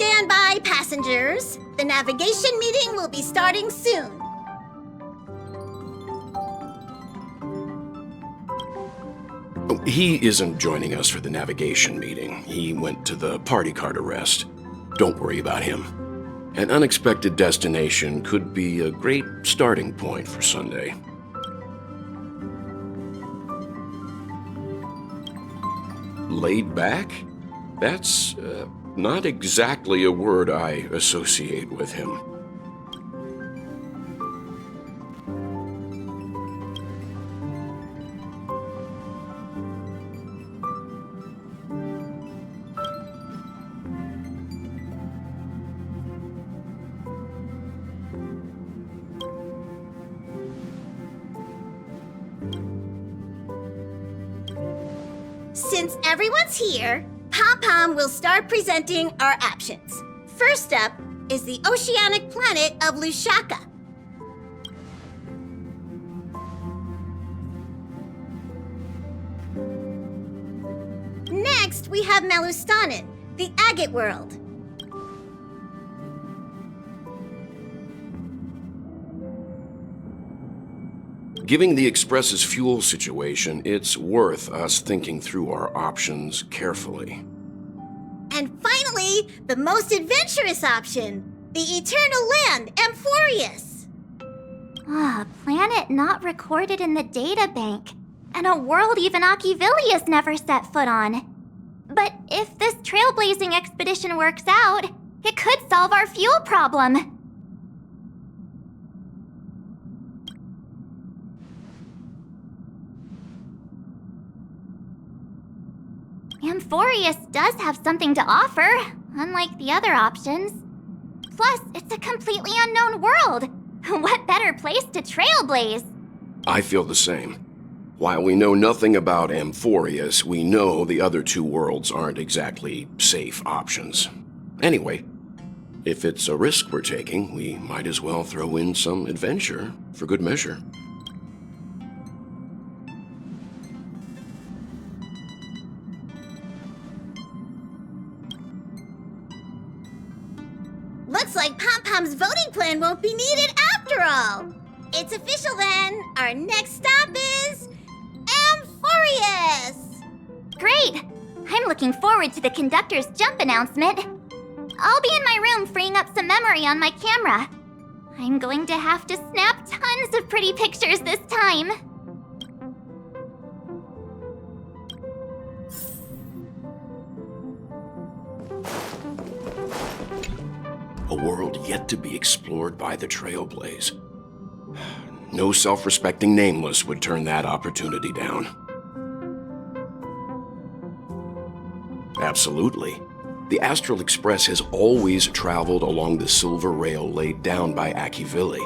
stand by, passengers. The navigation meeting will be starting soon. He isn't joining us for the navigation meeting. He went to the party card arrest. Don't worry about him. An unexpected destination could be a great starting point for Sunday. Laid back? That's not exactly a word I associate with him. Since everyone's here, Pom-Pom will start presenting our options. First up is the oceanic planet of Lushaka. Next, we have Melustanin, the agate world. Given the Express's fuel situation, it's worth us thinking through our options carefully. And finally, the most adventurous option, the Eternal Land of Amphoreus. Ah, a planet not recorded in the databank, and a world even Akhevilius never set foot on. But if this trailblazing expedition works out, it could solve our fuel problem. Amphoreus does have something to offer, unlike the other options. Plus, it's a completely unknown world. What better place to trailblaze? I feel the same. While we know nothing about Amphoreus, we know the other two worlds aren't exactly safe options. Anyway, if it's a risk we're taking, we might as well throw in some adventure for good measure. Looks like Pom-Pom's voting plan won't be needed after all. It's official then. Our next stop is Amphoreus. Great! I'm looking forward to the conductor's jump announcement. I'll be in my room freeing up some memory on my camera. I'm going to have to snap tons of pretty pictures this time. A world yet to be explored by the Trailblaze. No self-respecting nameless would turn that opportunity down. Absolutely. The Astral Express has always traveled along the silver rail laid down by Akhevili.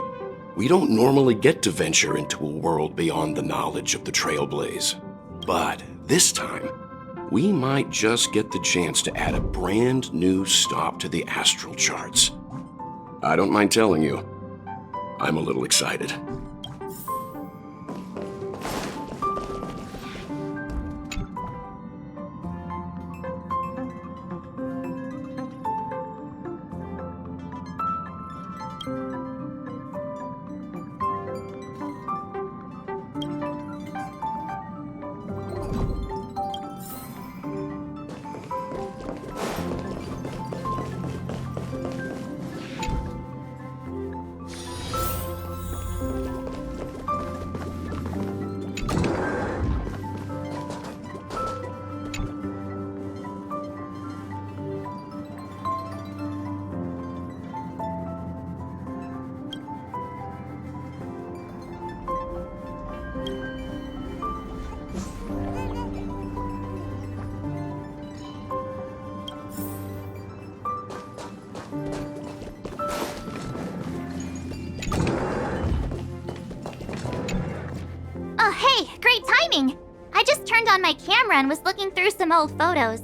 We don't normally get to venture into a world beyond the knowledge of the Trailblaze. But this time, we might just get the chance to add a brand new stop to the astral charts. I don't mind telling you, I'm a little excited. Oh, hey, great timing! I just turned on my camera and was looking through some old photos.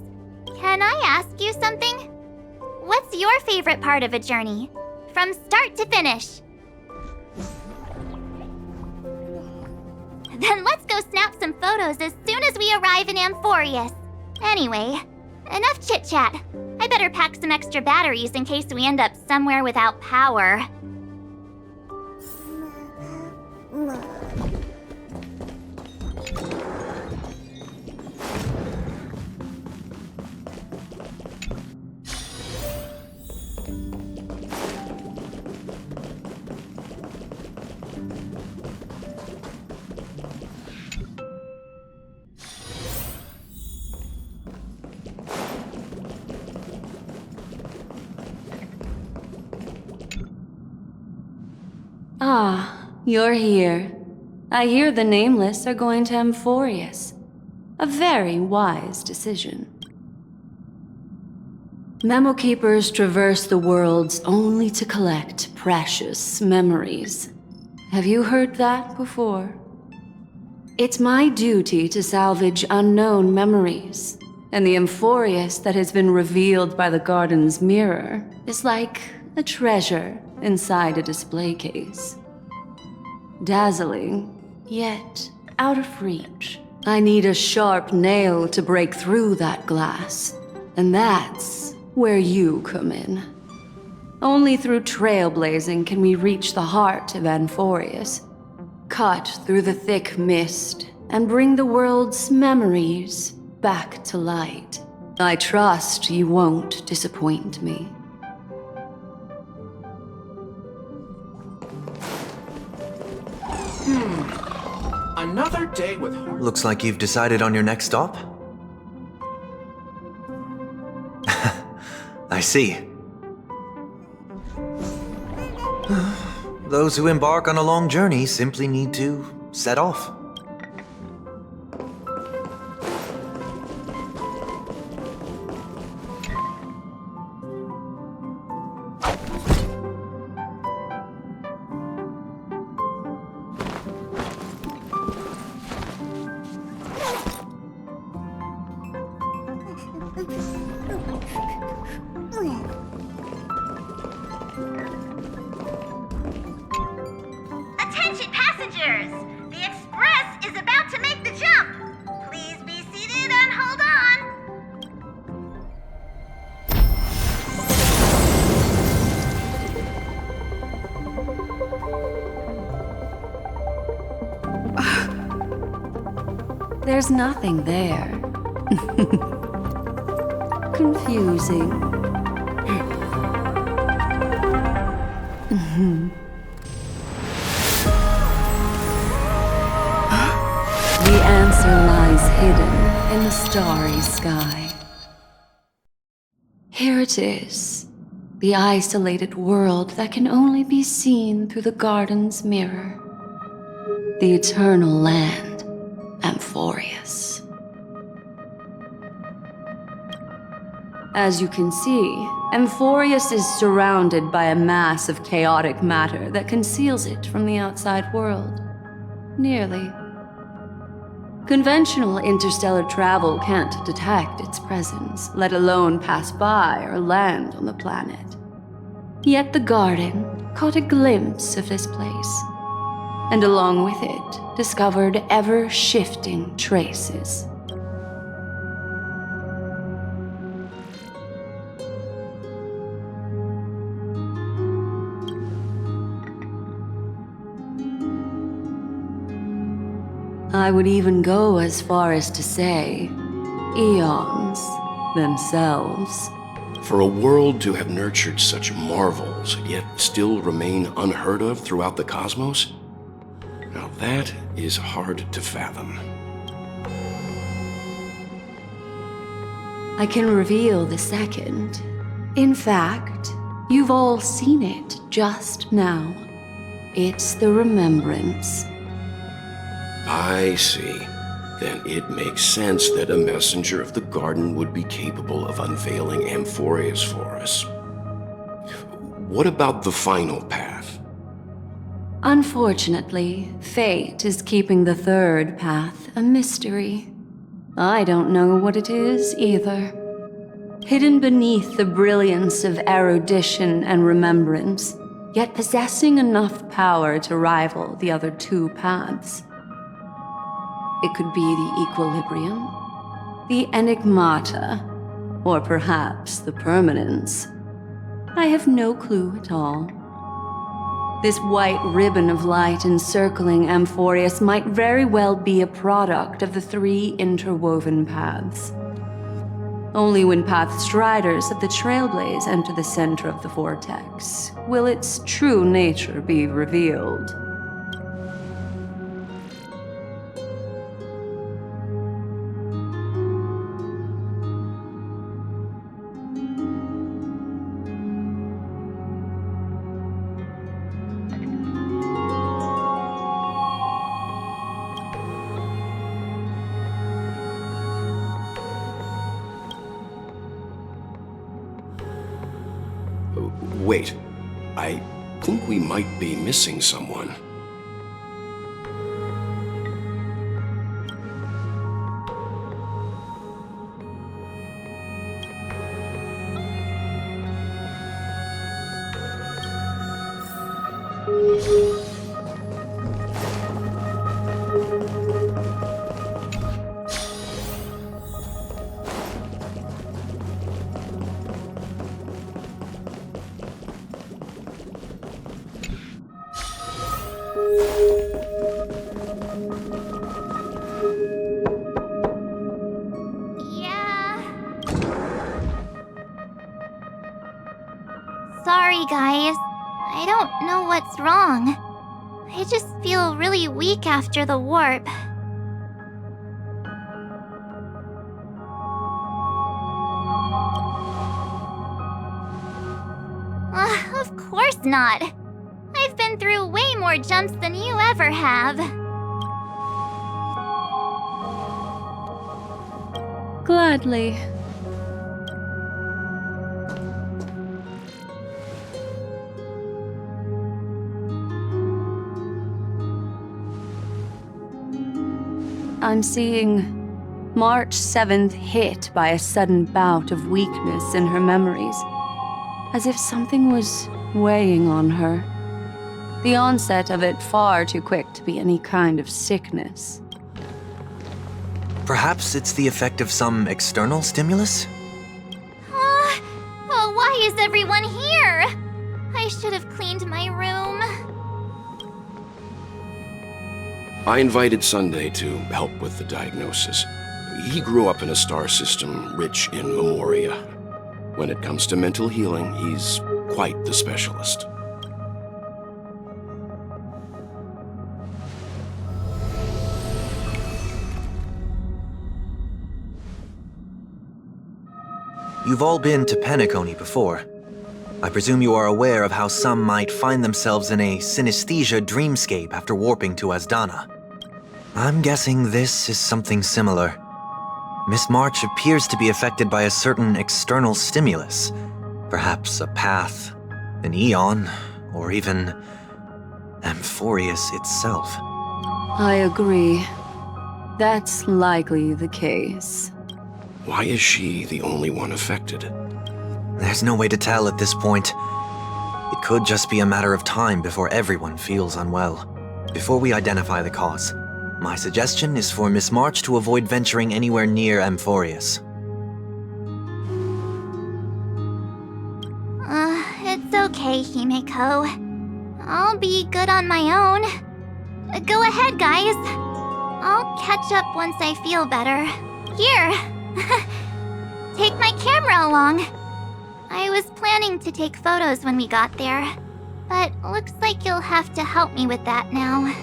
Can I ask you something? What's your favorite part of a journey? From start to finish? Then let's go snap some photos as soon as we arrive in Amphoreus. Anyway, enough chit-chat. I better pack some extra batteries in case we end up somewhere without power. Ah, you're here. I hear the Nameless are going to Amphoreus. A very wise decision. Memo Keepers traverse the worlds only to collect precious memories. Have you heard that before? It's my duty to salvage unknown memories, and the Amphoreus that has been revealed by the garden's mirror is like a treasure inside a display case. Dazzling, yet out of reach. I need a sharp nail to break through that glass, and that's where you come in. Only through trailblazing can we reach the heart of Amphoreus, cut through the thick mist, and bring the world's memories back to light. I trust you won't disappoint me. Another day with hard... Looks like you've decided on your next stop. I see. Those who embark on a long journey simply need to set off. Attention passengers! The Express is about to make the jump! Please be seated and hold There's nothing there. Confusing. The answer lies hidden in the starry sky. Here it is, the isolated world that can only be seen through the garden's mirror. The Eternal Land, Amphoreus. As you can see, Amphoreus is surrounded by a mass of chaotic matter that conceals it from the outside world. Nearly. Conventional interstellar travel can't detect its presence, let alone pass by or land on the planet. Yet the garden caught a glimpse of this place, and along with it, discovered ever-shifting traces. I would even go as far as to say, eons themselves. For a world to have nurtured such marvels, yet still remain unheard of throughout the cosmos? Now that is hard to fathom. I can reveal the second. In fact, you've all seen it just now. It's the Remembrance. I see. Then it makes sense that a messenger of the garden would be capable of unveiling Amphoreus for us. What about the final path? Unfortunately, fate is keeping the third path a mystery. I don't know what it is either. Hidden beneath the brilliance of erudition and remembrance, yet possessing enough power to rival the other two paths. It could be the equilibrium, the enigmata, Or perhaps the permanence. I have no clue at all. This white ribbon of light encircling Amphoreus might very well be a product of the 3 interwoven paths. Only when Path Striders of the Trailblaze enter the center of the vortex will its true nature be revealed. Wait, I think we might be missing someone. Sorry, guys. I don't know what's wrong. I just feel really weak after the warp. Of course not. I've been through way more jumps than you ever have. Gladly. I'm seeing March 7th hit by a sudden bout of weakness in her memories, as if something was weighing on her. The onset of it far too quick to be any kind of sickness. Perhaps it's the effect of some external stimulus? Oh, why is everyone here? I should have cleaned my room. I invited Sunday to help with the diagnosis. He grew up in a star system rich in memoria. When it comes to mental healing, he's quite the specialist. You've all been to Penacony before. I presume you are aware of how some might find themselves in a synesthesia dreamscape after warping to Asdana. I'm guessing this is something similar. Miss March appears to be affected by a certain external stimulus. Perhaps a path, an eon, or even Amphoreus itself. I agree. That's likely the case. Why is she the only one affected? There's no way to tell at this point. It could just be a matter of time before everyone feels unwell. Before we identify the cause, my suggestion is for Miss March to avoid venturing anywhere near Amphoreus. It's okay, Himeko. I'll be good on my own. Go ahead, guys. I'll catch up once I feel better. Here. Take my camera along. I was planning to take photos when we got there, but looks like you'll have to help me with that now.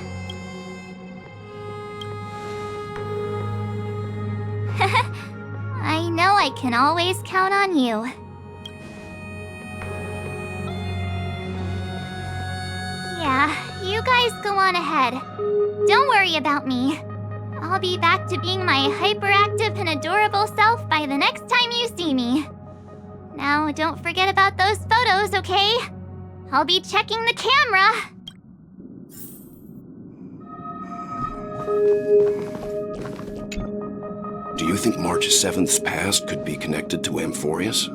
I know I can always count on you. Yeah, you guys go on ahead. Don't worry about me. I'll be back to being my hyperactive and adorable self by the next time you see me. Now, don't forget about those photos, okay? I'll be checking the camera. Do you think March 7th's past could be connected to Amphoreus?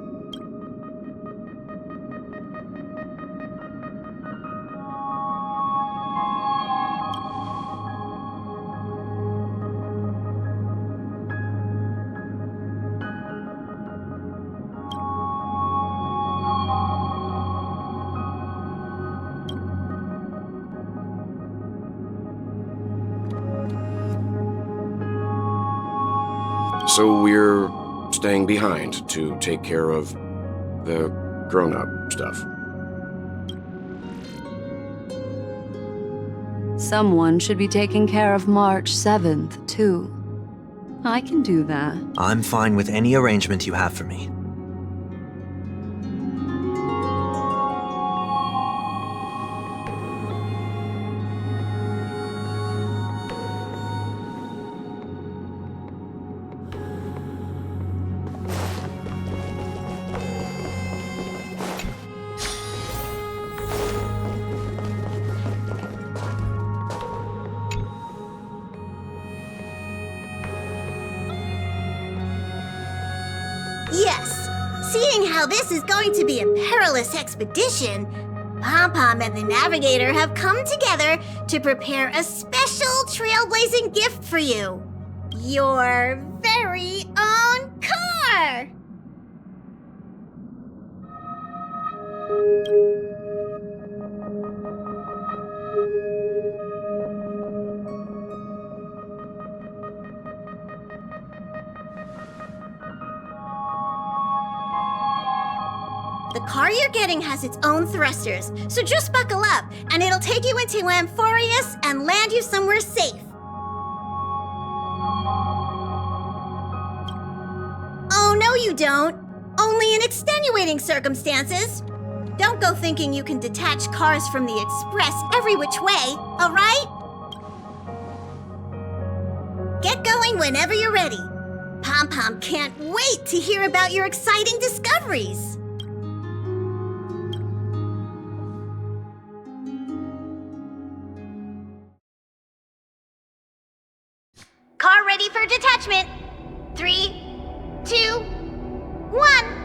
So we're staying behind to take care of the grown-up stuff. Someone should be taking care of March 7th, too. I can do that. I'm fine with any arrangement you have for me. Yes, seeing how this is going to be a perilous expedition, Pom-Pom and the Navigator have come together to prepare a special trailblazing gift for you. Your very own car! The car you're getting has its own thrusters, so just buckle up, and it'll take you into Amphoreus and land you somewhere safe. Oh, no you don't. Only in extenuating circumstances. Don't go thinking you can detach cars from the Express every which way, all right? Get going whenever you're ready. Pom-Pom can't wait to hear about your exciting discoveries. Car ready for detachment. 3, 2, 1.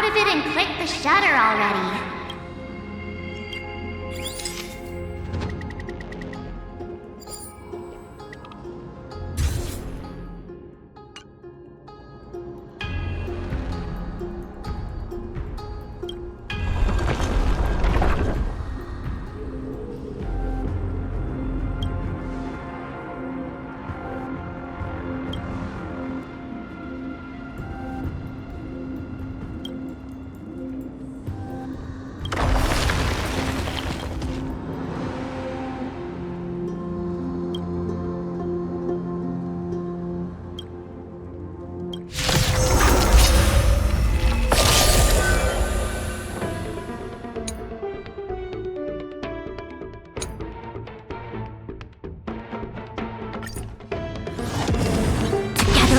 of it and click the shutter already.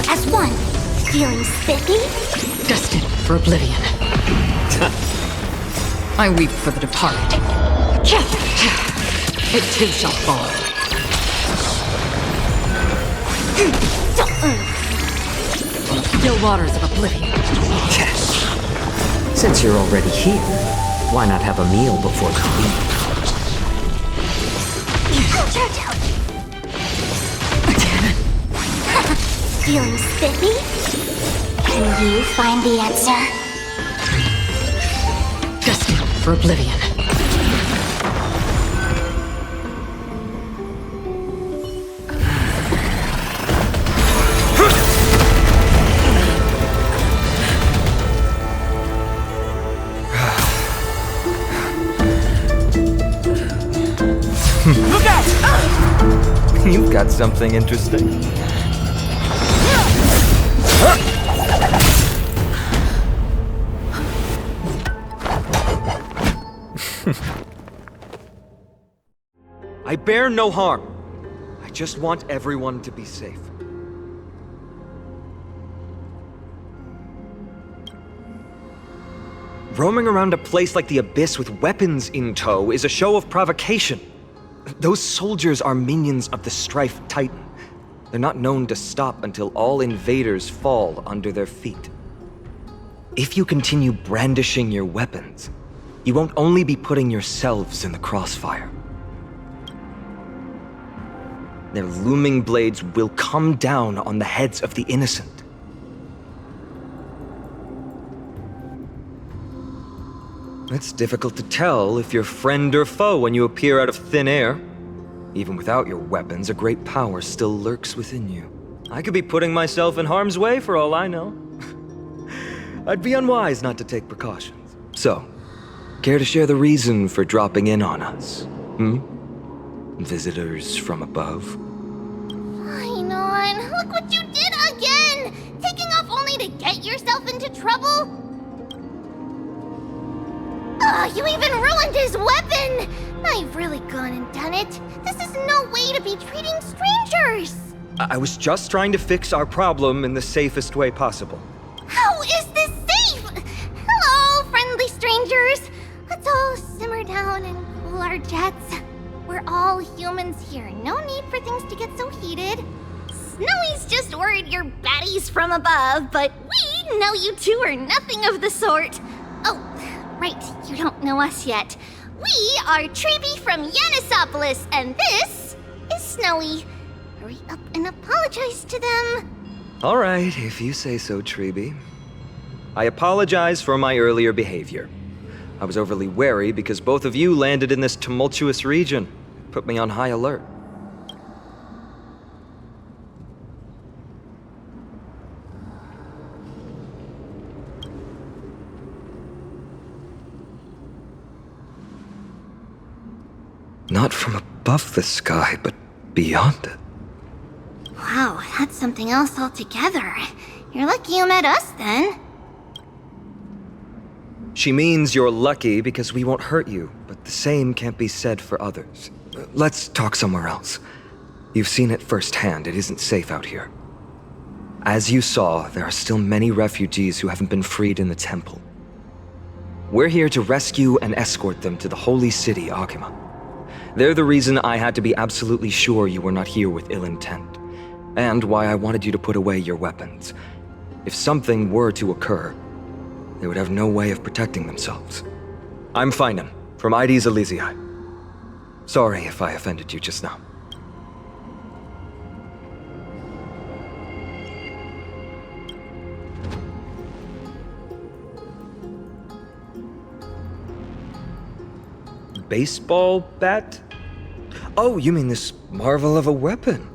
As one, feeling spiffy? Destined for oblivion. I weep for the departed. It too shall fall. Still waters of oblivion. Since you're already here, why not have a meal before you leave? Feeling spiffy? Can you find the answer? Destined for oblivion. Look out! You've got something interesting. I bear no harm. I just want everyone to be safe. Roaming around a place like the Abyss with weapons in tow is a show of provocation. Those soldiers are minions of the Strife Titan. They're not known to stop until all invaders fall under their feet. If you continue brandishing your weapons, you won't only be putting yourselves in the crossfire. Their looming blades will come down on the heads of the innocent. It's difficult to tell if you're friend or foe when you appear out of thin air. Even without your weapons, a great power still lurks within you. I could be putting myself in harm's way for all I know. I'd be unwise not to take precautions. So, care to share the reason for dropping in on us? Visitors from above? Phainon, look what you did again! Taking off only to get yourself into trouble? You even ruined his weapon! Now you've really gone and done it. This is no way to be treating strangers! I was just trying to fix our problem in the safest way possible. How is this safe? Hello, friendly strangers. Let's all simmer down and cool our jets. We're all humans here. No need for things to get so heated. Snowy's just worried you're baddies from above, but we know you two are nothing of the sort. Oh, right, you don't know us yet. We are Tribbie from Yanisopolis, and this is Snowy. Hurry up and apologize to them. All right, if you say so, Tribbie. I apologize for my earlier behavior. I was overly wary because both of you landed in this tumultuous region. Put me on high alert. Not from above the sky, but beyond it. Wow, that's something else altogether. You're lucky you met us, then. She means you're lucky because we won't hurt you, but the same can't be said for others. Let's talk somewhere else. You've seen it firsthand, it isn't safe out here. As you saw, there are still many refugees who haven't been freed in the temple. We're here to rescue and escort them to the holy city, Okhema. They're the reason I had to be absolutely sure you were not here with ill intent, and why I wanted you to put away your weapons. If something were to occur, they would have no way of protecting themselves. I'm Phainon, from Mydei's Elysiae. Sorry if I offended you just now. Baseball bat? Oh, you mean this marvel of a weapon?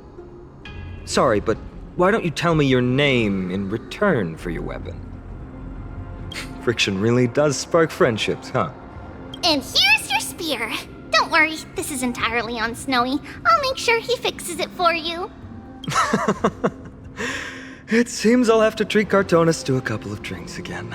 Sorry, but why don't you tell me your name in return for your weapon? Friction really does spark friendships, huh? And here's your spear. Don't worry, this is entirely on Snowy. I'll make sure he fixes it for you. It seems I'll have to treat Cartonis to a couple of drinks again.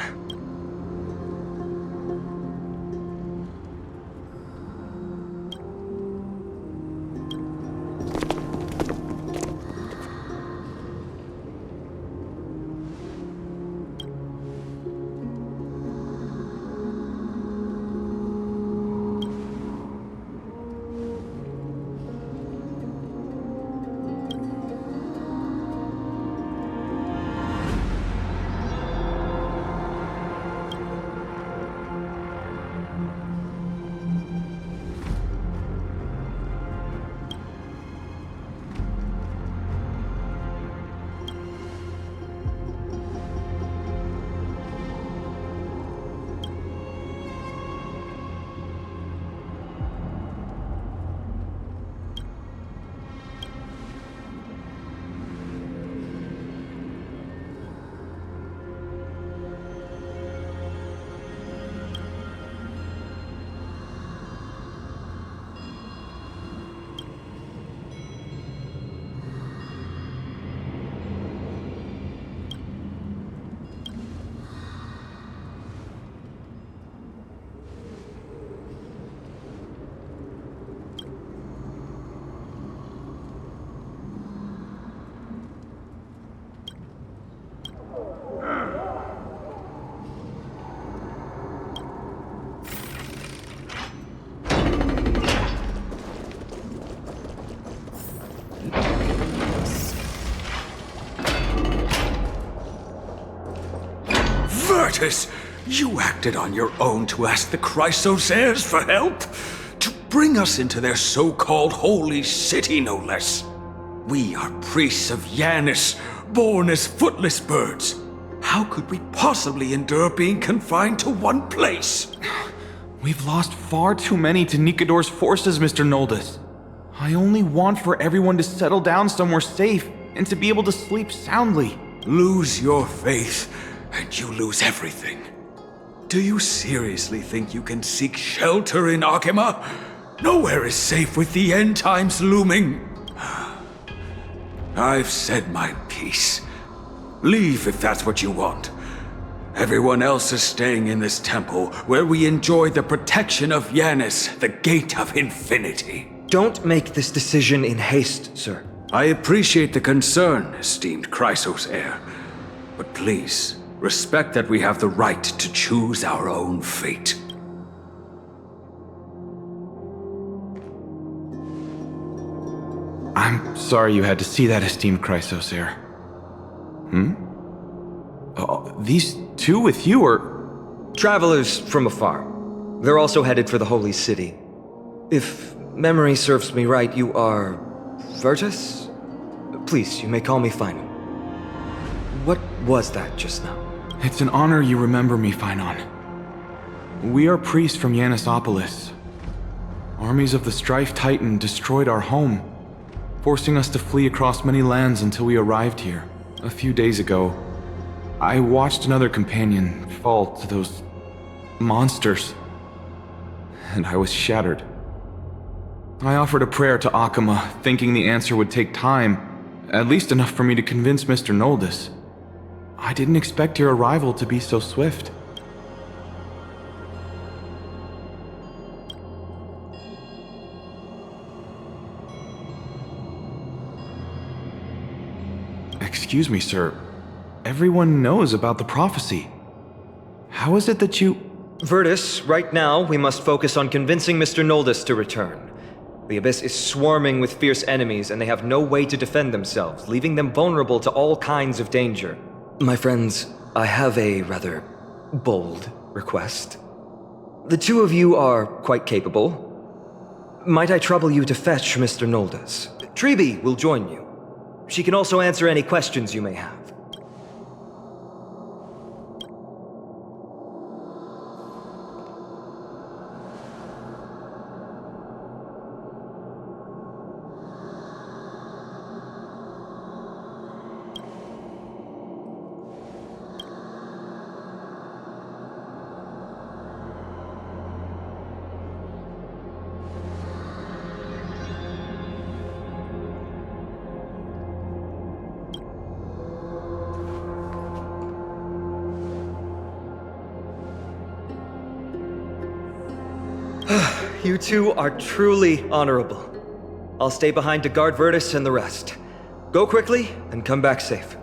You acted on your own to ask the Chrysos Heirs for help? To bring us into their so-called holy city, no less. We are priests of Yanis, born as footless birds. How could we possibly endure being confined to one place? We've lost far too many to Nikador's forces, Mr. Noldus. I only want for everyone to settle down somewhere safe and to be able to sleep soundly. Lose your faith, and you lose everything. Do you seriously think you can seek shelter in Okhema? Nowhere is safe with the end times looming. I've said my piece. Leave if that's what you want. Everyone else is staying in this temple where we enjoy the protection of Yanis, the gate of infinity. Don't make this decision in haste, sir. I appreciate the concern, esteemed Chrysos Heir. But please, respect that we have the right to choose our own fate. I'm sorry you had to see that, esteemed Chrysos Heir. These two with you are... Travelers from afar. They're also headed for the Holy City. If memory serves me right, you are... Virtus? Please, you may call me Phainon. What was that just now? It's an honor you remember me, Phainon. We are priests from Yanisopolis. Armies of the Strife Titan destroyed our home, forcing us to flee across many lands until we arrived here. A few days ago, I watched another companion fall to those monsters, and I was shattered. I offered a prayer to Okhema, thinking the answer would take time, at least enough for me to convince Mr. Noldus. I didn't expect your arrival to be so swift. Excuse me, sir. Everyone knows about the prophecy. How is it that you... Virtus, right now we must focus on convincing Mr. Noldus to return. The Abyss is swarming with fierce enemies and they have no way to defend themselves, leaving them vulnerable to all kinds of danger. My friends, I have a rather bold request. The two of you are quite capable. Might I trouble you to fetch Mr. Noldes? Tribbie will join you. She can also answer any questions you may have. You two are truly honorable. I'll stay behind to guard Virtus and the rest. Go quickly and come back safe.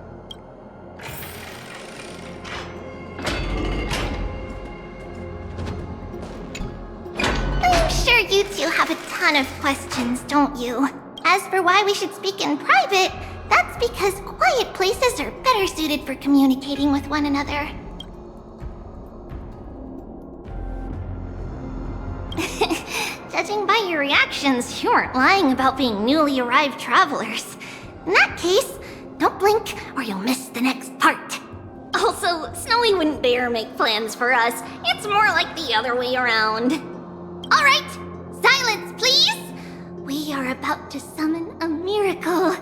I'm sure you two have a ton of questions, don't you? As for why we should speak in private, that's because quiet places are better suited for communicating with one another. Judging by your reactions, you aren't lying about being newly arrived travelers. In that case, don't blink or you'll miss the next part. Also, Snowy wouldn't dare make plans for us. It's more like the other way around. Alright, silence please! We are about to summon a miracle.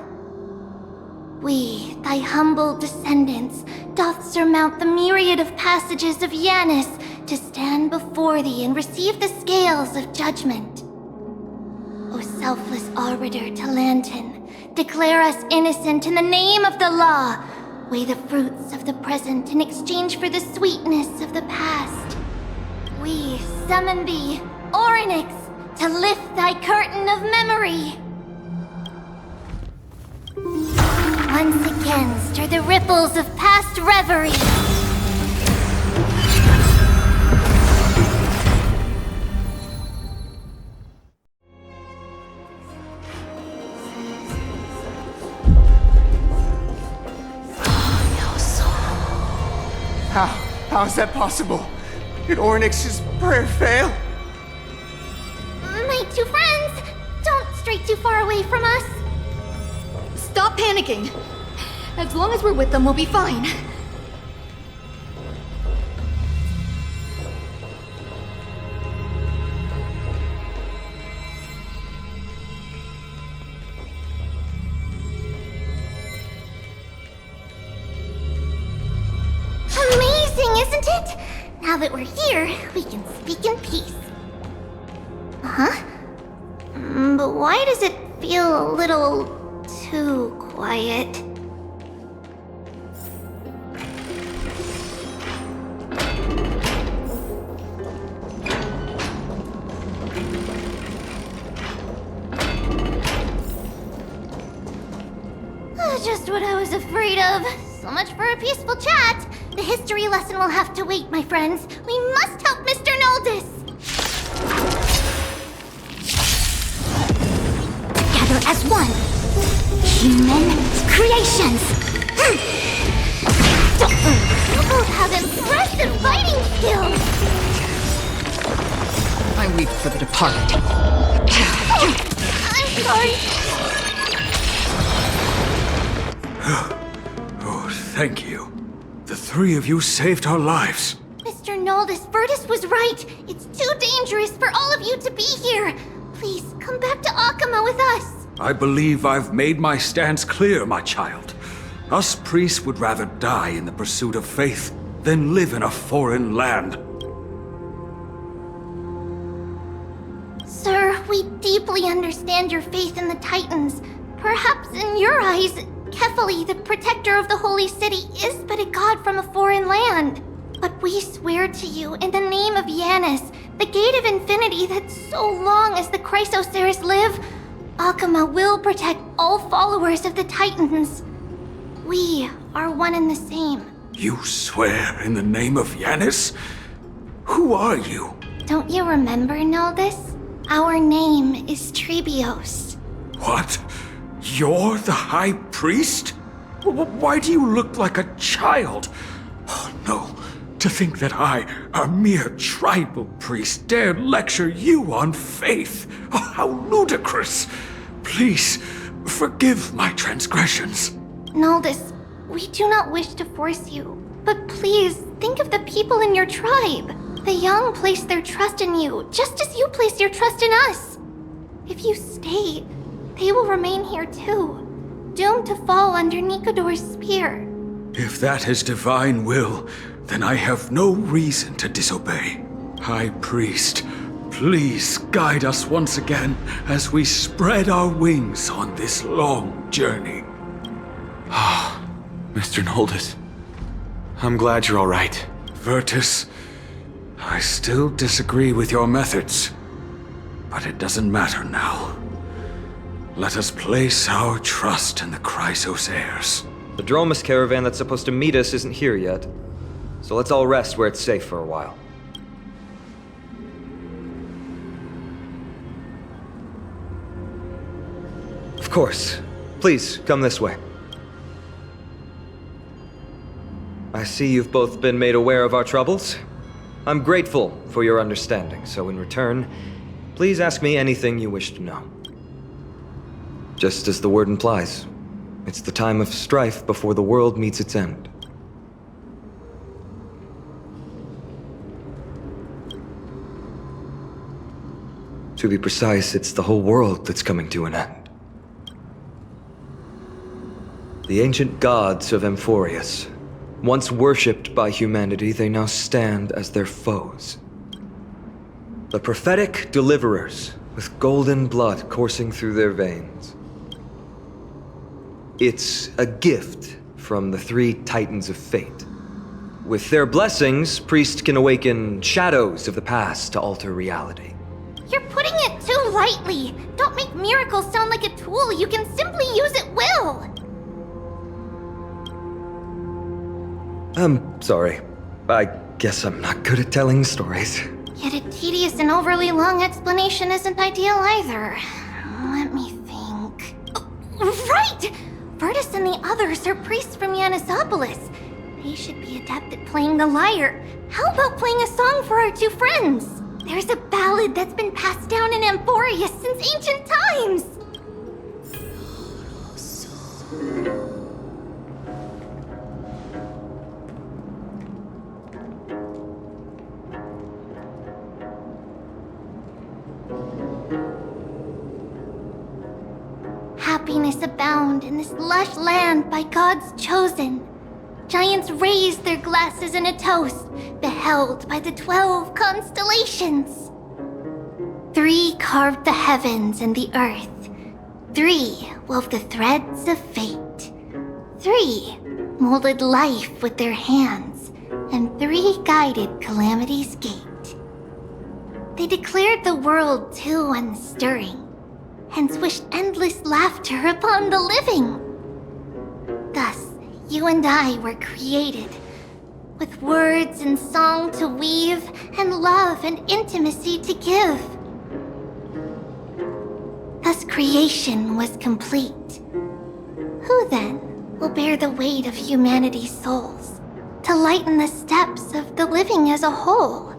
We, thy humble descendants, doth surmount the myriad of passages of Yanis to stand before thee and receive the scales of judgment. O selfless arbiter Talantin, declare us innocent in the name of the law. Weigh the fruits of the present in exchange for the sweetness of the past. We summon thee, Orynyx, to lift thy curtain of memory. Once again stir the ripples of past reverie. How is that possible? Did Orynyx's prayer fail? My two friends, don't stray too far away from us. Stop panicking. As long as we're with them, we'll be fine. Isn't it? Now that we're here, we can speak in peace. Huh? But why does it feel a little too quiet? Just what I was afraid of. So much for a peaceful chat. The history lesson will have to wait, my friends. We must help Mr. Noldes! Together as one. Human creations. You both have impressive fighting skills. I weep for the departed. I'm sorry. Oh, thank you. The three of you saved our lives. Mr. Noldes, Virtus was right. It's too dangerous for all of you to be here. Please, come back to Okhema with us. I believe I've made my stance clear, my child. Us priests would rather die in the pursuit of faith than live in a foreign land. Sir, we deeply understand your faith in the Titans. Perhaps in your eyes, Kefali, the protector of the Holy City, is but a god from a foreign land. But we swear to you in the name of Yanis, the Gate of Infinity, that so long as the Chrysos Heirs live, Okhema will protect all followers of the Titans. We are one and the same. You swear in the name of Yanis? Who are you? Don't you remember, Noldes? Our name is Tribbios. What? You're the High Priest? Why do you look like a child? Oh no, To think that I, a mere tribal priest, dared lecture you on faith. Oh, how ludicrous! Please, forgive my transgressions. Noldus, we do not wish to force you, but please think of the people in your tribe. The young place their trust in you, just as you place your trust in us. If you stay, they will remain here too, doomed to fall under Nikador's spear. If that is divine will, then I have no reason to disobey. High Priest, please guide us once again as we spread our wings on this long journey. Ah, Mr. Noldus. I'm glad you're all right. Virtus, I still disagree with your methods, but it doesn't matter now. Let us place our trust in the Chrysos Heirs. The Dromus caravan that's supposed to meet us isn't here yet, so let's all rest where it's safe for a while. Of course. Please, come this way. I see you've both been made aware of our troubles. I'm grateful for your understanding, so in return, please ask me anything you wish to know. Just as the word implies, it's the time of strife before the world meets its end. To be precise, it's the whole world that's coming to an end. The ancient gods of Amphoreus, once worshipped by humanity, they now stand as their foes. The prophetic deliverers, with golden blood coursing through their veins. It's a gift from the three Titans of Fate. With their blessings, priests can awaken shadows of the past to alter reality. You're putting it too lightly. Don't make miracles sound like a tool you can simply use at will. I'm sorry. I guess I'm not good at telling stories. Yet a tedious and overly long explanation isn't ideal either. Let me think. Oh, right! Virtus and the others are priests from Yanisopolis. They should be adept at playing the lyre. How about playing a song for our two friends? There's a ballad that's been passed down in Amphoreus since ancient times! Happiness abound in this lush land by God's chosen. Giants raise their glasses in a toast, beheld by the 12 constellations. 3 carved the heavens and the earth. 3 wove the threads of fate. 3 molded life with their hands, and 3 guided calamity's gate. They declared the world too unstirring, hence wished endless laughter upon the living. Thus, you and I were created, with words and song to weave, and love and intimacy to give. Thus creation was complete. Who then will bear the weight of humanity's souls, to lighten the steps of the living as a whole?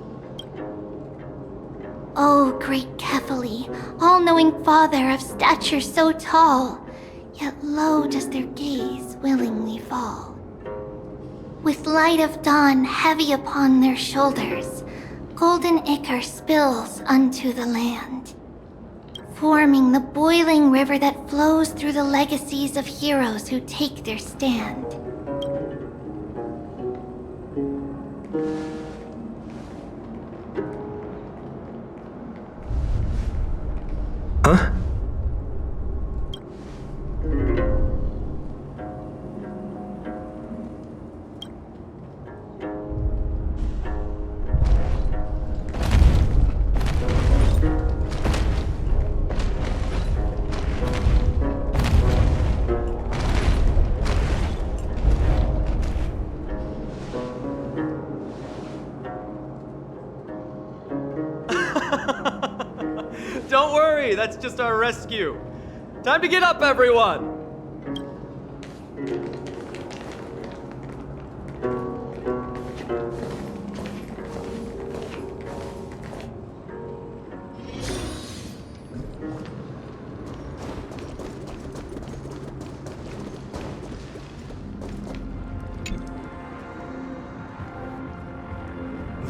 O great Kefali, all-knowing father of stature so tall, yet low does their gaze willingly fall. With light of dawn heavy upon their shoulders, golden ichor spills unto the land, forming the boiling river that flows through the legacies of heroes who take their stand. Huh? Don't worry, that's just our rescue. Time to get up, everyone!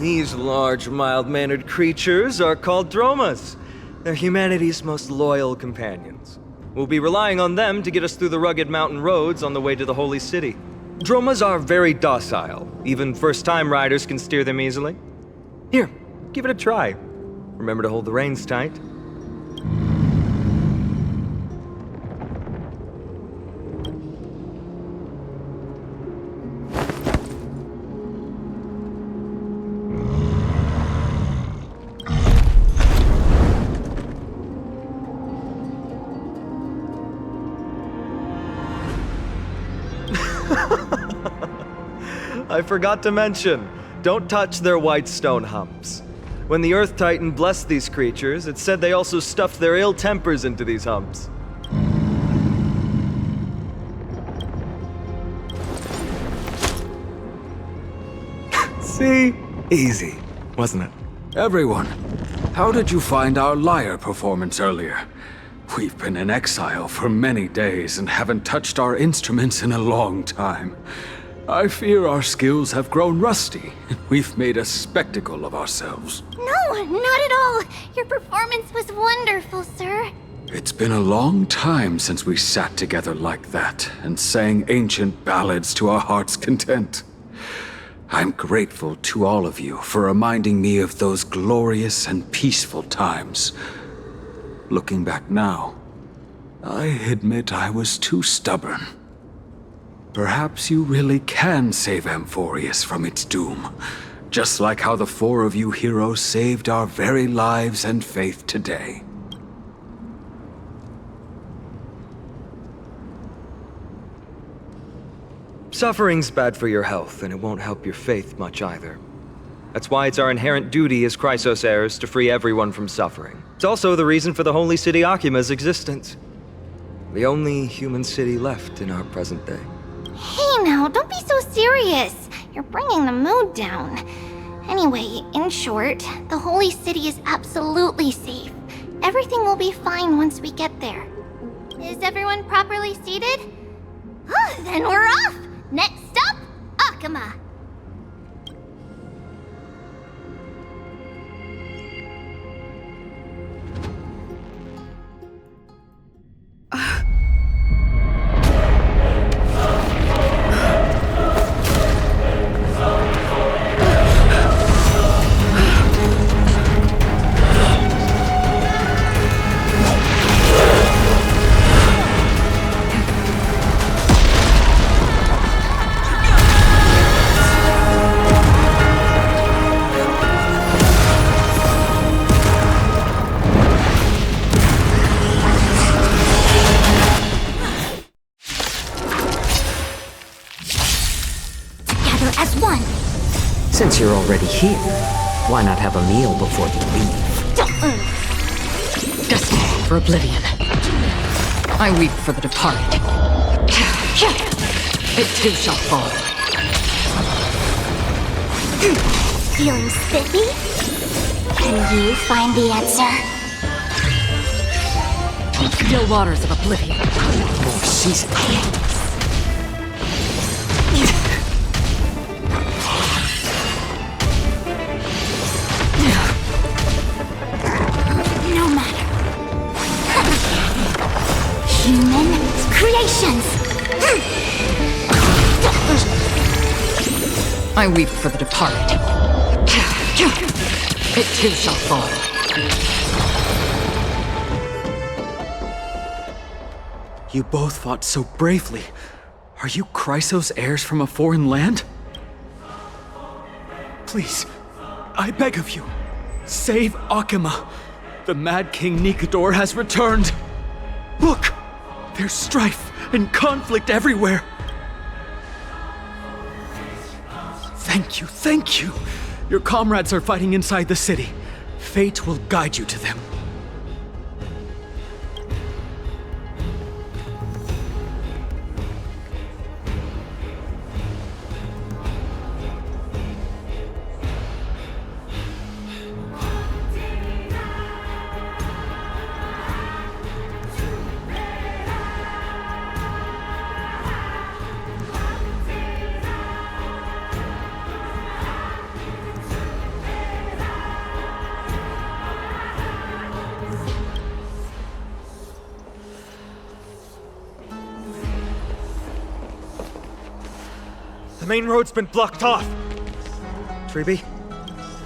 These large, mild-mannered creatures are called dromas. They're humanity's most loyal companions. We'll be relying on them to get us through the rugged mountain roads on the way to the Holy City. Dromas are very docile. Even first-time riders can steer them easily. Here, give it a try. Remember to hold the reins tight. I forgot to mention, don't touch their white stone humps. When the Earth Titan blessed these creatures, it said they also stuffed their ill tempers into these humps. See? Easy, wasn't it? Everyone, how did you find our lyre performance earlier? We've been in exile for many days and haven't touched our instruments in a long time. I fear our skills have grown rusty, and we've made a spectacle of ourselves. No, not at all. Your performance was wonderful, sir. It's been a long time since we sat together like that and sang ancient ballads to our heart's content. I'm grateful to all of you for reminding me of those glorious and peaceful times. Looking back now, I admit I was too stubborn. Perhaps you really can save Amphoreus from its doom, just like how the four of you heroes saved our very lives and faith today. Suffering's bad for your health, and it won't help your faith much either. That's why it's our inherent duty as Chrysos Heirs to free everyone from suffering. It's also the reason for the Holy City Okhema's existence. The only human city left in our present day. Hey now, don't be so serious. You're bringing the mood down. Anyway, in short, the Holy City is absolutely safe. Everything will be fine once we get there. Is everyone properly seated? Then we're off! Next stop, Okhema! Since you're already here, why not have a meal before you leave? Destiny for oblivion. I weep for the departed. It too shall fall. Feeling spiffy? Can you find the answer? Still waters of oblivion. More season. No matter. Human creations! I weep for the departed. It too shall fall. You both fought so bravely. Are you Chrysos heirs from a foreign land? Please, I beg of you, save Okhema. The Mad King Nikador has returned. Look, there's strife and conflict everywhere. Thank you, thank you. Your comrades are fighting inside the city. Fate will guide you to them. The main road's been blocked off. Tribbie?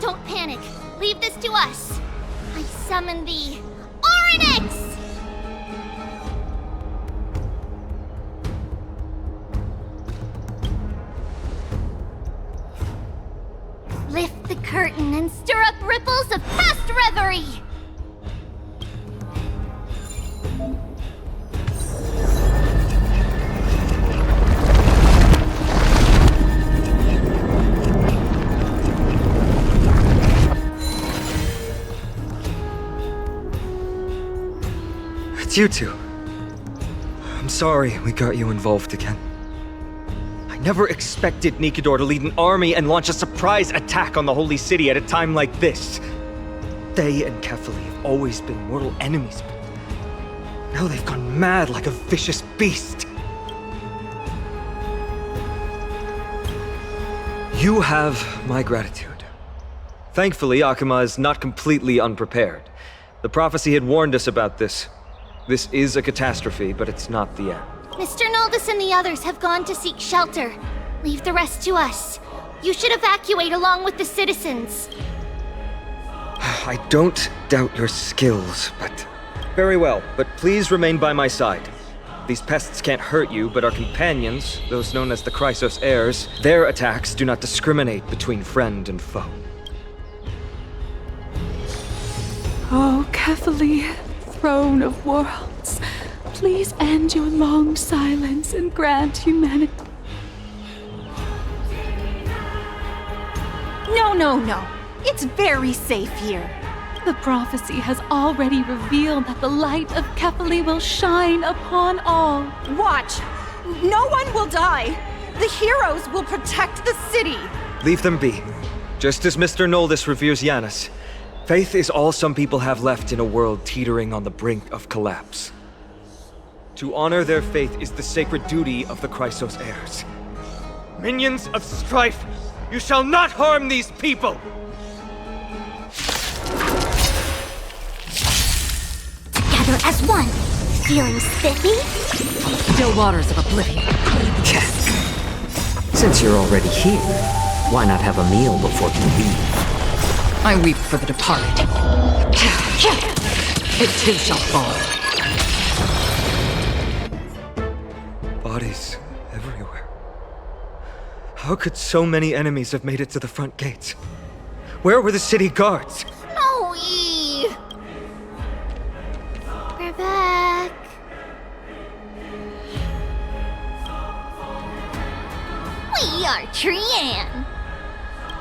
Don't panic. Leave this to us. I summon the Oryx! Lift the curtain and stir up ripples of past reverie! It's you two. I'm sorry we got you involved again. I never expected Nikador to lead an army and launch a surprise attack on the Holy City at a time like this. They and Kefali have always been mortal enemies, but now they've gone mad like a vicious beast. You have my gratitude. Thankfully, Okhema is not completely unprepared. The prophecy had warned us about this. This is a catastrophe, but it's not the end. Mr. Noldus and the others have gone to seek shelter. Leave the rest to us. You should evacuate along with the citizens. I don't doubt your skills, but... Very well, but please remain by my side. These pests can't hurt you, but our companions, those known as the Chrysos Heirs, their attacks do not discriminate between friend and foe. Oh, Kefali, Throne of Worlds, please end your long silence and grant humanity. No. It's very safe here. The prophecy has already revealed that the light of Kefali will shine upon all. Watch! No one will die! The heroes will protect the city! Leave them be. Just as Mr. Noldus reveres Yanis, faith is all some people have left in a world teetering on the brink of collapse. To honor their faith is the sacred duty of the Chrysos Heirs. Minions of Strife, you shall not harm these people! Together as one. Feeling spiffy? Still waters of oblivion. Since you're already here, why not have a meal before you leave? I weep for the departed. It too shall fall. Bodies everywhere. How could so many enemies have made it to the front gates? Where were the city guards? Snowy! We're back. We are Trian.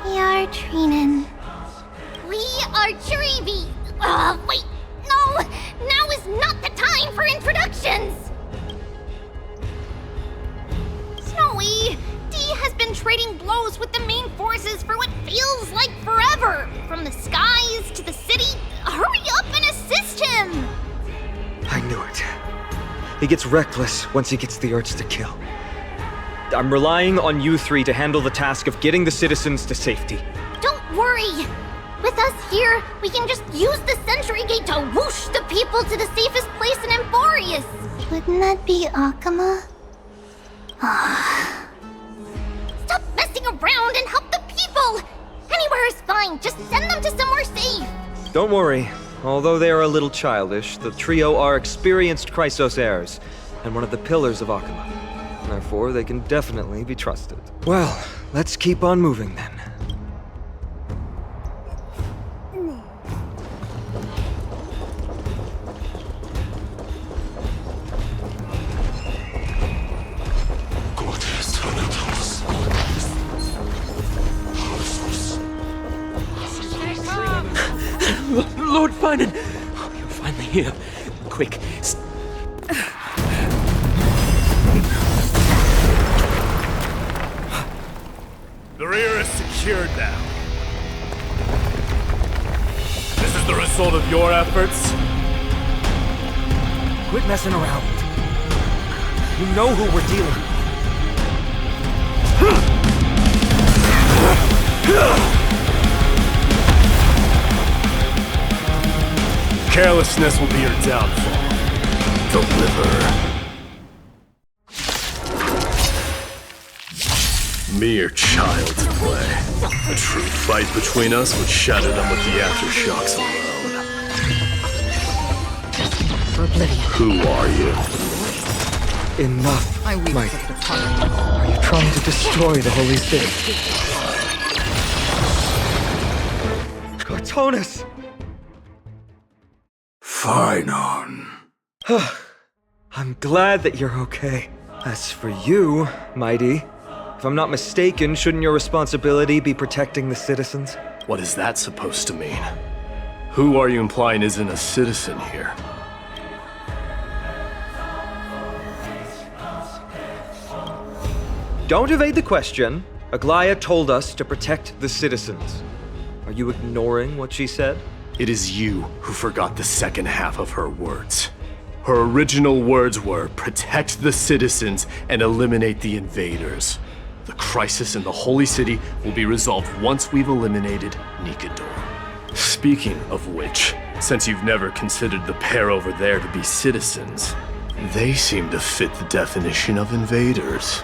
We are Trinan. We are Tribbie. Wait. No! Now is not the time for introductions! Snowy, D has been trading blows with the main forces for what feels like forever. From the skies to the city. Hurry up and assist him! I knew it. He gets reckless once he gets the urge to kill. I'm relying on you three to handle the task of getting the citizens to safety. Don't worry! With us here, we can just use the Sentry Gate to whoosh the people to the safest place in Amphoreus! Wouldn't that be Okhema? Stop messing around and help the people! Anywhere is fine, just send them to somewhere safe! Don't worry. Although they are a little childish, the trio are experienced Chrysos Heirs, and one of the pillars of Okhema. Therefore, they can definitely be trusted. Well, let's keep on moving then. Lord Phainon! You're finally here. Quick. The rear is secured now. This is the result of your efforts? Quit messing around. You know who we're dealing with. Carelessness will be your downfall. Deliver. Mere child's play. A true fight between us would shatter them with the aftershocks alone. Who are you? Enough, Mydei. Are you trying to destroy the Holy City? Cartonus! Phainon. I'm glad that you're okay. As for you, Mydei, if I'm not mistaken, shouldn't your responsibility be protecting the citizens? What is that supposed to mean? Who are you implying isn't a citizen here? Don't evade the question. Aglea told us to protect the citizens. Are you ignoring what she said? It is you who forgot the second half of her words. Her original words were, protect the citizens and eliminate the invaders. The crisis in the Holy City will be resolved once we've eliminated Nikador. Speaking of which, since you've never considered the pair over there to be citizens, they seem to fit the definition of invaders.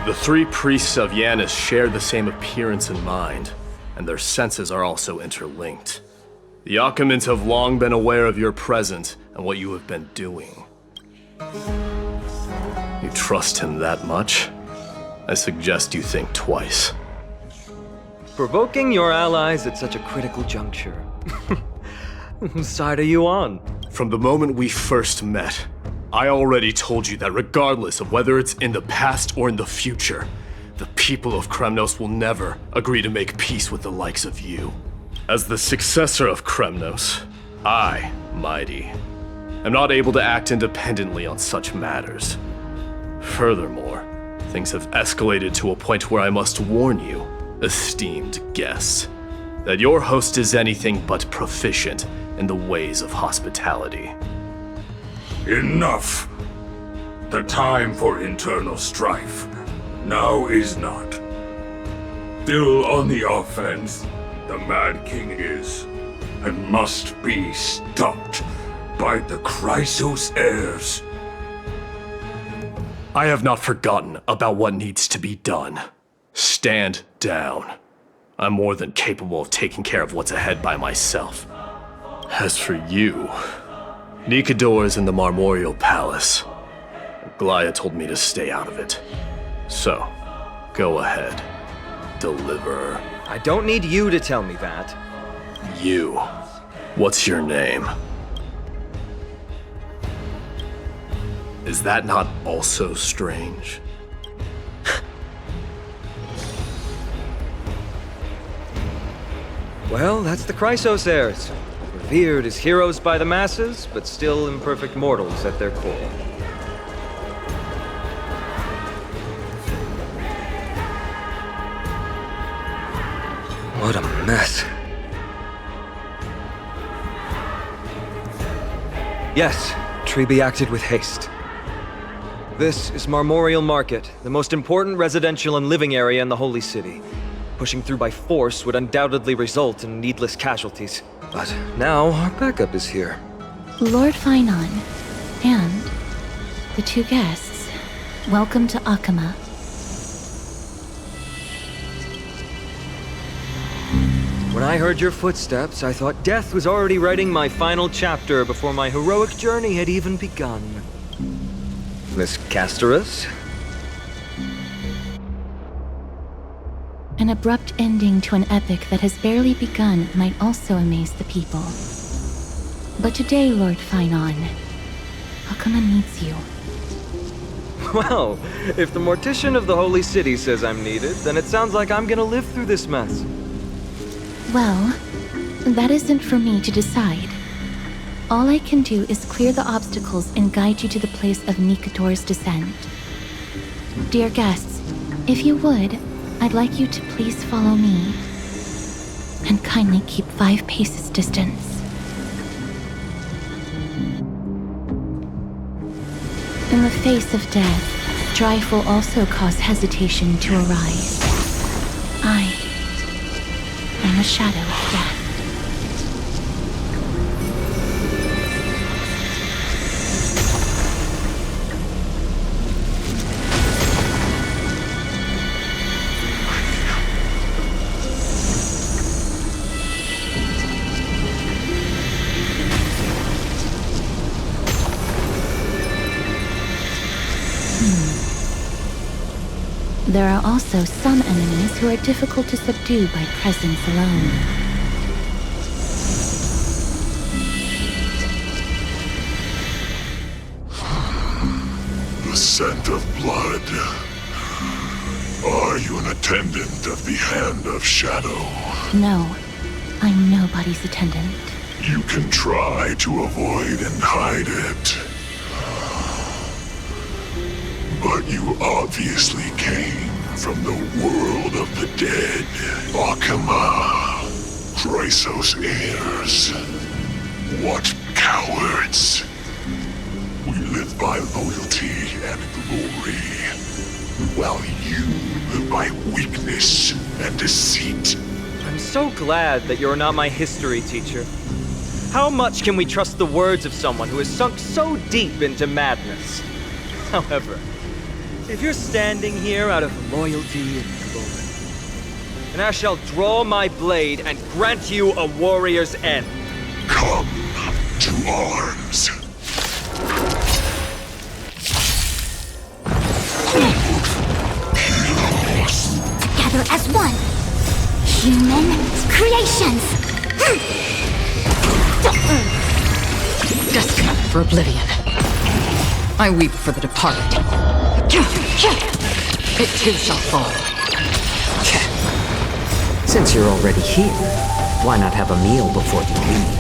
The three priests of Yanis share the same appearance and mind, and their senses are also interlinked. The Okhemans have long been aware of your presence and what you have been doing. You trust him that much? I suggest you think twice. Provoking your allies at such a critical juncture. Whose side are you on? From the moment we first met, I already told you that regardless of whether it's in the past or in the future, the people of Kremnos will never agree to make peace with the likes of you. As the successor of Kremnos, I, Mydei, am not able to act independently on such matters. Furthermore, things have escalated to a point where I must warn you, esteemed guests, that your host is anything but proficient in the ways of hospitality. Enough! The time for internal strife now is not. Still on the offense, the Mad King is, and must be stopped by the Chrysos Heirs. I have not forgotten about what needs to be done. Stand down. I'm more than capable of taking care of what's ahead by myself. As for you, Nikador is in the Marmorial Palace. Aglea told me to stay out of it. So, go ahead. Deliver. I don't need you to tell me that. You. What's your name? Is that not also strange? Well, that's the Chrysos Heirs. Revered as heroes by the masses, but still imperfect mortals at their core. What a mess. Yes, Tribbie acted with haste. This is Marmorial Market, the most important residential and living area in the Holy City. Pushing through by force would undoubtedly result in needless casualties. But now our backup is here. Lord Phainon, and the two guests, welcome to Okhema. When I heard your footsteps, I thought death was already writing my final chapter before my heroic journey had even begun. Miss Castorice? An abrupt ending to an epic that has barely begun might also amaze the people. But today, Lord Phainon, Okhema needs you. Well, if the Mortician of the Holy City says I'm needed, then it sounds like I'm gonna live through this mess. Well, that isn't for me to decide. All I can do is clear the obstacles and guide you to the place of Nikador's descent. Dear guests, if you would, I'd like you to please follow me. And kindly keep 5 paces distance. In the face of death, strife will also cause hesitation to arise. I am a shadow of death. There are also some enemies who are difficult to subdue by presence alone. The scent of blood. Are you an attendant of the Hand of Shadow? No, I'm nobody's attendant. You can try to avoid and hide it. But you obviously came from the world of the dead. Okhema. Chrysos Heirs. What cowards. We live by loyalty and glory, while you live by weakness and deceit. I'm so glad that you're not my history teacher. How much can we trust the words of someone who has sunk so deep into madness? However, if you're standing here out of loyalty and glory, then I shall draw my blade and grant you a warrior's end. Come to arms. Together as one. Human creations. Destined for oblivion. I weep for the departed. It too shall fall. Since you're already here, why not have a meal before you leave?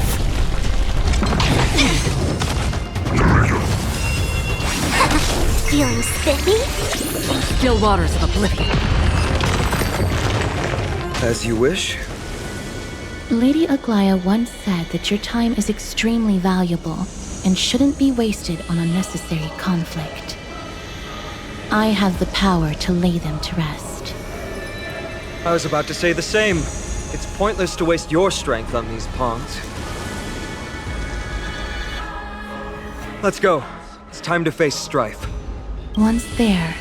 Feeling spiffy? Still waters of oblivion. As you wish. Lady Aglea once said that your time is extremely valuable and shouldn't be wasted on unnecessary conflict. I have the power to lay them to rest. I was about to say the same. It's pointless to waste your strength on these pawns. Let's go. It's time to face Strife. Once there,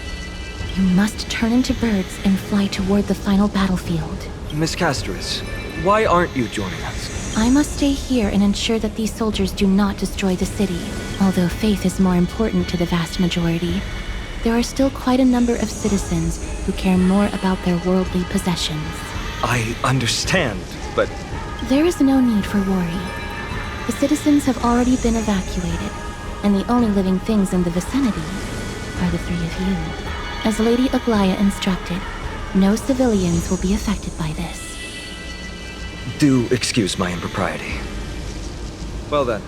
you must turn into birds and fly toward the final battlefield. Miss Castorice, why aren't you joining us? I must stay here and ensure that these soldiers do not destroy the city. Although faith is more important to the vast majority, there are still quite a number of citizens who care more about their worldly possessions. I understand, but... There is no need for worry. The citizens have already been evacuated, and the only living things in the vicinity are the three of you. As Lady Aglea instructed, no civilians will be affected by this. Do excuse my impropriety. Well then,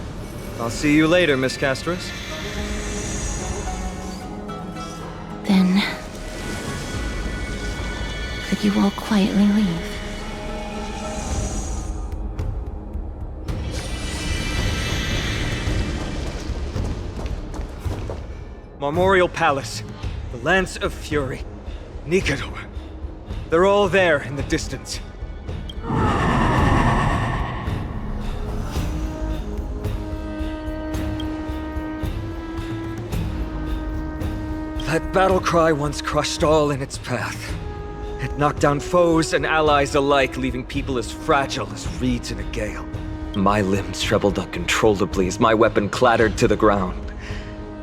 I'll see you later, Miss Castorice. Then... could you all quietly leave? Memorial Palace, the Lance of Fury, Nikador. They're all there in the distance. That battle cry once crushed all in its path. It knocked down foes and allies alike, leaving people as fragile as reeds in a gale. My limbs trembled uncontrollably as my weapon clattered to the ground.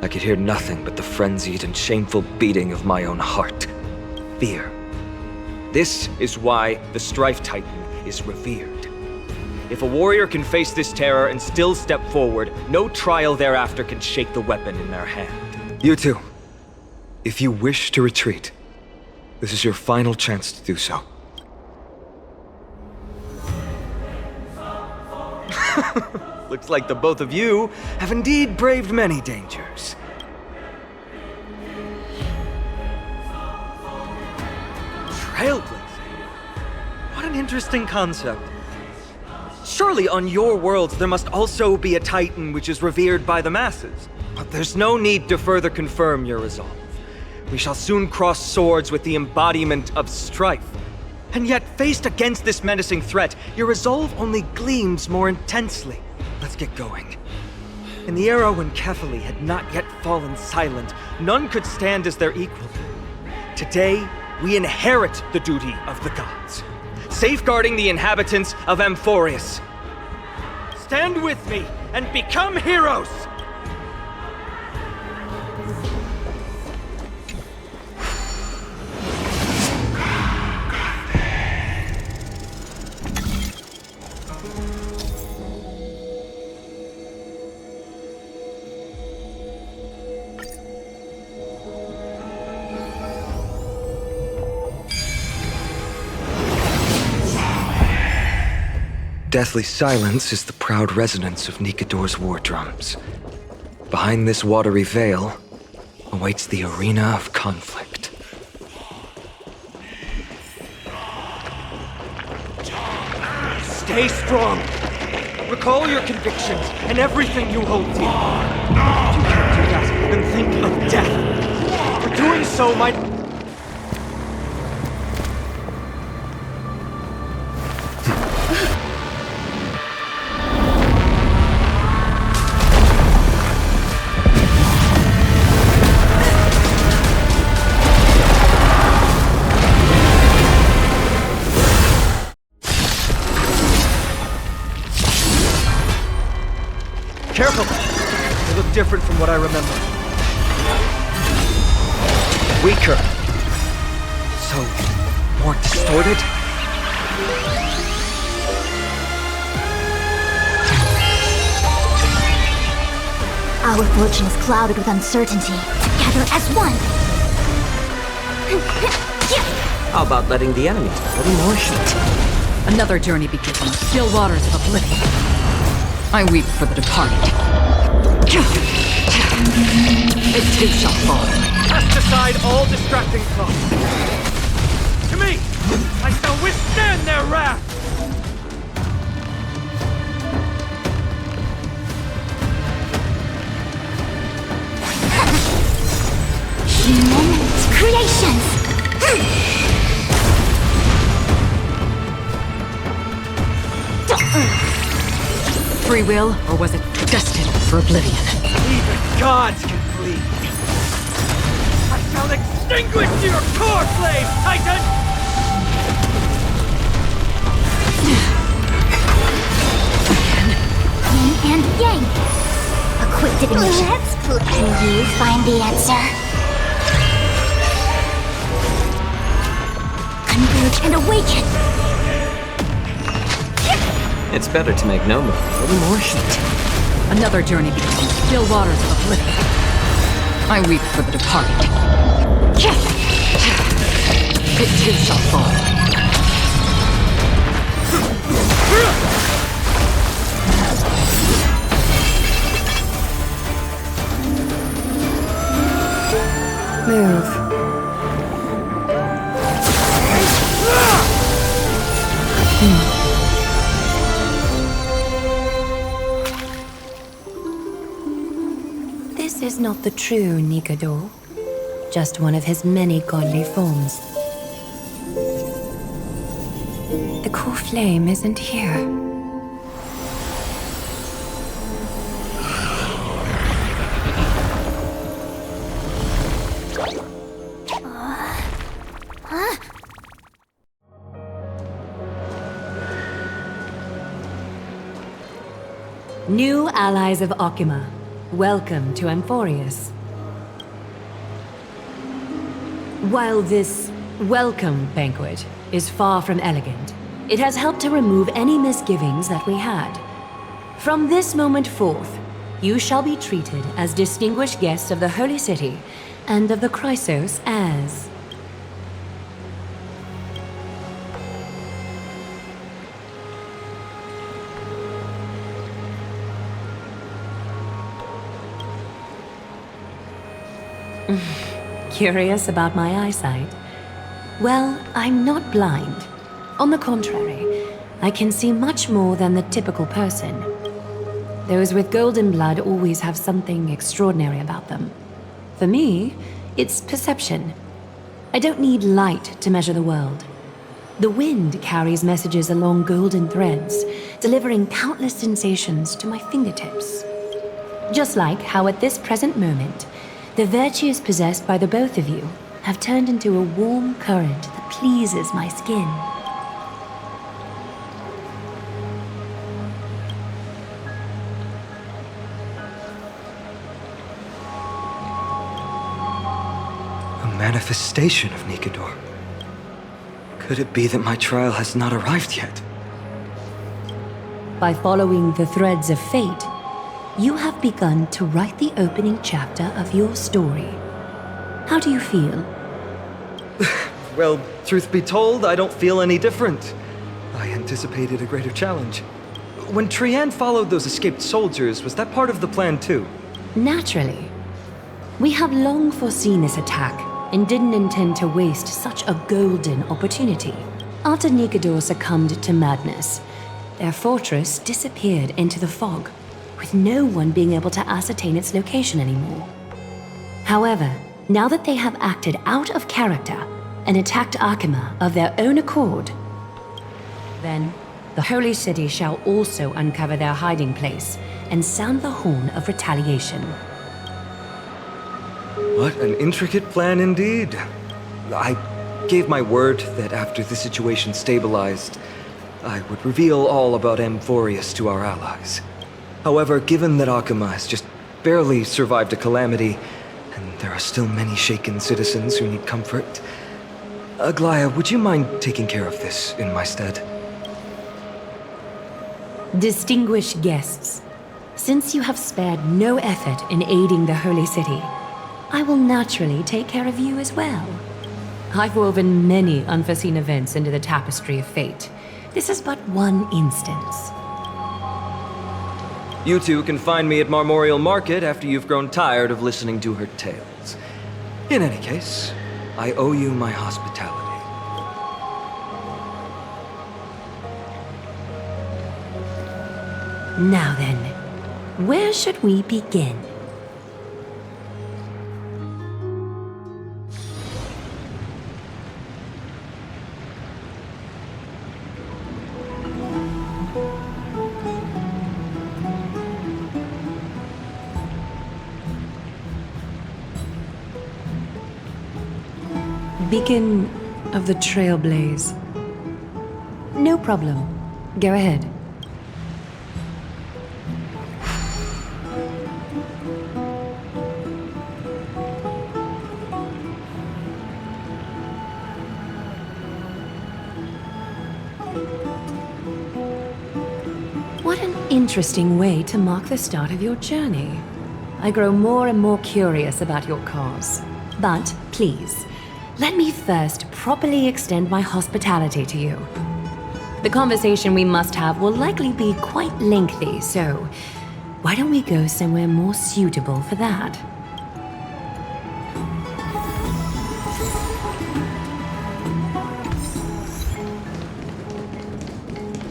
I could hear nothing but the frenzied and shameful beating of my own heart. Fear. This is why the Strife Titan is revered. If a warrior can face this terror and still step forward, no trial thereafter can shake the weapon in their hand. You two, if you wish to retreat, this is your final chance to do so. Looks like the both of you have indeed braved many dangers. Trailblazing? What an interesting concept. Surely on your worlds there must also be a Titan which is revered by the masses. But there's no need to further confirm your resolve. We shall soon cross swords with the embodiment of strife. And yet, faced against this menacing threat, your resolve only gleams more intensely. Let's get going. In the era when Kefali had not yet fallen silent, none could stand as their equal. Today, we inherit the duty of the gods, safeguarding the inhabitants of Amphoreus. Stand with me and become heroes! deathly silence is the proud resonance of Nikador's war drums. Behind this watery veil awaits the arena of conflict. Stay strong. Recall your convictions and everything you hold dear. You can't do that and think of death. For doing so might... Careful! They look different from what I remember. Weaker. So, more distorted? Our fortune is clouded with uncertainty. Together as one! How about letting the enemy take a little more heat? Another journey begins in the still waters of oblivion. I weep for the departed. It too shall fall. Cast aside all distracting thoughts. To me! I shall withstand their wrath! Human creations! Free will, or was it destined for oblivion? Even gods can bleed. I shall extinguish your core flame, Titan! Yin and yang. A quick divination. Let's play. Can you find the answer? Converge and awaken. It's better to make no move. A little more heat. Another journey begins in the still waters of oblivion. I weep for the departed. It too shall fall. Move. This is not the true Nikador, just one of his many godly forms. The core flame isn't here. New allies of Okhema, welcome to Amphoreus. While this welcome banquet is far from elegant, it has helped to remove any misgivings that we had. From this moment forth, you shall be treated as distinguished guests of the Holy City and of the Chrysos Heirs. Curious about my eyesight? Well, I'm not blind. On the contrary, I can see much more than the typical person. Those with golden blood always have something extraordinary about them. For me, it's perception. I don't need light to measure the world. The wind carries messages along golden threads, delivering countless sensations to my fingertips. Just like how at this present moment, the virtues possessed by the both of you have turned into a warm current that pleases my skin. A manifestation of Nikador. Could it be that my trial has not arrived yet? By following the threads of fate, you have begun to write the opening chapter of your story. How do you feel? Well, truth be told, I don't feel any different. I anticipated a greater challenge. when Trian followed those escaped soldiers, was that part of the plan too? Naturally. We have long foreseen this attack and didn't intend to waste such a golden opportunity. After Nikador succumbed to madness, their fortress disappeared into the fog, with no one being able to ascertain its location anymore. However, now that they have acted out of character and attacked Okhema of their own accord, then the Holy City shall also uncover their hiding place and sound the horn of retaliation. What an intricate plan indeed. I gave my word that after the situation stabilized, I would reveal all about Amphoreus to our allies. However, given that Okhema has just barely survived a calamity, and there are still many shaken citizens who need comfort, Aglea, would you mind taking care of this in my stead? Distinguished guests, since you have spared no effort in aiding the Holy City, I will naturally take care of you as well. I've woven many unforeseen events into the tapestry of fate. This is but one instance. You two can find me at Marmorial Market after you've grown tired of listening to her tales. In any case, I owe you my hospitality. Now then, where should we begin? Beacon of the Trailblaze. No problem. Go ahead. What an interesting way to mark the start of your journey. I grow more and more curious about your cause. But please, let me first properly extend my hospitality to you. The conversation we must have will likely be quite lengthy, so why don't we go somewhere more suitable for that?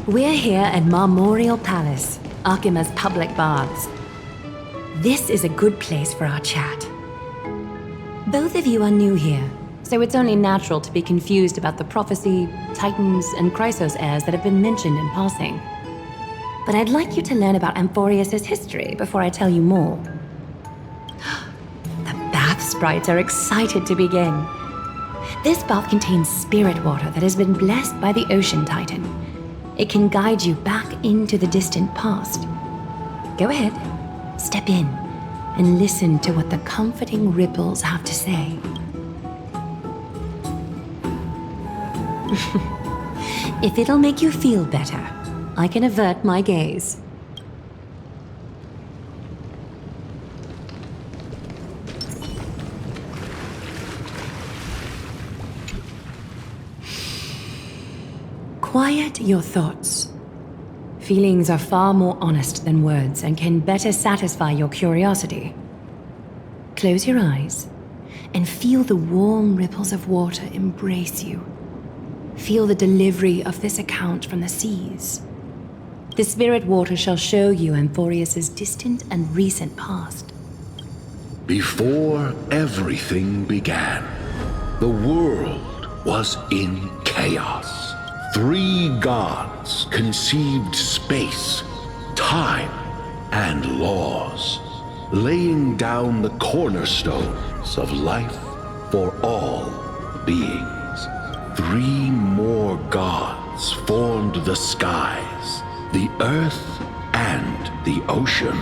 We're here at Marmorial Palace, Okhema's public baths. This is a good place for our chat. Both of you are new here, so it's only natural to be confused about the prophecy, titans, and Chrysos Heirs that have been mentioned in passing. But I'd like you to learn about Amphoreus' history before I tell you more. The bath sprites are excited to begin. This bath contains spirit water that has been blessed by the Ocean Titan. It can guide you back into the distant past. Go ahead, step in, and listen to what the comforting ripples have to say. If it'll make you feel better, I can avert my gaze. Quiet your thoughts. Feelings are far more honest than words and can better satisfy your curiosity. Close your eyes and feel the warm ripples of water embrace you. Feel the delivery of this account from the seas. The spirit water shall show you Amphoreus' distant and recent past. Before everything began, the world was in chaos. 3 gods conceived space, time, and laws, laying down the cornerstones of life for all beings. 3 more gods formed the skies, the earth, and the ocean,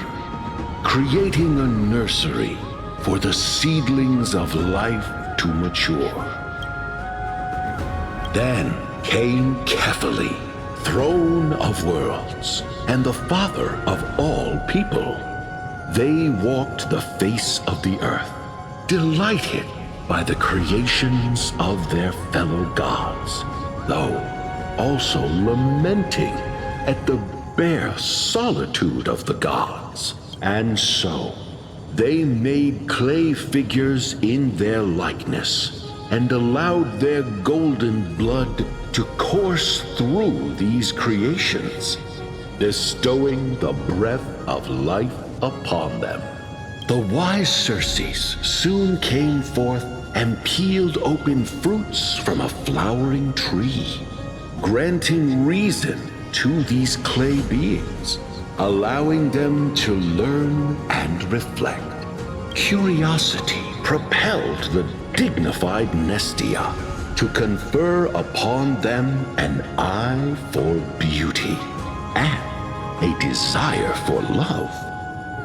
creating a nursery for the seedlings of life to mature. Then came Kefali, throne of worlds, and the father of all people. They walked the face of the earth, delighted by the creations of their fellow gods, though also lamenting at the bare solitude of the gods. And so, they made clay figures in their likeness, and allowed their golden blood to course through these creations, bestowing the breath of life upon them. The wise Circes soon came forth and peeled open fruits from a flowering tree, granting reason to these clay beings, allowing them to learn and reflect. Curiosity propelled the dignified Nestia to confer upon them an eye for beauty and a desire for love,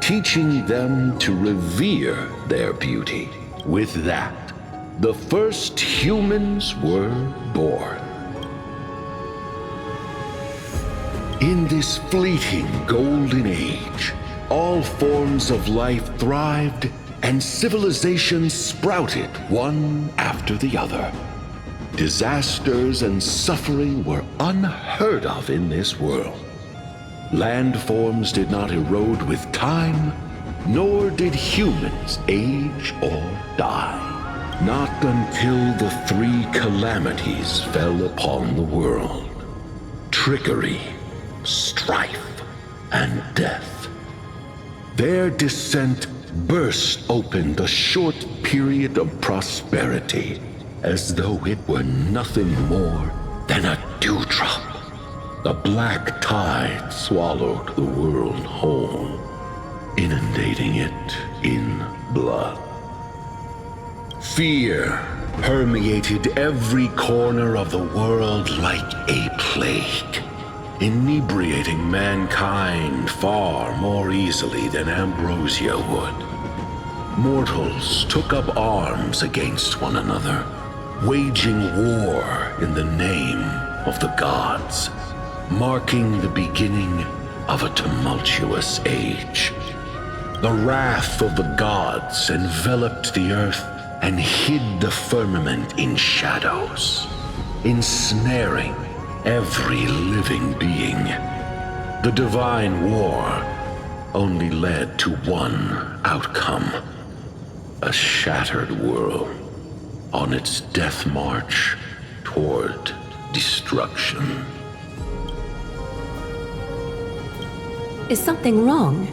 teaching them to revere their beauty. With that, the first humans were born. In this fleeting golden age, all forms of life thrived and civilizations sprouted one after the other. Disasters and suffering were unheard of in this world. Landforms did not erode with time, nor did humans age or die. Not until the three calamities fell upon the world: trickery, strife, and death. Their descent burst open the short period of prosperity, as though it were nothing more than a dewdrop. The black tide swallowed the world whole, inundating it in blood. Fear permeated every corner of the world like a plague, inebriating mankind far more easily than ambrosia would. Mortals took up arms against one another, waging war in the name of the gods, marking the beginning of a tumultuous age. The wrath of the gods enveloped the earth and hid the firmament in shadows, ensnaring every living being. The divine war only led to one outcome: a shattered world on its death march toward destruction. Is something wrong?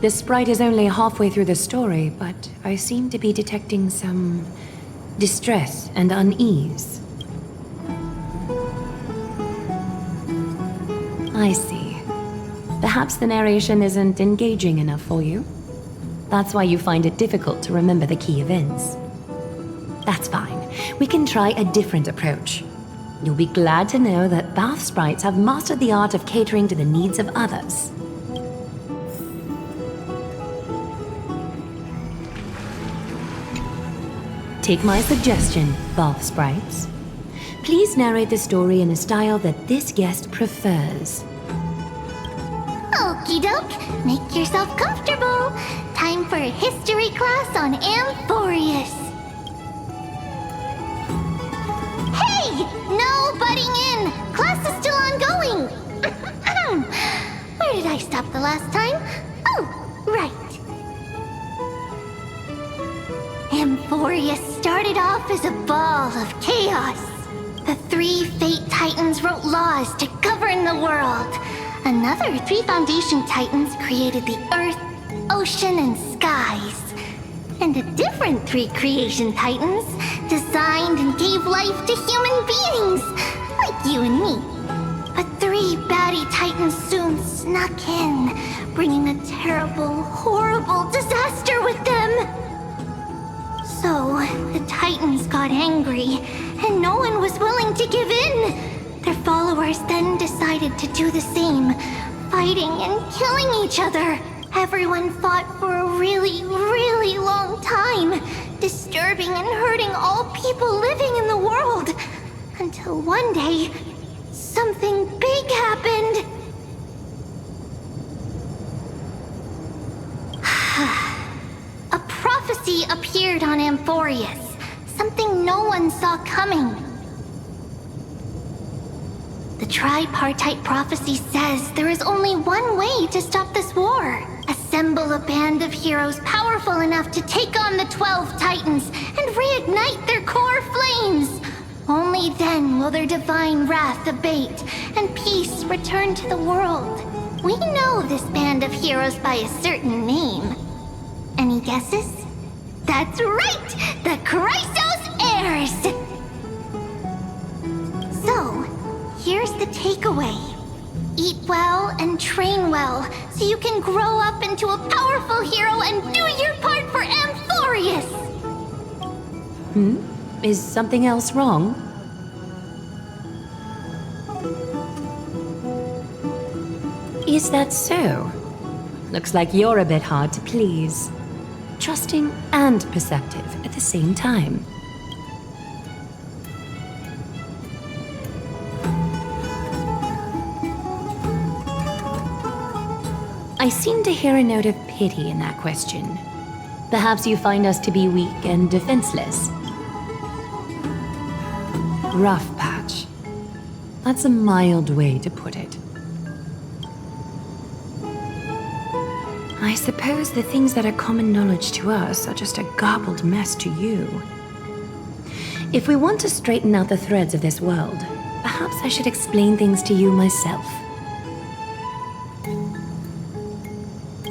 The sprite is only halfway through the story, but I seem to be detecting some distress and unease. I see. Perhaps the narration isn't engaging enough for you. That's why you find it difficult to remember the key events. That's fine. We can try a different approach. You'll be glad to know that bath sprites have mastered the art of catering to the needs of others. Take my suggestion, bath sprites. Please narrate the story in a style that this guest prefers. Okie doke, make yourself comfortable. Time for a history class on Amphoreus. Hey! No butting in! Class is still ongoing! Where did I stop the last time? Oh, right. Amphoreus started off as a ball of chaos. The three Fate Titans wrote laws to govern the world. Another three Foundation Titans created the earth, ocean, and skies. And a different three Creation Titans designed and gave life to human beings, like you and me. But three baddie Titans soon snuck in, bringing a terrible, horrible disaster with them. So, the Titans got angry, and no one was willing to give in. Their followers then decided to do the same, fighting and killing each other. Everyone fought for a really, really long time, disturbing and hurting all people living in the world. Until one day, something big happened. A prophecy appeared on Amphoreus, something no one saw coming. The tripartite prophecy says there is only one way to stop this war. Assemble a band of heroes powerful enough to take on the 12 Titans and reignite their core flames. Only then will their divine wrath abate and peace return to the world. We know this band of heroes by a certain name. Any guesses? That's right! The Chrysos Heirs! So, here's the takeaway. Eat well and train well, so you can grow up into a powerful hero and do your part for Amphoreus! Is something else wrong? Is that so? Looks like you're a bit hard to please. Trusting and perceptive at the same time. I seem to hear a note of pity in that question. Perhaps you find us to be weak and defenseless. Rough patch. That's a mild way to put it. I suppose the things that are common knowledge to us are just a garbled mess to you. If we want to straighten out the threads of this world, perhaps I should explain things to you myself.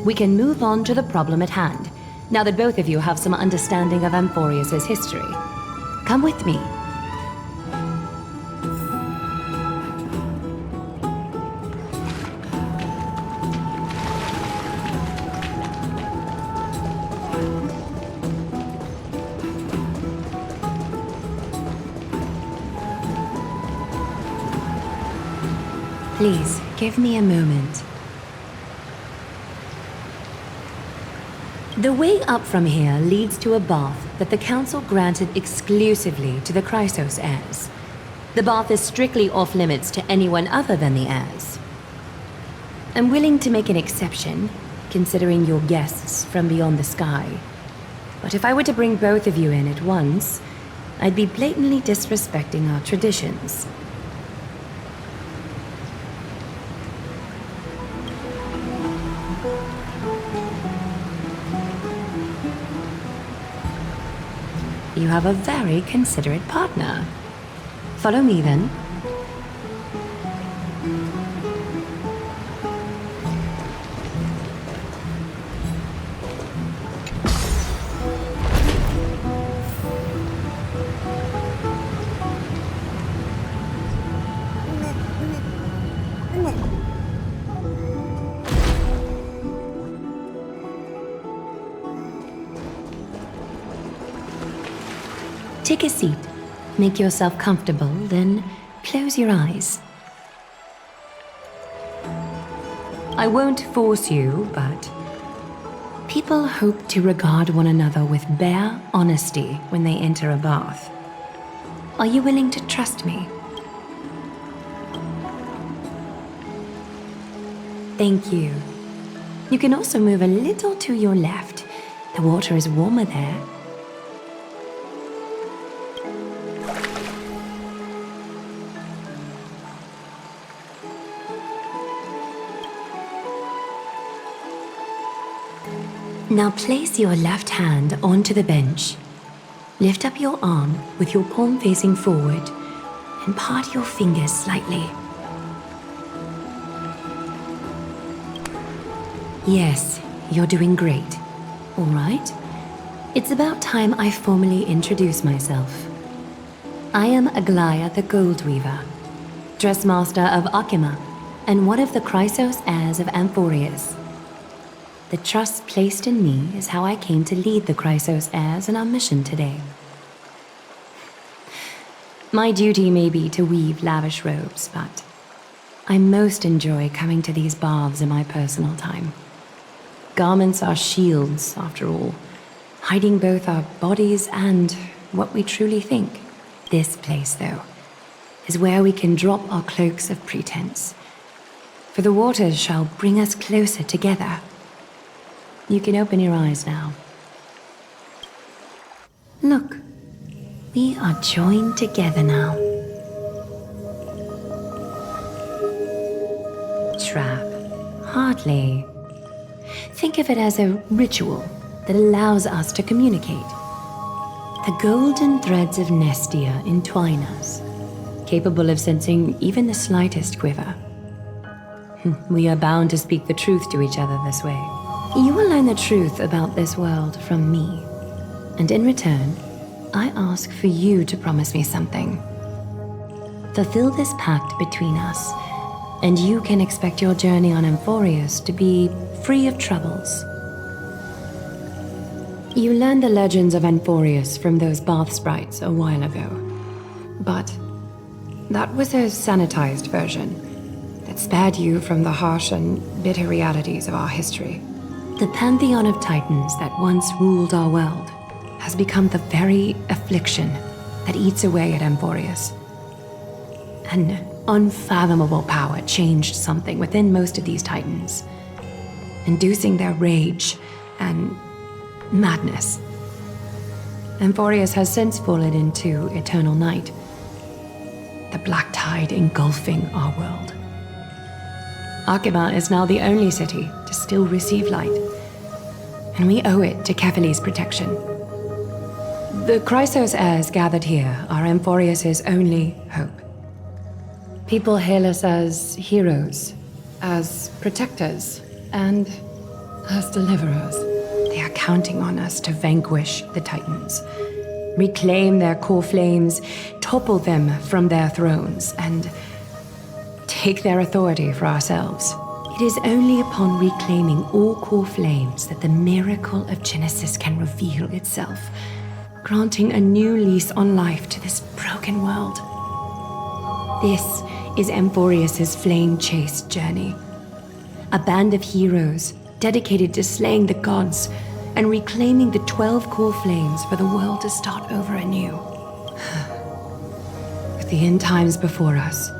We can move on to the problem at hand, now that both of you have some understanding of Amphoreus' history. Come with me. Please, give me a moment. The way up from here leads to a bath that the Council granted exclusively to the Chrysos Heirs. The bath is strictly off-limits to anyone other than the heirs. I'm willing to make an exception, considering your guests from beyond the sky. But if I were to bring both of you in at once, I'd be blatantly disrespecting our traditions. You have a very considerate partner. Follow me, then. Take a seat. Make yourself comfortable, then close your eyes. I won't force you, but people hope to regard one another with bare honesty when they enter a bath. Are you willing to trust me? Thank you. You can also move a little to your left. The water is warmer there. Now place your left hand onto the bench. Lift up your arm with your palm facing forward and part your fingers slightly. Yes, you're doing great. All right. It's about time I formally introduce myself. I am Aglea the Gold Weaver, Dressmaster of Okhema, and one of the Chrysos Heirs of Amphoreus. The trust placed in me is how I came to lead the Chrysos Heirs in our mission today. My duty may be to weave lavish robes, but I most enjoy coming to these baths in my personal time. Garments are shields, after all, hiding both our bodies and what we truly think. This place, though, is where we can drop our cloaks of pretense, for the waters shall bring us closer together. You can open your eyes now. Look, we are joined together now. trap. Hardly. Think of it as a ritual that allows us to communicate. The golden threads of Nestia entwine us, capable of sensing even the slightest quiver. We are bound to speak the truth to each other this way. You will learn the truth about this world from me, and in return, I ask for you to promise me something. Fulfill this pact between us, and you can expect your journey on Amphoreus to be free of troubles. You learned the legends of Amphoreus from those bath sprites a while ago, but that was a sanitized version that spared you from the harsh and bitter realities of our history. The pantheon of titans that once ruled our world has become the very affliction that eats away at Amphoreus. An unfathomable power changed something within most of these titans, inducing their rage and madness. Amphoreus has since fallen into eternal night, the black tide engulfing our world. Okhema is now the only city to still receive light, and we owe it to Kefali's protection. The Chrysos Heirs gathered here are Amphoreus' only hope. People hail us as heroes, as protectors, and as deliverers. They are counting on us to vanquish the Titans, reclaim their core flames, topple them from their thrones, and take their authority for ourselves. It is only upon reclaiming all core flames that the miracle of Genesis can reveal itself, granting a new lease on life to this broken world. This is Amphoreus' Flame-Chase journey. A band of heroes dedicated to slaying the gods and reclaiming the 12 core flames for the world to start over anew. With the end times before us,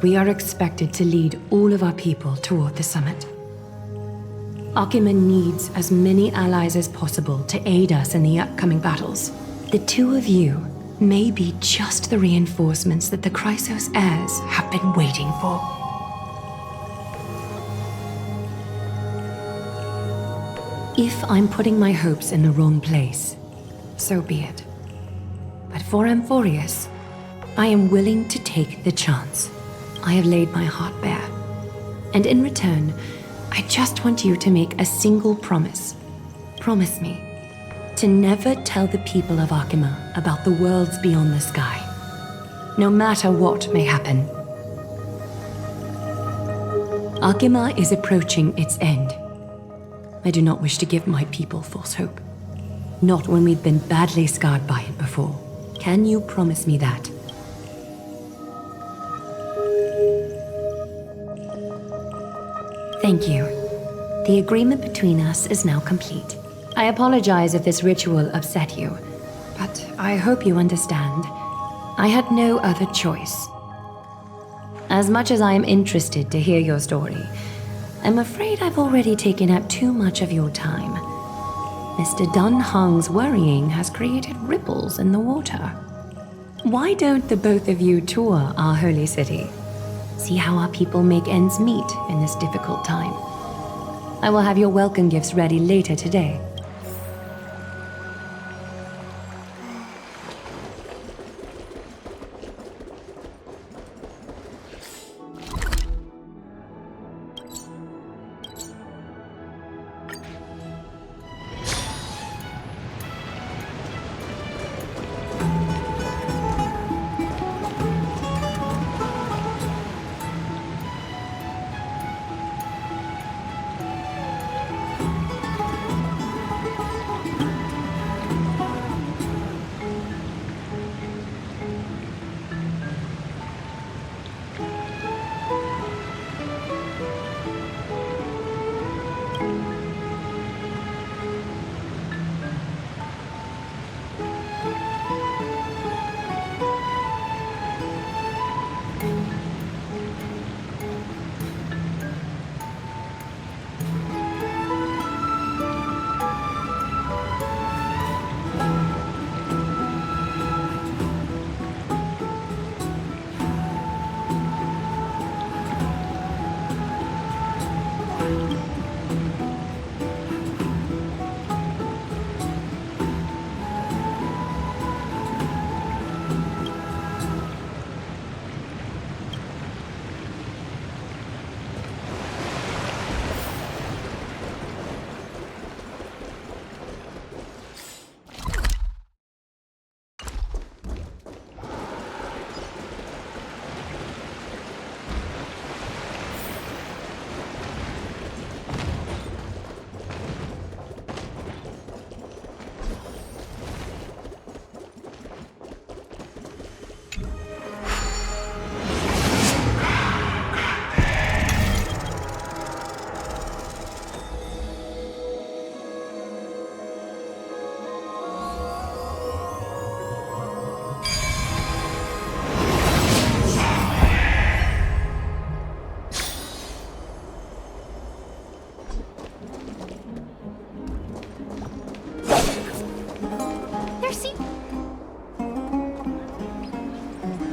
we are expected to lead all of our people toward the summit. Okhema needs as many allies as possible to aid us in the upcoming battles. The two of you may be just the reinforcements that the Chrysos Heirs have been waiting for. If I'm putting my hopes in the wrong place, so be it. But for Amphoreus, I am willing to take the chance. I have laid my heart bare. And in return, I just want you to make a single promise. Promise me to never tell the people of Okhema about the worlds beyond the sky, no matter what may happen. Okhema is approaching its end. I do not wish to give my people false hope. Not when we've been badly scarred by it before. Can you promise me that? Thank you. The agreement between us is now complete. I apologize if this ritual upset you, but I hope you understand. I had no other choice. As much as I am interested to hear your story, I'm afraid I've already taken up too much of your time. Mr. Dun Hong's worrying has created ripples in the water. Why don't the both of you tour our holy city? See how our people make ends meet in this difficult time. I will have your welcome gifts ready later today.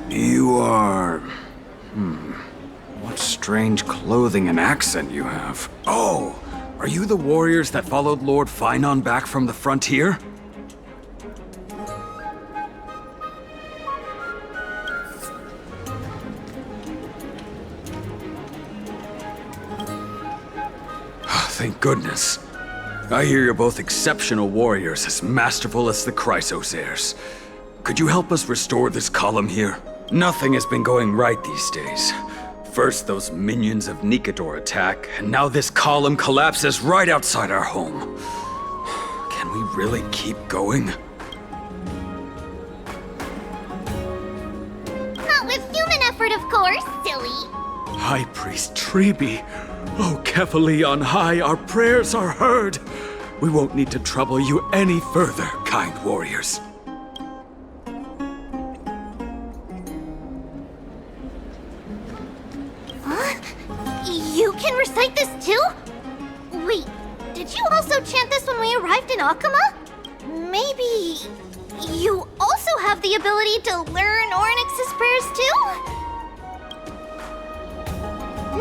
You are... What strange clothing and accent you have. Oh! Are you the warriors that followed Lord Phainon back from the frontier? Thank goodness. I hear you're both exceptional warriors, as masterful as the Chrysos Heirs. Could you help us restore this column here? Nothing has been going right these days. First those minions of Nikador attack, and now this column collapses right outside our home. Can we really keep going? Not with human effort, of course, silly. High Priest Tribbie, oh Kefali on high, our prayers are heard. We won't need to trouble you any further, kind warriors. You can recite this too? Wait, did you also chant this when we arrived in Okhema? Maybe you also have the ability to learn Ornyx's prayers too?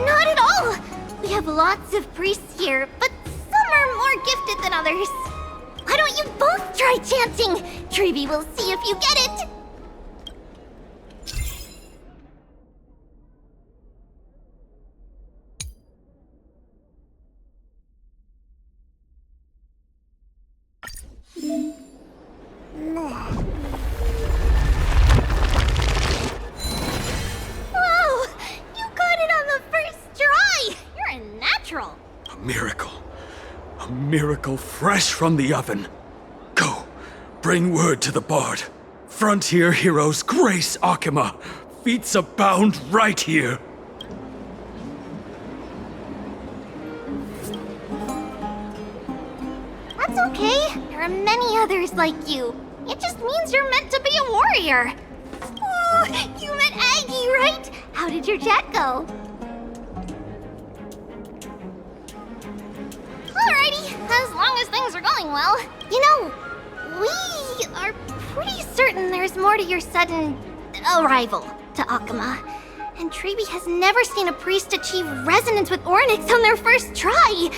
Not at all! We have lots of priests here, but some are more gifted than others. Why don't you both try chanting? Tribbie will see if you get it! Whoa! You got it on the first try! You're a natural! A miracle. A miracle fresh from the oven. Go, bring word to the Bard. Frontier heroes grace Okhema. Feats abound right here. That's okay. There are many others like you. It just means you're meant to be a warrior. Oh, you met Aggie, right? How did your chat go? Alrighty, as long as things are going well. You know, we are pretty certain there's more to your sudden arrival to Okhema. And Tribbie has never seen a priest achieve resonance with Ornyx on their first try.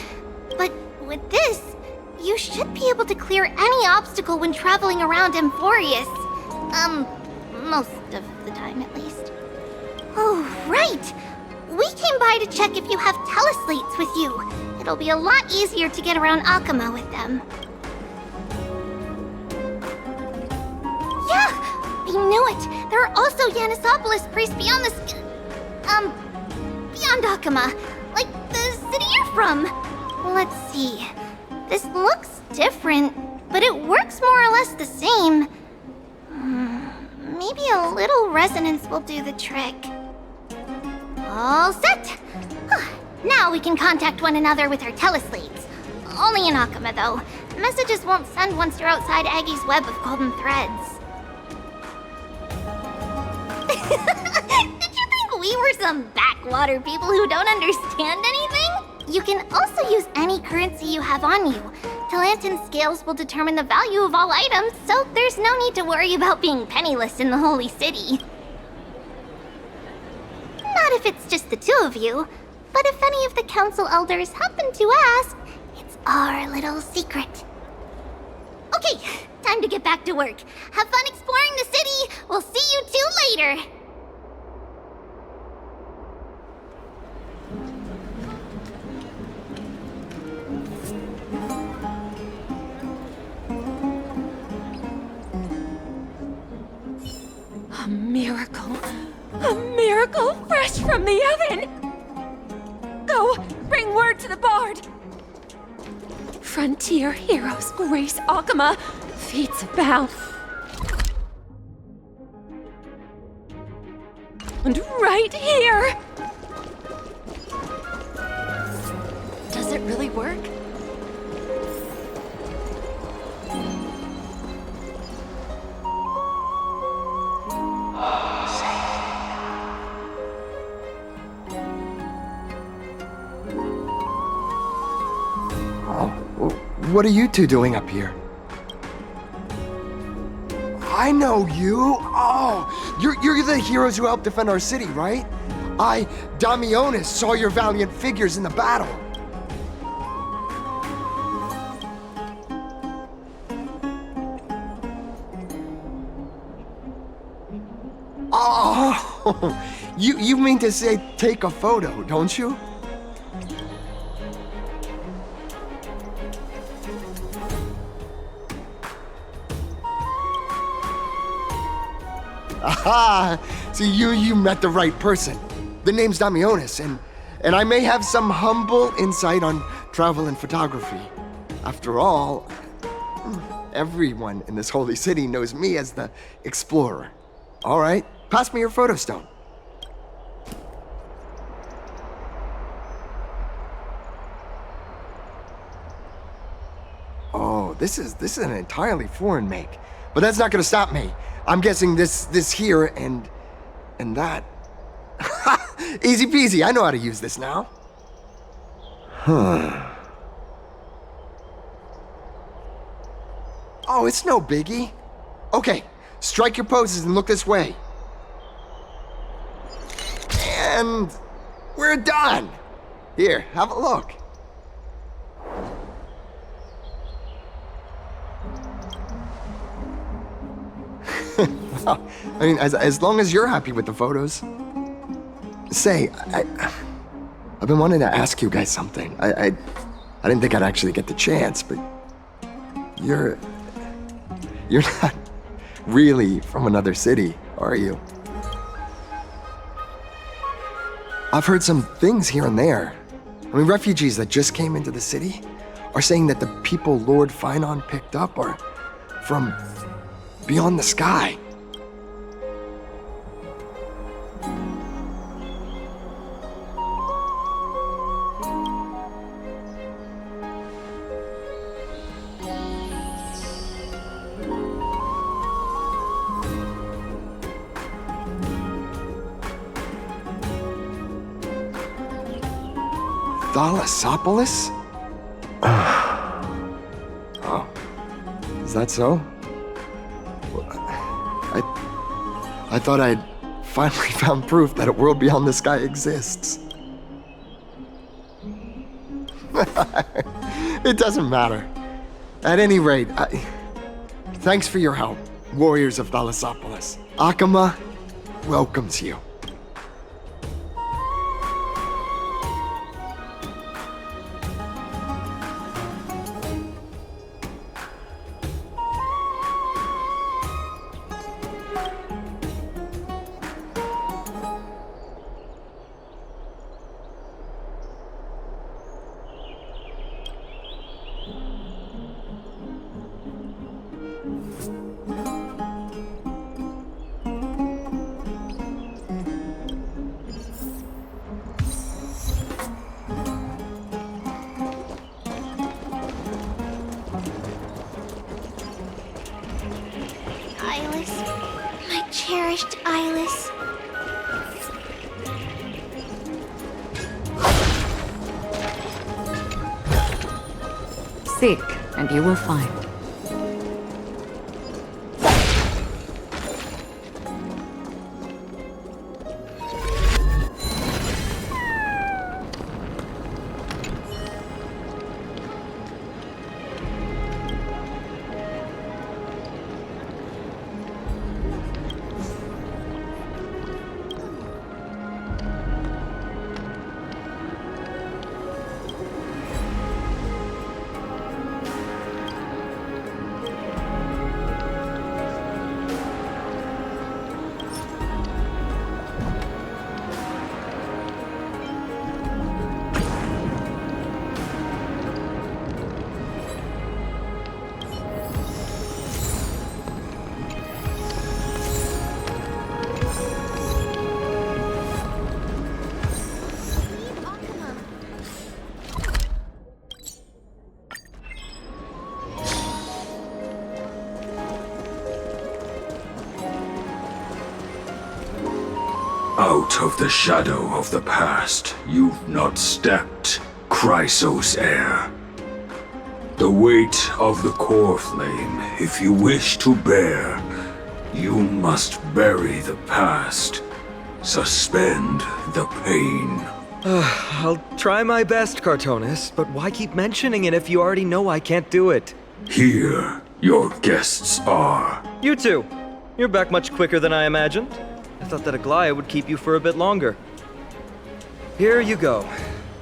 But with this, you should be able to clear any obstacle when traveling around Amphoreus. Most of the time at least. Oh, right! We came by to check if you have teleslates with you. It'll be a lot easier to get around Okhema with them. Yeah! We knew it! There are also Yanisopolis priests beyond beyond Okhema. Like the city you're from. Let's see. This looks different, but it works more or less the same. Maybe a little resonance will do the trick. All set! Now we can contact one another with our teleslates. Only in Okhema, though. Messages won't send once you're outside Aggie's web of golden threads. Did you think we were some backwater people who don't understand anything? You can also use any currency you have on you. Talantan scales will determine the value of all items, so there's no need to worry about being penniless in the Holy City. Not if it's just the two of you, But if any of the council elders happen to ask, it's our little secret. Okay, time to get back to work. Have fun exploring the city. We'll see you two later. A miracle. A miracle fresh from the oven! Go, bring word to the bard! Frontier heroes grace Okhema, feats abound. And right here! Does it really work? What are you two doing up here? I know you! Oh, you're the heroes who helped defend our city, right? Damionis, saw your valiant figures in the battle. Oh, you mean to say take a photo, don't you? Aha! See, you met the right person. The name's Damionis, and I may have some humble insight on travel and photography. After all, everyone in this holy city knows me as the explorer. All right, pass me your photo stone. Oh, this is an entirely foreign make, but that's not gonna stop me. I'm guessing this here and that. Easy peasy, I know how to use this now. Huh. Oh, it's no biggie. Okay, strike your poses and look this way. And we're done. Here, have a look. Well, I mean, as long as you're happy with the photos. Say, I've been wanting to ask you guys something. I didn't think I'd actually get the chance, but you're not really from another city, are you? I've heard some things here and there. I mean, refugees that just came into the city are saying that the people Lord Phainon picked up are from beyond the sky. Thalassopolis? Oh, is that so? I thought I'd finally found proof that a world beyond the sky exists. It doesn't matter. At any rate, thanks for your help, warriors of Thalassopolis. Okhema welcomes you. Seek, and you will find. Out of the shadow of the past, you've not stepped, Chrysos Heir. The weight of the core flame, if you wish to bear, you must bury the past. Suspend the pain. I'll try my best, Cartonis, but why keep mentioning it if you already know I can't do it? Here, your guests are. You two. You're back much quicker than I imagined. I thought that Aglea would keep you for a bit longer. Here you go.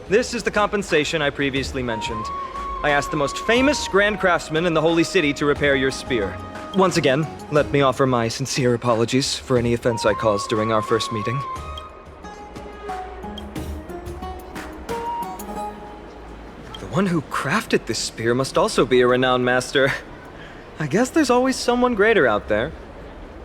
This is the compensation I previously mentioned. I asked the most famous Grand Craftsman in the Holy City to repair your spear. Once again, let me offer my sincere apologies for any offense I caused during our first meeting. The one who crafted this spear must also be a renowned master. I guess there's always someone greater out there.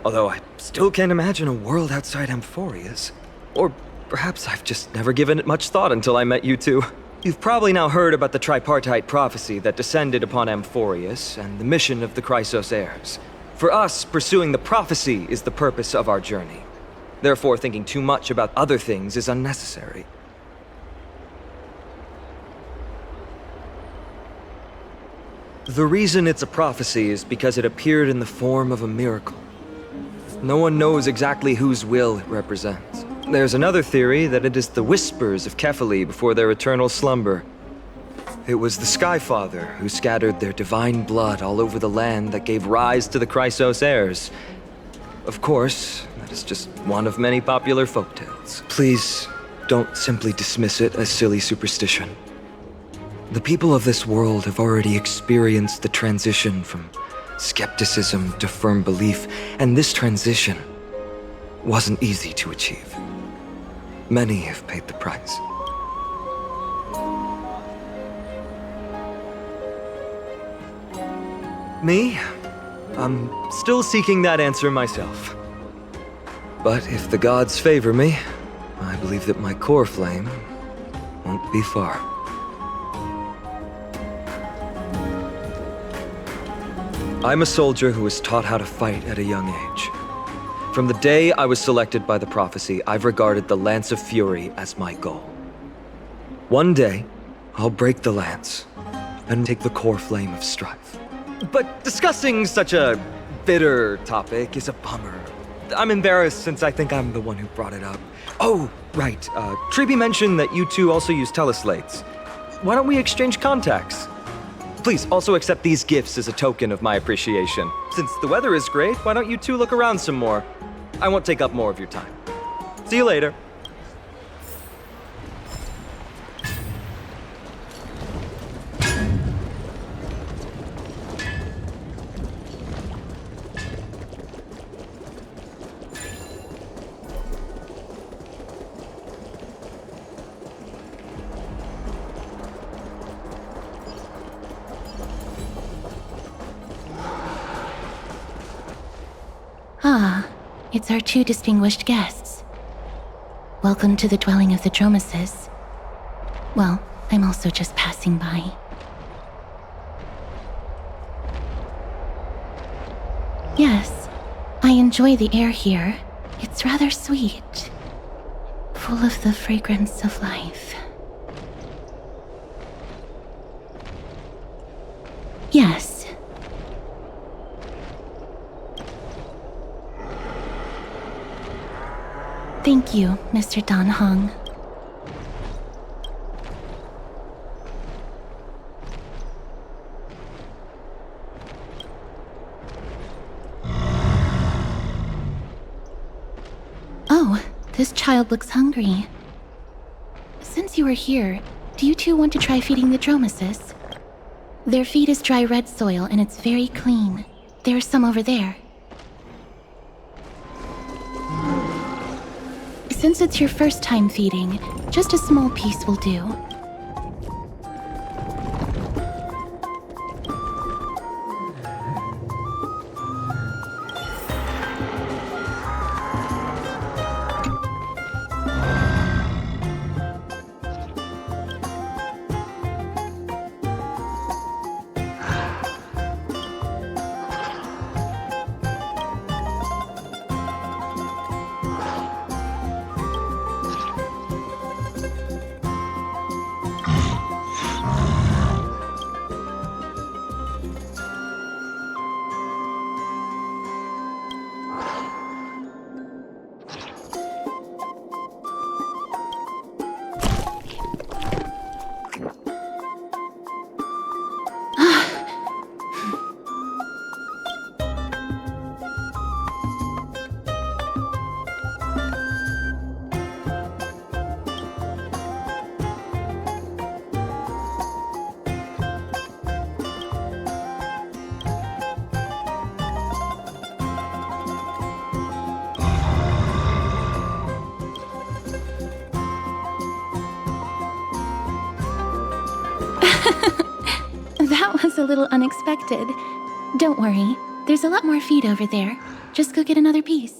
Although I still can't imagine a world outside Amphoreus. Or perhaps I've just never given it much thought until I met you two. You've probably now heard about the tripartite prophecy that descended upon Amphoreus and the mission of the Chrysos Heirs. For us, pursuing the prophecy is the purpose of our journey. Therefore, thinking too much about other things is unnecessary. The reason it's a prophecy is because it appeared in the form of a miracle. No one knows exactly whose will it represents. There's another theory that it is the whispers of Kefali before their eternal slumber. It was the Skyfather who scattered their divine blood all over the land that gave rise to the Chrysos Heirs. Of course, that is just one of many popular folktales. Please, don't simply dismiss it as silly superstition. The people of this world have already experienced the transition from skepticism to firm belief, and this transition wasn't easy to achieve. Many have paid the price. Me? I'm still seeking that answer myself. But if the gods favor me, I believe that my core flame won't be far. I'm a soldier who was taught how to fight at a young age. From the day I was selected by the prophecy, I've regarded the Lance of Fury as my goal. One day, I'll break the lance and take the core flame of strife. But discussing such a bitter topic is a bummer. I'm embarrassed since I think I'm the one who brought it up. Oh, right. Tribbie mentioned that you two also use teleslates. Why don't we exchange contacts? Please also accept these gifts as a token of my appreciation. Since the weather is great, why don't you two look around some more? I won't take up more of your time. See you later. Ah, it's our two distinguished guests. Welcome to the dwelling of the Dromeses. Well, I'm also just passing by. Yes, I enjoy the air here. It's rather sweet, full of the fragrance of life. Yes. Thank you, Mr. Dan Heng. Oh, this child looks hungry. Since you are here, do you two want to try feeding the Dromeses? Their feed is dry red soil and it's very clean. There's some over there. Since it's your first time feeding, just a small piece will do. That was a little unexpected. Don't worry, there's a lot more feed over there. Just go get another piece.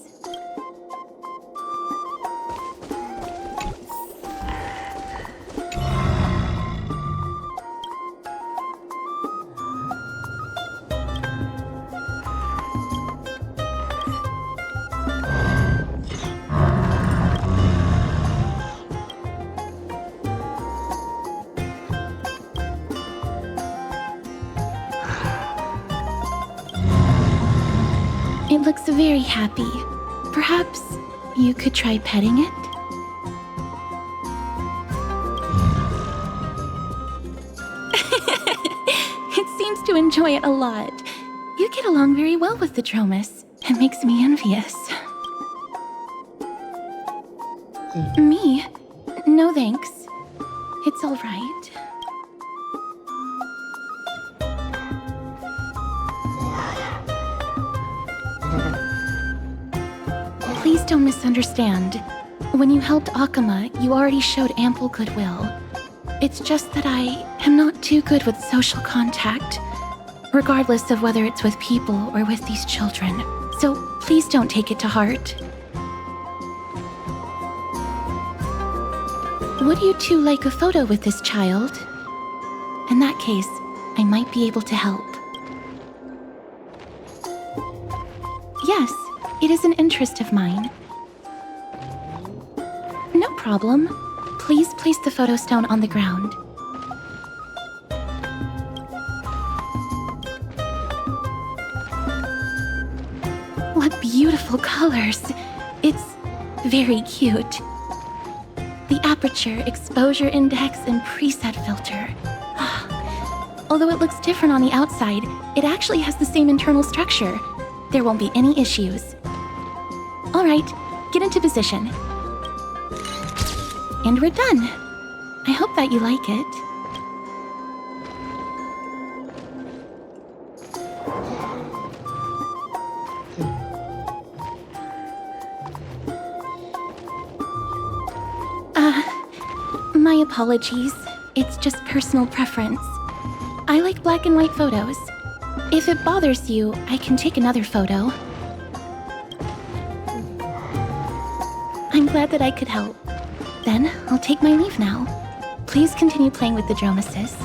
It looks very happy. Perhaps you could try petting it? It seems to enjoy it a lot. You get along very well with the Dromus. It makes me envious. Me? No thanks. It's all right. Please don't misunderstand. When you helped Okhema, you already showed ample goodwill. It's just that I am not too good with social contact, regardless of whether it's with people or with these children. So please don't take it to heart. Would you two like a photo with this child? In that case, I might be able to help. Yes, it is an interest of mine. No problem. Please place the photo stone on the ground. What beautiful colors! It's very cute. The aperture, exposure index, and preset filter. Although it looks different on the outside, it actually has the same internal structure. There won't be any issues. All right, get into position. And we're done. I hope that you like it. My apologies. It's just personal preference. I like black and white photos. If it bothers you, I can take another photo. I'm glad that I could help. Then, I'll take my leave now. Please continue playing with the Dromuses.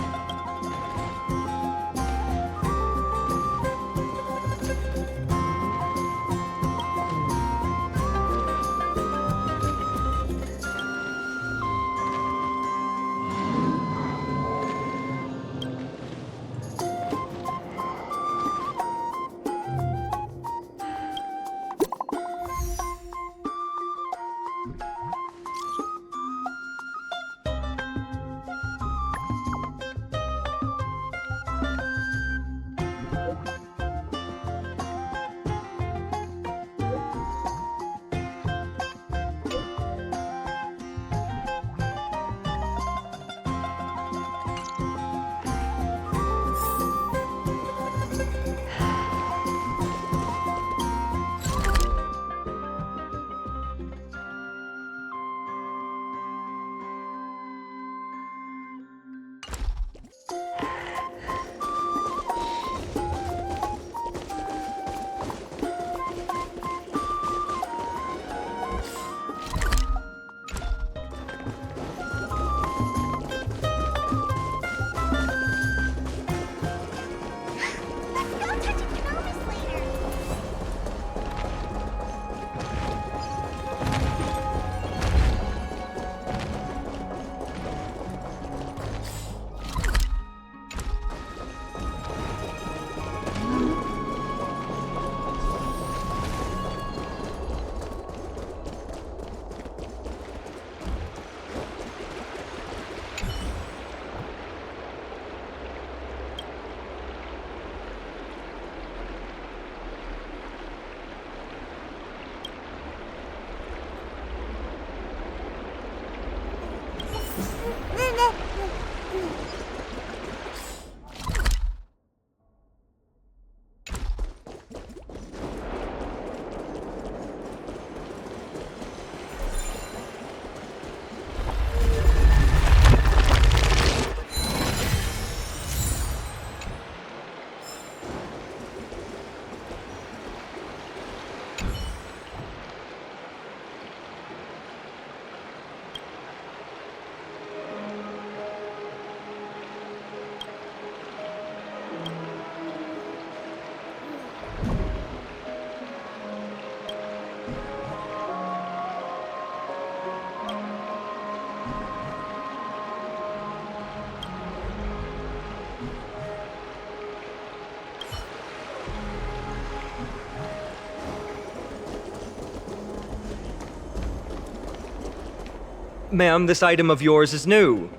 Ma'am, this item of yours is new.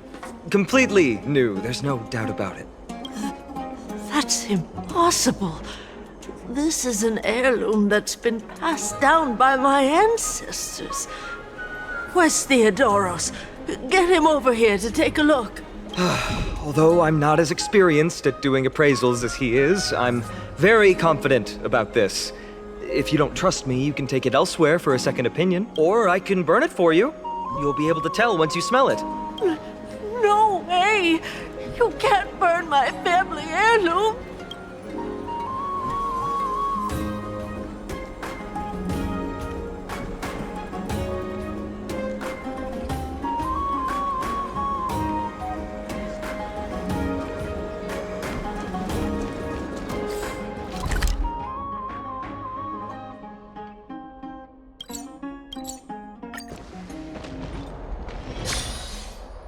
Completely new, there's no doubt about it. That's impossible. This is an heirloom that's been passed down by my ancestors. Where's Theodoros? Get him over here to take a look. Although I'm not as experienced at doing appraisals as he is, I'm very confident about this. If you don't trust me, you can take it elsewhere for a second opinion, or I can burn it for you. You'll be able to tell once you smell it. No way! You can't burn my family heirloom!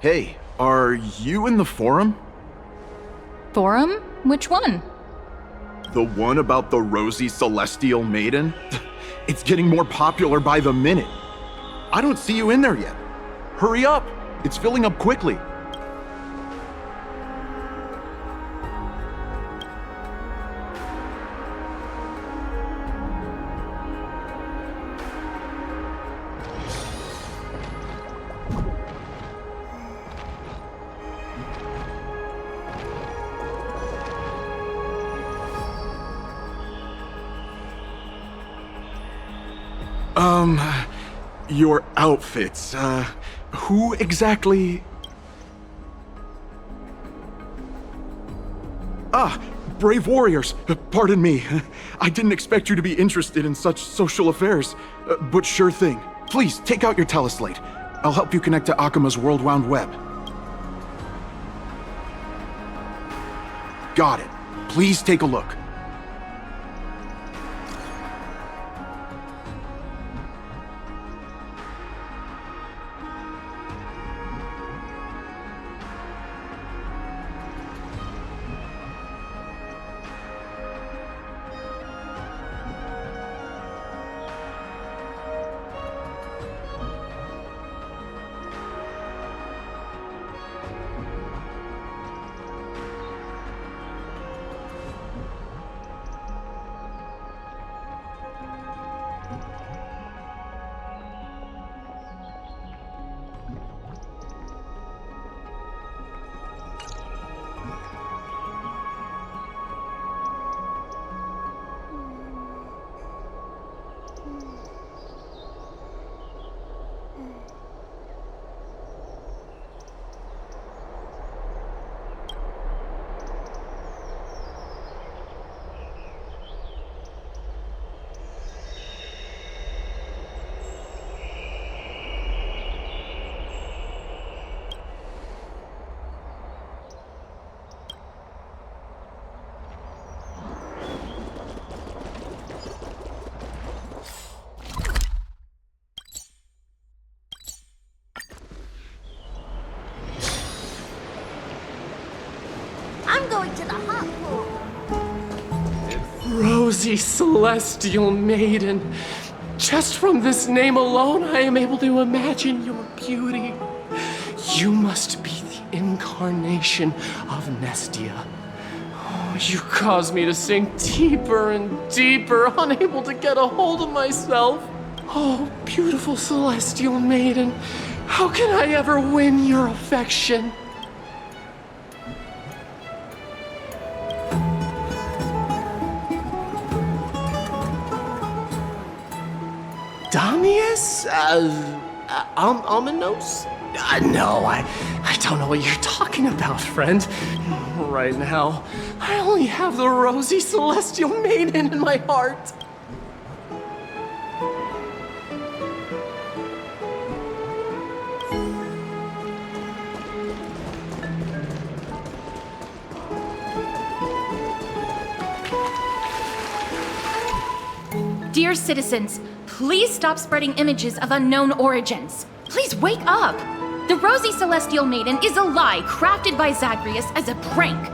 Hey, are you in the forum? Forum? Which one? The one about the rosy celestial maiden? It's getting more popular by the minute. I don't see you in there yet. Hurry up! It's filling up quickly. Your outfits, who exactly? Ah, brave warriors, pardon me. I didn't expect you to be interested in such social affairs, but sure thing. Please, take out your teleslate. I'll help you connect to Okhema's World Wound Web. Got it. Please take a look. Going to the hot pool. Rosy Celestial Maiden. Just from this name alone, I am able to imagine your beauty. You must be the incarnation of Nestia. Oh, you cause me to sink deeper and deeper, unable to get a hold of myself. Oh, beautiful Celestial Maiden, how can I ever win your affection? Damius? Ominos? No, I don't know what you're talking about, friend. Right now, I only have the rosy celestial maiden in my heart. Dear citizens, please stop spreading images of unknown origins. Please wake up! The Rosy Celestial Maiden is a lie crafted by Zagreus as a prank.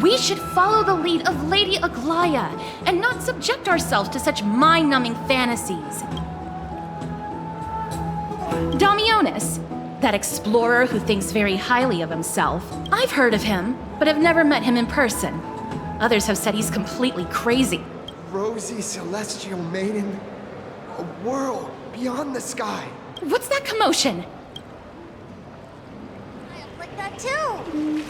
We should follow the lead of Lady Aglea and not subject ourselves to such mind-numbing fantasies. Damionis, That explorer who thinks very highly of himself. I've heard of him, but have never met him in person. Others have said he's completely crazy. Rosy celestial maiden, a world beyond the sky. What's that commotion? Like that too.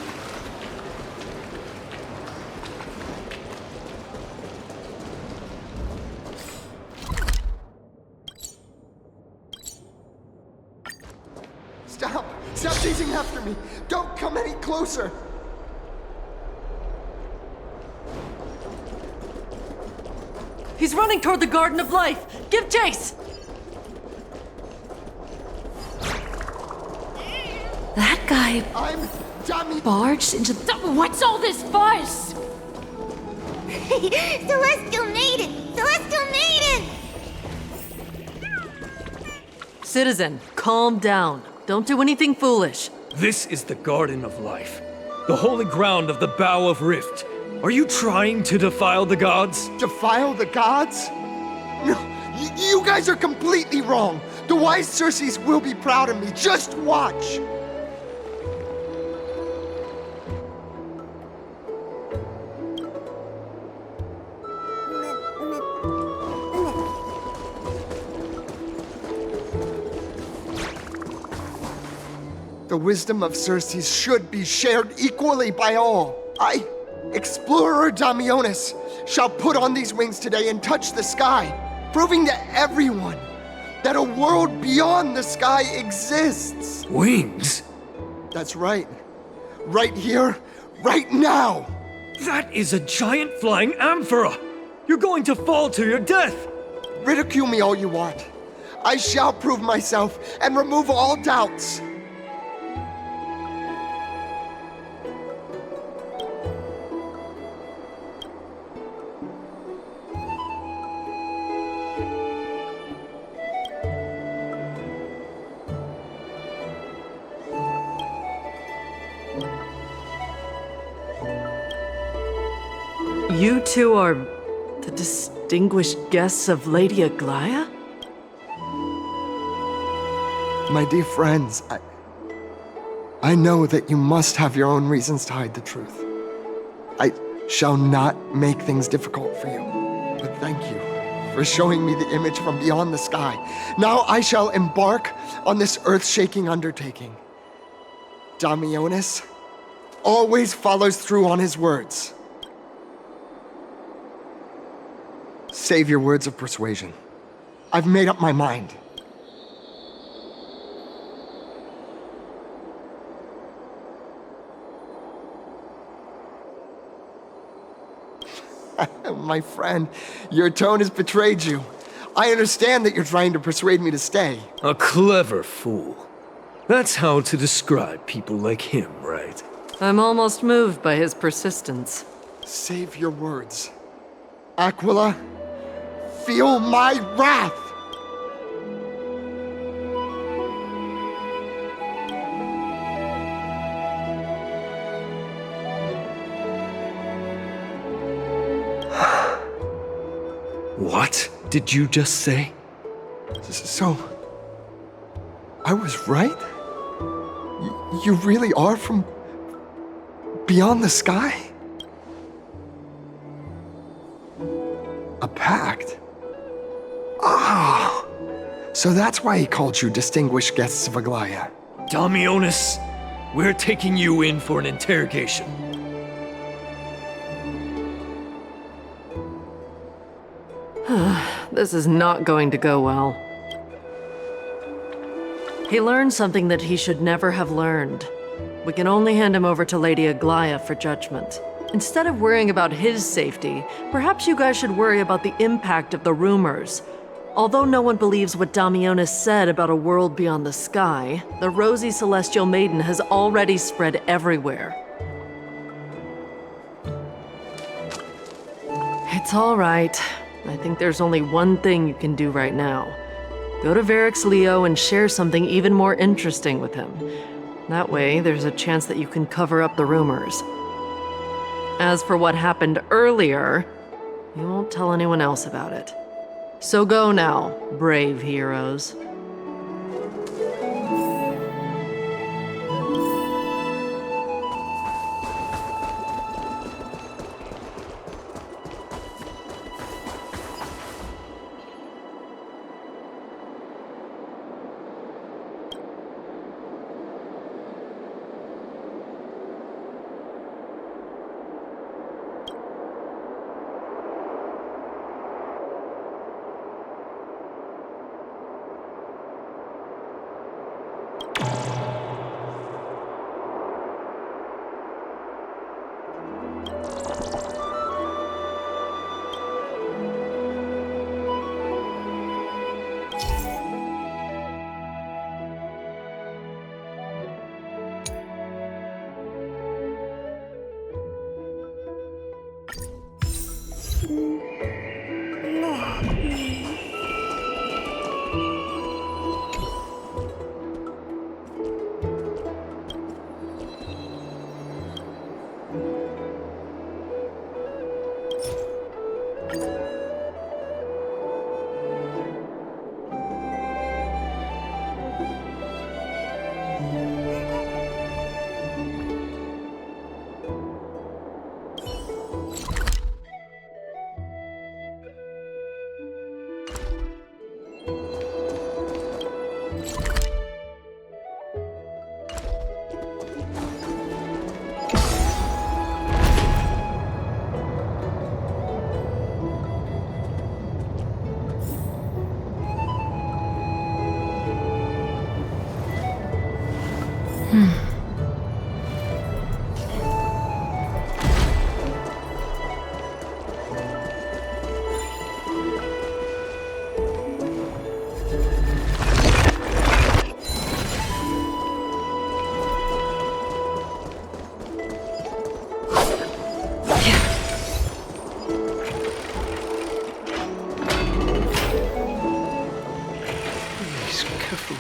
Stop! Stop chasing after me! Don't come any closer! He's running toward the Garden of Life! Give chase! That guy I'm dummy. barged into the... What's all this fuss? Celestial maiden! Celestial maiden! Citizen, calm down. Don't do anything foolish. This is the Garden of Life, the holy ground of the Bow of Rift. Are you trying to defile the gods? Defile the gods? No, you guys are completely wrong. The wise Circes will be proud of me. Just watch. The wisdom of Circes should be shared equally by all. I, Explorer Damionis, shall put on these wings today and touch the sky, proving to everyone that a world beyond the sky exists. Wings? That's right. Right here, right now. That is a giant flying amphora! You're going to fall to your death! Ridicule me all you want. I shall prove myself and remove all doubts. You two are the distinguished guests of Lady Aglea? My dear friends, I know that you must have your own reasons to hide the truth. I shall not make things difficult for you, but thank you for showing me the image from beyond the sky. Now I shall embark on this earth-shaking undertaking. Damionis always follows through on his words. Save your words of persuasion. I've made up my mind. My friend, your tone has betrayed you. I understand that you're trying to persuade me to stay. A clever fool. That's how to describe people like him, right? I'm almost moved by his persistence. Save your words. Aquila, feel my wrath! What did you just say? So, I was right? You really are from beyond the sky? A pact? Ah! So that's why he called you distinguished guests of Aglea. Damionis, we're taking you in for an interrogation. This is not going to go well. He learned something that he should never have learned. We can only hand him over to Lady Aglea for judgment. Instead of worrying about his safety, perhaps you guys should worry about the impact of the rumors. Although no one believes what Damionis said about a world beyond the sky, the rosy celestial maiden has already spread everywhere. It's all right. I think there's only one thing you can do right now. Go to Varix Leo and share something even more interesting with him. That way, there's a chance that you can cover up the rumors. As for what happened earlier, you won't tell anyone else about it. So go now, brave heroes.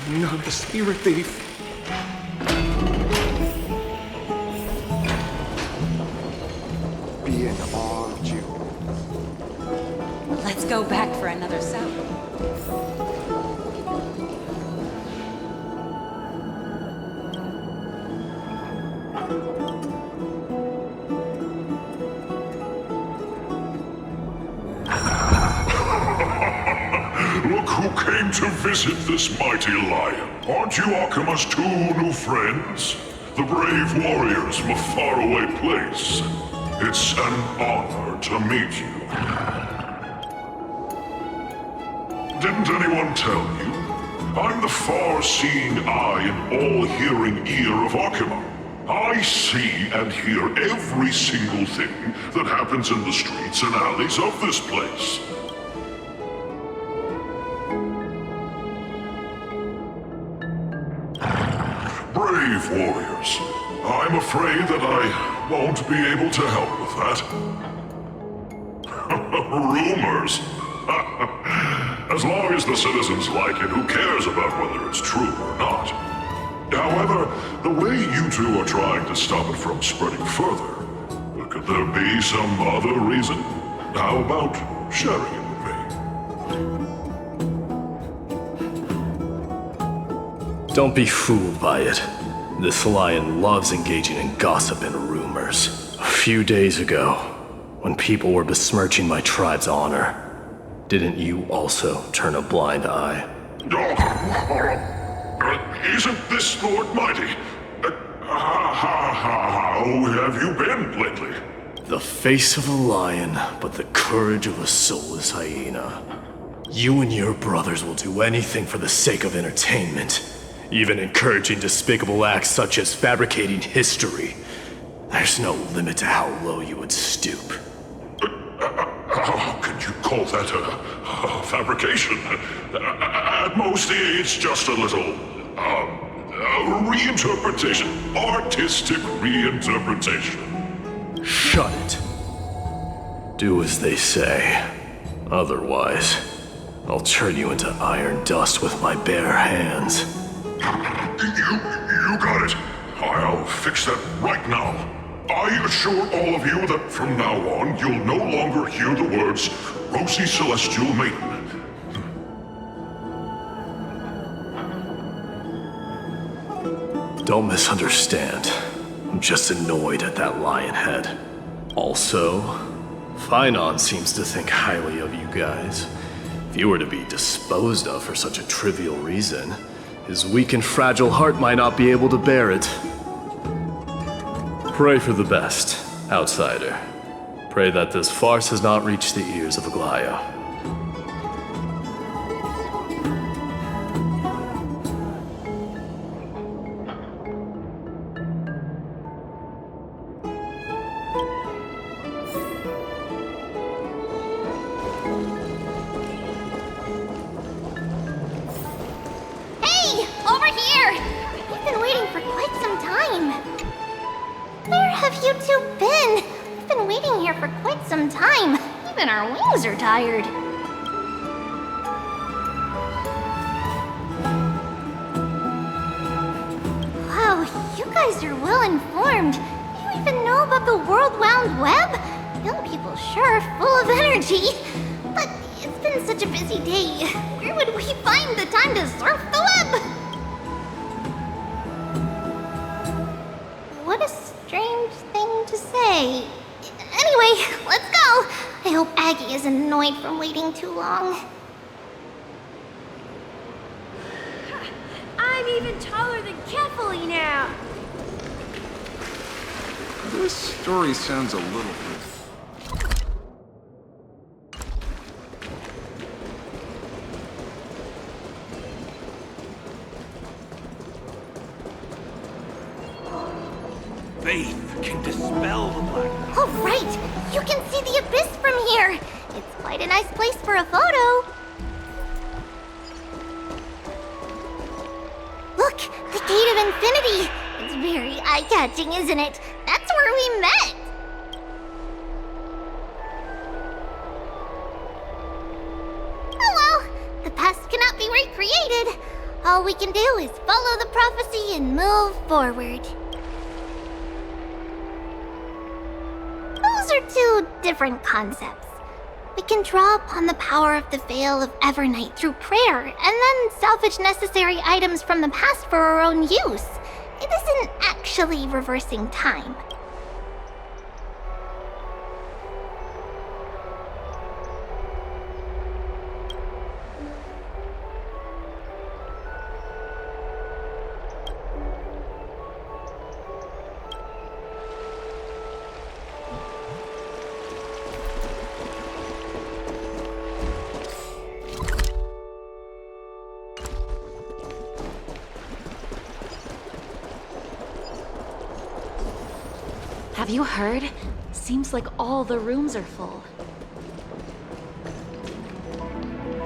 Not the spirit thief. Be in awe of you. Let's go back for another sound. Look who came to visit this mighty lion. Aren't you Okhema's two new friends? The brave warriors from a faraway place. It's an honor to meet you. Didn't anyone tell you? I'm the far-seeing eye and all-hearing ear of Okhema. I see and hear every single thing that happens in the streets and alleys of this place. Brave warriors, I'm afraid that I won't be able to help with that. Rumors? As long as the citizens like it, who cares about whether it's true or not? However, the way you two are trying to stop it from spreading further, could there be some other reason? How about sharing it with me? Don't be fooled by it. This lion loves engaging in gossip and rumors. A few days ago, when people were besmirching my tribe's honor, didn't you also turn a blind eye? Isn't this Lord Mydei? How have you been lately? The face of a lion, but the courage of a soulless hyena. You and your brothers will do anything for the sake of entertainment, even encouraging despicable acts such as fabricating history. There's no limit to how low you would stoop. How can you call that a fabrication? At most, it's just a little, reinterpretation. Artistic reinterpretation. Shut it. Do as they say. Otherwise, I'll turn you into iron dust with my bare hands. You got it. I'll fix that right now. I assure all of you that from now on, you'll no longer hear the words Rosy Celestial Maiden. Don't misunderstand. I'm just annoyed at that lion head. Also, Phainon seems to think highly of you guys. If you were to be disposed of for such a trivial reason, his weak and fragile heart might not be able to bear it. Pray for the best, outsider. Pray that this farce has not reached the ears of Aglea. waiting for quite some time. Where have you two been? We've been waiting here for quite some time. Even our wings are tired. Wow, you guys are well informed. You even know about the World Wound Web? Young people sure are full of energy. But it's been such a busy day. Where would we find the time to surf the web? What a strange thing to say. Anyway, let's go. I hope Aggie isn't annoyed from waiting too long. I'm even taller than Phuli now. This story sounds a little bit... Faith can dispel the black. Oh, right! You can see the abyss from here! It's quite a nice place for a photo. Look! The Gate of Infinity! It's very eye-catching, isn't it? That's where we met! Oh well, the past cannot be recreated. All we can do is follow the prophecy and move forward. Those are two different concepts. We can draw upon the power of the Veil of Evernight through prayer, and then salvage necessary items from the past for our own use. It isn't actually reversing time. Have you heard? Seems like all the rooms are full.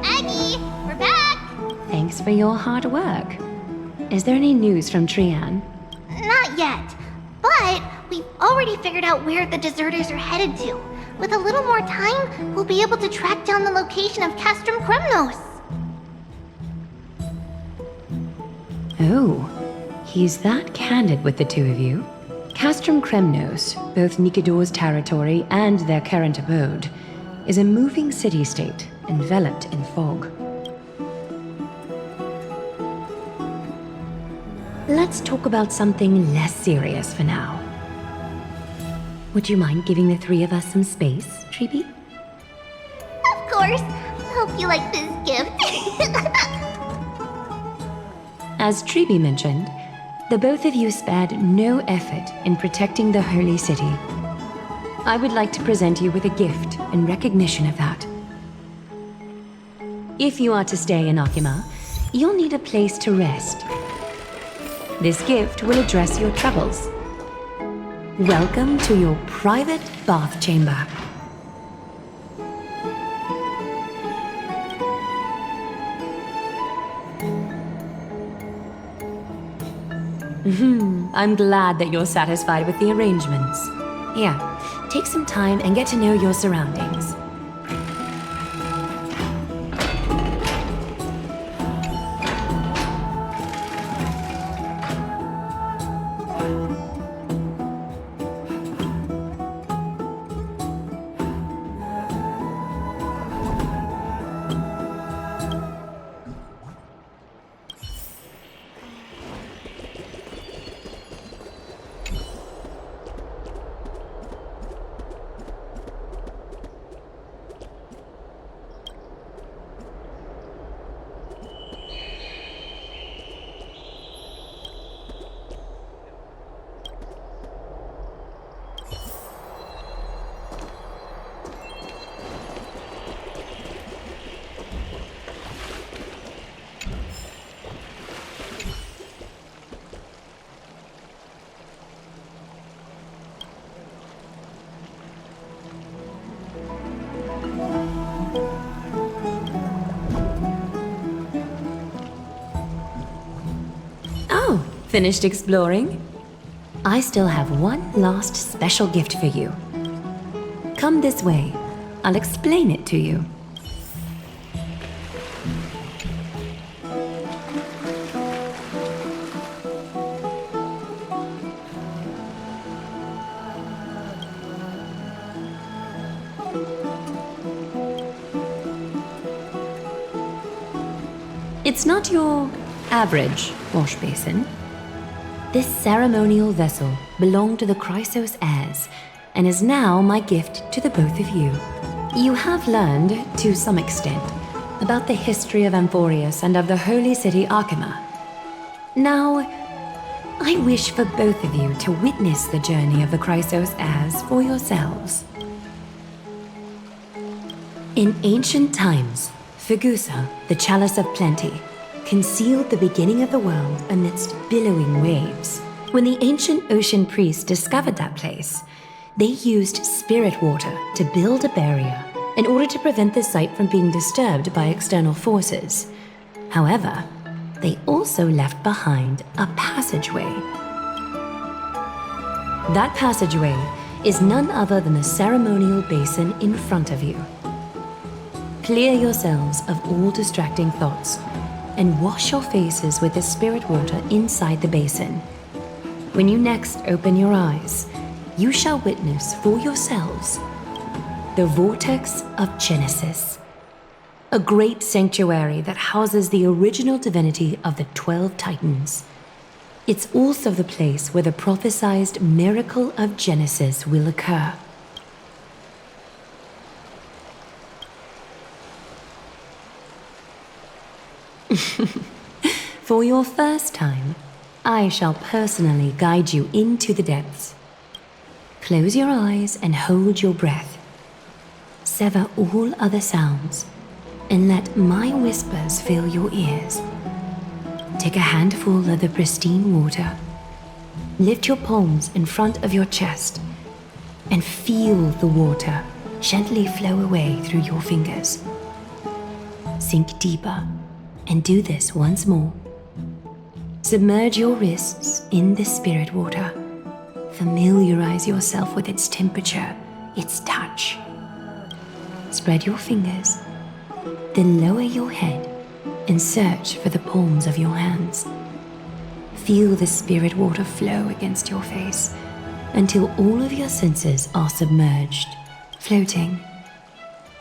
Aggie, we're back! Thanks for your hard work. Is there any news from Trian? Not yet, but we've already figured out where the deserters are headed to. With a little more time, we'll be able to track down the location of Castrum Kremnos. Oh, he's that candid with the two of you. Castrum Kremnos, both Nikador's territory and their current abode, is a moving city-state enveloped in fog. Let's talk about something less serious for now. Would you mind giving the three of us some space, Tribbie? Of course. Hope you like this gift. As Tribbie mentioned, the both of you spared no effort in protecting the Holy City. I would like to present you with a gift in recognition of that. If you are to stay in Okhema, you'll need a place to rest. This gift will address your troubles. Welcome to your private bath chamber. I'm glad that you're satisfied with the arrangements. Here, take some time and get to know your surroundings. Finished exploring? I still have one last special gift for you. Come this way. I'll explain it to you. It's not your average wash basin. This ceremonial vessel belonged to the Chrysos Heirs and is now my gift to the both of you. You have learned, to some extent, about the history of Amphoreus and of the holy city Okhema. Now, I wish for both of you to witness the journey of the Chrysos Heirs for yourselves. In ancient times, Fegusa, the Chalice of Plenty, concealed the beginning of the world amidst billowing waves. When the ancient ocean priests discovered that place, they used spirit water to build a barrier in order to prevent the site from being disturbed by external forces. However, they also left behind a passageway. That passageway is none other than the ceremonial basin in front of you. Clear yourselves of all distracting thoughts and wash your faces with the spirit water inside the basin. When you next open your eyes, you shall witness for yourselves the Vortex of Genesis, a great sanctuary that houses the original divinity of the 12 Titans. It's also the place where the prophesied miracle of Genesis will occur. For your first time, I shall personally guide you into the depths. Close your eyes and hold your breath. Sever all other sounds and let my whispers fill your ears. Take a handful of the pristine water. Lift your palms in front of your chest and feel the water gently flow away through your fingers. Sink deeper and do this once more. Submerge your wrists in the spirit water. Familiarize yourself with its temperature, its touch. Spread your fingers, then lower your head and search for the palms of your hands. Feel the spirit water flow against your face until all of your senses are submerged, floating,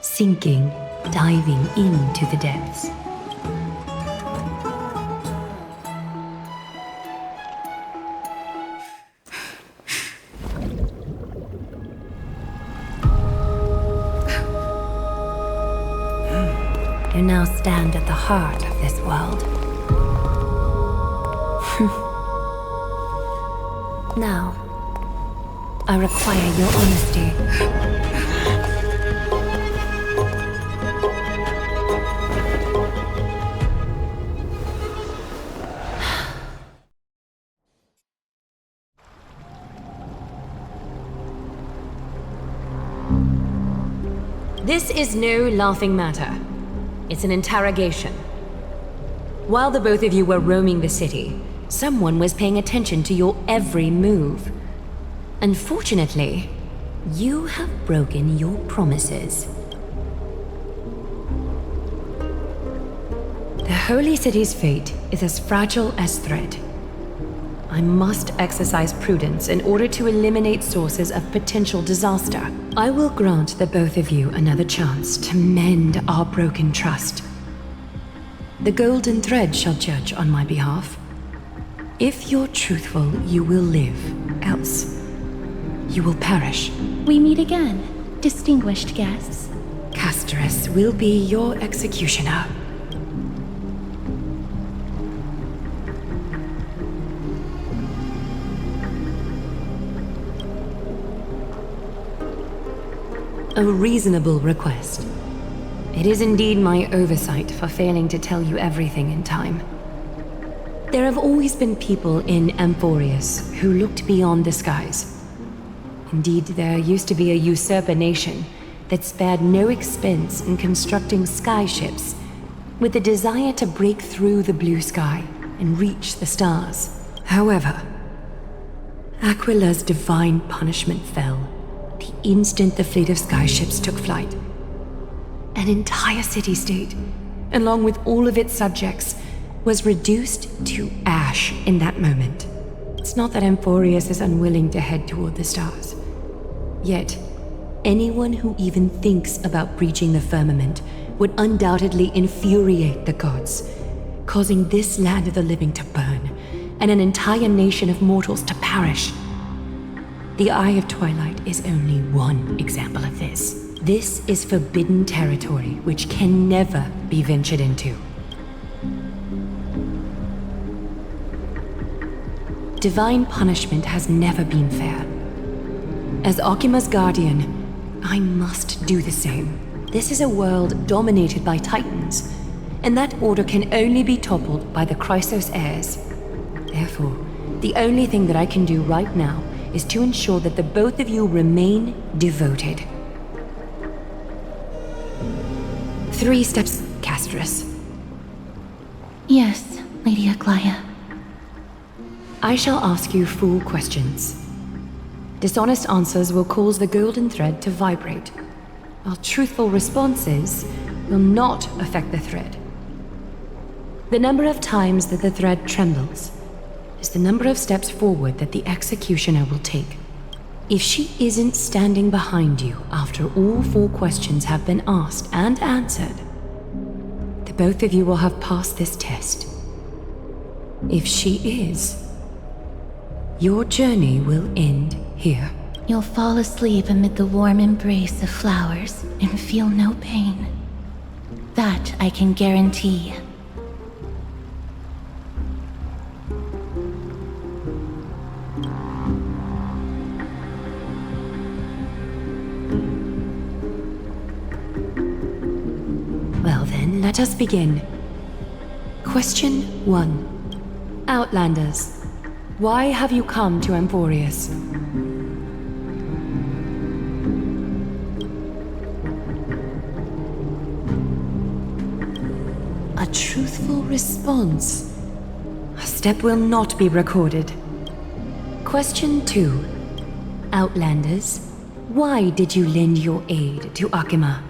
sinking, diving into the depths. You now stand at the heart of this world. Now, I require your honesty. This is no laughing matter. It's an interrogation. While the both of you were roaming the city, someone was paying attention to your every move. Unfortunately, you have broken your promises. The Holy City's fate is as fragile as thread. I must exercise prudence in order to eliminate sources of potential disaster. I will grant the both of you another chance to mend our broken trust. The golden thread shall judge on my behalf. If you're truthful, you will live. Else, you will perish. We meet again, distinguished guests. Castorice will be your executioner. A reasonable request. It is indeed my oversight for failing to tell you everything in time. There have always been people in Amphoreus who looked beyond the skies. Indeed, there used to be a usurper nation that spared no expense in constructing skyships with the desire to break through the blue sky and reach the stars. However, Aquila's divine punishment fell the instant the fleet of skyships took flight. An entire city-state, along with all of its subjects, was reduced to ash in that moment. It's not that Amphoreus is unwilling to head toward the stars. Yet, anyone who even thinks about breaching the firmament would undoubtedly infuriate the gods, causing this land of the living to burn, and an entire nation of mortals to perish. The Eye of Twilight is only one example of this. This is forbidden territory which can never be ventured into. Divine punishment has never been fair. As Okhema's guardian, I must do the same. This is a world dominated by Titans, and that order can only be toppled by the Chrysos Heirs. Therefore, the only thing that I can do right now is to ensure that the both of you remain devoted. 3 steps, Castorice. Yes, Lady Aglea. I shall ask you full questions. Dishonest answers will cause the golden thread to vibrate, while truthful responses will not affect the thread. The number of times that the thread trembles is the number of steps forward that the executioner will take. If she isn't standing behind you after all 4 questions have been asked and answered, the both of you will have passed this test. If she is, your journey will end here. You'll fall asleep amid the warm embrace of flowers and feel no pain. That I can guarantee. Well then, let us begin. Question 1. Outlanders, why have you come to Amphoreus? A truthful response. A step will not be recorded. Question 2. Outlanders, why did you lend your aid to Okhema?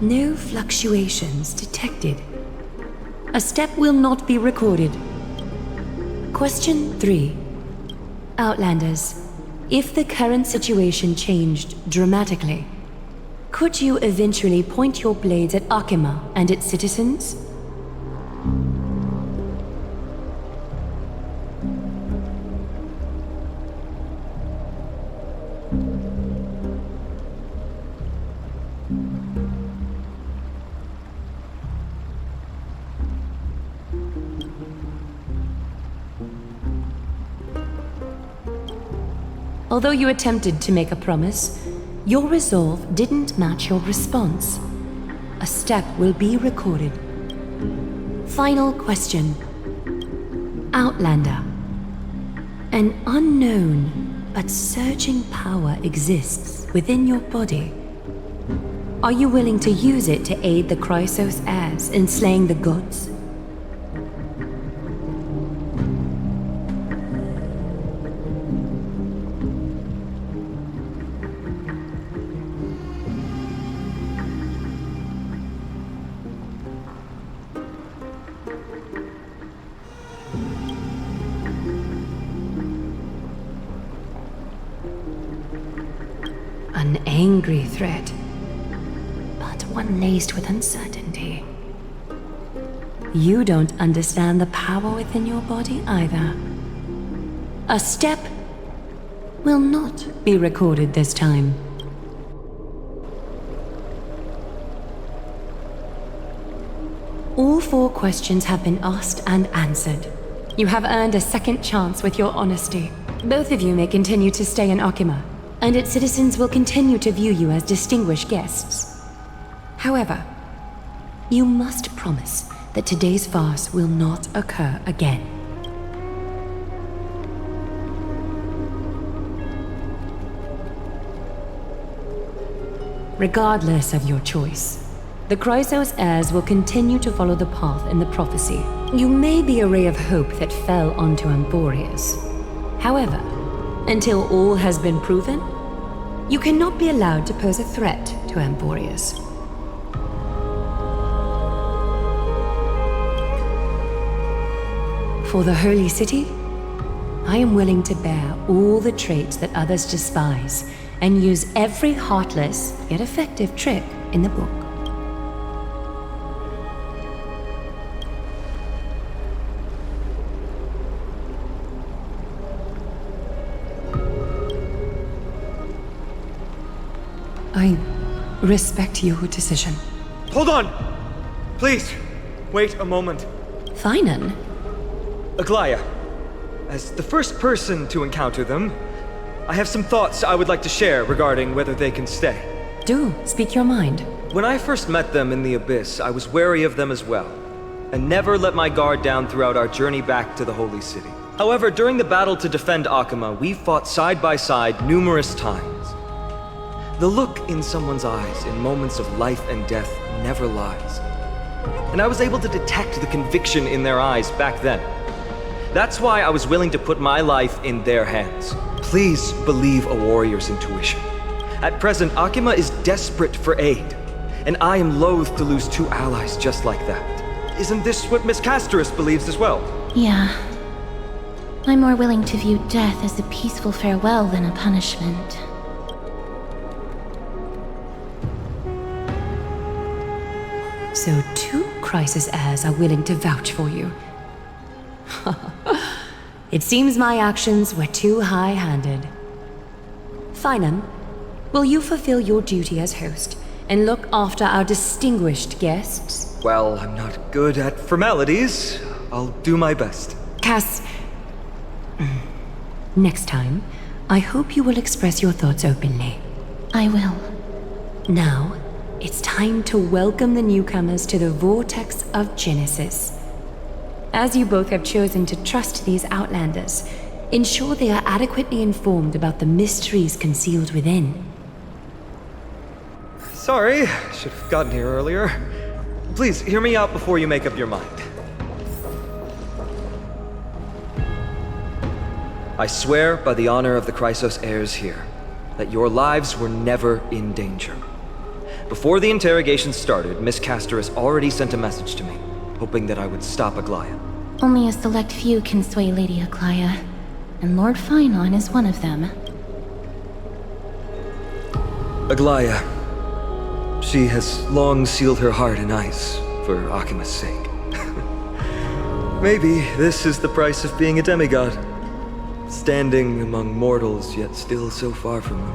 No fluctuations detected. A step will not be recorded. Question 3. Outlanders, if the current situation changed dramatically, could you eventually point your blades at Okhema and its citizens? Although you attempted to make a promise, your resolve didn't match your response. A step will be recorded. Final question. Outlander. An unknown but surging power exists within your body. Are you willing to use it to aid the Chrysos Heirs in slaying the gods? An angry threat, but one laced with uncertainty. You don't understand the power within your body either. A step will not be recorded this time. All 4 questions have been asked and answered. You have earned a second chance with your honesty. Both of you may continue to stay in Okhema, and its citizens will continue to view you as distinguished guests. However, you must promise that today's farce will not occur again. Regardless of your choice, the Chrysos Heirs will continue to follow the path in the prophecy. You may be a ray of hope that fell onto Amphoreus. However, until all has been proven, you cannot be allowed to pose a threat to Amphoreus. For the Holy City, I am willing to bear all the traits that others despise and use every heartless yet effective trick in the book. I respect your decision. Hold on! Please, wait a moment. Phainon? Aglea, as the first person to encounter them, I have some thoughts I would like to share regarding whether they can stay. Do, speak your mind. When I first met them in the Abyss, I was wary of them as well, and never let my guard down throughout our journey back to the Holy City. However, during the battle to defend Okhema, we fought side by side numerous times. The look in someone's eyes in moments of life and death never lies. And I was able to detect the conviction in their eyes back then. That's why I was willing to put my life in their hands. Please believe a warrior's intuition. At present, Okhema is desperate for aid, and I am loath to lose two allies just like that. Isn't this what Miss Castorice believes as well? Yeah. I'm more willing to view death as a peaceful farewell than a punishment. So 2 Chrysos Heirs are willing to vouch for you. It seems my actions were too high-handed. Phainon, will you fulfill your duty as host and look after our distinguished guests? Well, I'm not good at formalities. I'll do my best. Cass... Next time, I hope you will express your thoughts openly. I will. Now, it's time to welcome the newcomers to the vortex of Genesis. As you both have chosen to trust these outlanders, ensure they are adequately informed about the mysteries concealed within. Sorry, should have gotten here earlier. Please, hear me out before you make up your mind. I swear by the honor of the Chrysos Heirs here, that your lives were never in danger. Before the interrogation started, Miss Castorice already sent a message to me, hoping that I would stop Aglea. Only a select few can sway Lady Aglea, and Lord Phainon is one of them. Aglea. She has long sealed her heart in ice for Okhema's sake. Maybe this is the price of being a demigod. Standing among mortals, yet still so far from them.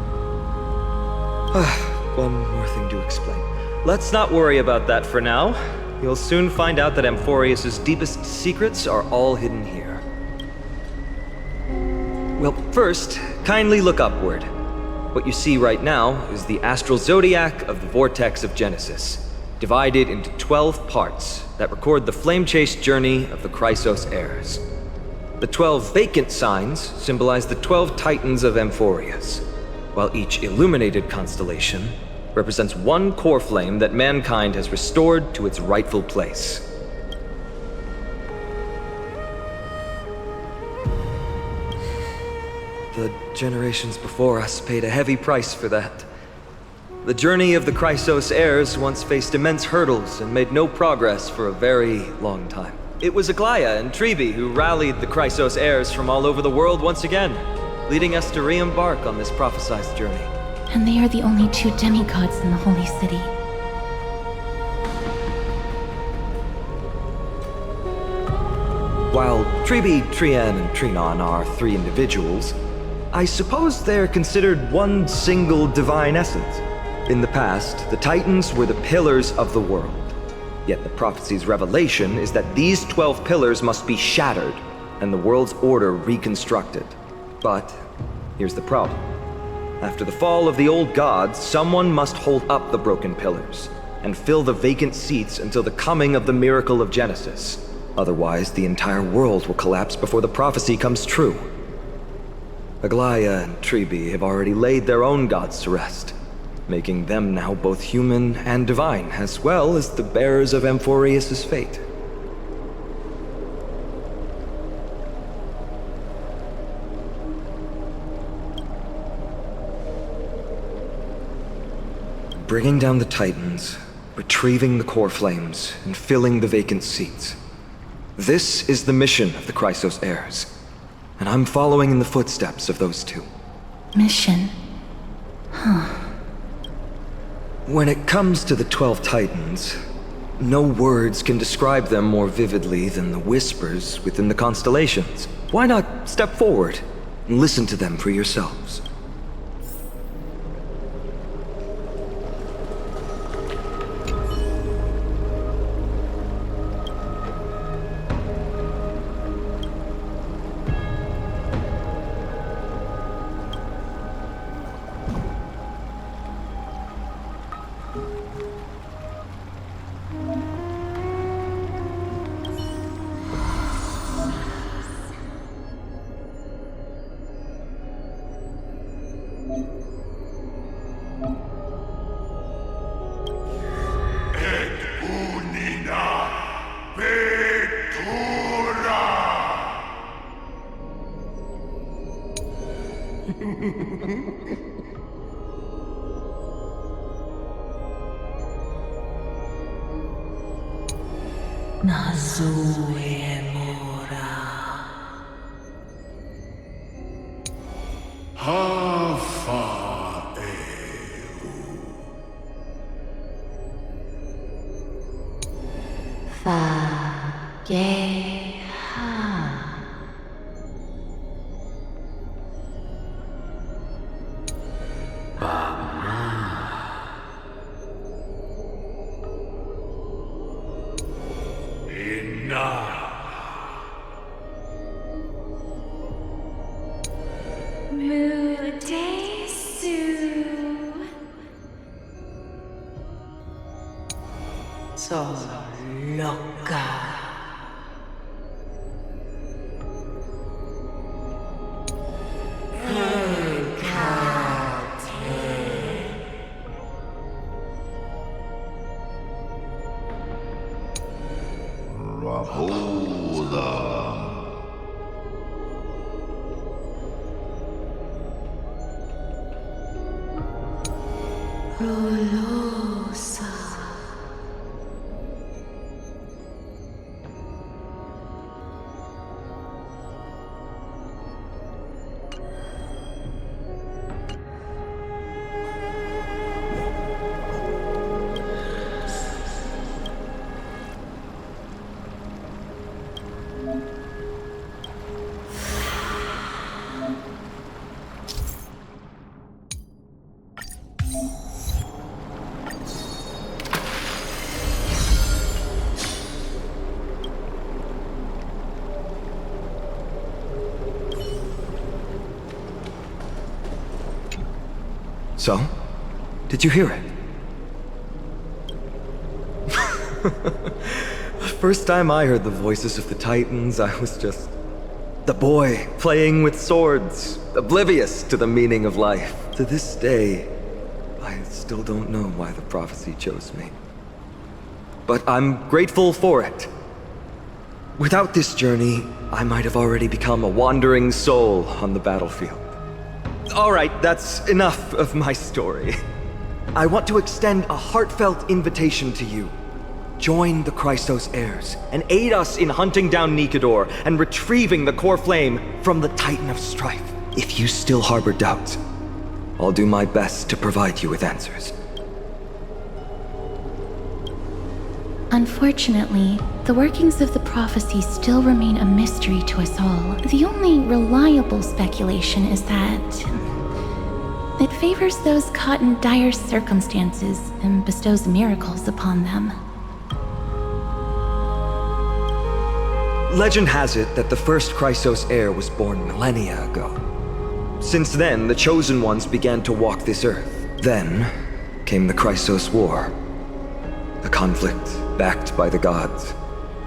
One more thing to explain. Let's not worry about that for now. You'll soon find out that Amphoreus' deepest secrets are all hidden here. Well, first, kindly look upward. What you see right now is the astral zodiac of the vortex of Genesis, divided into 12 parts that record the Flame-Chase journey of the Chrysos Heirs. The 12 vacant signs symbolize the 12 titans of Amphoreus, while each illuminated constellation represents one core flame that mankind has restored to its rightful place. The generations before us paid a heavy price for that. The journey of the Chrysos Heirs once faced immense hurdles and made no progress for a very long time. It was Aglea and Tribbie who rallied the Chrysos Heirs from all over the world once again, leading us to re-embark on this prophesized journey. And they are the only 2 demigods in the Holy City. While Tribbie, Paean, and Phainon are 3 individuals, I suppose they're considered one single divine essence. In the past, the Titans were the pillars of the world. Yet the prophecy's revelation is that these 12 pillars must be shattered, and the world's order reconstructed. But here's the problem. After the fall of the old gods, someone must hold up the broken pillars, and fill the vacant seats until the coming of the miracle of Genesis. Otherwise, the entire world will collapse before the prophecy comes true. Aglea and Tribbie have already laid their own gods to rest, making them now both human and divine, as well as the bearers of Amphoreus' fate. Bringing down the Titans, retrieving the core flames, and filling the vacant seats. This is the mission of the Chrysos Heirs, and I'm following in the footsteps of those two. Mission? Huh. When it comes to the 12 Titans, no words can describe them more vividly than the whispers within the constellations. Why not step forward and listen to them for yourselves? So, did you hear it? The first time I heard the voices of the Titans, I was just the boy playing with swords, oblivious to the meaning of life. To this day, I still don't know why the prophecy chose me. But I'm grateful for it. Without this journey, I might have already become a wandering soul on the battlefield. All right, that's enough of my story. I want to extend a heartfelt invitation to you. Join the Chrysos Heirs and aid us in hunting down Nikador and retrieving the core flame from the Titan of Strife. If you still harbor doubts, I'll do my best to provide you with answers. Unfortunately, the workings of the prophecy still remain a mystery to us all. The only reliable speculation is that it favors those caught in dire circumstances and bestows miracles upon them. Legend has it that the first Chrysos heir was born millennia ago. Since then, the Chosen Ones began to walk this earth. Then came the Chrysos War. A conflict backed by the gods,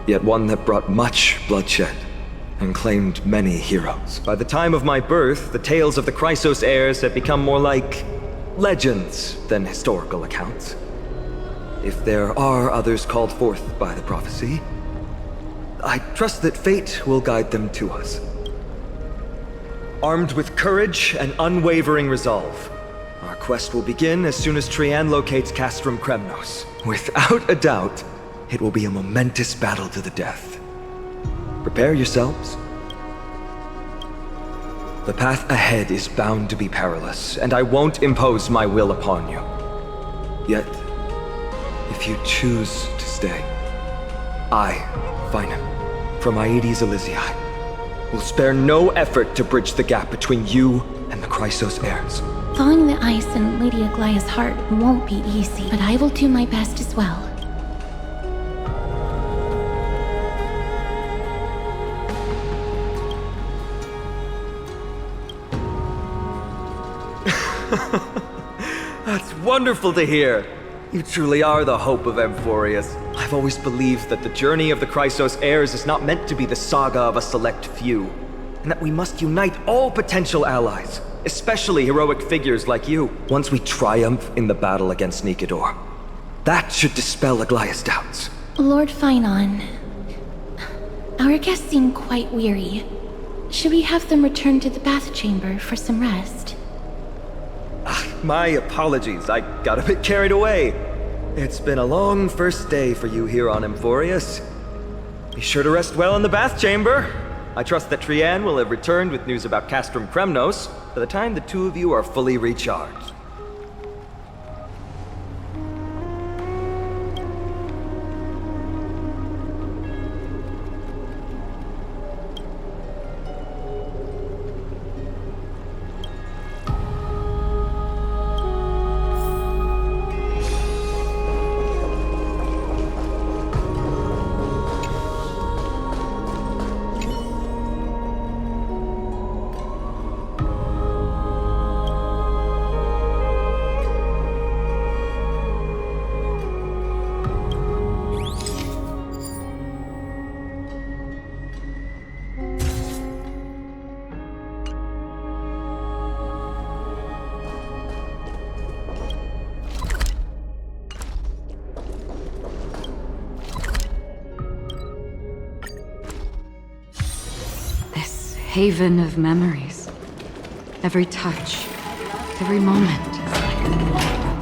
yet one that brought much bloodshed and claimed many heroes. By the time of my birth, the tales of the Chrysos heirs had become more like legends than historical accounts. If there are others called forth by the prophecy, I trust that fate will guide them to us. Armed with courage and unwavering resolve, our quest will begin as soon as Trian locates Castrum Kremnos. Without a doubt, it will be a momentous battle to the death. Prepare yourselves. The path ahead is bound to be perilous, and I won't impose my will upon you. Yet, if you choose to stay, I, Phainon, from Aedes Elysiae, will spare no effort to bridge the gap between you and the Chrysos Heirs. Thawing the ice in Lady Aglea's heart won't be easy, but I will do my best as well. That's wonderful to hear. You truly are the hope of Amphoreus. I've always believed that the journey of the Chrysos Heirs is not meant to be the saga of a select few, and that we must unite all potential allies, especially heroic figures like you, once we triumph in the battle against Nikador. That should dispel Aglea's doubts. Lord Phainon, our guests seem quite weary. Should we have them return to the bath chamber for some rest? My apologies, I got a bit carried away. It's been a long first day for you here on Amphoreus. Be sure to rest well in the bath chamber. I trust that Trian will have returned with news about Castrum Kremnos by the time the two of you are fully recharged. Haven of memories. Every touch, every moment is like a vortex.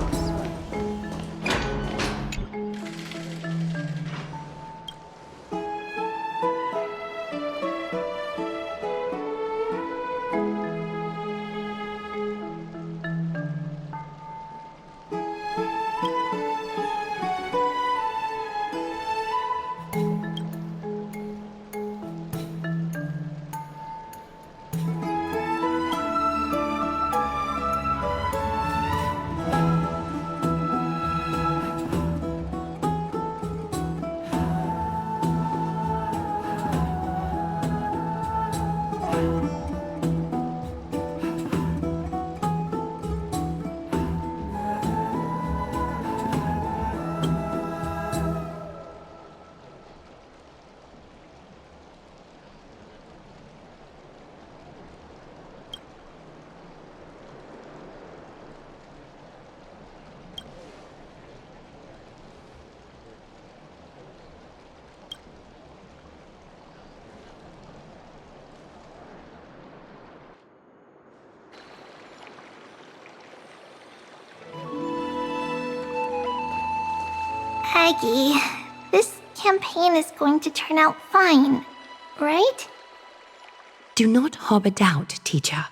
Aggie, this campaign is going to turn out fine, right? Do not harbor doubt, teacher.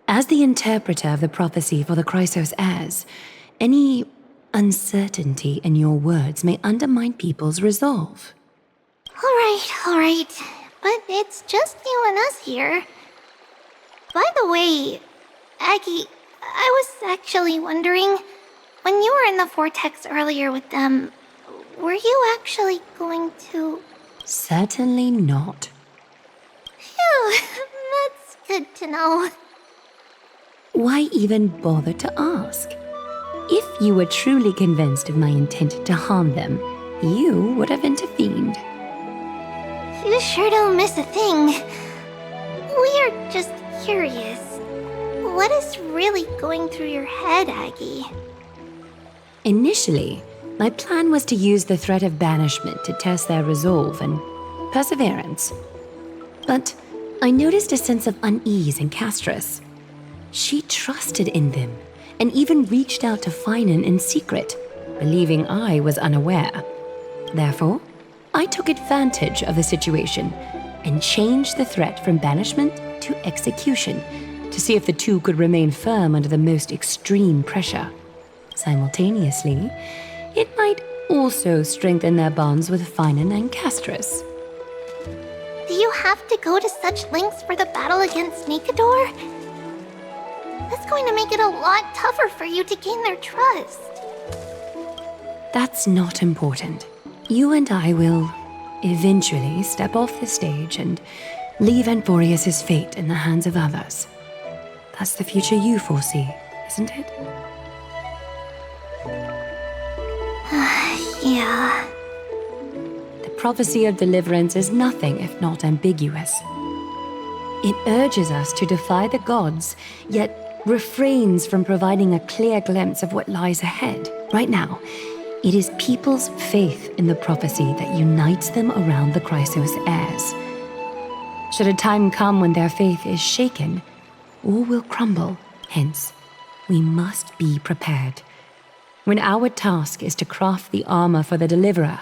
As the interpreter of the prophecy for the Chrysos Heirs, any uncertainty in your words may undermine people's resolve. All right. But it's just you and us here. By the way, Aggie, I was actually wondering, when you were in the vortex earlier with them, were you actually going to... Certainly not. Phew, that's good to know. Why even bother to ask? If you were truly convinced of my intent to harm them, you would have intervened. You sure don't miss a thing. We are just curious. What is really going through your head, Aggie? Initially, my plan was to use the threat of banishment to test their resolve and perseverance. But I noticed a sense of unease in Castorice. She trusted in them and even reached out to Phainon in secret, believing I was unaware. Therefore, I took advantage of the situation and changed the threat from banishment to execution to see if the two could remain firm under the most extreme pressure. Simultaneously, it might also strengthen their bonds with Phainon and Castorice. Do you have to go to such lengths for the battle against Nikador? That's going to make it a lot tougher for you to gain their trust. That's not important. You and I will eventually step off the stage and leave Amphoreus' fate in the hands of others. That's the future you foresee, isn't it? Yeah. The prophecy of deliverance is nothing if not ambiguous. It urges us to defy the gods, yet refrains from providing a clear glimpse of what lies ahead. Right now, it is people's faith in the prophecy that unites them around the Chrysos Heirs. Should a time come when their faith is shaken, all will crumble. Hence, we must be prepared. When our task is to craft the armor for the deliverer,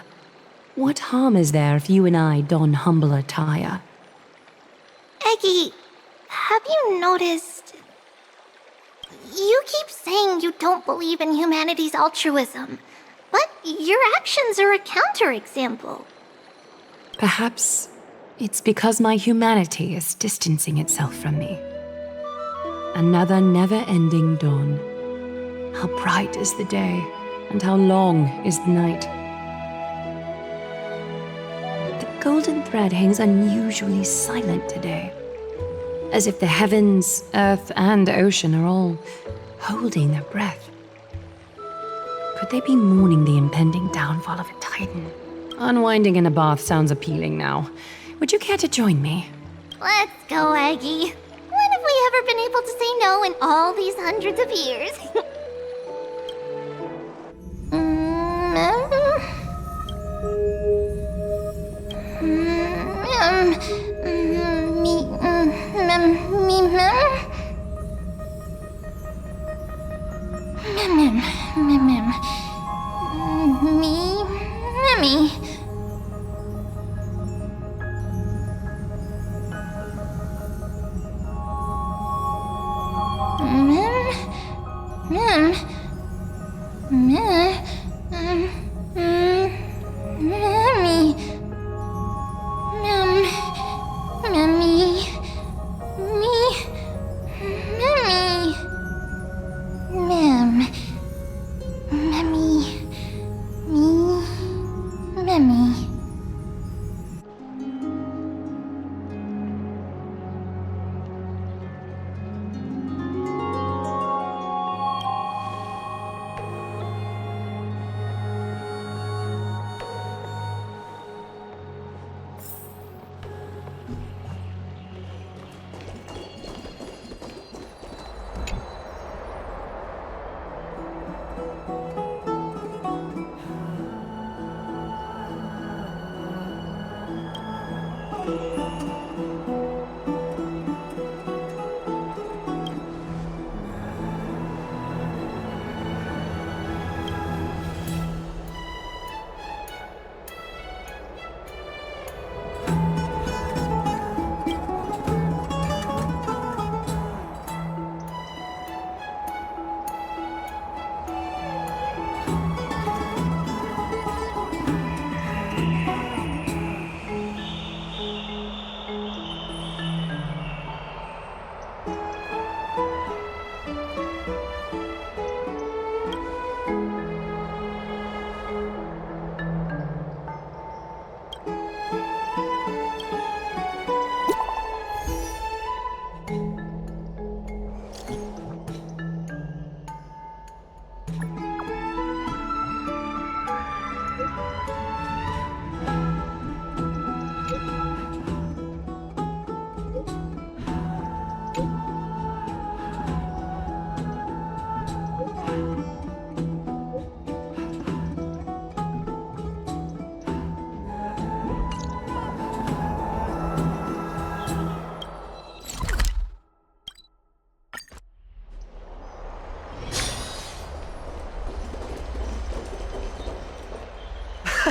what harm is there if you and I don humble attire? Eggie, have you noticed? You keep saying you don't believe in humanity's altruism, but your actions are a counterexample. Perhaps it's because my humanity is distancing itself from me. Another never-ending dawn. How bright is the day, and how long is the night. The golden thread hangs unusually silent today, as if the heavens, earth, and ocean are all holding their breath. Could they be mourning the impending downfall of a Titan? Unwinding in a bath sounds appealing now. Would you care to join me? Let's go, Aggie. When have we ever been able to say no in all these hundreds of years?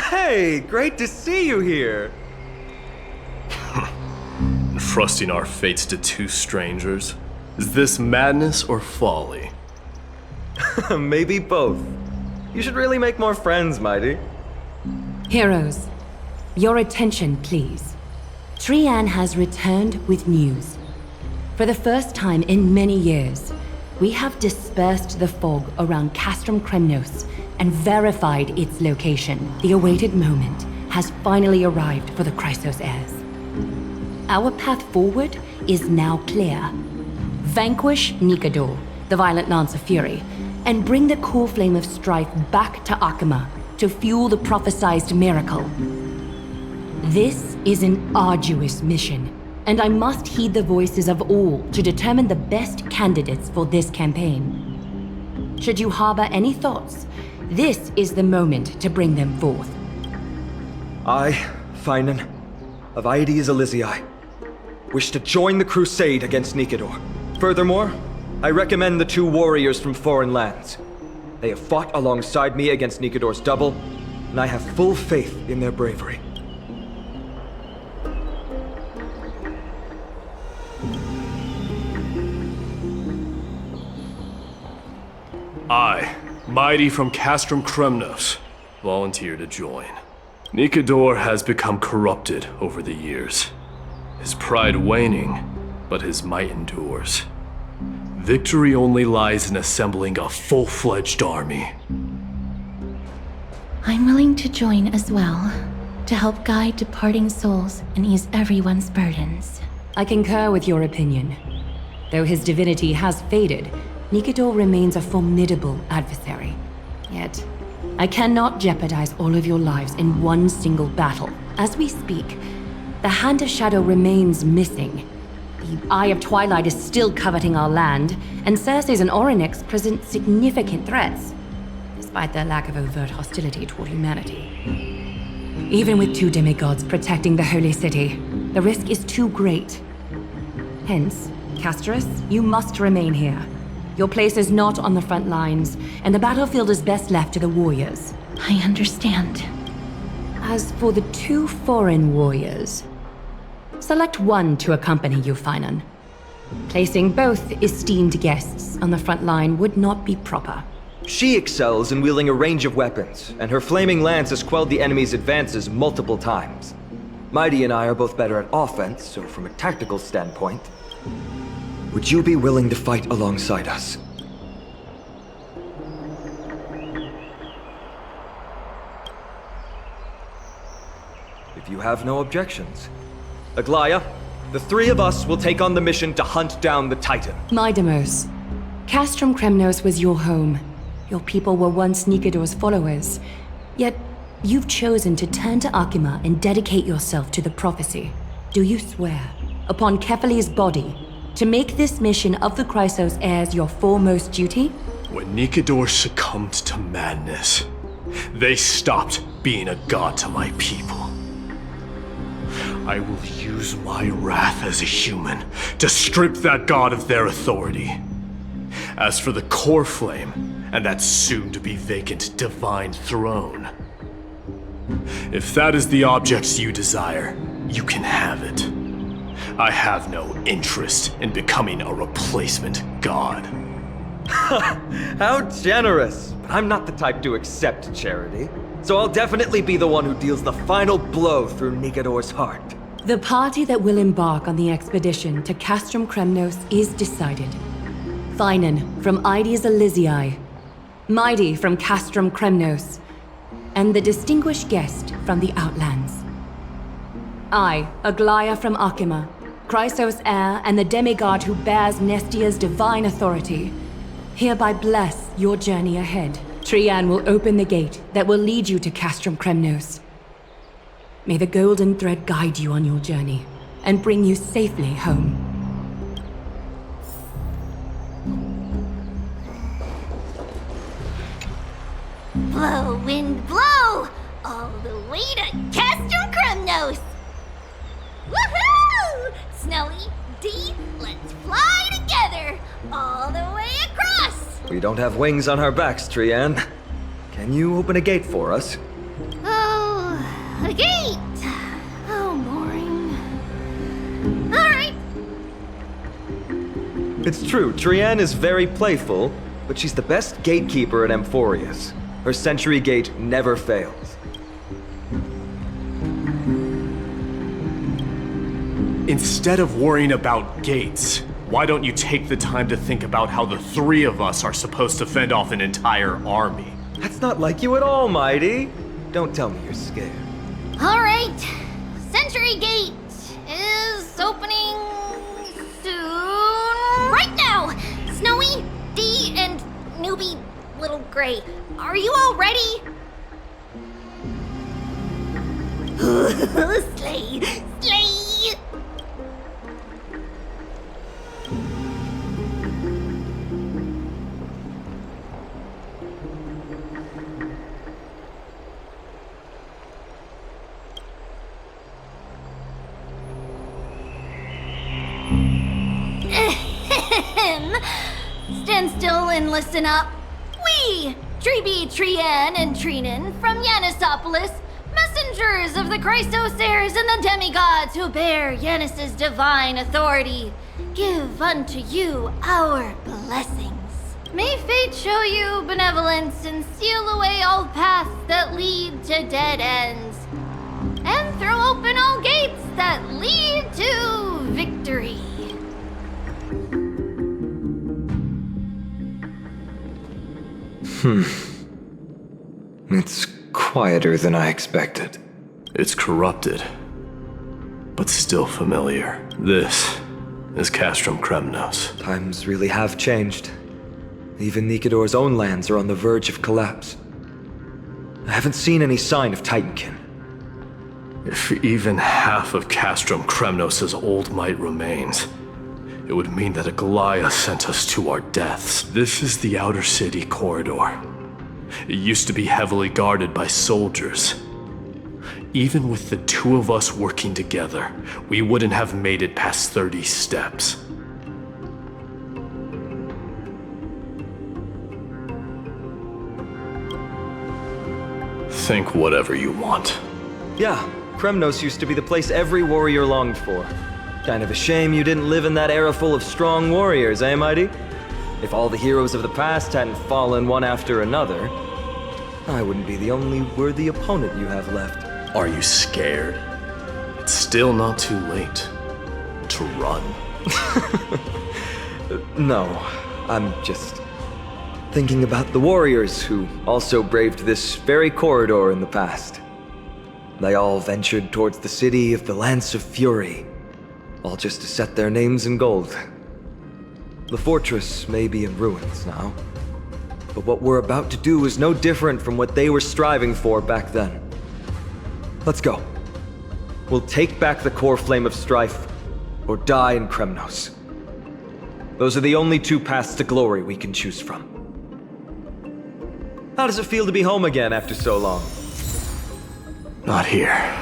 Hey, great to see you here. Entrusting our fates to two strangers? Is this madness or folly? Maybe both. You should really make more friends, Mydei. Heroes, your attention, please. Trian has returned with news. For the first time in many years, we have dispersed the fog around Castrum Kremnos and verified its location. The awaited moment has finally arrived for the Chrysos Heirs. Our path forward is now clear. Vanquish Nikador, the violent Lance of Fury, and bring the core flame of strife back to Okhema to fuel the prophesized miracle. This is an arduous mission, and I must heed the voices of all to determine the best candidates for this campaign. Should you harbor any thoughts, this is the moment to bring them forth. I, Phainon, of Aedes Elysiae, wish to join the crusade against Nikador. Furthermore, I recommend the two warriors from foreign lands. They have fought alongside me against Nikador's double, and I have full faith in their bravery. I, Mydei from Castrum Kremnos, volunteer to join. Nikador has become corrupted over the years. His pride waning, but his might endures. Victory only lies in assembling a full-fledged army. I'm willing to join as well, to help guide departing souls and ease everyone's burdens. I concur with your opinion. Though his divinity has faded, Nikador remains a formidable adversary. Yet, I cannot jeopardize all of your lives in one single battle. As we speak, the Hand of Shadow remains missing. The Eye of Twilight is still coveting our land, and Circes and Orynyx present significant threats, despite their lack of overt hostility toward humanity. Even with two demigods protecting the Holy City, the risk is too great. Hence, Castorice, you must remain here. Your place is not on the front lines, and the battlefield is best left to the warriors. I understand. As for the two foreign warriors, select one to accompany you, Phainon. Placing both esteemed guests on the front line would not be proper. She excels in wielding a range of weapons, and her flaming lance has quelled the enemy's advances multiple times. Mydei and I are both better at offense, so from a tactical standpoint, would you be willing to fight alongside us? If you have no objections. Aglea, the three of us will take on the mission to hunt down the Titan. Mydemos, Castrum Kremnos was your home. Your people were once Nikador's followers. Yet, you've chosen to turn to Okhema and dedicate yourself to the prophecy. Do you swear, upon Kefali's body, to make this mission of the Chrysos Heirs your foremost duty? When Nikador succumbed to madness, they stopped being a god to my people. I will use my wrath as a human to strip that god of their authority. As for the core flame, and that soon-to-be vacant divine throne, if that is the object you desire, you can have it. I have no interest in becoming a replacement god. How generous! But I'm not the type to accept charity, so I'll definitely be the one who deals the final blow through Nikador's heart. The party that will embark on the expedition to Castrum Kremnos is decided. Phainon from Aedes Elysiae, Mydei from Castrum Kremnos, and the distinguished guest from the Outlands. I, Aglea from Okhema, Chrysos Heir, and the demigod who bears Nestia's divine authority, hereby bless your journey ahead. Trian will open the gate that will lead you to Castrum Kremnos. May the golden thread guide you on your journey and bring you safely home. Blow, wind, blow! All the way to Castrum Kremnos! Woohoo! Snowy, D, let's fly together! All the way across! We don't have wings on our backs, Trian. Can you open a gate for us? Oh, A gate! Oh, boring. Alright. It's true, Trienne is very playful, but she's the best gatekeeper at Amphoreus. Her sentry gate never fails. Instead of worrying about gates, why don't you take the time to think about how the three of us are supposed to fend off an entire army? That's not like you at all, Mydei. Don't tell me you're scared. Alright. Sentry gate is opening soon. Right now! Snowy, D, and newbie Little Gray. Are you all ready? Slay! Slay! Stand still and listen up. We, Tribbie, Trienne, and Trinin from Yanisopolis, messengers of the Chrysos Heirs and the demigods who bear Yanis's divine authority, give unto you our blessings. May fate show you benevolence and seal away all paths that lead to dead ends, and throw open all gates that lead to victory. It's quieter than I expected. It's corrupted, but still familiar. This is Castrum Kremnos. Times really have changed. Even Nikador's own lands are on the verge of collapse. I haven't seen any sign of Titankin. If even half of Castrum Kremnos' old might remains, it would mean that Aglea sent us to our deaths. This is the outer city corridor. It used to be heavily guarded by soldiers. Even with the two of us working together, we wouldn't have made it past 30 steps. Think whatever you want. Yeah, Kremnos used to be the place every warrior longed for. Kind of a shame you didn't live in that era full of strong warriors, eh, Mydei? If all the heroes of the past hadn't fallen one after another, I wouldn't be the only worthy opponent you have left. Are you scared? It's still not too late to run. No, I'm just thinking about the warriors who also braved this very corridor in the past. They all ventured towards the city of the Lance of Fury, all just to set their names in gold. The fortress may be in ruins now, but what we're about to do is no different from what they were striving for back then. Let's go. We'll take back the core flame of strife, or die in Kremnos. Those are the only two paths to glory we can choose from. How does it feel to be home again after so long? Not here.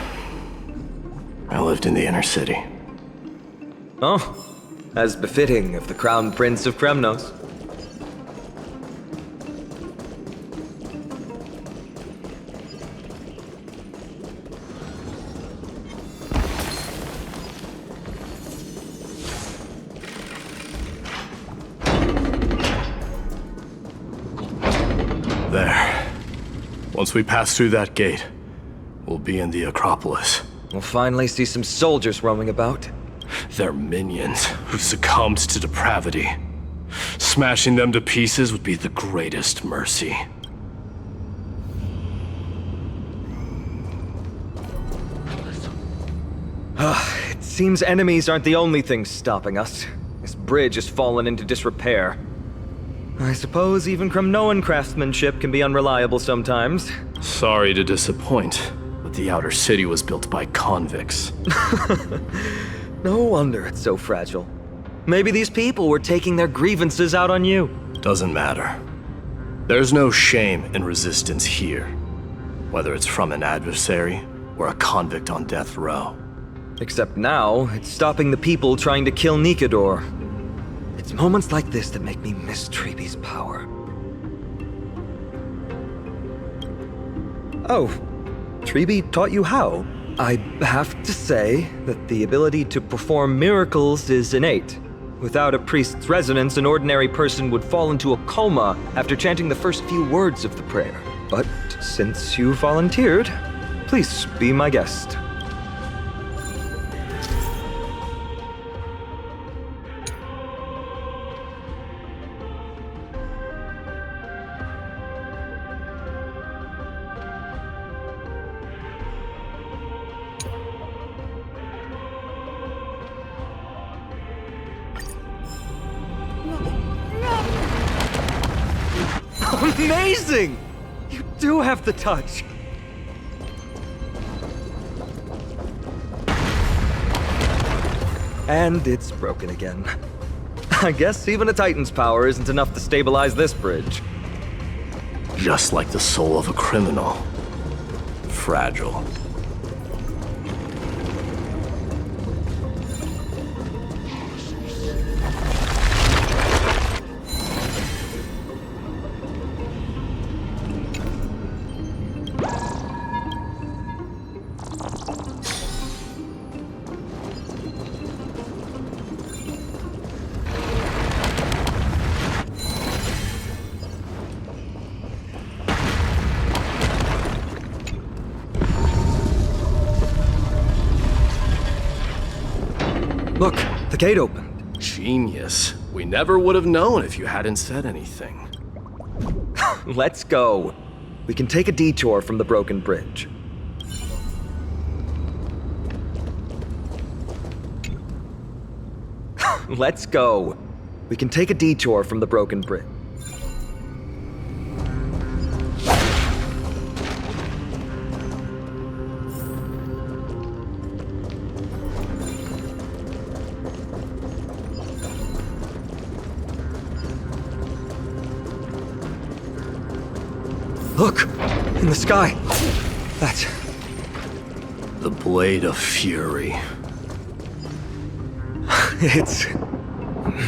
I lived in the inner city. Oh, as befitting of the Crown Prince of Kremnos. There. Once we pass through that gate, we'll be in the Acropolis. We'll finally see some soldiers roaming about. They're minions who succumbed to depravity. Smashing them to pieces would be the greatest mercy. It seems enemies aren't the only things stopping us. This bridge has fallen into disrepair. I suppose even Kremnoan craftsmanship can be unreliable sometimes. Sorry to disappoint, but the outer city was built by convicts. No wonder it's so fragile. Maybe these people were taking their grievances out on you. Doesn't matter. There's no shame in resistance here, whether it's from an adversary or a convict on death row. Except now, it's stopping the people trying to kill Nikador. It's moments like this that make me miss Tribbie's power. Oh, Tribbie taught you how? I have to say that the ability to perform miracles is innate. Without a priest's resonance, an ordinary person would fall into a coma after chanting the first few words of the prayer. But since you volunteered, please be my guest. Amazing! You do have the touch. And it's broken again. I guess even a Titan's power isn't enough to stabilize this bridge. Just like the soul of a criminal. Fragile. Look, the gate opened. Genius. We never would have known if you hadn't said anything. Let's go. We can take a detour from the broken bridge. Let's go. We can take a detour from the broken bridge. Look! In the sky! That's... the Blade of Fury. It's...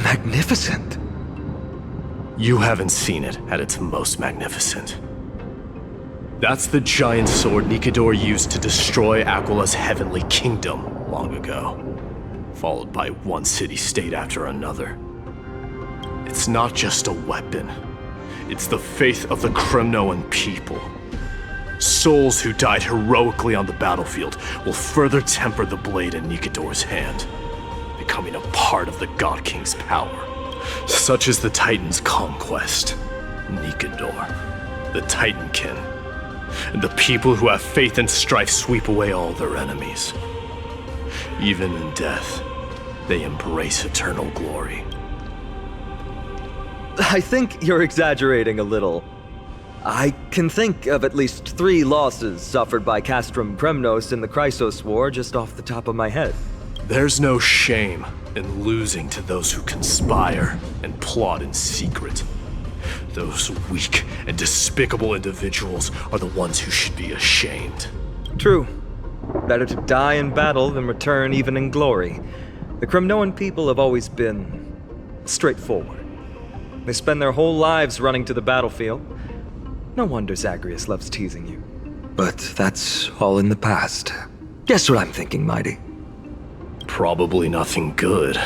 magnificent. You haven't seen it at its most magnificent. That's the giant sword Nikador used to destroy Aquila's heavenly kingdom long ago, followed by one city-state after another. It's not just a weapon. It's the faith of the Kremnoan people. Souls who died heroically on the battlefield will further temper the blade in Nikador's hand, becoming a part of the God King's power. Such is the Titan's conquest. Nikador, the Titankin, and the people who have faith in strife sweep away all their enemies. Even in death, they embrace eternal glory. I think you're exaggerating a little. I can think of at least 3 losses suffered by Castrum Kremnos in the Chrysos War just off the top of my head. There's no shame in losing to those who conspire and plot in secret. Those weak and despicable individuals are the ones who should be ashamed. True. Better to die in battle than return even in glory. The Kremnoan people have always been straightforward. They spend their whole lives running to the battlefield. No wonder Zagreus loves teasing you. But that's all in the past. Guess what I'm thinking, Mydei? Probably nothing good.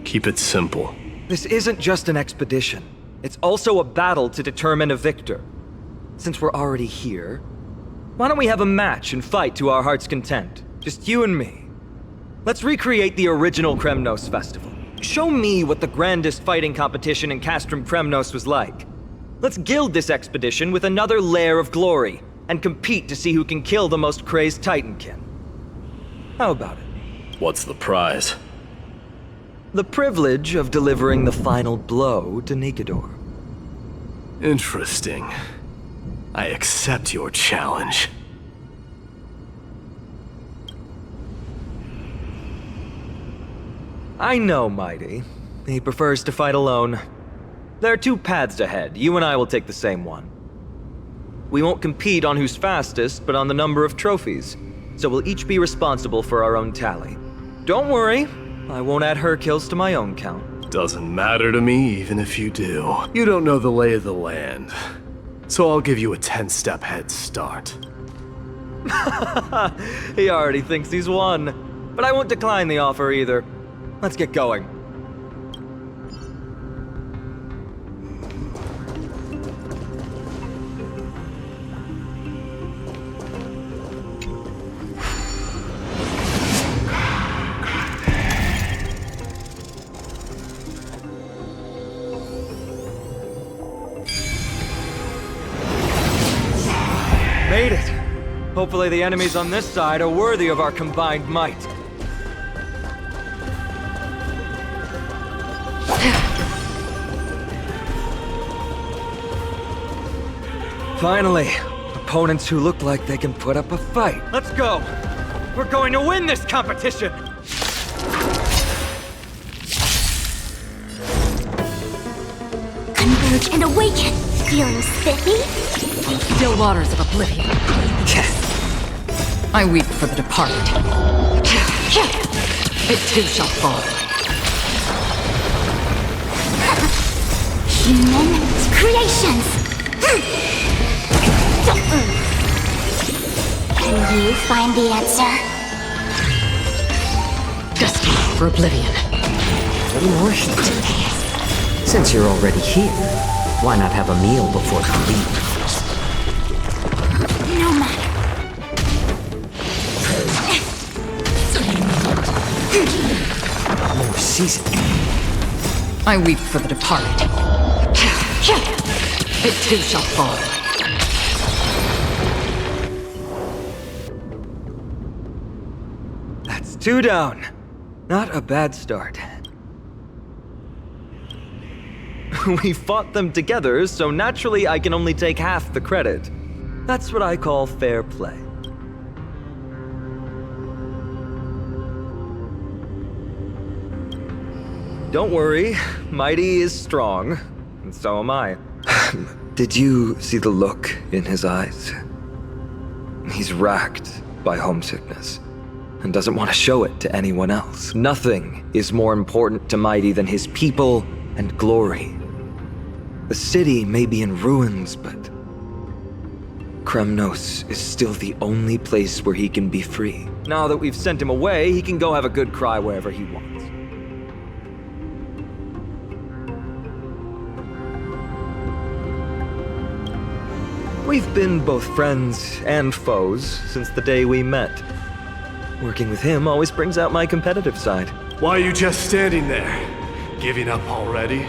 Keep it simple. This isn't just an expedition. It's also a battle to determine a victor. Since we're already here, why don't we have a match and fight to our heart's content? Just you and me. Let's recreate the original Kremnos festival. Show me what the grandest fighting competition in Castrum Kremnos was like. Let's gild this expedition with another layer of glory, and compete to see who can kill the most crazed Titankin. How about it? What's the prize? The privilege of delivering the final blow to Nikador. Interesting. I accept your challenge. I know Mydei. He prefers to fight alone. There are 2 paths ahead. You and I will take the same one. We won't compete on who's fastest, but on the number of trophies. So we'll each be responsible for our own tally. Don't worry, I won't add her kills to my own count. Doesn't matter to me, even if you do. You don't know the lay of the land. So I'll give you a 10-step head start. He already thinks he's won. But I won't decline the offer either. Let's get going. Made it! Hopefully the enemies on this side are worthy of our combined might. Finally, opponents who look like they can put up a fight. Let's go! We're going to win this competition! Converge and awaken! Feeling spiffy? From still waters of oblivion. I weep for the departed. It too shall fall. Human creations! Can you find the answer? Destined for oblivion. A little more heat. Since you're already here, why not have a meal before you leave? No matter. More seasoning. I weep for the departed. It too shall fall. That's 2 down. Not a bad start. We fought them together, so naturally I can only take half the credit. That's what I call fair play. Don't worry, Mydei is strong, and so am I. Did you see the look in his eyes? He's racked by homesickness, and doesn't want to show it to anyone else. Nothing is more important to Mydei than his people and glory. The city may be in ruins, but Kremnos is still the only place where he can be free. Now that we've sent him away, he can go have a good cry wherever he wants. We've been both friends and foes since the day we met. Working with him always brings out my competitive side. Why are you just standing there? Giving up already?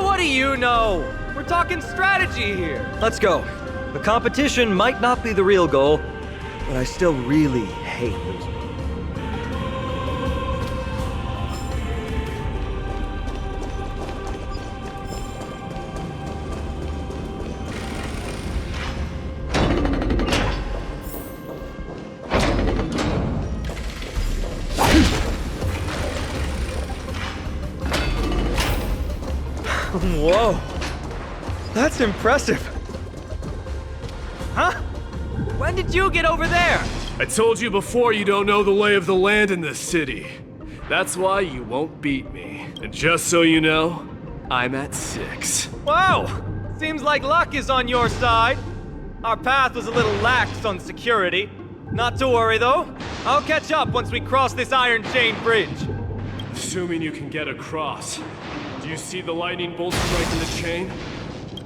What do you know? We're talking strategy here. Let's go. The competition might not be the real goal, but I still really hate losing. Whoa, that's impressive. Huh? When did you get over there? I told you before you don't know the lay of the land in this city. That's why you won't beat me. And just so you know, I'm at 6. Wow, seems like luck is on your side. Our path was a little lax on security. Not to worry though, I'll catch up once we cross this iron chain bridge. Assuming you can get across. Do you see the lightning bolt striking the chain?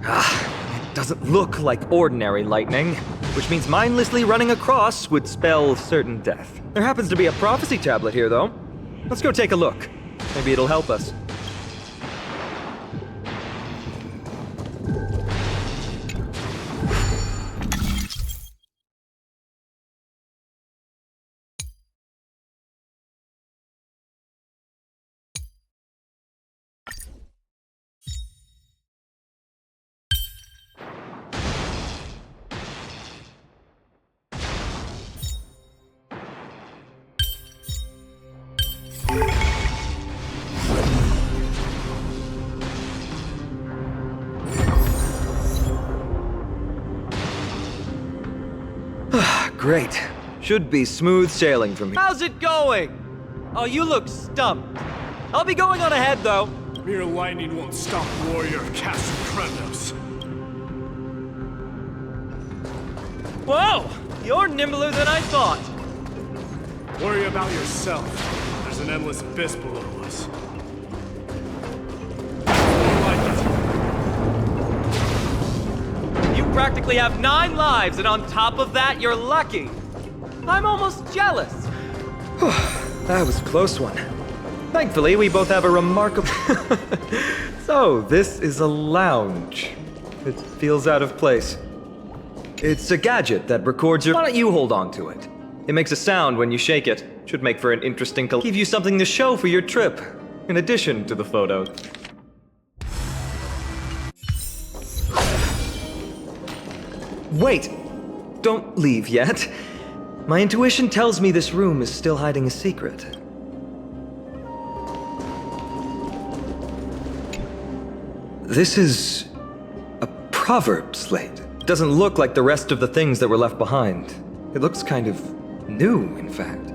It doesn't look like ordinary lightning, which means mindlessly running across would spell certain death. There happens to be a prophecy tablet here, though. Let's go take a look. Maybe it'll help us. Great. Should be smooth sailing from here. How's it going? Oh, you look stumped. I'll be going on ahead, though. Mere lightning won't stop warrior of Castrum Kremnos. Whoa! You're nimbler than I thought. Worry about yourself. There's an endless abyss below us. You practically have 9 lives, and on top of that, you're lucky. I'm almost jealous. That was a close one. Thankfully, we both have a remarkable... So, this is a lounge. It feels out of place. It's a gadget that records your... Why don't you hold on to it? It makes a sound when you shake it. Should make for an interesting... Give you something to show for your trip, in addition to the photos. Wait! Don't leave yet. My intuition tells me this room is still hiding a secret. This is a proverb slate. It doesn't look like the rest of the things that were left behind. It looks kind of new, in fact.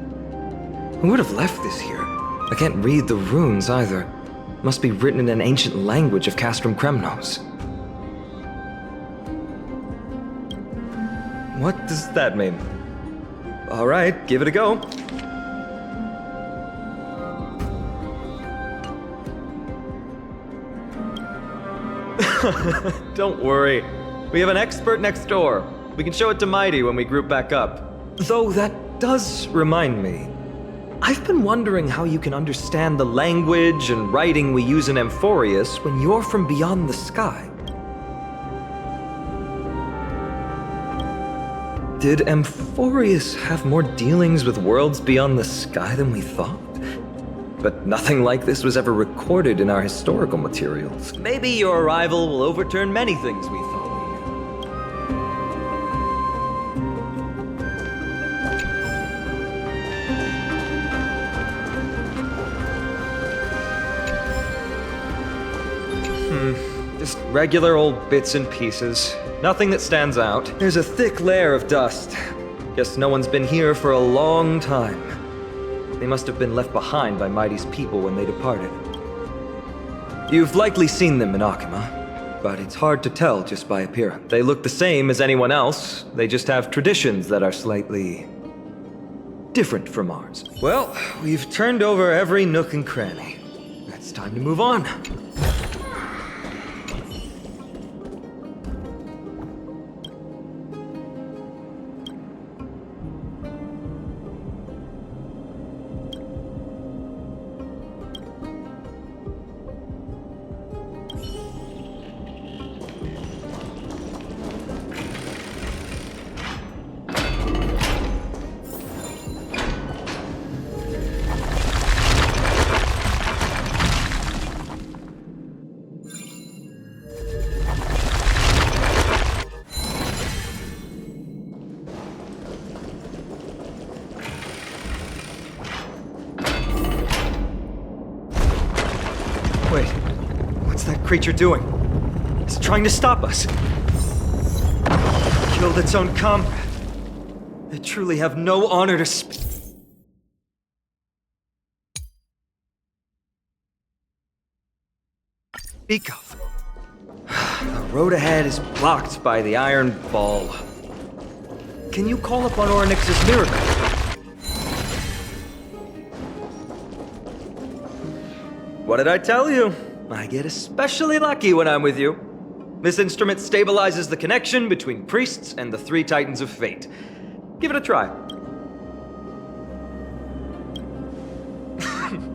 Who would have left this here? I can't read the runes either. It must be written in an ancient language of Castrum Kremnos. What does that mean? All right, give it a go. Don't worry. We have an expert next door. We can show it to Mydei when we group back up. Though that does remind me. I've been wondering how you can understand the language and writing we use in Amphoreus when you're from beyond the sky. Did Amphoreus have more dealings with worlds beyond the sky than we thought? But nothing like this was ever recorded in our historical materials. Maybe your arrival will overturn many things we thought we knew. Just regular old bits and pieces. Nothing that stands out. There's a thick layer of dust. Guess no one's been here for a long time. They must have been left behind by Mydei's people when they departed. You've likely seen them in Okhema, but it's hard to tell just by appearance. They look the same as anyone else, they just have traditions that are slightly different from ours. Well, we've turned over every nook and cranny. It's time to move on. Wait, what's that creature doing? It's trying to stop us. It killed its own comrade. They truly have no honor to speak of. The road ahead is blocked by the iron ball. Can you call upon Orynyx's miracle? What did I tell you? I get especially lucky when I'm with you. This instrument stabilizes the connection between priests and the 3 Titans of Fate. Give it a try.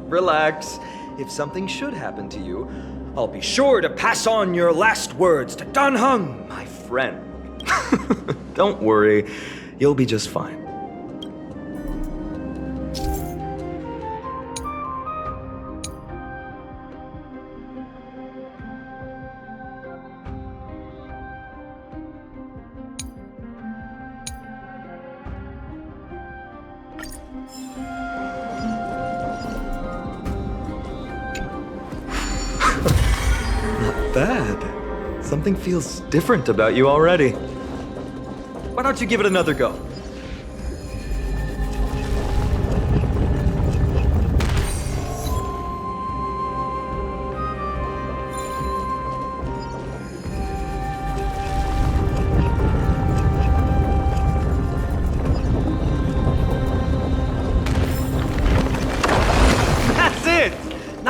Relax. If something should happen to you, I'll be sure to pass on your last words to Dan Heng, my friend. Don't worry, you'll be just fine. Bad. Something feels different about you already. Why don't you give it another go?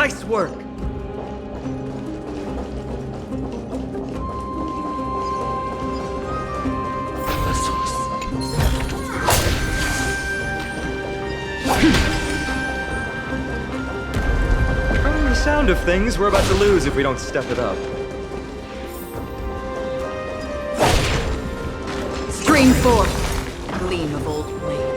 Nice work! From the sound of things, we're about to lose if we don't step it up. Stream forth, gleam of old blades.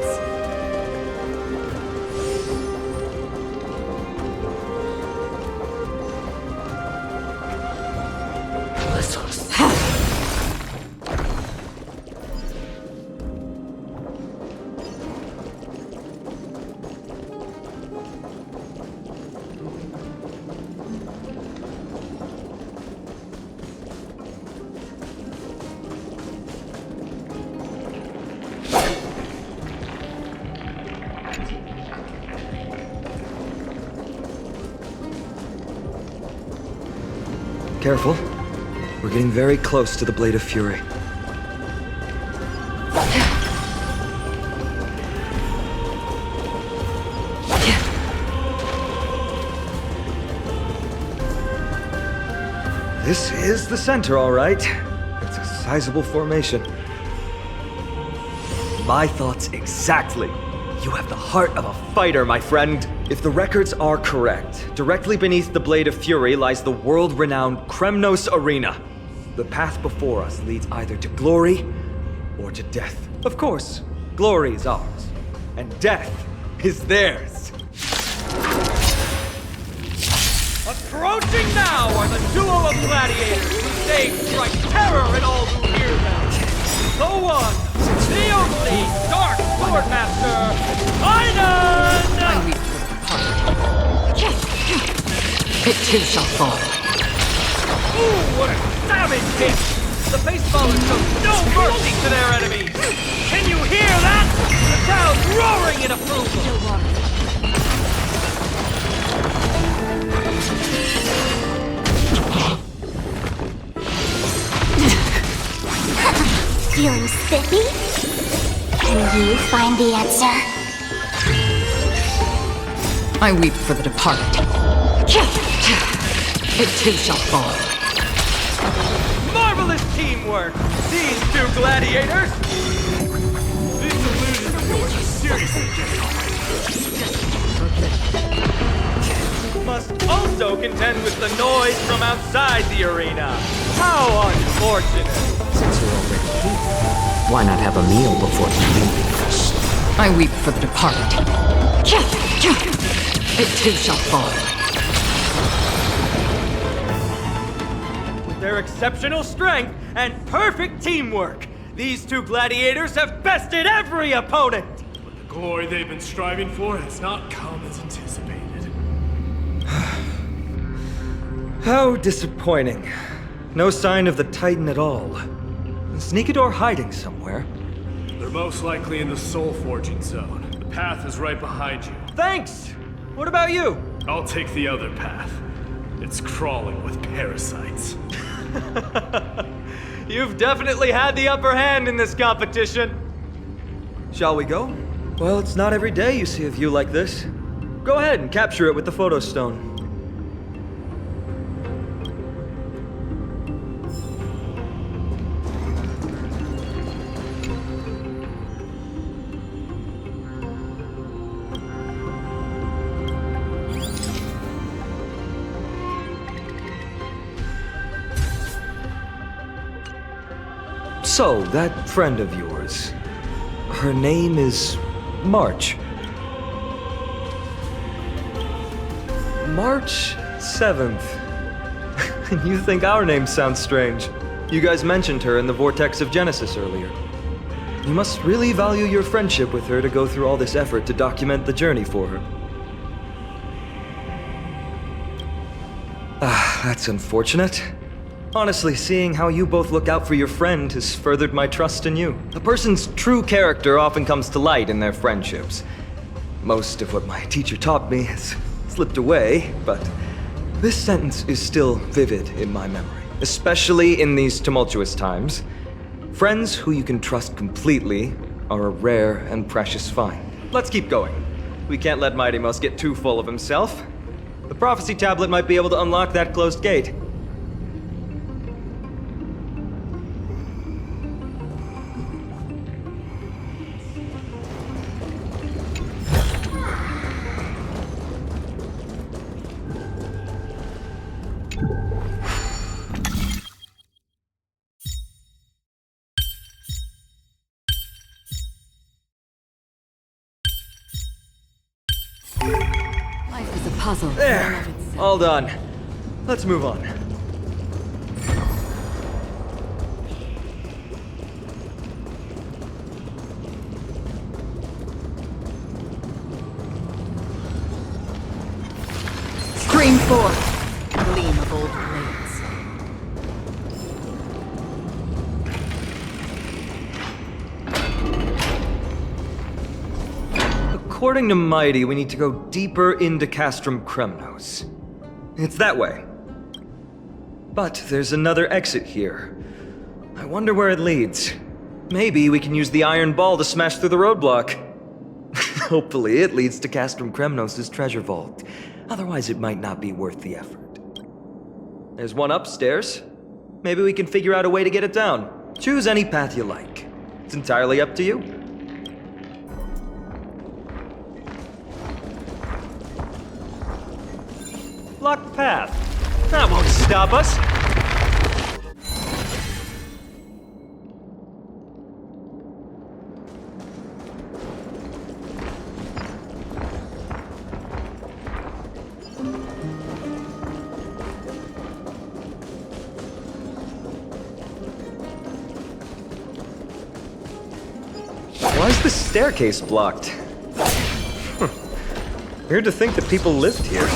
Careful. We're getting very close to the Blade of Fury. This is the center, all right. It's a sizable formation. My thoughts exactly. You have the heart of a fighter, my friend. If the records are correct, directly beneath the Blade of Fury lies the world-renowned Kremnos Arena. The path before us leads either to glory or to death. Of course, glory is ours, and death is theirs. Approaching now are the duo of gladiators whose names strike terror in all who hear them. The one, the only Dark Swordmaster, Phainon! It too shall fall. Ooh, what a savage hit! The baseballers show no mercy to their enemies! Can you hear that? The crowd roaring in approval! Feeling spiffy? Can you find the answer? I weep for the departed. It too shall fall. Marvelous teamwork! These two gladiators! These illusions of yours are seriously getting on my nerves. Must also contend with the noise from outside the arena. How unfortunate! Since you're already here, why not have a meal before you leave? I weep for the departed. It too shall fall. With their exceptional strength and perfect teamwork, these two gladiators have bested every opponent! But the glory they've been striving for has not come as anticipated. How disappointing. No sign of the Titan at all. Is Nikador hiding somewhere? They're most likely in the soul forging zone. The path is right behind you. Thanks! What about you? I'll take the other path. It's crawling with parasites. You've definitely had the upper hand in this competition. Shall we go? Well, it's not every day you see a view like this. Go ahead and capture it with the photo stone. So, that friend of yours, her name is March. March 7th. You think our name sounds strange. You guys mentioned her in the Vortex of Genesis earlier. You must really value your friendship with her to go through all this effort to document the journey for her. That's unfortunate. Honestly, seeing how you both look out for your friend has furthered my trust in you. A person's true character often comes to light in their friendships. Most of what my teacher taught me has slipped away, but this sentence is still vivid in my memory. Especially in these tumultuous times. Friends who you can trust completely are a rare and precious find. Let's keep going. We can't let Mydei get too full of himself. The prophecy tablet might be able to unlock that closed gate. Life is a puzzle. There! All done. Let's move on. Stream forth, gleam of old blades. According to Mydei, we need to go deeper into Castrum Kremnos. It's that way. But there's another exit here. I wonder where it leads. Maybe we can use the iron ball to smash through the roadblock. Hopefully it leads to Castrum Kremnos' treasure vault. Otherwise it might not be worth the effort. There's one upstairs. Maybe we can figure out a way to get it down. Choose any path you like. It's entirely up to you. Blocked path. That won't stop us. Why is the staircase blocked? Weird to think that people lived here.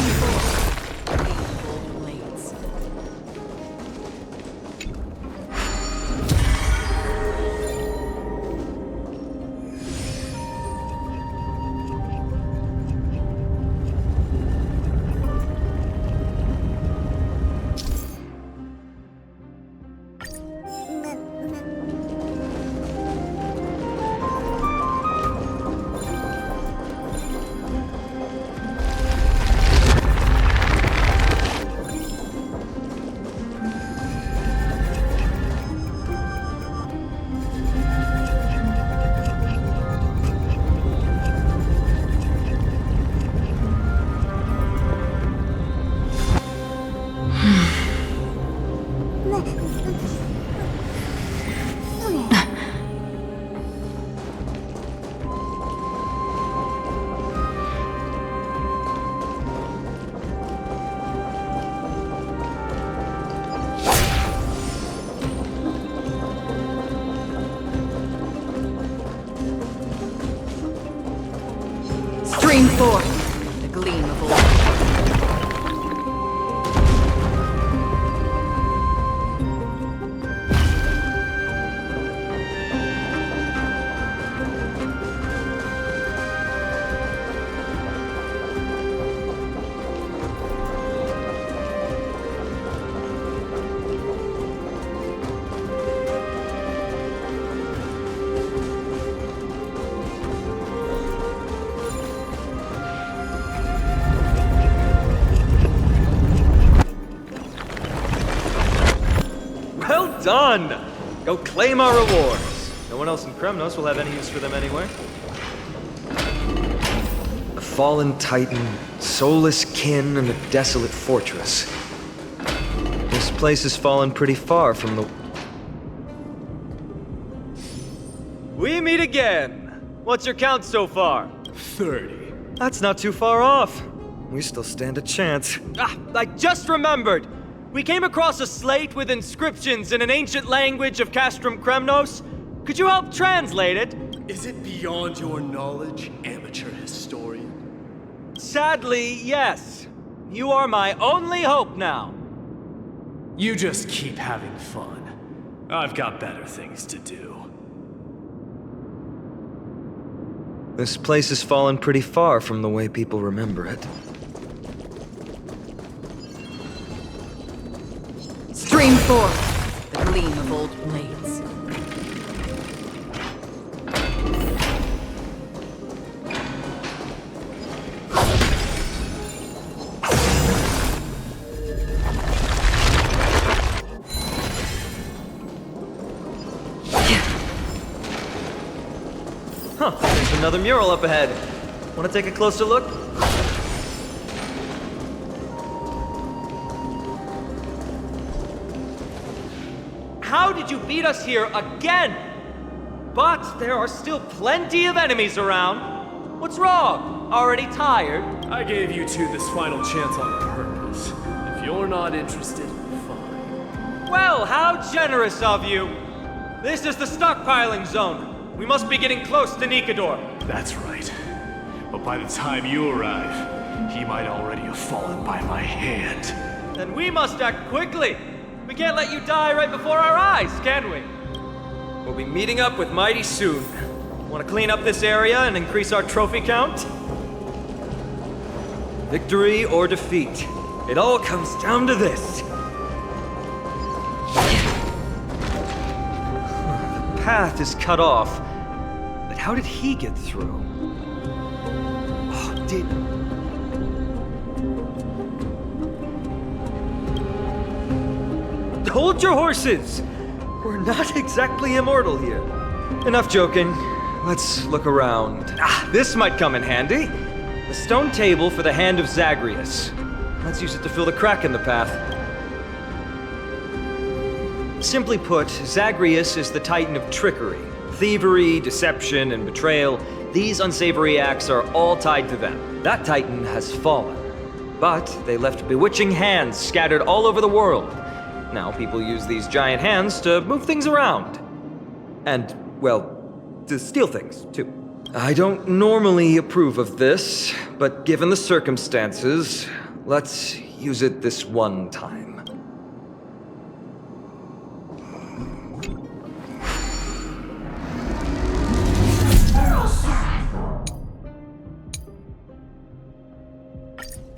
Stream forth, the gleam of old. Done! Go claim our rewards. No one else in Kremnos will have any use for them anyway. A fallen titan, soulless kin, and a desolate fortress. This place has fallen pretty far from the... We meet again! What's your count so far? 30. That's not too far off. We still stand a chance. Ah, I just remembered! We came across a slate with inscriptions in an ancient language of Castrum Kremnos. Could you help translate it? Is it beyond your knowledge, amateur historian? Sadly, yes. You are my only hope now. You just keep having fun. I've got better things to do. This place has fallen pretty far from the way people remember it. Stream forth, the gleam of old blades. another mural up ahead. Want to take a closer look? How did you beat us here again? But there are still plenty of enemies around. What's wrong? Already tired? I gave you two this final chance on purpose. If you're not interested, fine. Well, how generous of you. This is the stockpiling zone. We must be getting close to Nikador. That's right. But by the time you arrive, he might already have fallen by my hand. Then we must act quickly. We can't let you die right before our eyes, can we? We'll be meeting up with Mydei soon. Want to clean up this area and increase our trophy count? Victory or defeat. It all comes down to this. The path is cut off. But how did he get through? Oh, Hold your horses! We're not exactly immortal here. Enough joking. Let's look around. This might come in handy. The stone table for the Hand of Zagreus. Let's use it to fill the crack in the path. Simply put, Zagreus is the Titan of trickery. Thievery, deception, and betrayal. These unsavory acts are all tied to them. That Titan has fallen. But they left bewitching hands scattered all over the world. Now people use these giant hands to move things around. And, well, to steal things, too. I don't normally approve of this, but given the circumstances, let's use it this one time.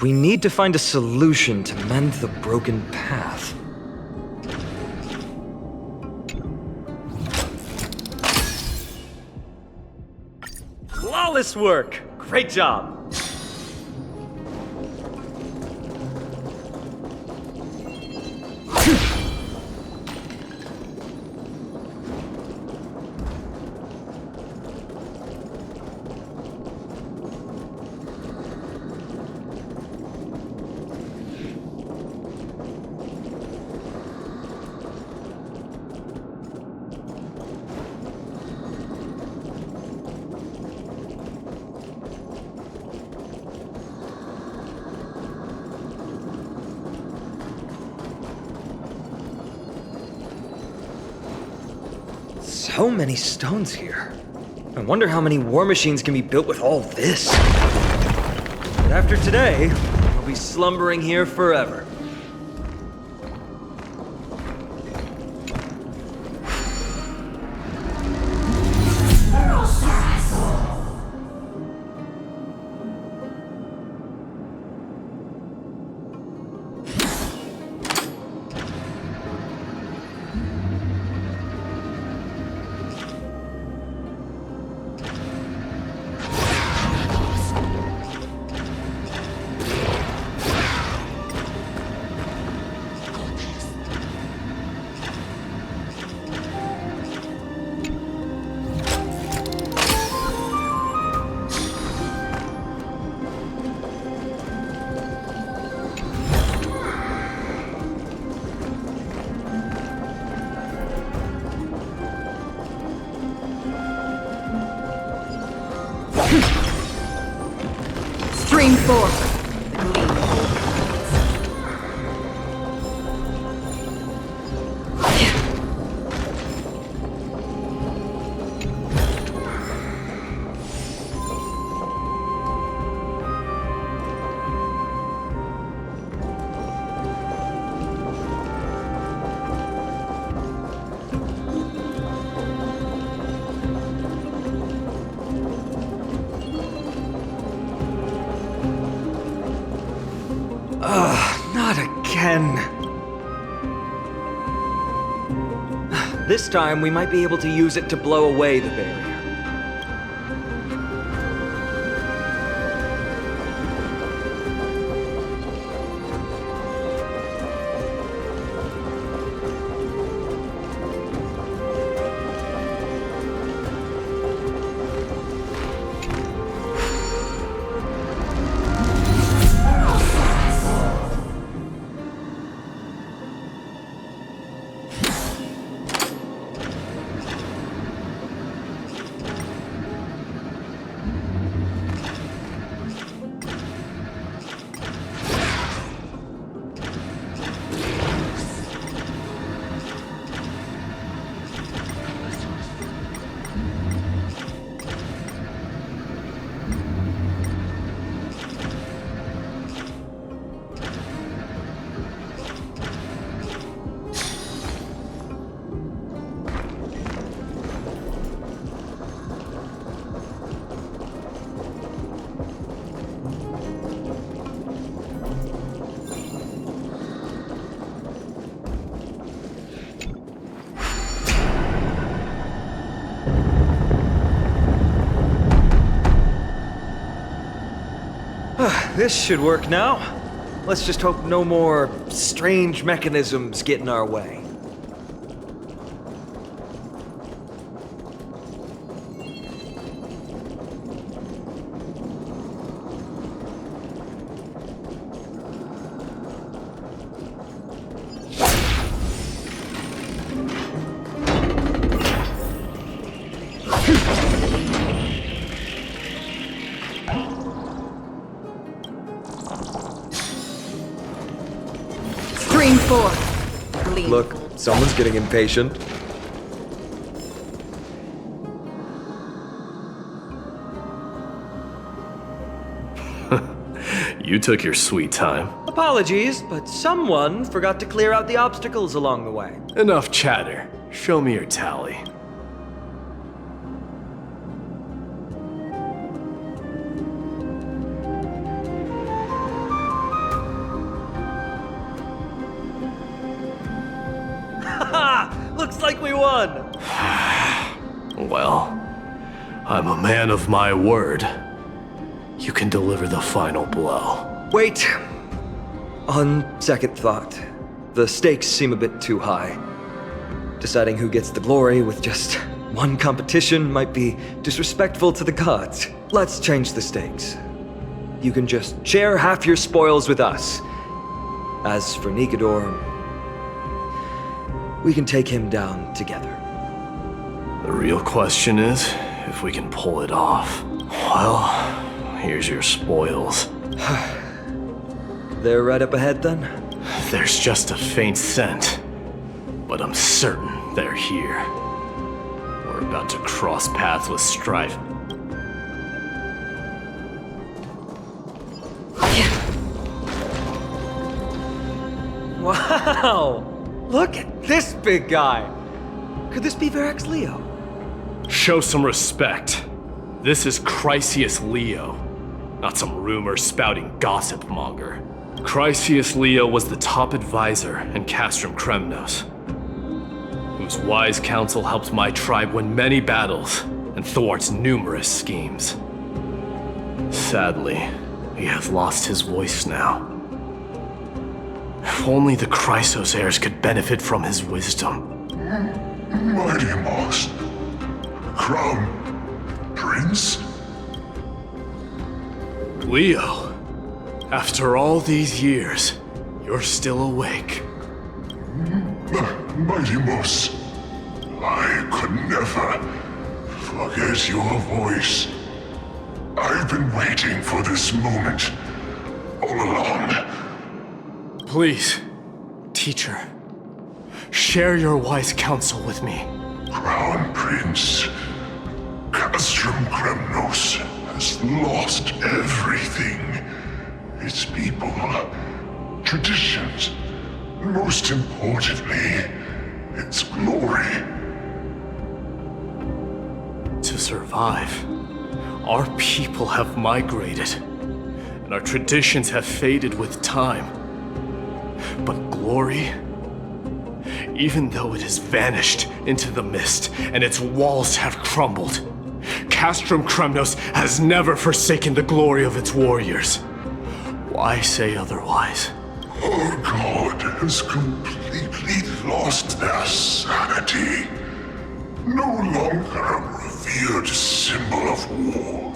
We need to find a solution to mend the broken path. Flawless work! Great job! So many stones here. I wonder how many war machines can be built with all this. But after today, I'll be slumbering here forever. Stream 4. Not again. This time, we might be able to use it to blow away the barrier. This should work now. Let's just hope no more strange mechanisms get in our way. Stream 4. Leave. Look, someone's getting impatient. You took your sweet time. Apologies, but someone forgot to clear out the obstacles along the way. Enough chatter. Show me your tally. Looks like we won! Well, I'm a man of my word. You can deliver the final blow. Wait. On second thought, the stakes seem a bit too high. Deciding who gets the glory with just one competition might be disrespectful to the gods. Let's change the stakes. You can just share half your spoils with us. As for Nikador, we can take him down together. The real question is if we can pull it off. Well, here's your spoils. They're right up ahead then? There's just a faint scent, but I'm certain they're here. We're about to cross paths with Strife. Wow! Look at this big guy! Could this be Varric's Leo? Show some respect. This is Chrysos Leo, not some rumor-spouting gossip monger. Chrysos Leo was the top advisor in Castrum Kremnos, whose wise counsel helped my tribe win many battles and thwarts numerous schemes. Sadly, he has lost his voice now. If only the Chrysos Heirs could benefit from his wisdom. Mighty Moss. Crown Prince? Leo, after all these years, you're still awake. Mighty Moss, I could never forget your voice. I've been waiting for this moment all along. Please, teacher, share your wise counsel with me. Crown Prince, Castrum Kremnos has lost everything. Its people, traditions, most importantly, its glory. To survive, our people have migrated, and our traditions have faded with time. But glory, even though it has vanished into the mist and its walls have crumbled, Castrum Kremnos has never forsaken the glory of its warriors. Why say otherwise? Our god has completely lost their sanity. No longer a revered symbol of war.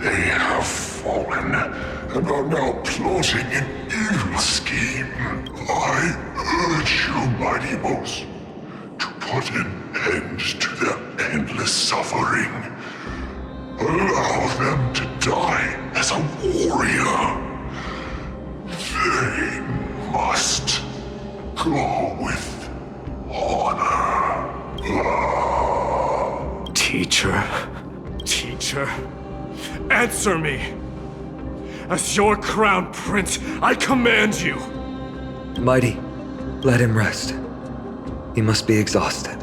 They have fallen and are now plotting an evil scheme. I urge you, Mighty Moss, to put an end to their endless suffering. Allow them to die as a warrior. They must go with honor. Teacher, answer me! As your crown prince, I command you! Mighty, let him rest. He must be exhausted.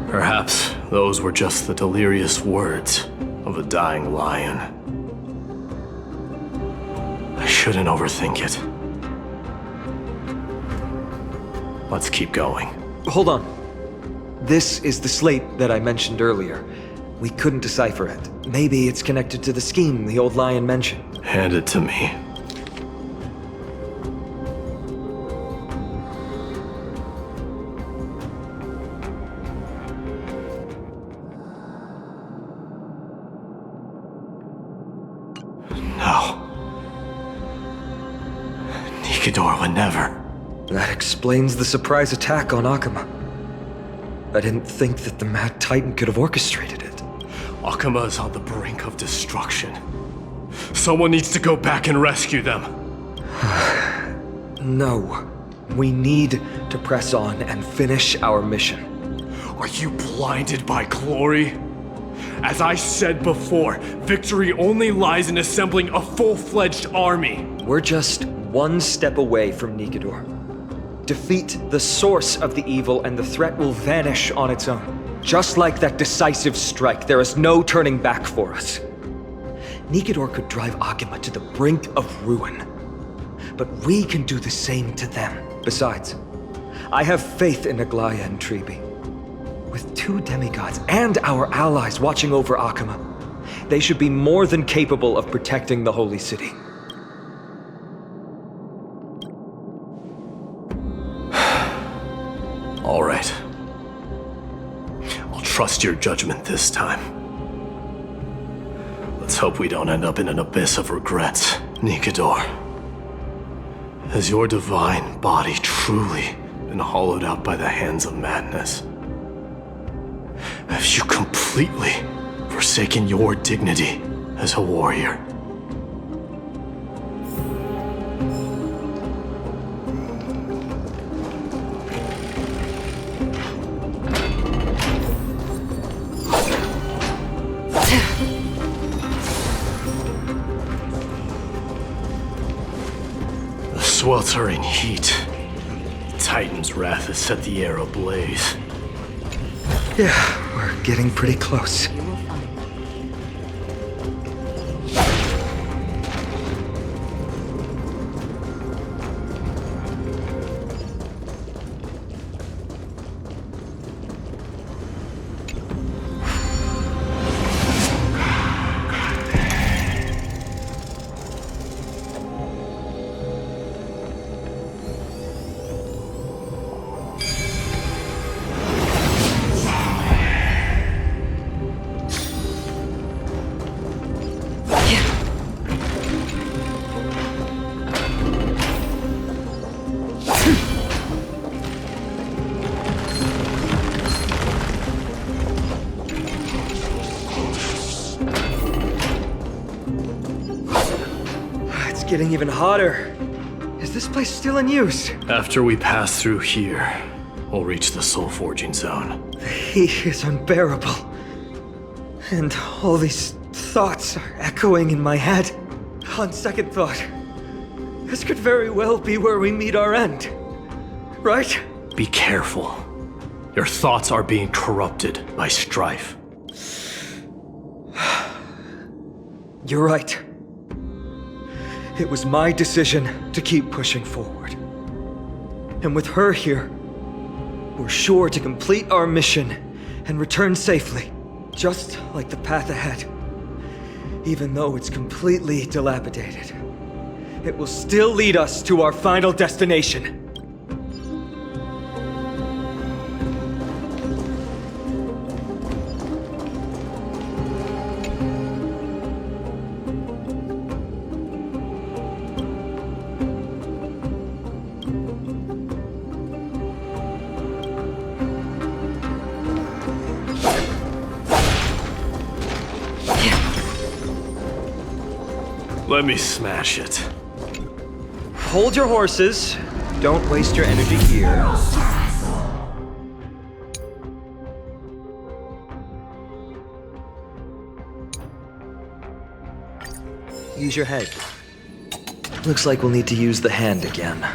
Perhaps those were just the delirious words of a dying lion. I shouldn't overthink it. Let's keep going. Hold on. This is the slate that I mentioned earlier. We couldn't decipher it. Maybe it's connected to the scheme the old lion mentioned. Hand it to me. No. Nikador would never. That explains the surprise attack on Okhema. I didn't think that the Mad Titan could have orchestrated it. Okhema is on the brink of destruction. Someone needs to go back and rescue them. No. We need to press on and finish our mission. Are you blinded by glory? As I said before, victory only lies in assembling a full-fledged army. We're just one step away from Nikador. Defeat the source of the evil and the threat will vanish on its own. Just like that decisive strike, there is no turning back for us. Nikador could drive Okhema to the brink of ruin. But we can do the same to them. Besides, I have faith in Aglea and Tribbie. With 2 demigods and our allies watching over Okhema, they should be more than capable of protecting the Holy City. All right. I'll trust your judgment this time. Let's hope we don't end up in an abyss of regrets, Nikador. Has your divine body truly been hollowed out by the hands of madness? Have you completely forsaken your dignity as a warrior? Sweltering heat. The Titan's wrath has set the air ablaze. Yeah, we're getting pretty close. Getting even hotter. Is this place still in use? After we pass through here, we'll reach the soul forging zone. The heat is unbearable. And all these thoughts are echoing in my head. On second thought, this could very well be where we meet our end. Right? Be careful. Your thoughts are being corrupted by strife. You're right. It was my decision to keep pushing forward. And with her here, we're sure to complete our mission and return safely, just like the path ahead. Even though it's completely dilapidated, it will still lead us to our final destination. Let me smash it. Hold your horses. Don't waste your energy here. Use your head. Looks like we'll need to use the hand again.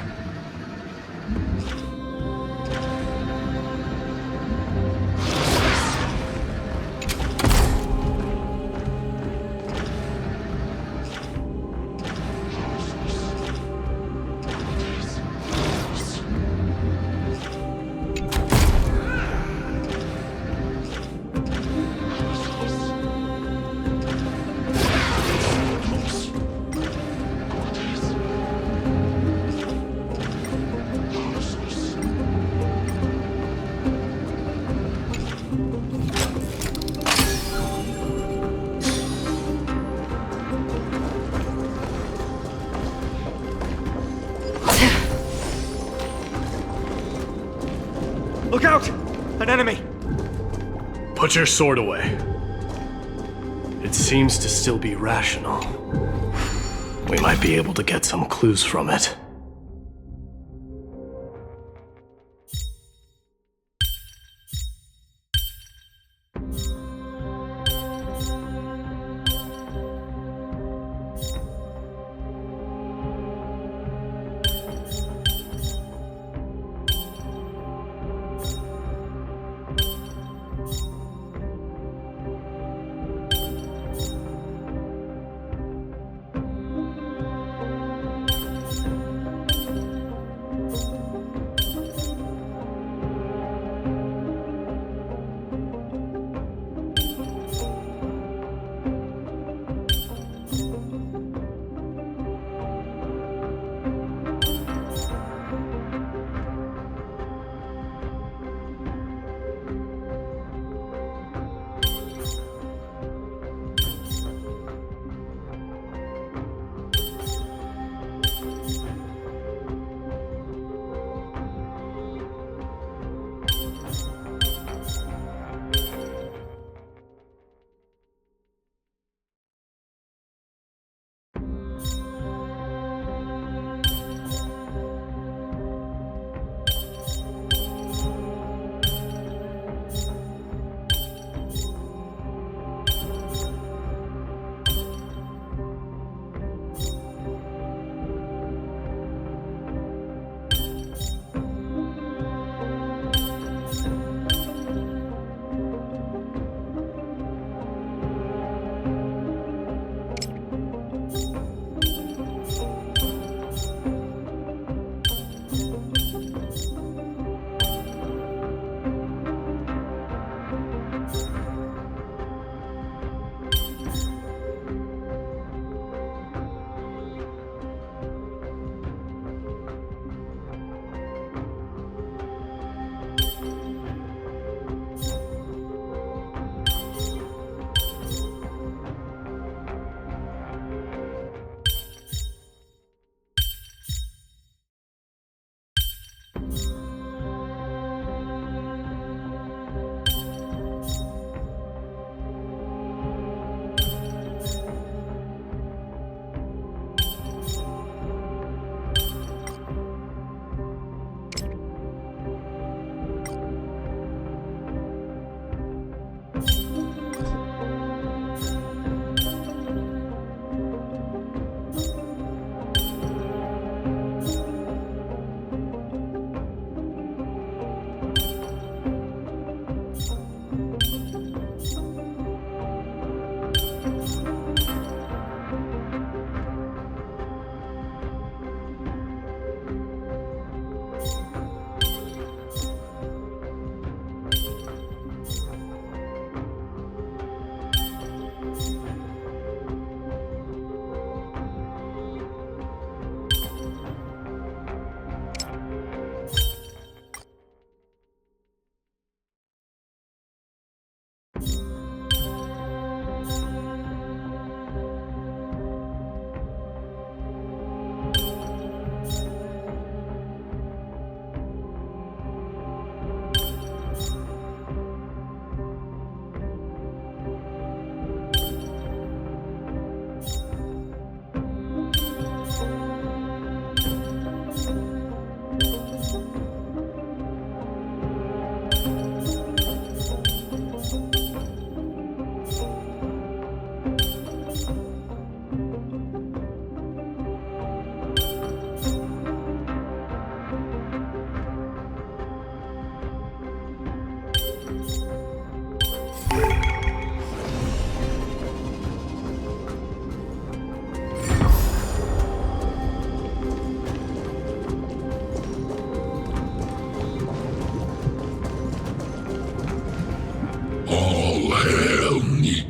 Put your sword away. It seems to still be rational. We might be able to get some clues from it.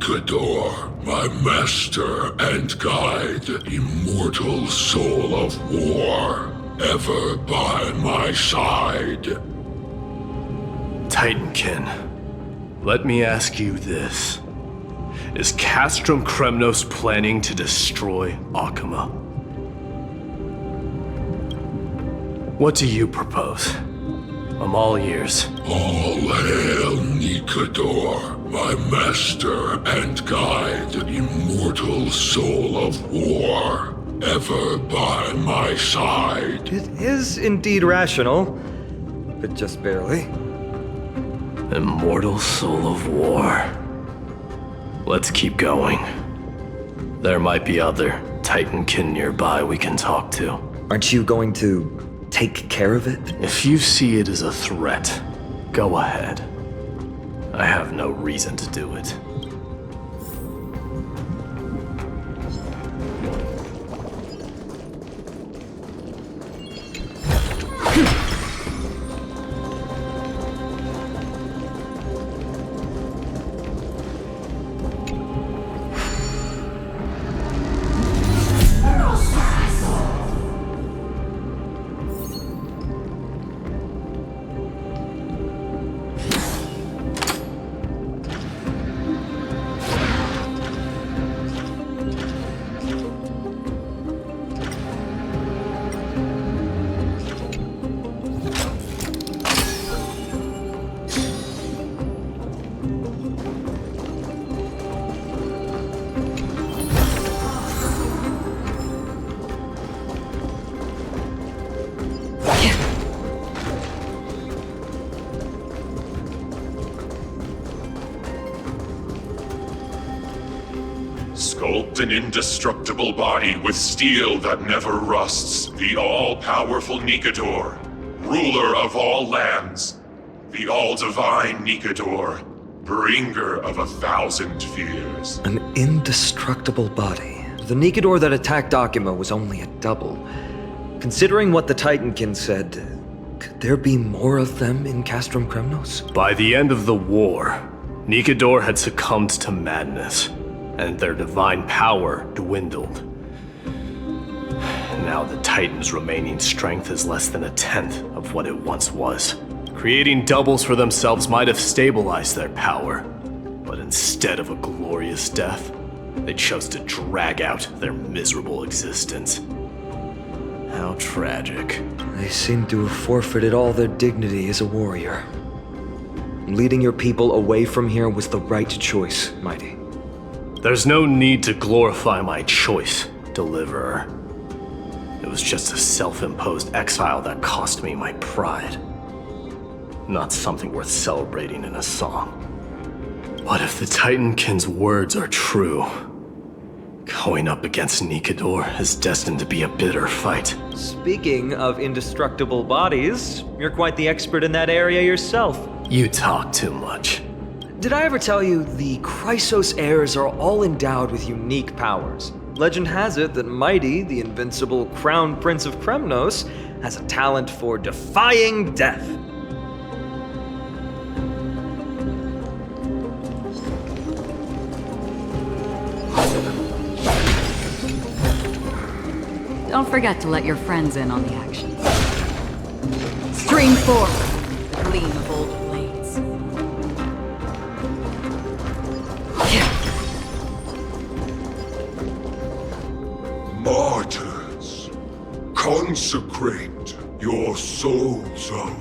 Nikador, my master and guide, immortal soul of war, ever by my side. Titankin, let me ask you this. Is Castrum Kremnos planning to destroy Okhema? What do you propose? I'm all ears. All hail Nikador. My master and guide, immortal soul of war, ever by my side. It is indeed rational, but just barely. Immortal soul of war. Let's keep going. There might be other Titankin nearby we can talk to. Aren't you going to take care of it? If you see it as a threat, go ahead. I have no reason to do it. Sculpt an indestructible body with steel that never rusts. The all-powerful Nikador, ruler of all lands. The all-divine Nikador, bringer of 1,000 fears. An indestructible body. The Nikador that attacked Okhema was only a double. Considering what the Titankin said, could there be more of them in Castrum Kremnos? By the end of the war, Nikador had succumbed to madness, and their divine power dwindled. Now the Titan's remaining strength is less than 1/10 of what it once was. Creating doubles for themselves might have stabilized their power, but instead of a glorious death, they chose to drag out their miserable existence. How tragic. They seem to have forfeited all their dignity as a warrior. Leading your people away from here was the right choice, Mydei. There's no need to glorify my choice, Deliverer. It was just a self-imposed exile that cost me my pride. Not something worth celebrating in a song. What if the Titankin's words are true? Going up against Nikador is destined to be a bitter fight. Speaking of indestructible bodies, you're quite the expert in that area yourself. You talk too much. Did I ever tell you the Chrysos Heirs are all endowed with unique powers? Legend has it that Mydei, the invincible Crown Prince of Kremnos, has a talent for defying death. Don't forget to let your friends in on the action. Stream forward, the gleam of old blades. Martyrs, consecrate your souls of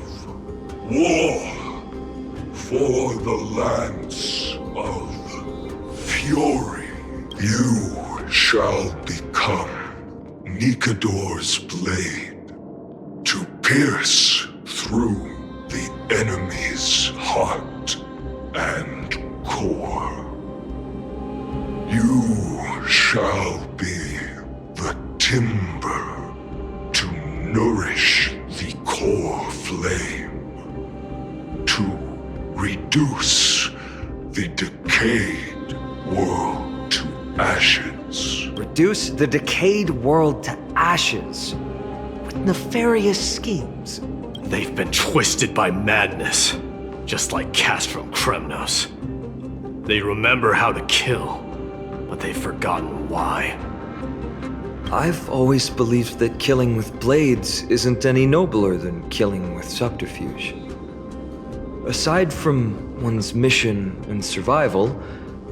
war for the lance of fury. You shall become Nikador's blade to pierce through the enemy's heart and core. You shall be the timber to nourish the core flame, to reduce the decayed world to ashes. Reduce the decayed world to ashes with nefarious schemes. They've been twisted by madness, just like Castrum Kremnos. They remember how to kill, but they've forgotten why. I've always believed that killing with blades isn't any nobler than killing with subterfuge. Aside from one's mission and survival,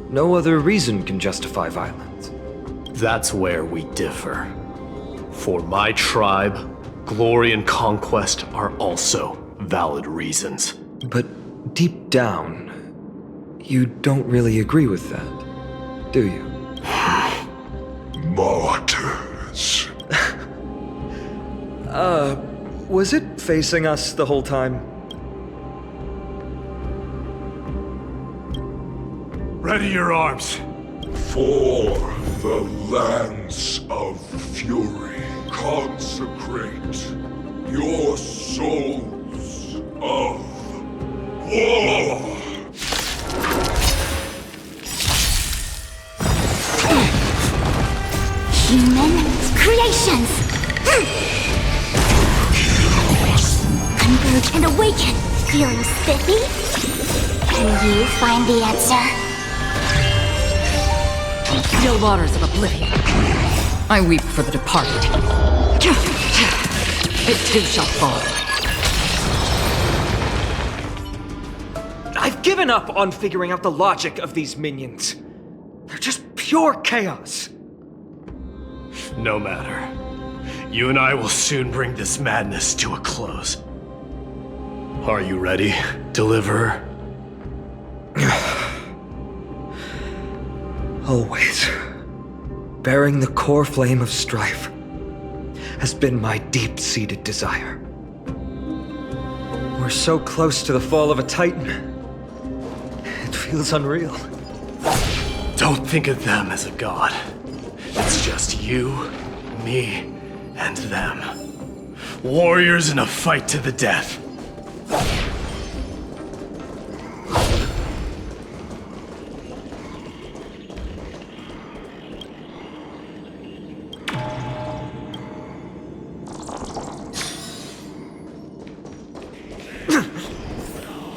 no other reason can justify violence. That's where we differ. For my tribe, glory and conquest are also valid reasons. But deep down, You don't really agree with that, do you? Martyrs. Was it facing us the whole time? Ready your arms. For the lands of fury, consecrate your souls of war. Human creations! Converge and awaken! Feeling spiffy? Can you find the answer? Still waters of oblivion. I weep for the departed. It too shall fall. I've given up on figuring out the logic of these minions. They're just pure chaos. No matter. You and I will soon bring this madness to a close. Are you ready, Deliverer? Always. Bearing the core flame of strife has been my deep-seated desire. We're so close to the fall of a Titan. It feels unreal. Don't think of them as a god. It's just you, me, and them. Warriors in a fight to the death.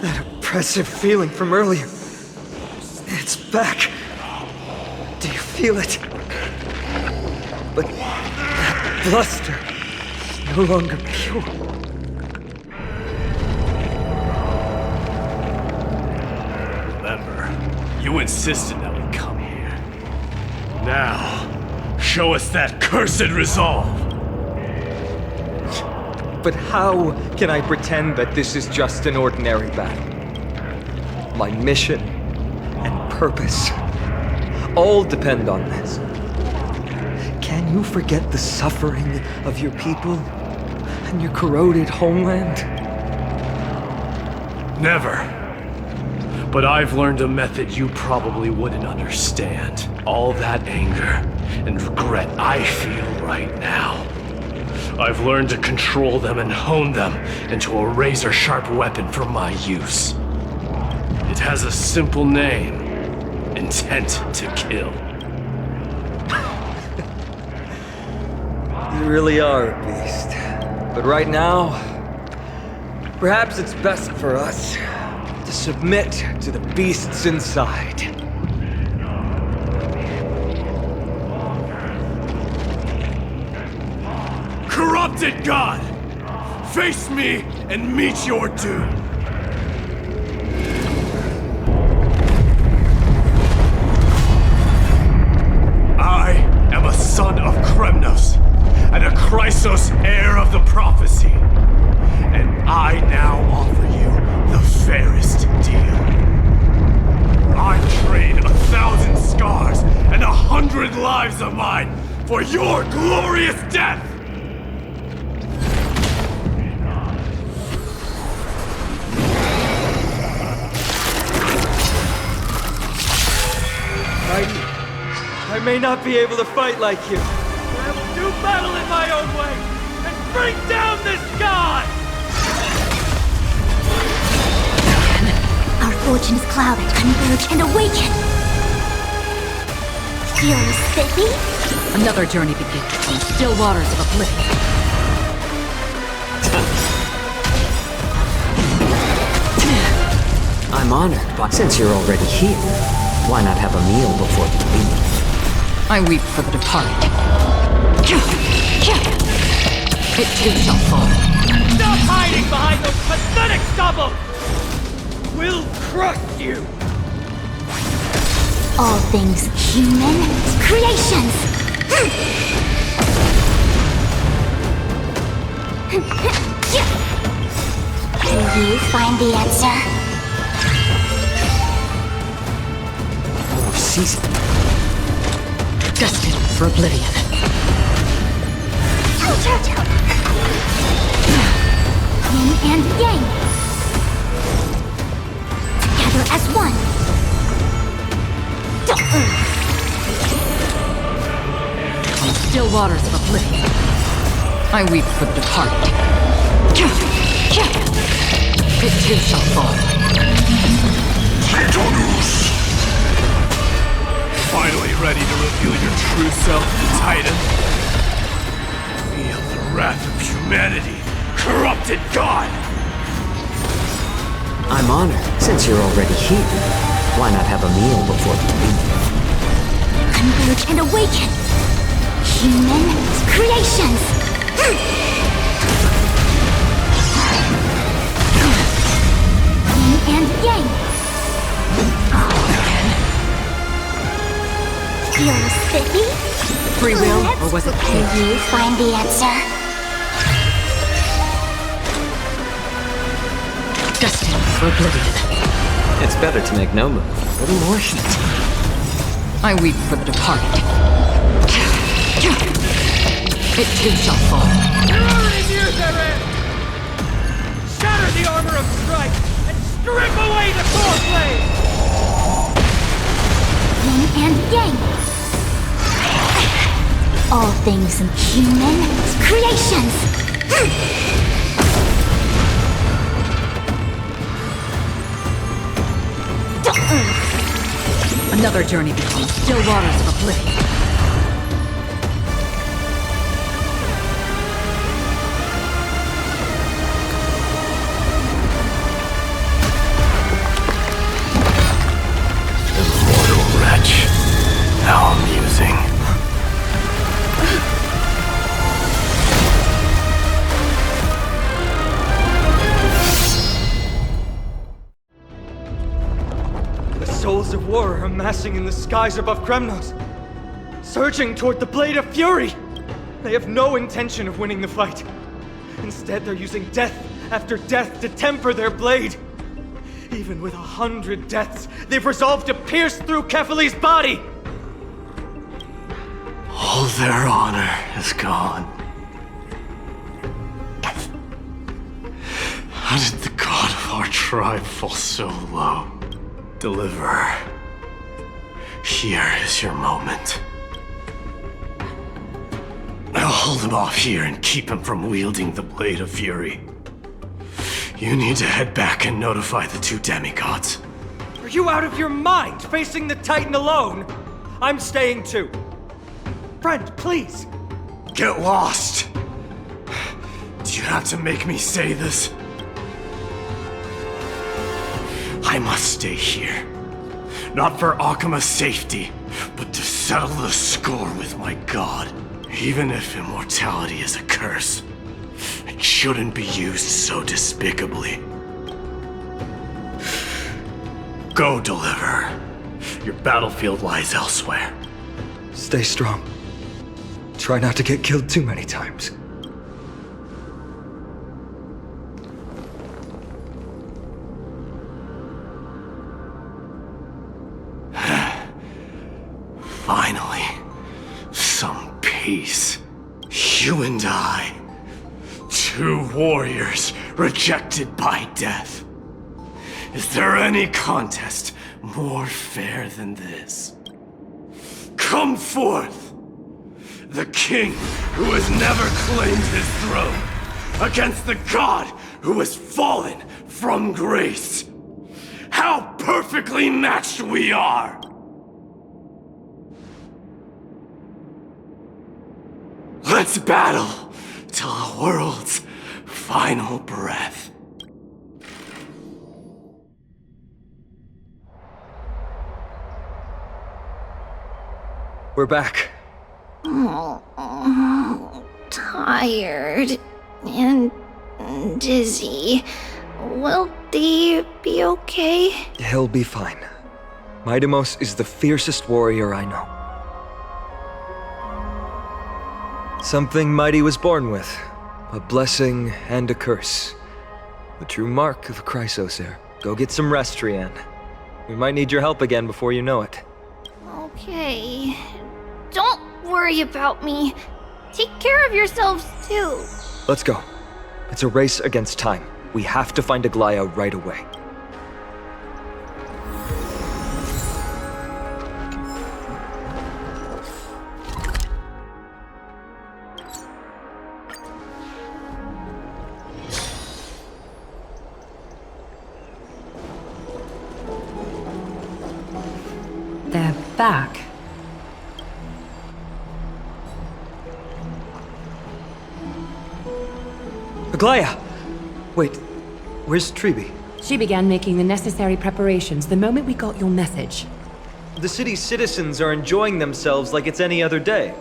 That oppressive feeling from earlier. It's back. Do you feel it? But that bluster is no longer pure. Remember, you insisted that we come here. Now, show us that cursed resolve. But how can I pretend that this is just an ordinary battle? My mission and purpose all depend on this. Can you forget the suffering of your people and your corroded homeland? Never. But I've learned a method you probably wouldn't understand. All that anger and regret I feel right now. I've learned to control them and hone them into a razor-sharp weapon for my use. It has a simple name. Intent to kill. You really are a beast. But right now, perhaps it's best for us to submit to the beasts inside. Corrupted God! Face me and meet your doom! I am a son of Kremnos, and a Chrysos heir of the prophecy. And I now offer you the fairest deal. I trade 1,000 scars and 100 lives of mine for your glorious death! I may not be able to fight like you, but I will do battle in my own way and bring down this god! Our fortunes clouded, converge, and awaken! Feeling spiffy? Another journey begins on the still waters of oblivion. I'm honored, but since you're already here, why not have a meal before you leave? I weep for the departed. It too shall fall. Stop hiding behind those pathetic stubble! We'll crush you! All things human creations! Can you find the answer? easy. Destined for oblivion. Yin and yang. Together as one. On still waters of oblivion, I weep for the departed. It too shall fall. Finally ready to reveal your true self, the Titan? Feel the wrath of humanity, corrupted God! I'm honored. Since you're already here, why not have a meal before you leave? Converge and awaken. Human creations. Yin and yang. Feel spiffy? Free will, or was it Can you find the answer? Destined for oblivion. It's better to make no move. A little more heat. I weep for the departed. It too shall fall. You're already near their end! Shatter the armor of Strife and strip away the core blade! Yin and yang. All things human creations. Another journey becomes still waters of oblivion. Immortal wretch. How amusing. Souls of war are amassing in the skies above Kremnos, surging toward the Blade of Fury! They have no intention of winning the fight. Instead, they're using death after death to temper their blade. Even with 100 deaths, they've resolved to pierce through Kefali's body! All their honor is gone. How did the god of our tribe fall so low? Deliverer, here is your moment. I'll hold him off here and keep him from wielding the Blade of Fury. You need to head back and notify the two demigods. Are you out of your mind, facing the Titan alone? I'm staying too. Friend, please. Get lost! Do you have to make me say this? I must stay here. Not for Okhema's safety, but to settle the score with my god. Even if immortality is a curse, it shouldn't be used so despicably. Go, Deliverer. Your battlefield lies elsewhere. Stay strong. Try not to get killed too many times. Finally, some peace. You and I, two warriors rejected by death. Is there any contest more fair than this? Come forth! The king who has never claimed his throne, against the god who has fallen from grace. How perfectly matched we are! Let's battle till the world's final breath. We're back. Tired and dizzy. Will they be okay? He'll be fine. Mydei is the fiercest warrior I know. Something Mydei was born with. A blessing and a curse. The true mark of a Chrysos Heir. Go get some rest, Trianne. We might need your help again before you know it. Okay. Don't worry about me. Take care of yourselves, too. Let's go. It's a race against time. We have to find Aglea right away. They're back. Aglea! Wait, where's Tribbie? She began making the necessary preparations the moment we got your message. The city's citizens are enjoying themselves like it's any other day.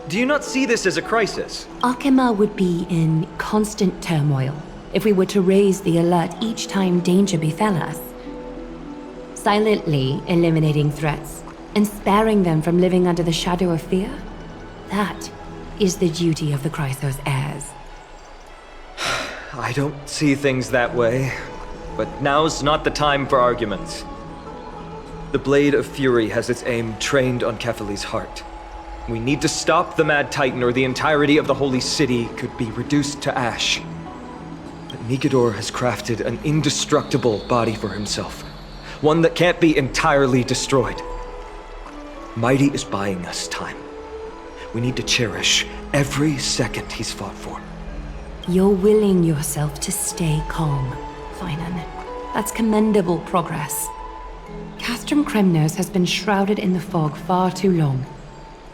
Do you not see this as a crisis? Okhema would be in constant turmoil if we were to raise the alert each time danger befell us. Silently eliminating threats and sparing them from living under the shadow of fear, that is the duty of the Chrysos Heirs. I don't see things that way, but now's not the time for arguments. The Blade of Fury has its aim trained on Kefali's heart. We need to stop the Mad Titan or the entirety of the Holy City could be reduced to ash. But Nikador has crafted an indestructible body for himself, one that can't be entirely destroyed. Mydei is buying us time. We need to cherish every second he's fought for. You're willing yourself to stay calm, Phainon. That's commendable progress. Castrum Kremnos has been shrouded in the fog far too long,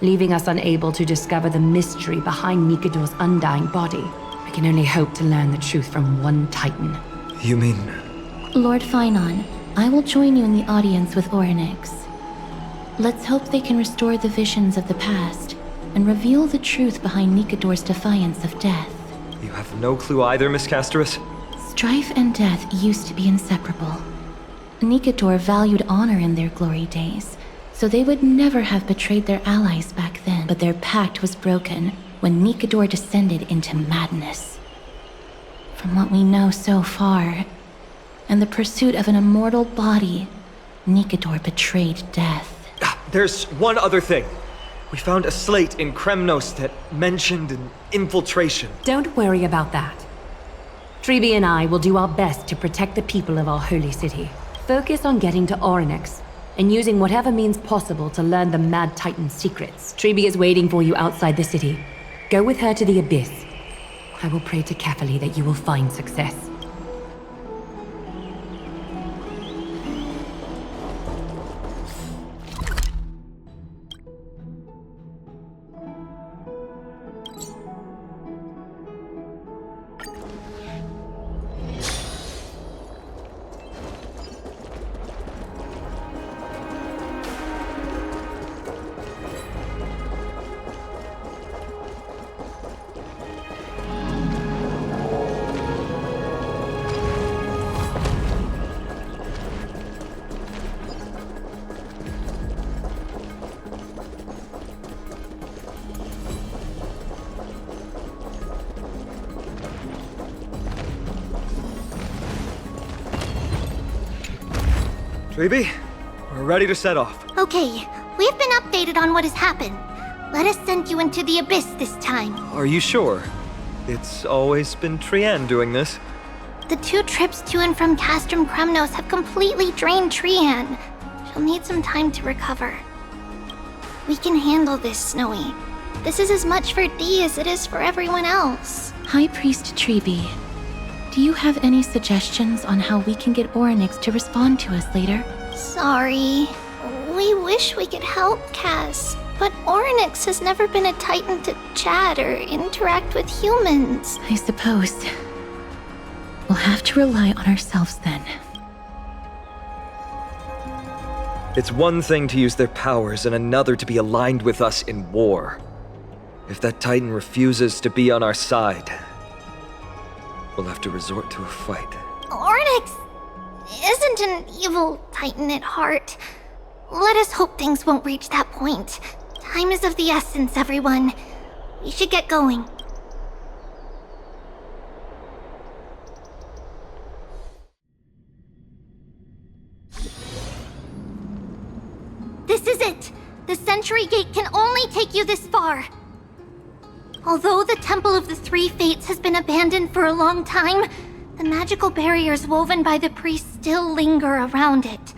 leaving us unable to discover the mystery behind Nikador's undying body. We can only hope to learn the truth from one Titan. You mean... Lord Phainon, I will join you in the audience with Orynyx. Let's hope they can restore the visions of the past and reveal the truth behind Nikador's defiance of death. You have no clue either, Miss Castorice? Strife and death used to be inseparable. Nikador valued honor in their glory days, so they would never have betrayed their allies back then. But their pact was broken when Nikador descended into madness. From what we know so far, and the pursuit of an immortal body, Nikador betrayed death. There's one other thing. We found a slate in Kremnos that mentioned an infiltration. Don't worry about that. Tribbie and I will do our best to protect the people of our holy city. Focus on getting to Orynyx and using whatever means possible to learn the Mad Titan's secrets. Tribbie is waiting for you outside the city. Go with her to the Abyss. I will pray to Kefali that you will find success. Tribbie, we're ready to set off. Okay, we've been updated on what has happened. Let us send you into the Abyss this time. Are you sure? It's always been Trian doing this. The 2 trips to and from Castrum Kremnos have completely drained Trian. She'll need some time to recover. We can handle this, Snowy. This is as much for Dee as it is for everyone else. High Priest Tribbie, do you have any suggestions on how we can get Orynyx to respond to us later? Sorry. We wish we could help, Cass, but Orynyx has never been a Titan to chat or interact with humans. I suppose. We'll have to rely on ourselves then. It's one thing to use their powers and another to be aligned with us in war. If that Titan refuses to be on our side, we'll have to resort to a fight. Orynyx isn't an evil Titan at heart. Let us hope things won't reach that point. Time is of the essence, everyone. We should get going. This is it! gate can only take you this far. Although the Temple of the Three Fates has been abandoned for a long time, the magical barriers woven by the priests still linger around it.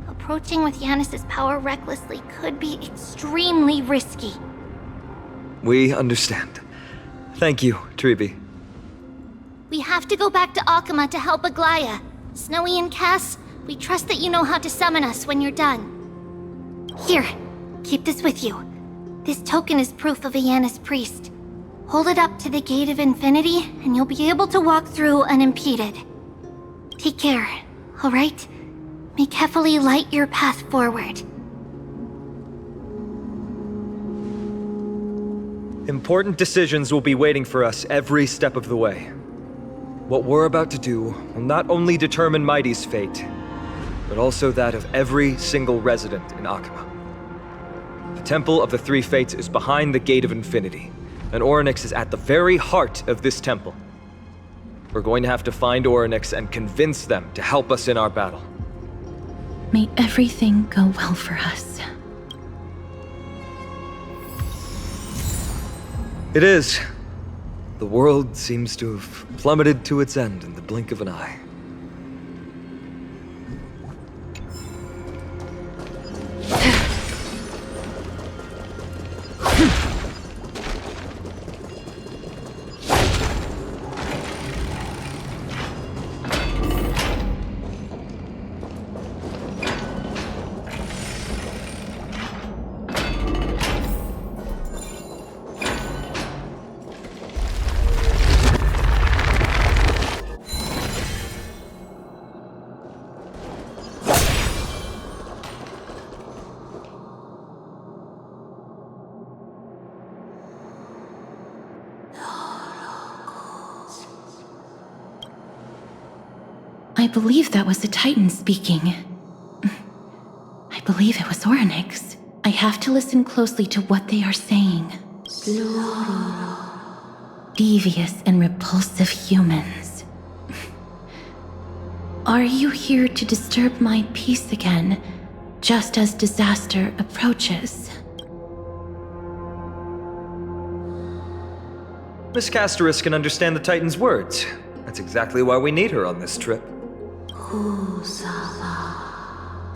Approaching with Yanis's power recklessly could be extremely risky. We understand. Thank you, Tribbie. We have to go back to Okhema to help Aglea. Snowy and Cass, we trust that you know how to summon us when you're done. Here, keep this with you. This token is proof of a Yanis priest. Hold it up to the Gate of Infinity, and you'll be able to walk through unimpeded. Take care, alright? May Kefali light your path forward. Important decisions will be waiting for us every step of the way. What we're about to do will not only determine Mydei's fate, but also that of every single resident in Okhema. The Temple of the Three Fates is behind the Gate of Infinity, and Orynyx is at the very heart of this temple. We're going to have to find Orynyx and convince them to help us in our battle. May everything go well for us. It is. The world seems to have plummeted to its end in the blink of an eye. I believe that was the Titan speaking. I believe it was Orynyx. I have to listen closely to what they are saying. Devious and repulsive humans. Are you here to disturb my peace again, just as disaster approaches? Miss Castorice can understand the Titan's words. That's exactly why we need her on this trip.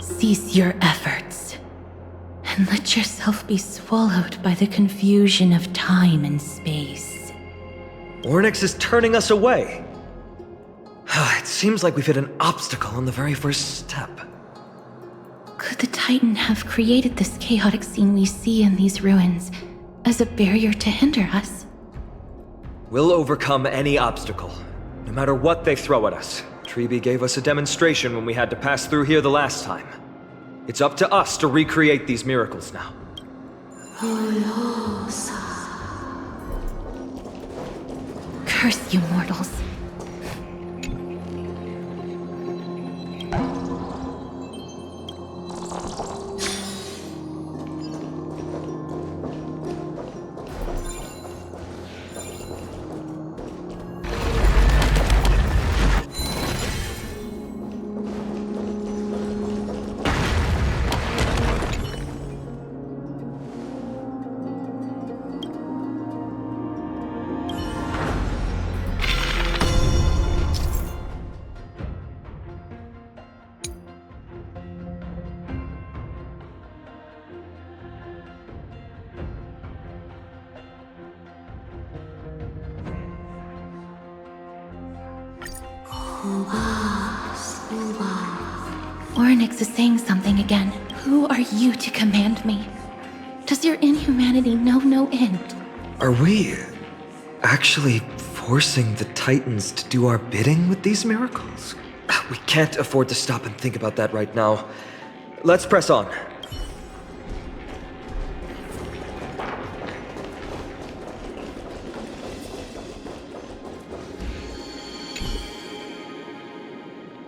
Cease your efforts, and let yourself be swallowed by the confusion of time and space. Orynyx is turning us away. It seems like we've hit an obstacle on the very first step. Could the Titan have created this chaotic scene we see in these ruins as a barrier to hinder us? We'll overcome any obstacle, no matter what they throw at us. Tribbie gave us a demonstration when we had to pass through here the last time. It's up to us to recreate these miracles now. Curse you mortals. Orynyx is saying something again. Who are you to command me? Does your inhumanity know no end? Are we actually forcing the Titans to do our bidding with these miracles? We can't afford to stop and think about that right now. Let's press on.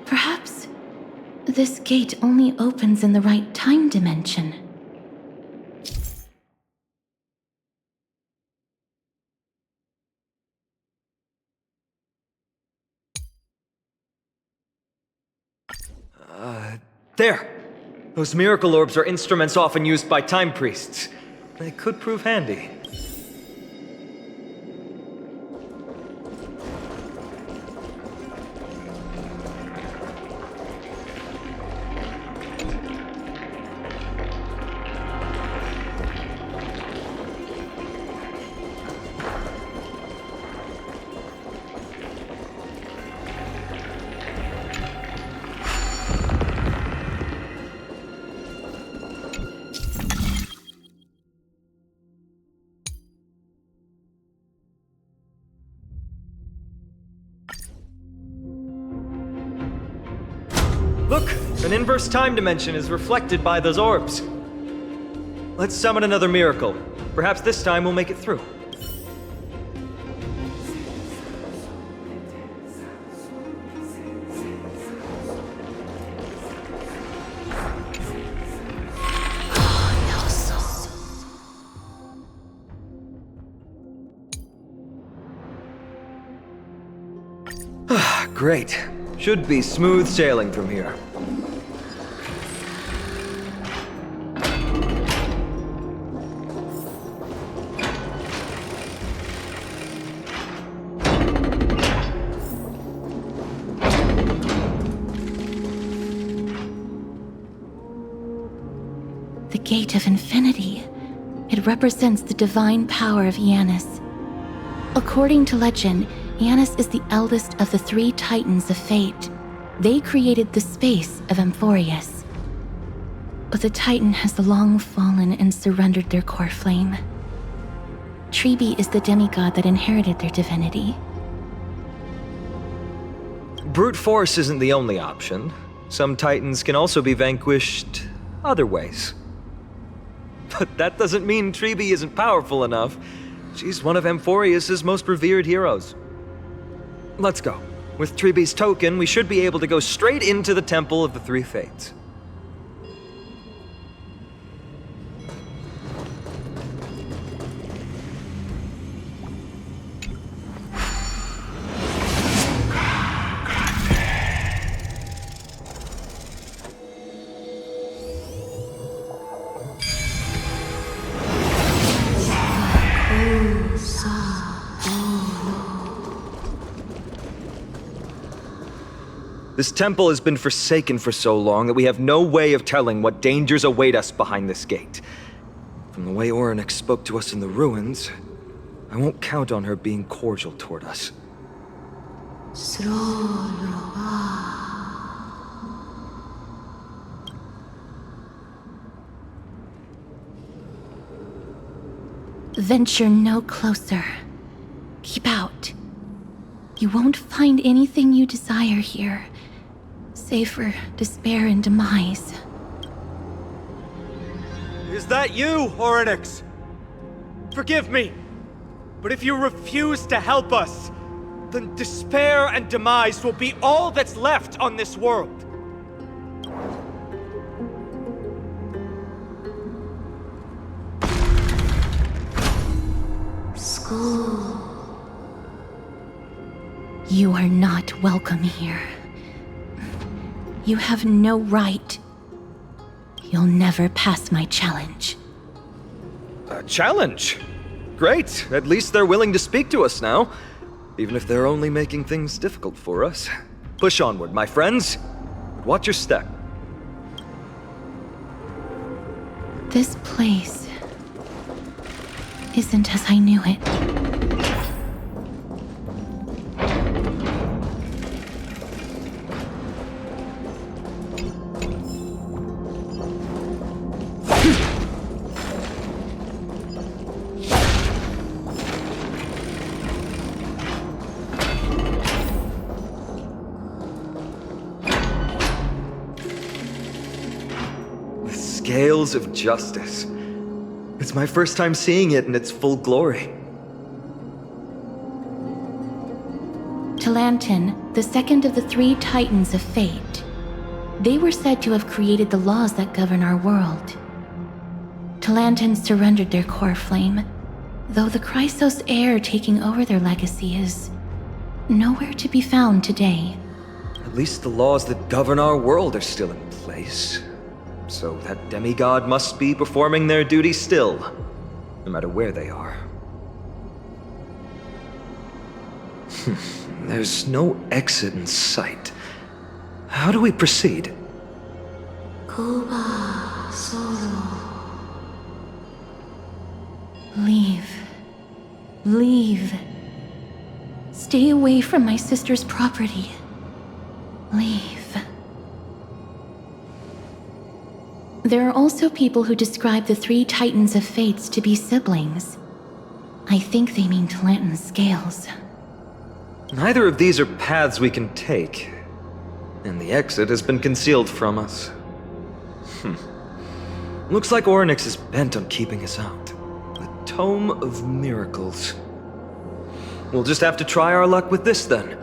Perhaps this gate only opens in the right time dimension. There! Those miracle orbs are instruments often used by time priests. They could prove handy. Look! An inverse time dimension is reflected by those orbs. Let's summon another miracle. Perhaps this time we'll make it through. Great. Should be smooth sailing from here. The Gate of Infinity. It represents the divine power of Janus. According to legend, Janus is the eldest of the 3 Titans of Fate. They created the space of Amphoreus. But the Titan has long fallen and surrendered their core flame. Tribbie is the demigod that inherited their divinity. Brute force isn't the only option. Some Titans can also be vanquished other ways. But that doesn't mean Tribbie isn't powerful enough. She's one of Amphoreus' most revered heroes. Let's go. With Tribbie's token, we should be able to go straight into the Temple of the Three Fates. This temple has been forsaken for so long that we have no way of telling what dangers await us behind this gate. From the way Orynyx spoke to us in the ruins, I won't count on her being cordial toward us. Venture no closer. Keep out. You won't find anything you desire here, save for despair and demise. Is that you, Orynyx? Forgive me, but if you refuse to help us, then despair and demise will be all that's left on this world. You are not welcome here. You have no right. You'll never pass my challenge. A challenge? Great. At least they're willing to speak to us now. Even if they're only making things difficult for us. Push onward, my friends. Watch your step. This place isn't as I knew it. Scales of justice. It's my first time seeing it in its full glory. Talantin, the second of the 3 Titans of Fate. They were said to have created the laws that govern our world. Talantin surrendered their core flame, though the Chrysos Heirs taking over their legacy is nowhere to be found today. At least the laws that govern our world are still in place. So that demigod must be performing their duty still. no matter where they are. There's no exit in sight. How do we proceed? Kuba Soro. Leave. Leave. Stay away from my sister's property. Leave. There are also people who describe the three Titans of Fates to be siblings. I think they mean to lengthen scales. Neither of these are paths we can take, and the exit has been concealed from us. Looks like Orynyx is bent on keeping us out. The Tome of Miracles. We'll just have to try our luck with this then.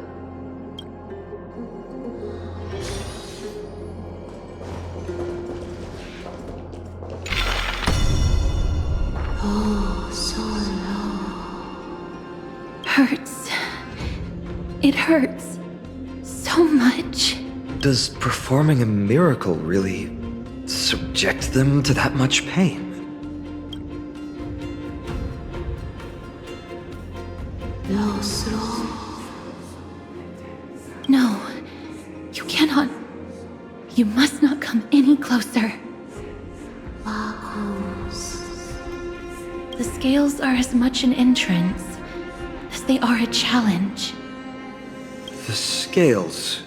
Oh, so low. Hurts. It hurts so much. Does performing a miracle really subject them to that much pain? No, slow. No, you cannot. You must not come any closer. The scales are as much an entrance as they are a challenge. The scales.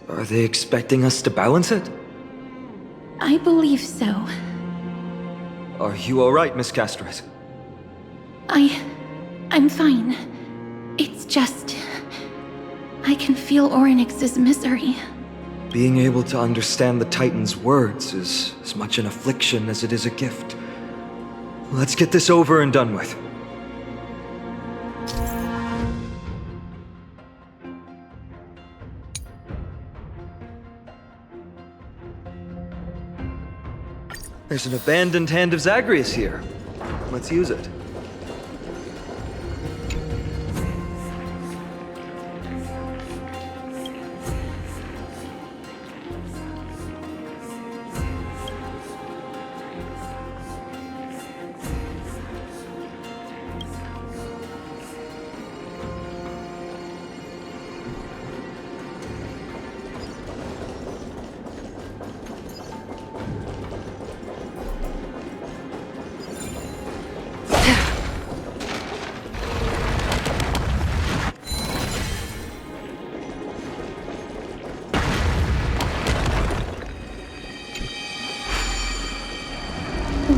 Are they expecting us to balance it? I believe so. Are you alright, Miss Castorice? I'm fine. It's just... I can feel Orynyx's misery. Being able to understand the Titan's words is as much an affliction as it is a gift. Let's get this over and done with. There's an abandoned hand of Zagreus here. Let's use it.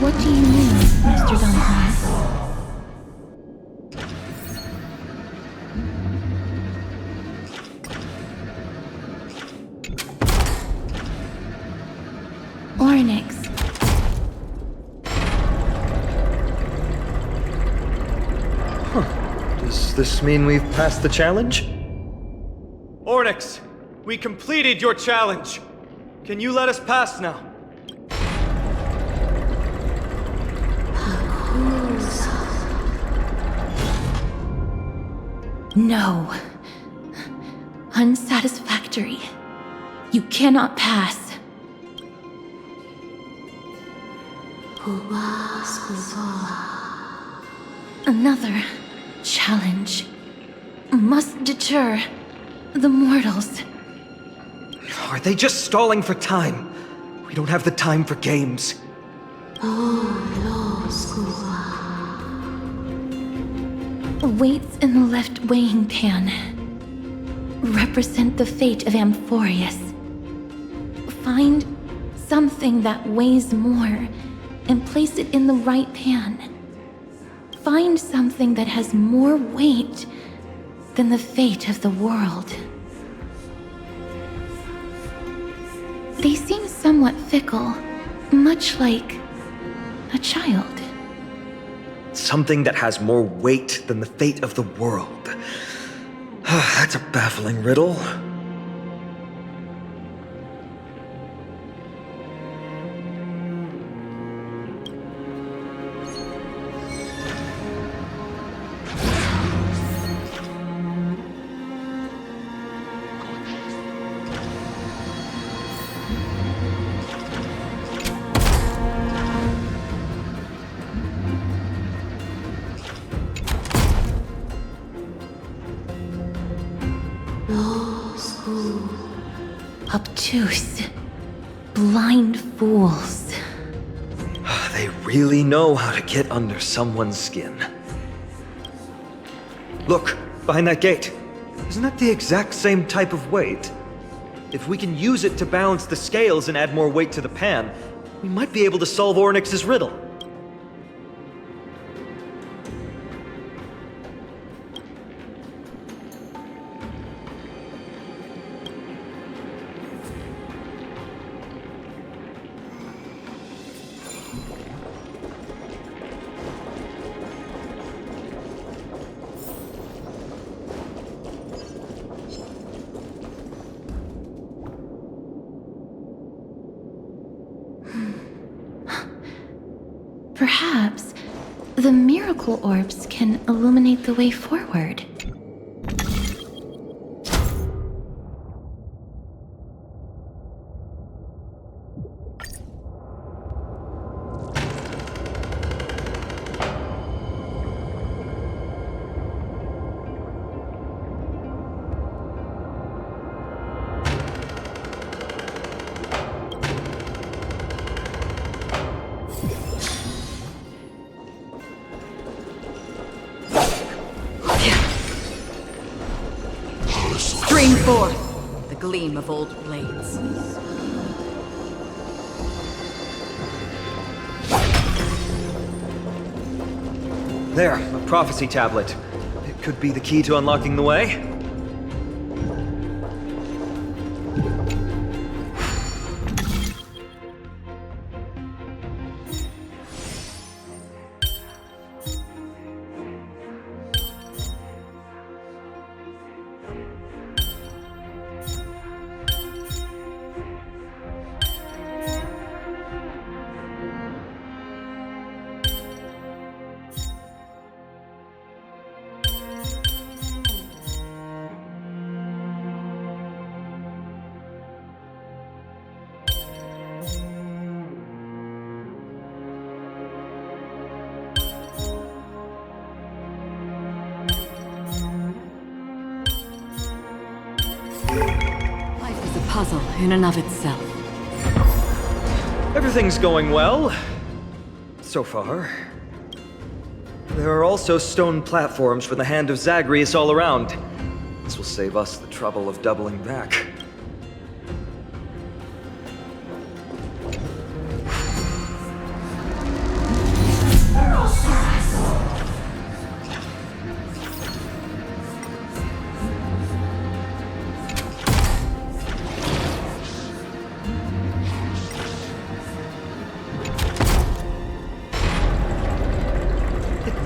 What do you mean, Mr. Dunhorn? Orynyx. Does this mean we've passed the challenge? Orynyx, we completed your challenge. Can you let us pass now? No. Unsatisfactory. You cannot pass. Another challenge must deter the mortals. Are they just stalling for time? We don't have the time for games. Weights in the left weighing pan represent the fate of Amphoreus. Find something that weighs more and place it in the right pan. Find something that has more weight than the fate of the world. They seem somewhat fickle, much like a child. Something that has more weight than the fate of the world. That's a baffling riddle. Obtuse. Blind fools. They really know how to get under someone's skin. Look, behind that gate. Isn't that the exact same type of weight? If we can use it to balance the scales and add more weight to the pan, we might be able to solve Ornyx's riddle. Perhaps the miracle orbs can illuminate the way forward. Stream forth the gleam of old blades. There, a prophecy tablet. It could be the key to unlocking the way. Life is a puzzle in and of itself. Everything's going well. So far. There are also stone platforms for the hand of Zagreus all around. This will save us the trouble of doubling back.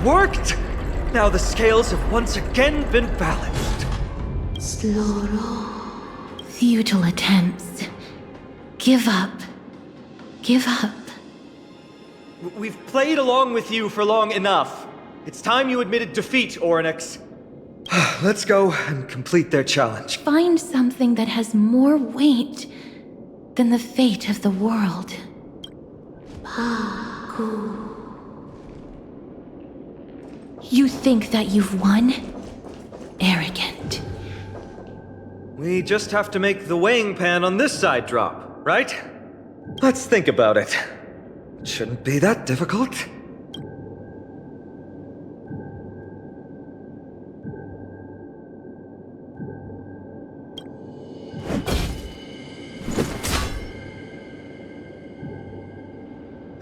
Worked! Now the scales have once again been balanced. Futile attempts. Give up. Give up. We've played along with you for long enough. It's time you admitted defeat, Ornyx. Let's go and complete their challenge. Find something that has more weight than the fate of the world. You think that you've won? Arrogant. We just have to make the weighing pan on this side drop, right? Let's think about it. It shouldn't be that difficult.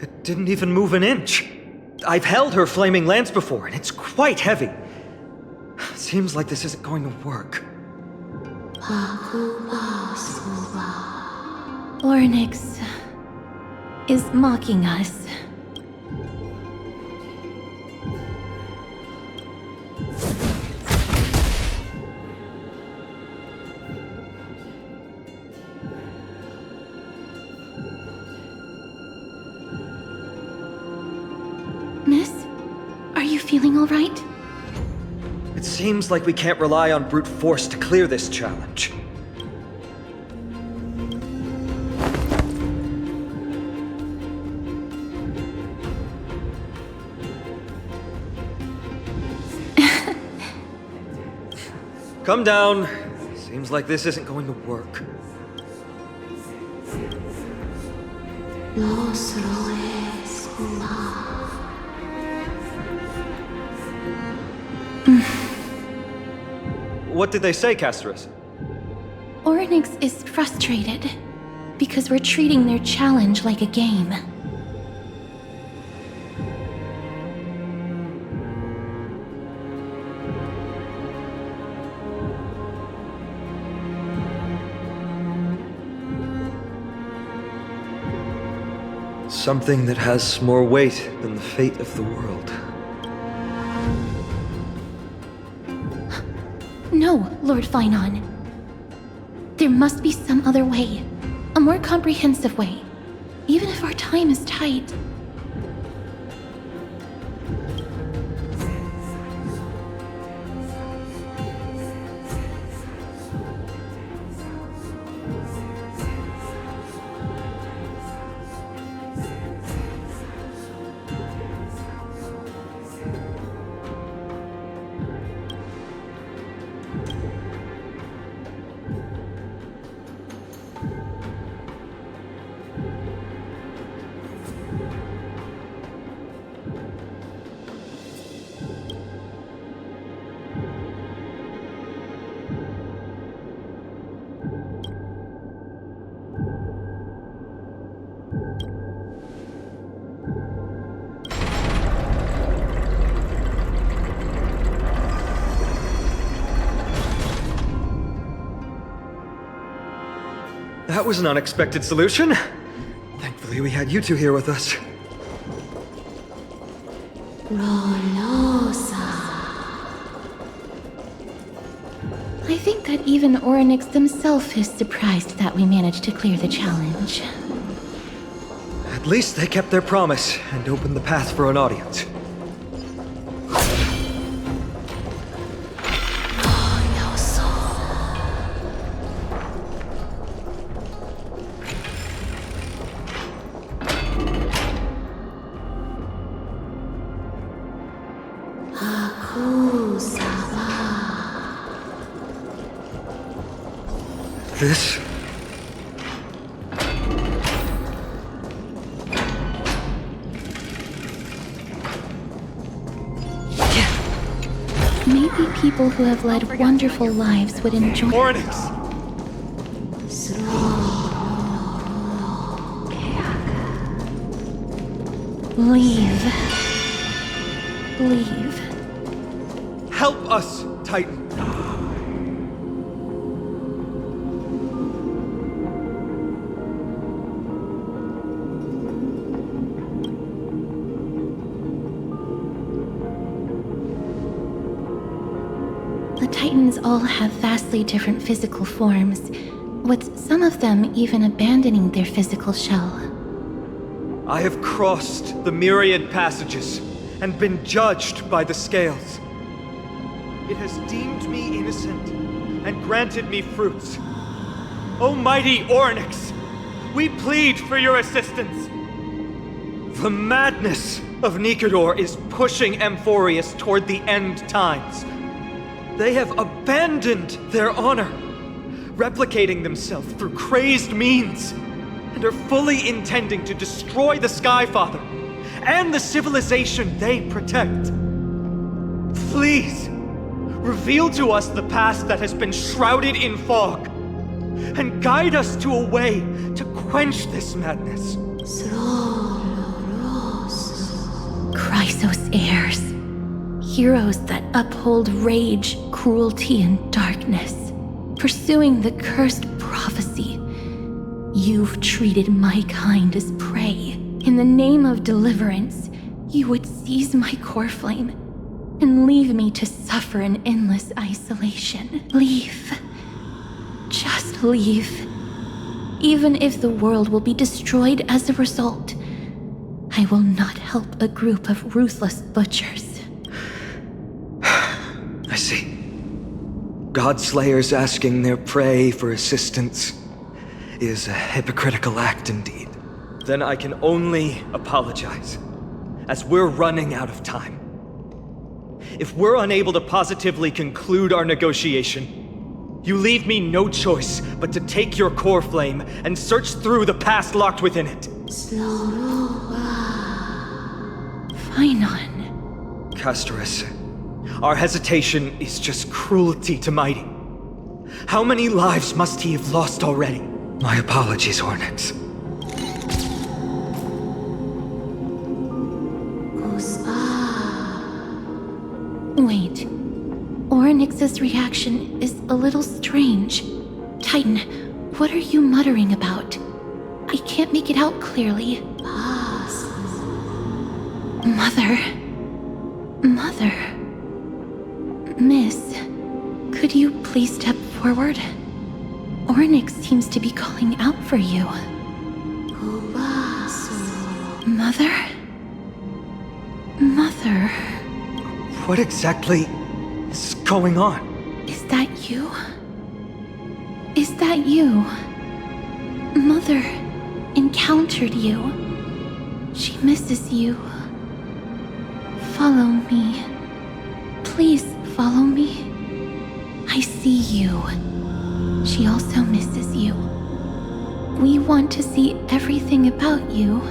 It didn't even move an inch. I've held her flaming lance before, and it's quite heavy. Seems like this isn't going to work. Ornyx is mocking us. Miss, are you feeling all right? It seems like we can't rely on brute force to clear this challenge. Come down. Seems like this isn't going to work. What did they say, Castorice? Orynyx is frustrated because we're treating their challenge like a game. Something that has more weight than the fate of the world. No, Lord Phainon. There must be some other way. A more comprehensive way. Even if our time is tight. That was an unexpected solution. Thankfully, we had you two here with us. I think that even Orynyx himself is surprised that we managed to clear the challenge. At least they kept their promise and opened the path for an audience. This? Maybe people who have led wonderful lives would enjoy— Orynyx! Leave. Leave. Help us, Titan! The Titans all have vastly different physical forms, with some of them even abandoning their physical shell. I have crossed the myriad passages and been judged by the scales. It has deemed me innocent and granted me fruits. O mighty Orynyx, we plead for your assistance. The madness of Nikador is pushing Amphoreus toward the end times. They have abandoned their honor, replicating themselves through crazed means, and are fully intending to destroy the Skyfather and the civilization they protect. Please, reveal to us the past that has been shrouded in fog, and guide us to a way to quench this madness. Chrysos Heirs. Heroes that uphold rage, cruelty, and darkness. Pursuing the cursed prophecy. You've treated my kind as prey. In the name of deliverance, you would seize my core flame and leave me to suffer in endless isolation. Leave. Just leave. Even if the world will be destroyed as a result, I will not help a group of ruthless butchers. I see. Godslayers asking their prey for assistance is a hypocritical act indeed. Then I can only apologize, as we're running out of time. If we're unable to positively conclude our negotiation, you leave me no choice but to take your core flame and search through the past locked within it. Phainon. Castorice, our hesitation is just cruelty to Mydei. How many lives must he have lost already? My apologies, Ornyx. Wait. Ornyx's reaction is a little strange. Titan, what are you muttering about? I can't make it out clearly. Mother. Miss, could you please step forward? Ornyx seems to be calling out for you. Mother? What exactly is going on? Is that you? Mother encountered you. She misses you. Follow me. Please follow me. I see you. She also misses you. We want to see everything about you.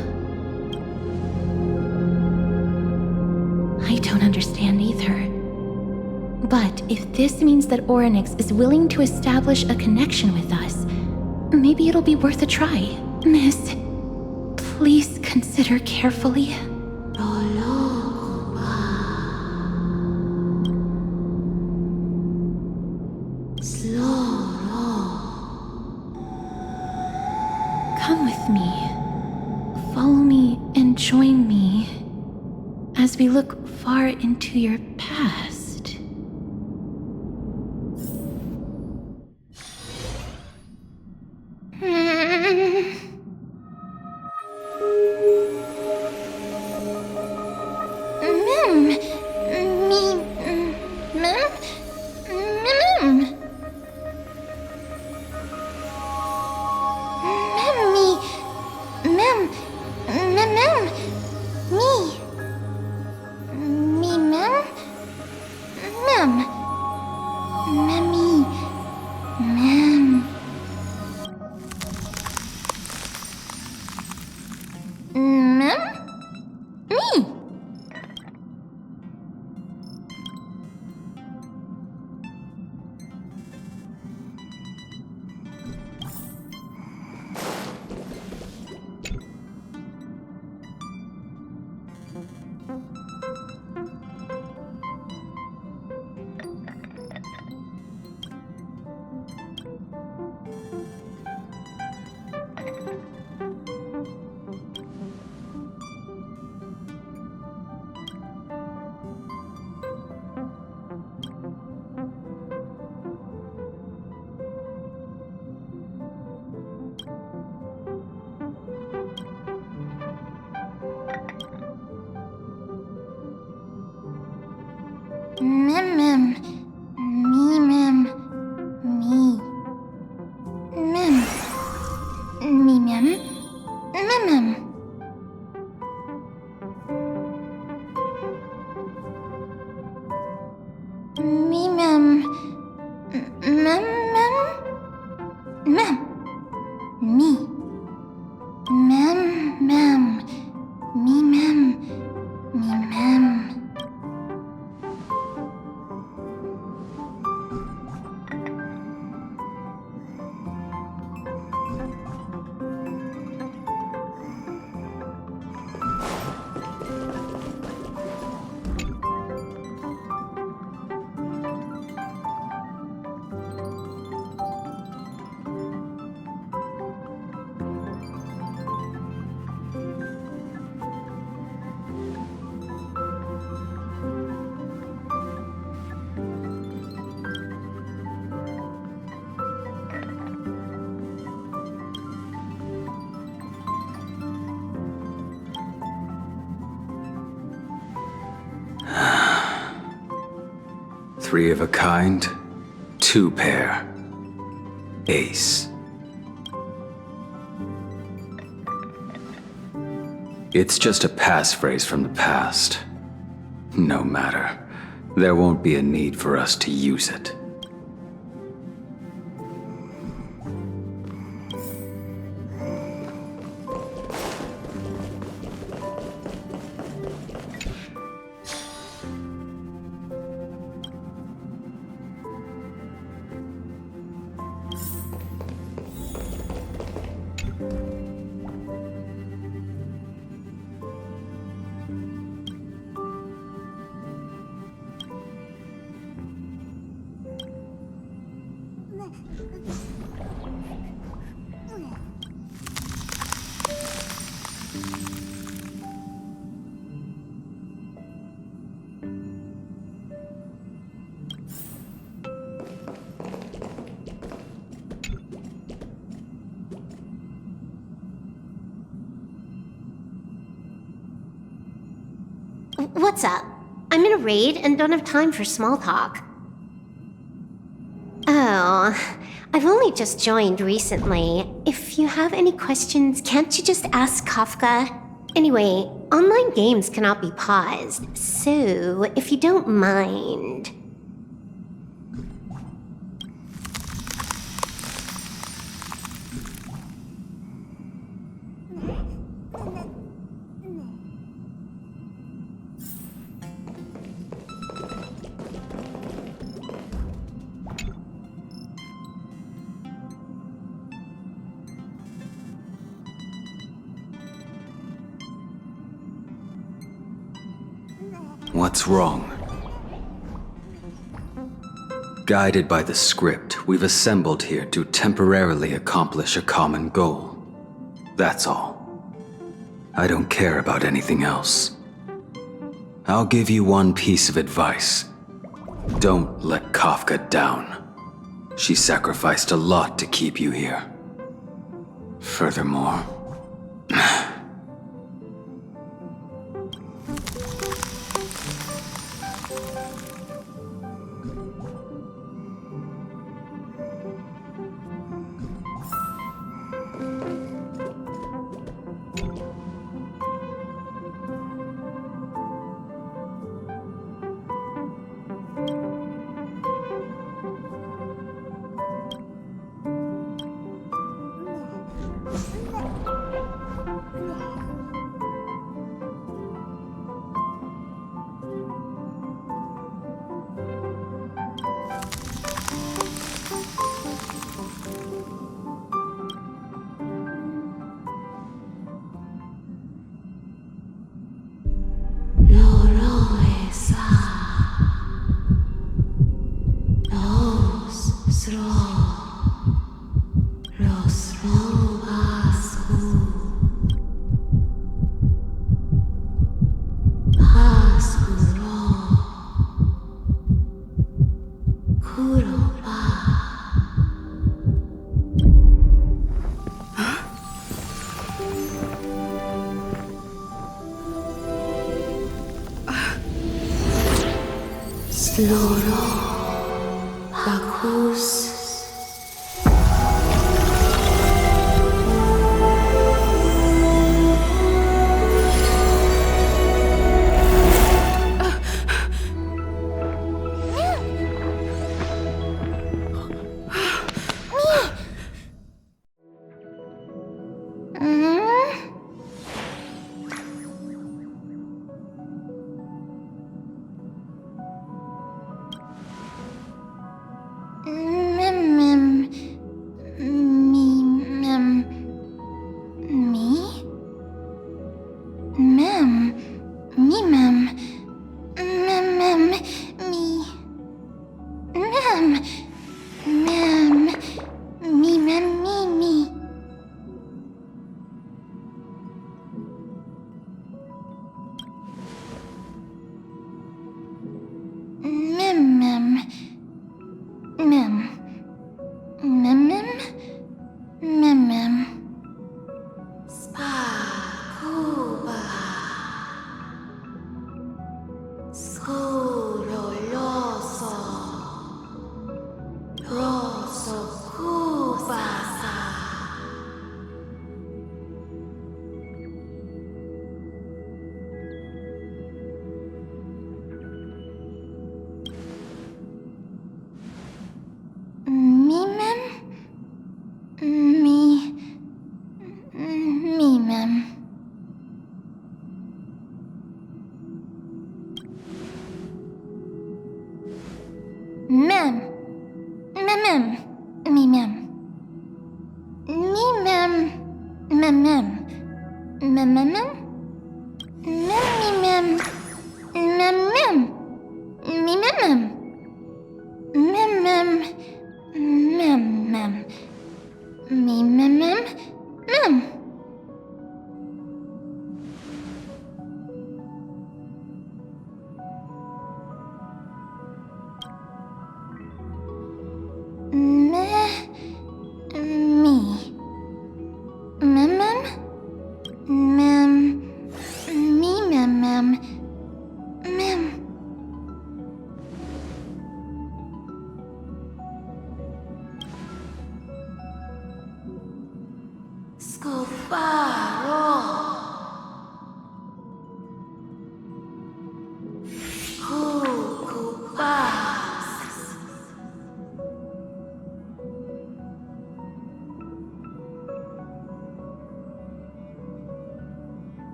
I don't understand either. But if this means that Ornyx is willing to establish a connection with us, maybe it'll be worth a try. Miss, please consider carefully. Come with me. Follow me and join me as we look far into your past. Three of a kind, two pair. Ace. It's just a passphrase from the past. No matter. There won't be a need for us to use it. What's up? I'm in a raid and don't have time for small talk. Oh, I've only just joined recently. If you have any questions, can't you just ask Kafka? Anyway, online games cannot be paused, so if you don't mind... What's wrong? Guided by the script, we've assembled here to temporarily accomplish a common goal. That's all. I don't care about anything else. I'll give you one piece of advice. Don't let Kafka down. She sacrificed a lot to keep you here. Furthermore...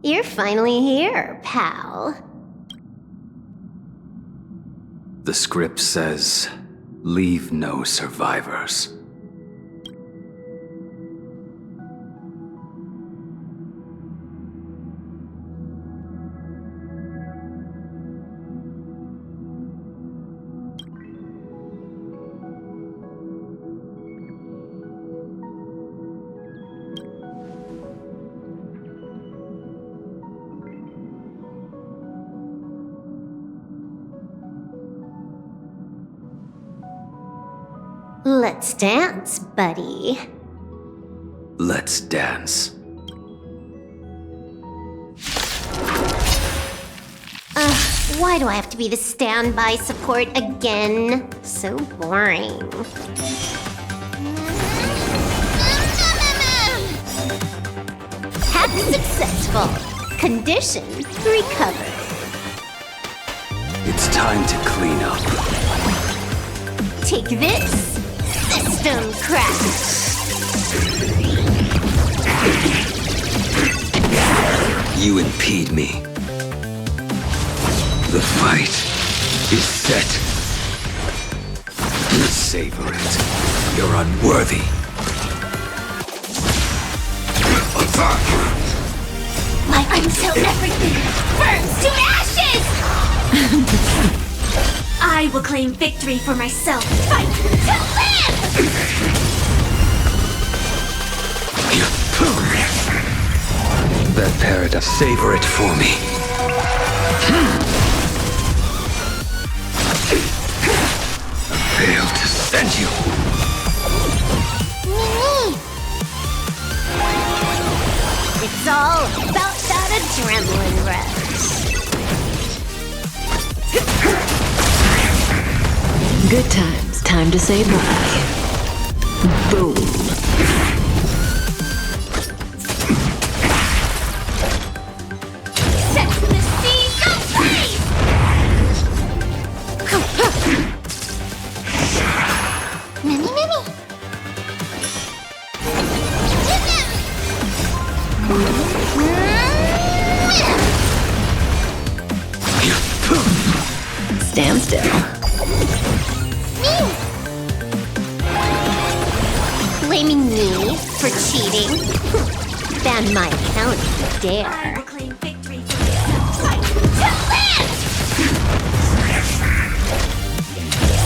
You're finally here, pal. The script says, leave no survivors. Let's dance, buddy. Let's dance. Why do I have to be the standby support again? So boring. Hack successful. Condition recovered. It's time to clean up. Take this. System crash. You impede me. The fight is set. Savor it. You're unworthy. Attack! Like until everything burns to ashes! I will claim victory for myself. Fight to live! That paradox. Savor it for me. I failed to send you. It's all about that adrenaline rush. Good times. Time to say bye. Boom. Set the seas ablaze! Many. Stand still. Blaming me for cheating? Ban my account if you dare. I will claim victory for myself. Fight to live!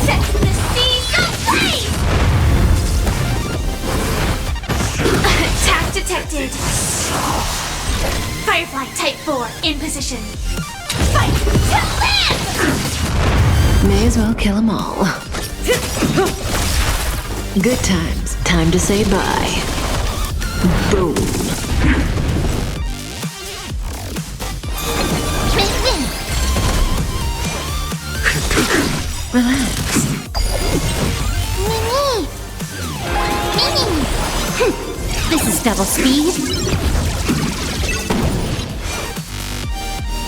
Set the seas ablaze! Attack detected. Firefly Type 4 in position. Fight to live! May as well kill them all. Good times. Time to say bye. Boom. Relax. This is double speed.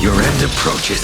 Your end approaches.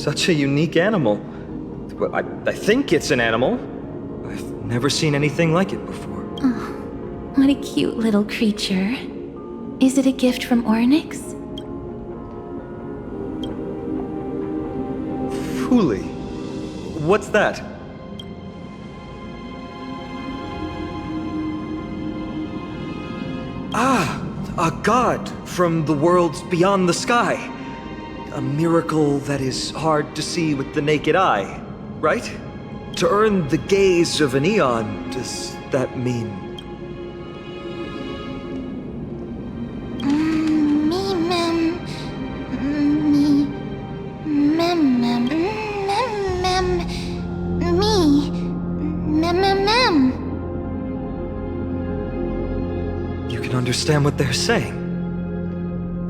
Such a unique animal. Well, I think it's an animal. I've never seen anything like it before. Oh, what a cute little creature. Is it a gift from Orynyx? Fuli. What's that? Ah, a god from the worlds beyond the sky. A miracle that is hard to see with the naked eye, right? To earn the gaze of an eon, does that mean? You can understand what they're saying.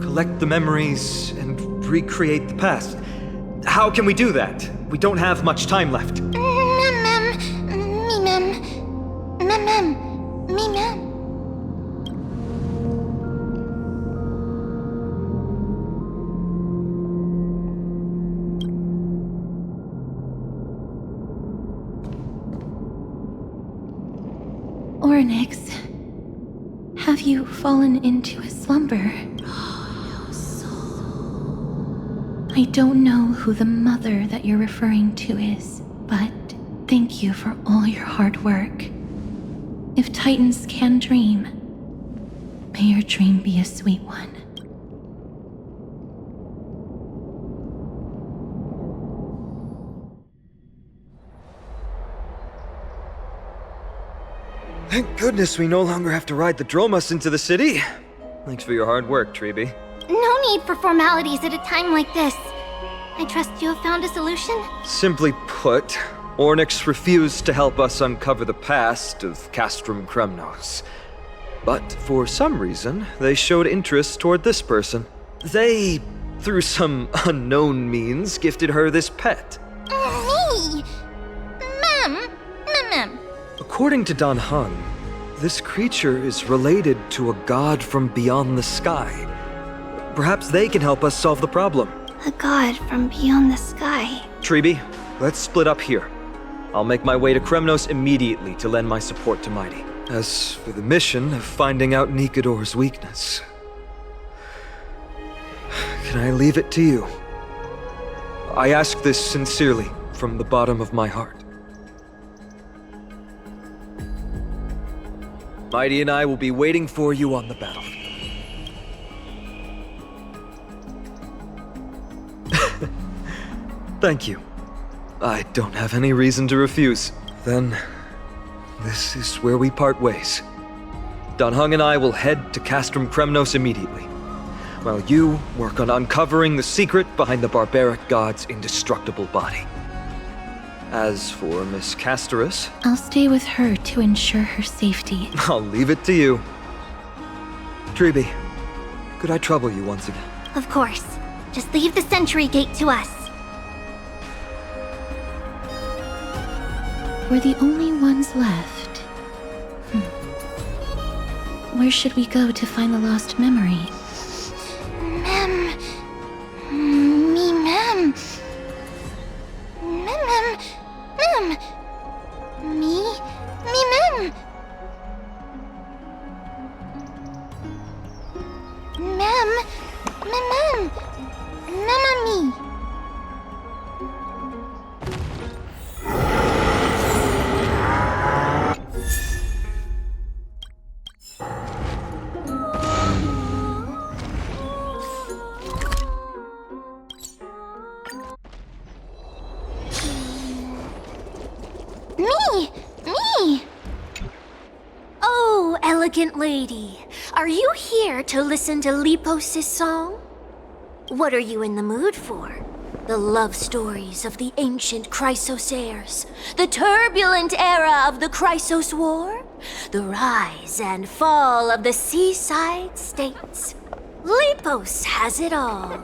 Collect the memories and recreate the past. How can we do that? We don't have much time left. Orynyx, have you fallen into a slumber? I don't know who the mother that you're referring to is, but thank you for all your hard work. If Titans can dream, may your dream be a sweet one. Thank goodness we no longer have to ride the Dromas into the city. Thanks for your hard work, Tribbie. No need for formalities at a time like this. I trust you have found a solution? Simply put, Orynyx refused to help us uncover the past of Castrum Kremnos. But for some reason, they showed interest toward this person. They, through some unknown means, gifted her this pet. Me? Ma'am? According to Don Heng, this creature is related to a god from beyond the sky. Perhaps they can help us solve the problem. A god from beyond the sky. Tribbie, let's split up here. I'll make my way to Kremnos immediately to lend my support to Mydei. As for the mission of finding out Nikador's weakness, can I leave it to you? I ask this sincerely, from the bottom of my heart. Mydei and I will be waiting for you on the battlefield. Thank you. I don't have any reason to refuse. Then, this is where we part ways. Don Heng and I will head to Castrum Kremnos immediately, while you work on uncovering the secret behind the barbaric god's indestructible body. As for Miss Castorice, I'll stay with her to ensure her safety. I'll leave it to you. Tribbie, could I trouble you once again? Of course. Just leave the sentry gate to us. We're the only ones left. Where should we go to find the lost memory? Ma'am. Oh, elegant lady, are you here to listen to Lepos' song? What are you in the mood for? The love stories of the ancient Chrysos Heirs, the turbulent era of the Chrysos War, the rise and fall of the seaside states. Lepos has it all.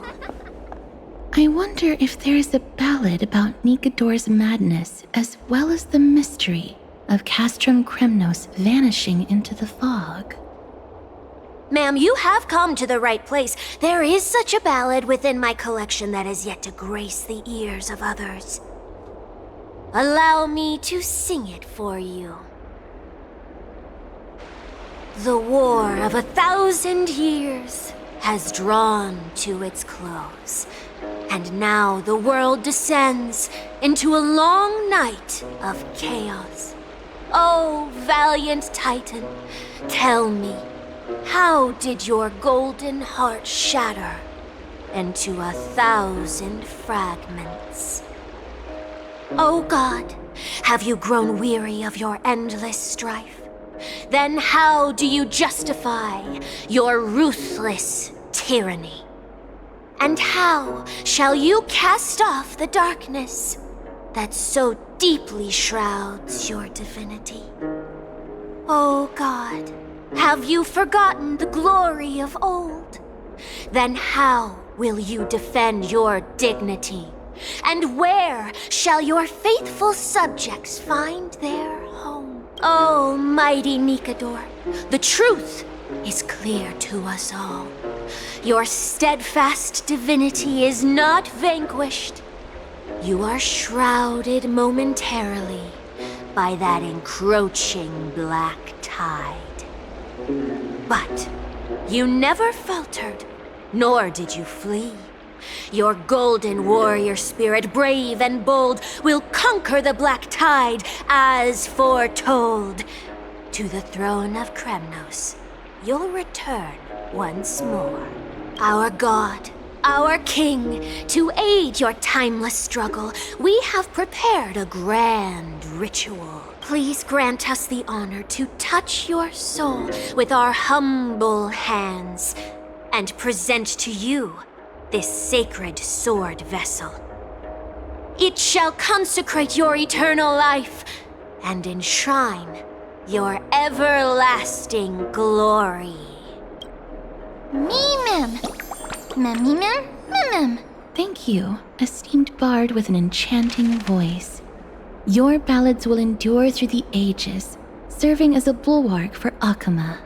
I wonder if there is a ballad about Nikador's madness as well as the mystery of Castrum Kremnos vanishing into the fog. Ma'am, you have come to the right place. There is such a ballad within my collection that has yet to grace the ears of others. Allow me to sing it for you. The war of 1,000 years has drawn to its close, and now the world descends into a long night of chaos. Oh, valiant Titan, tell me, how did your golden heart shatter into 1,000 fragments? Oh God, have you grown weary of your endless strife? Then how do you justify your ruthless tyranny? And how shall you cast off the darkness that so deeply shrouds your divinity? Oh God, have you forgotten the glory of old? Then how will you defend your dignity? And where shall your faithful subjects find their home? Oh, mighty Nikador, the truth is clear to us all. Your steadfast divinity is not vanquished. You are shrouded momentarily by that encroaching black tide. But you never faltered, nor did you flee. Your golden warrior spirit, brave and bold, will conquer the black tide as foretold. To the throne of Kremnos, you'll return once more. Our god, our king, to aid your timeless struggle, we have prepared a grand ritual. Please grant us the honor to touch your soul with our humble hands and present to you this sacred sword vessel. It shall consecrate your eternal life and enshrine your everlasting glory. Thank you, esteemed bard with an enchanting voice. Your ballads will endure through the ages, serving as a bulwark for Okhema.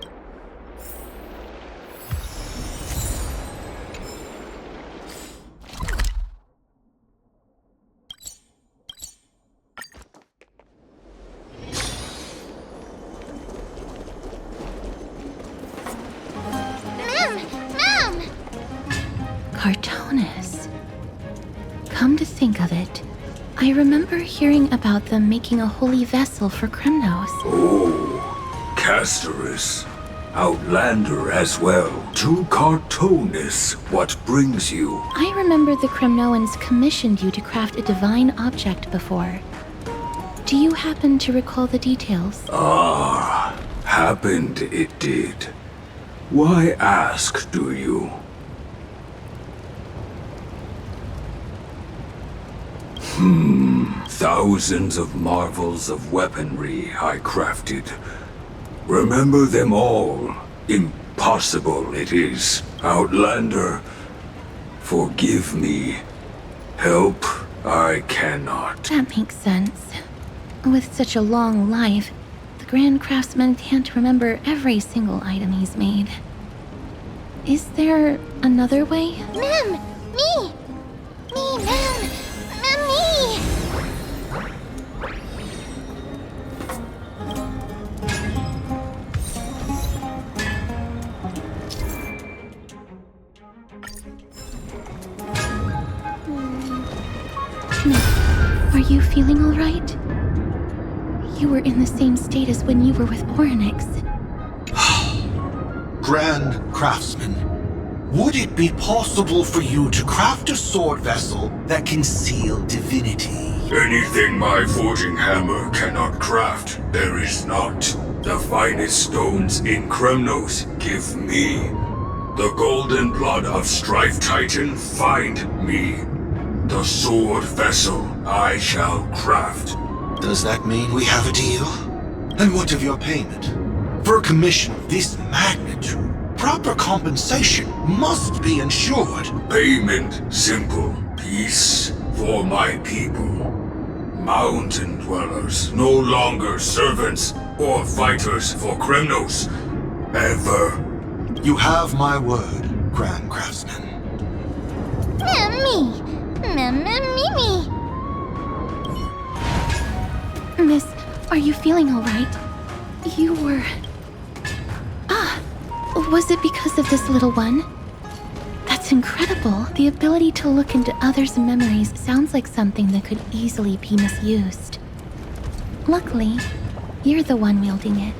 Cartonis. Come to think of it, I remember hearing about them making a holy vessel for Kremnos. Oh, Castorice. Outlander as well. To Cartonis, what brings you? I remember the Kremnoans commissioned you to craft a divine object before. Do you happen to recall the details? Ah, happened it did. Why ask, do you? Thousands of marvels of weaponry I crafted. Remember them all. Impossible it is, Outlander. Forgive me. Help I cannot. That makes sense. With such a long life, the Grand Craftsman can't remember every single item he's made. Is there another way? Ma'am! Me! Me, ma'am! Ma'am, me! Are you feeling all right? You were in the same state as when you were with Orynyx. Grand Craftsman, would it be possible for you to craft a sword vessel that can seal divinity? Anything my forging hammer cannot craft, there is not. The finest stones in Kremnos give me. The golden blood of Strife Titan find me. The sword vessel I shall craft. Does that mean we have a deal? And what of your payment? For a commission of this magnitude, proper compensation must be ensured. Payment simple. Peace for my people. Mountain dwellers, no longer servants or fighters for Kremnos. Ever. You have my word, Grand Craftsman. Me. Miss, are you feeling all right? You were... was it because of this little one? That's incredible. The ability to look into others' memories sounds like something that could easily be misused. Luckily, you're the one wielding it.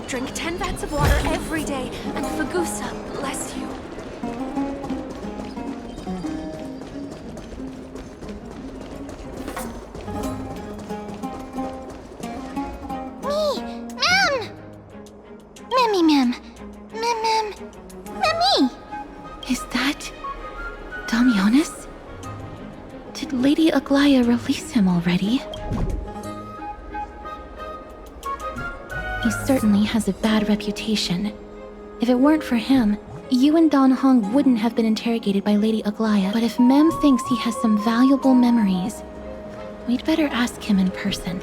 Drink 10 vats of water every day, and Fagusa bless you. Is that... Damionis? Did Lady Aglea release him already? He certainly has a bad reputation. If it weren't for him, you and Don Hong wouldn't have been interrogated by Lady Aglea. But if Mem thinks he has some valuable memories, we'd better ask him in person.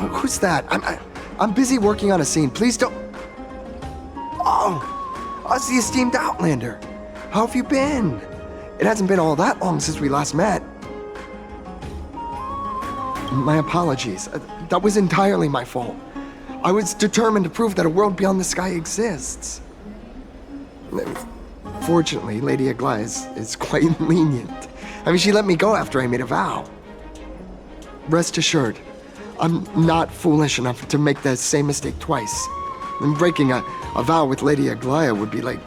Who's that? I'm busy working on a scene. Please don't... Oh, us the esteemed Outlander. How have you been? It hasn't been all that long since we last met. My apologies. That was entirely my fault. I was determined to prove that a world beyond the sky exists. Fortunately, Lady Aglea is quite lenient. I mean, she let me go after I made a vow. Rest assured, I'm not foolish enough to make the same mistake twice. And breaking a vow with Lady Aglea would be like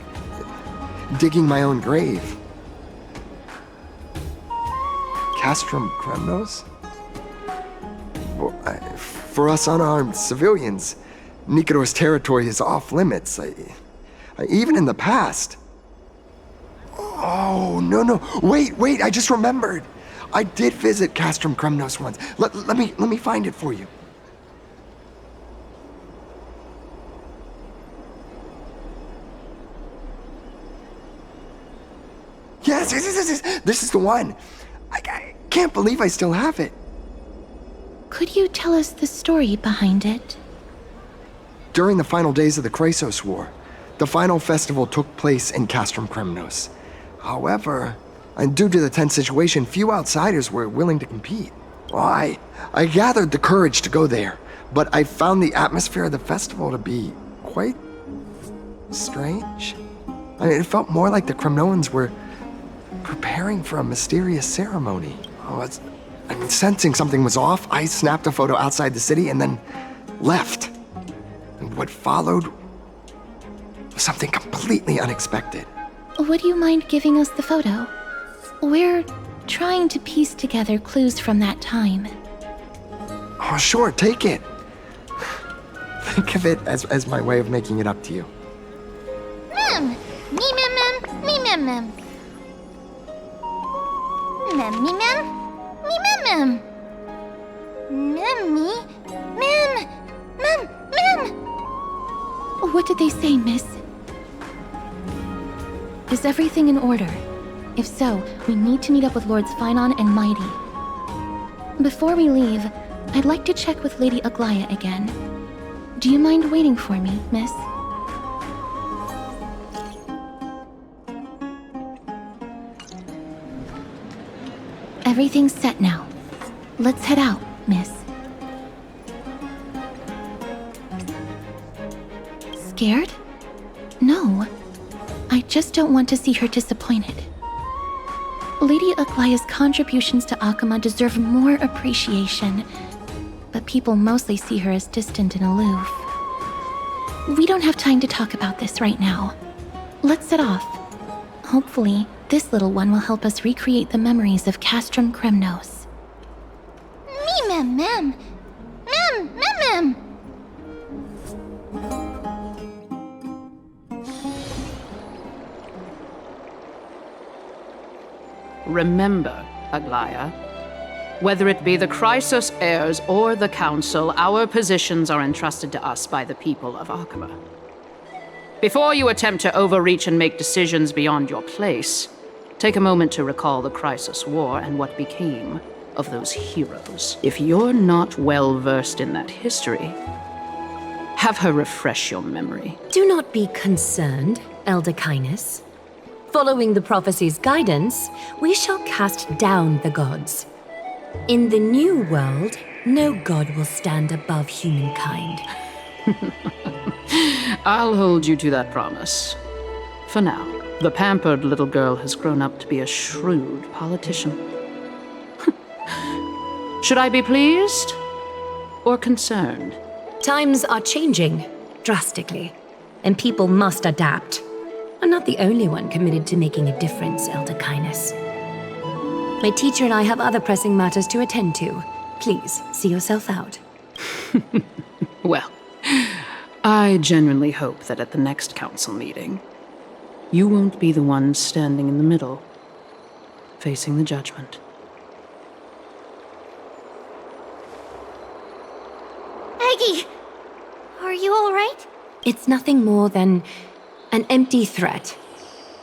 digging my own grave. Castrum Kremnos? For us unarmed civilians, Nikador's territory is off limits. Even in the past. Oh, no. Wait, I just remembered. I did visit Castrum Kremnos once. Let me find it for you. Yes, this is the one. I can't believe I still have it. Could you tell us the story behind it? During the final days of the Chrysos War, the final festival took place in Castrum Kremnos. However, and due to the tense situation, few outsiders were willing to compete. Well, I gathered the courage to go there, but I found the atmosphere of the festival to be quite strange. I mean, it felt more like the Kremnoans were preparing for a mysterious ceremony. Sensing something was off, I snapped a photo outside the city and then left. And what followed was something completely unexpected. Would you mind giving us the photo? We're trying to piece together clues from that time. Oh, sure, take it. Think of it as my way of making it up to you. Mem. What did they say, miss? Is everything in order? If so, we need to meet up with Lords Phainon and Mydei. Before we leave, I'd like to check with Lady Aglea again. Do you mind waiting for me, miss? Everything's set now. Let's head out, miss. Scared? No. I just don't want to see her disappointed. Lady Aglea's contributions to Okhema deserve more appreciation, but people mostly see her as distant and aloof. We don't have time to talk about this right now. Let's set off. Hopefully, this little one will help us recreate the memories of Castrum Kremnos. Mem. Remember, Aglea, whether it be the Chrysos Heirs or the Council, our positions are entrusted to us by the people of Okhema. Before you attempt to overreach and make decisions beyond your place, take a moment to recall the Chrysos War and what became of those heroes. If you're not well versed in that history, have her refresh your memory. Do not be concerned, Elder Kindness. Following the prophecy's guidance, we shall cast down the gods. In the new world, no god will stand above humankind. I'll hold you to that promise. For now, the pampered little girl has grown up to be a shrewd politician. Should I be pleased or concerned? Times are changing drastically, and people must adapt. I'm not the only one committed to making a difference, Elder Kindness. My teacher and I have other pressing matters to attend to. Please, see yourself out. Well, I genuinely hope that at the next council meeting, you won't be the one standing in the middle, facing the judgment. Aggie! Are you alright? It's nothing more than an empty threat,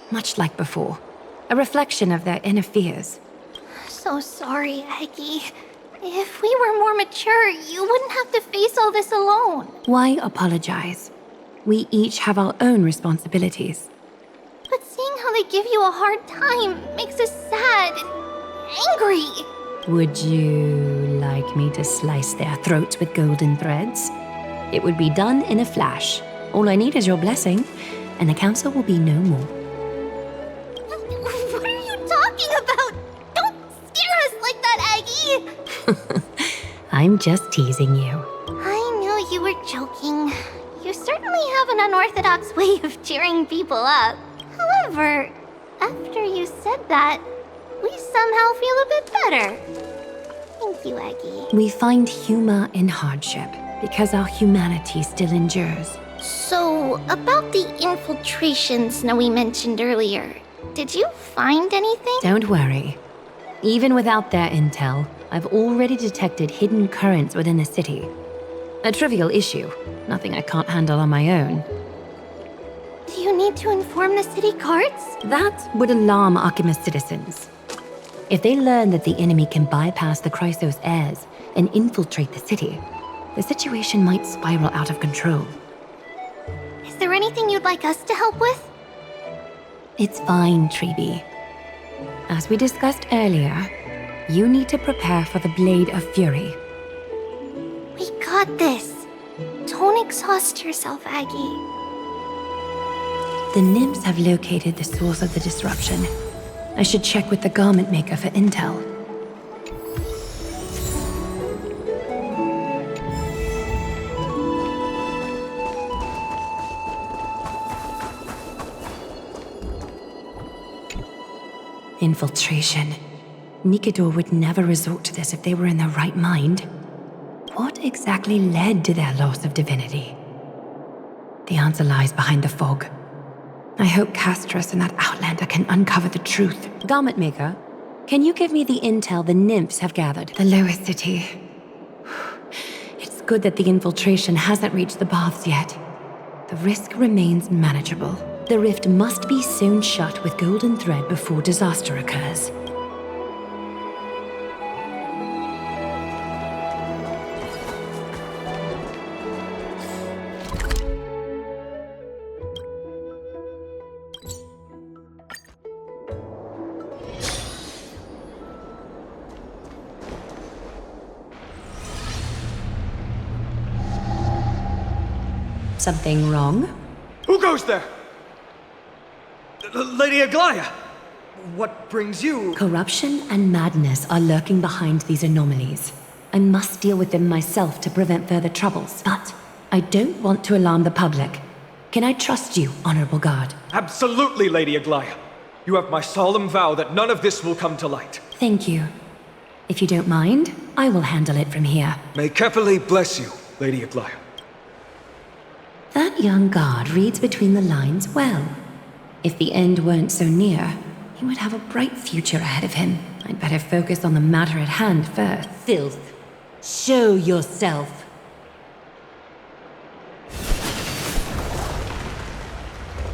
much like before. A reflection of their inner fears. So sorry, Aggie. If we were more mature, you wouldn't have to face all this alone. Why apologize? We each have our own responsibilities. But seeing how they give you a hard time makes us sad and angry. Would you like me to slice their throats with golden threads? It would be done in a flash. All I need is your blessing, and the council will be no more. What are you talking about? Don't scare us like that, Aggie! I'm just teasing you. I knew you were joking. You certainly have an unorthodox way of cheering people up. However, after you said that, we somehow feel a bit better. Thank you, Aggie. We find humor in hardship because our humanity still endures. So, about the infiltrations Snowy mentioned earlier, did you find anything? Don't worry. Even without their intel, I've already detected hidden currents within the city. A trivial issue, nothing I can't handle on my own. Do you need to inform the city guards? That would alarm Okhema citizens. If they learn that the enemy can bypass the Chrysos Heirs and infiltrate the city, the situation might spiral out of control. Is there anything you'd like us to help with? It's fine, Tribbie. As we discussed earlier, you need to prepare for the Blade of Fury. We got this. Don't exhaust yourself, Aggie. The nymphs have located the source of the disruption. I should check with the garment maker for intel. Infiltration. Nikador would never resort to this if they were in their right mind. What exactly led to their loss of divinity? The answer lies behind the fog. I hope Castorice and that outlander can uncover the truth. Garment maker, can you give me the intel the nymphs have gathered? The lowest city. It's good that the infiltration hasn't reached the baths yet. The risk remains manageable. The rift must be sewn shut with golden thread before disaster occurs. Something wrong? Who goes there? Lady Aglea! What brings you? Corruption and madness are lurking behind these anomalies. I must deal with them myself to prevent further troubles, but I don't want to alarm the public. Can I trust you, Honorable Guard? Absolutely, Lady Aglea. You have my solemn vow that none of this will come to light. Thank you. If you don't mind, I will handle it from here. May Kefali bless you, Lady Aglea. That young guard reads between the lines well. If the end weren't so near, He would have a bright future ahead of him. I'd better focus on the matter at hand first. Filth. Show yourself.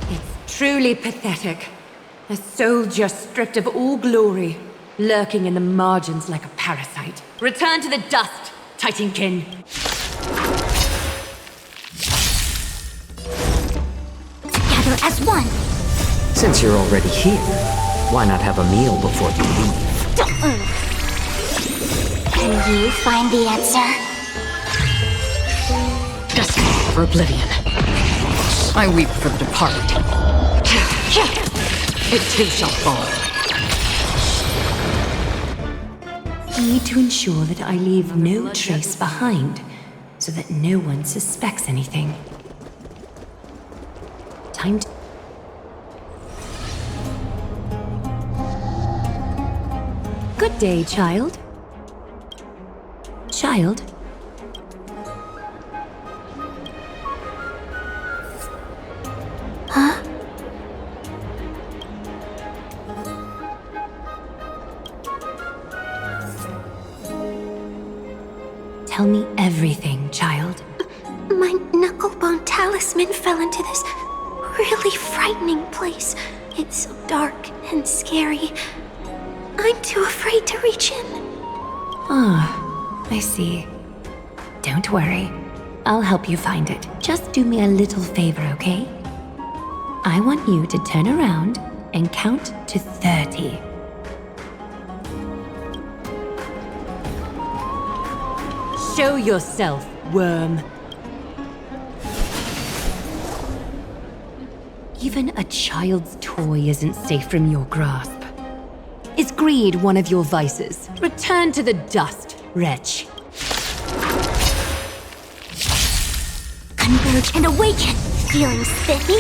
It's truly pathetic. A soldier stripped of all glory, lurking in the margins like a parasite. Return to the dust, Titankin. Together as one. Since you're already here, why not have a meal before you leave? Can you find the answer? Destiny for oblivion. I weep for the departed. It too shall fall. Need to ensure that I leave no trace behind, so that no one suspects anything. Time to... Good day, child. Child? Huh? Tell me everything, child. My knucklebone talisman fell into this really frightening place. It's so dark and scary. I'm too afraid to reach in. Ah, I see. Don't worry. I'll help you find it. Just do me a little favor, okay? I want you to turn around and count to 30. Show yourself, worm. Even a child's toy isn't safe from your grasp. Is greed one of your vices? Return to the dust, wretch. Converge and awaken. Feeling spiffy?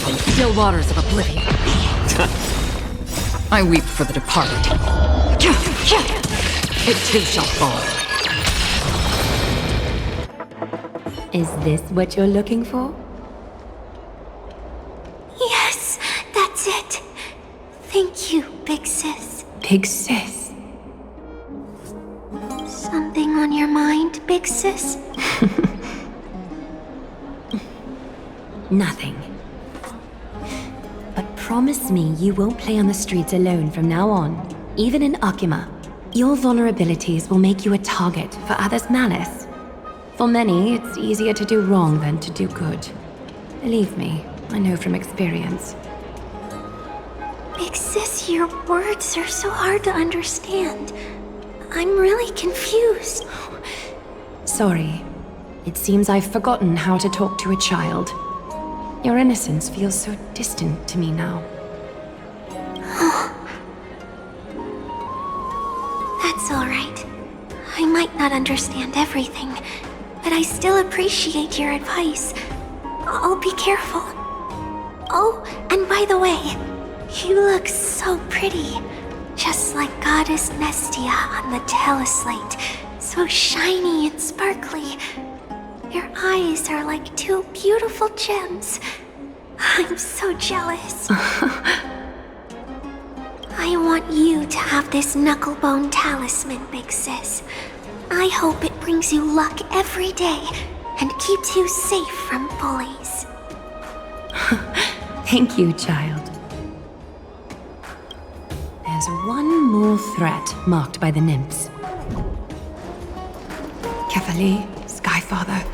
From still waters of oblivion. I weep for the departed. It too shall fall. Is this what you're looking for? Yes, that's it. Thank you, big sis. Big sis? Something on your mind, big sis? Nothing. But promise me you won't play on the streets alone from now on, even in Okhema. Your vulnerabilities will make you a target for others' malice. For many, it's easier to do wrong than to do good. Believe me, I know from experience. Big sis, your words are so hard to understand. I'm really confused. Sorry. It seems I've forgotten how to talk to a child. Your innocence feels so distant to me now. That's all right. I might not understand everything, but I still appreciate your advice. I'll be careful. Oh, and by the way, you look so pretty. Just like Goddess Nestia on the teleslate. So shiny and sparkly. Your eyes are like two beautiful gems. I'm so jealous. I want you to have this knucklebone talisman, big sis. I hope it brings you luck every day and keeps you safe from bullies. Thank you, child. There's one more threat marked by the nymphs. Kefali, Skyfather,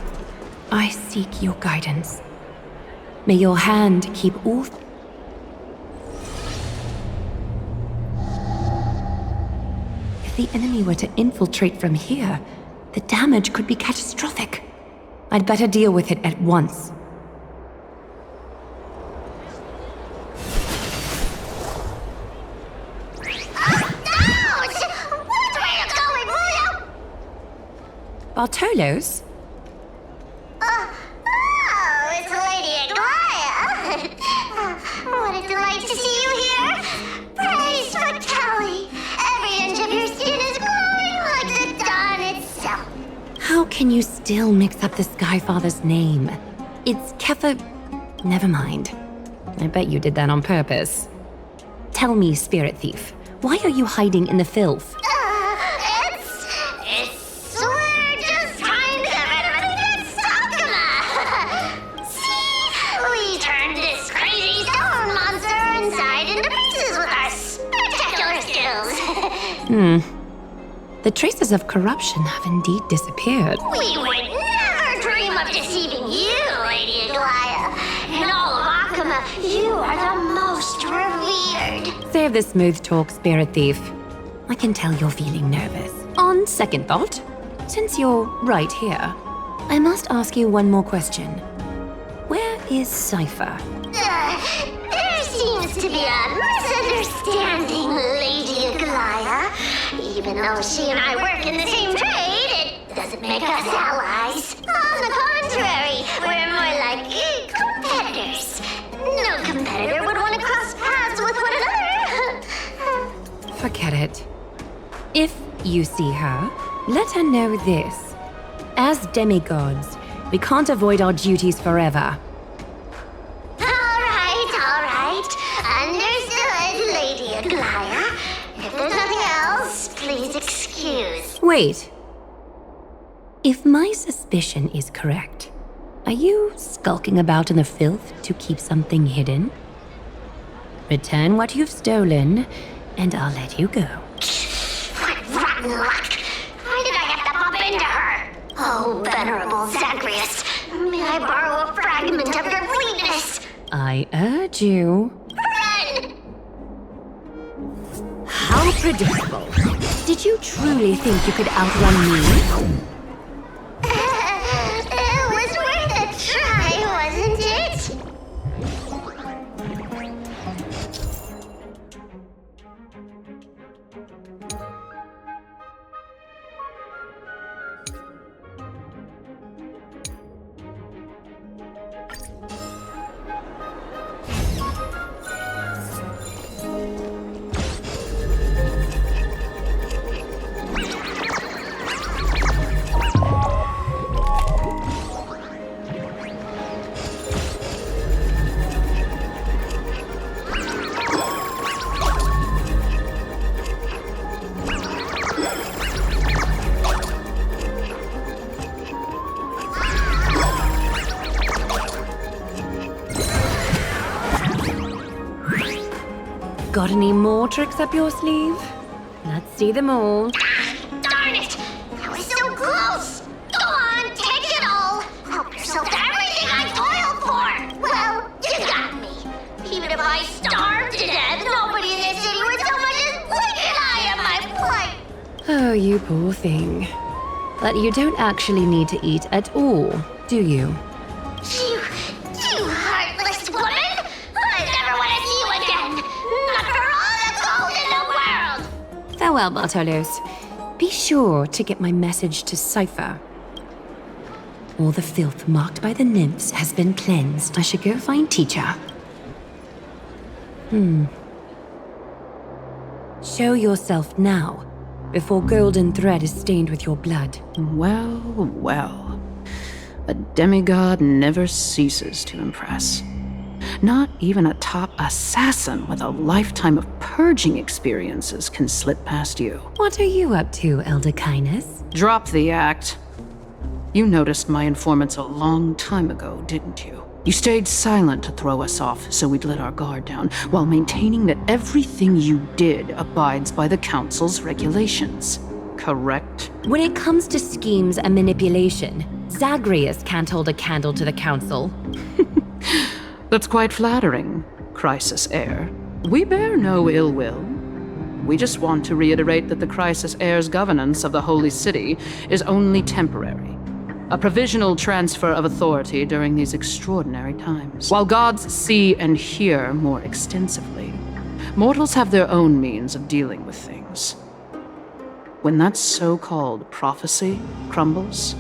I seek your guidance. May your hand keep all... If the enemy were to infiltrate from here, the damage could be catastrophic. I'd better deal with it at once. Bartolos? Oh, it's Lady Aglea. What a delight to see you here. Praise for Kelly. Every inch of your skin is glowing like the dawn itself. How can you still mix up the Skyfather's name? It's Never mind. I bet you did that on purpose. Tell me, Spirit Thief, why are you hiding in the filth? We're just trying to get rid of this Okhema. See, we turned this crazy stone monster inside into pieces with our spectacular skills. The traces of corruption have indeed disappeared. We would never dream of deceiving you, Lady Aglea. In all of Okhema, you are the most revered. Save the smooth talk, Spirit Thief. I can tell you're feeling nervous. On second thought, since you're right here, I must ask you one more question. Where is Cypher? There seems to be a misunderstanding, Lady Aglea. Even though she and I work in the same trade, it doesn't make us allies. On the contrary, we're more like competitors. No competitor would want to cross paths with one another. Forget it. If you see her, let her know this. As demigods, we can't avoid our duties forever. All right. Understood, Lady Aglea. If there's nothing else, please excuse. Wait. If my suspicion is correct, are you skulking about in the filth to keep something hidden? Return what you've stolen, and I'll let you go. What rotten luck! Why did I have to bump into her? Oh, venerable Zagreus, may I borrow a fragment of your fleetness? I urge you. Run! How predictable. Did you truly think you could outrun me? It was worth a try, wasn't it? Got any more tricks up your sleeve? Let's see them all. Darn it! I was so close! Go on, take it all! Help yourself to everything I toiled for! Well, you got me. Even if I starved to death, nobody in this city would so much as blink an eye at my plight! Oh, you poor thing. But you don't actually need to eat at all, do you? You heartless woman! I never want to see you again! Not for all the gold in the world! Farewell, Bartolos. Be sure to get my message to Cypher. All the filth marked by the nymphs has been cleansed. I should go find teacher. Show yourself now, before golden thread is stained with your blood. Well. A demigod never ceases to impress. Not even a top assassin with a lifetime of purging experiences can slip past you. What are you up to, Elder Kindness? Drop the act. You noticed my informants a long time ago, didn't you? You stayed silent to throw us off so we'd let our guard down, while maintaining that everything you did abides by the Council's regulations. Correct? When it comes to schemes and manipulation, Zagreus can't hold a candle to the Council. That's quite flattering, Chrysos Heir. We bear no ill will. We just want to reiterate that the Chrysos Heirs' governance of the Holy City is only temporary. A provisional transfer of authority during these extraordinary times. While gods see and hear more extensively, mortals have their own means of dealing with things. When that so-called prophecy crumbles,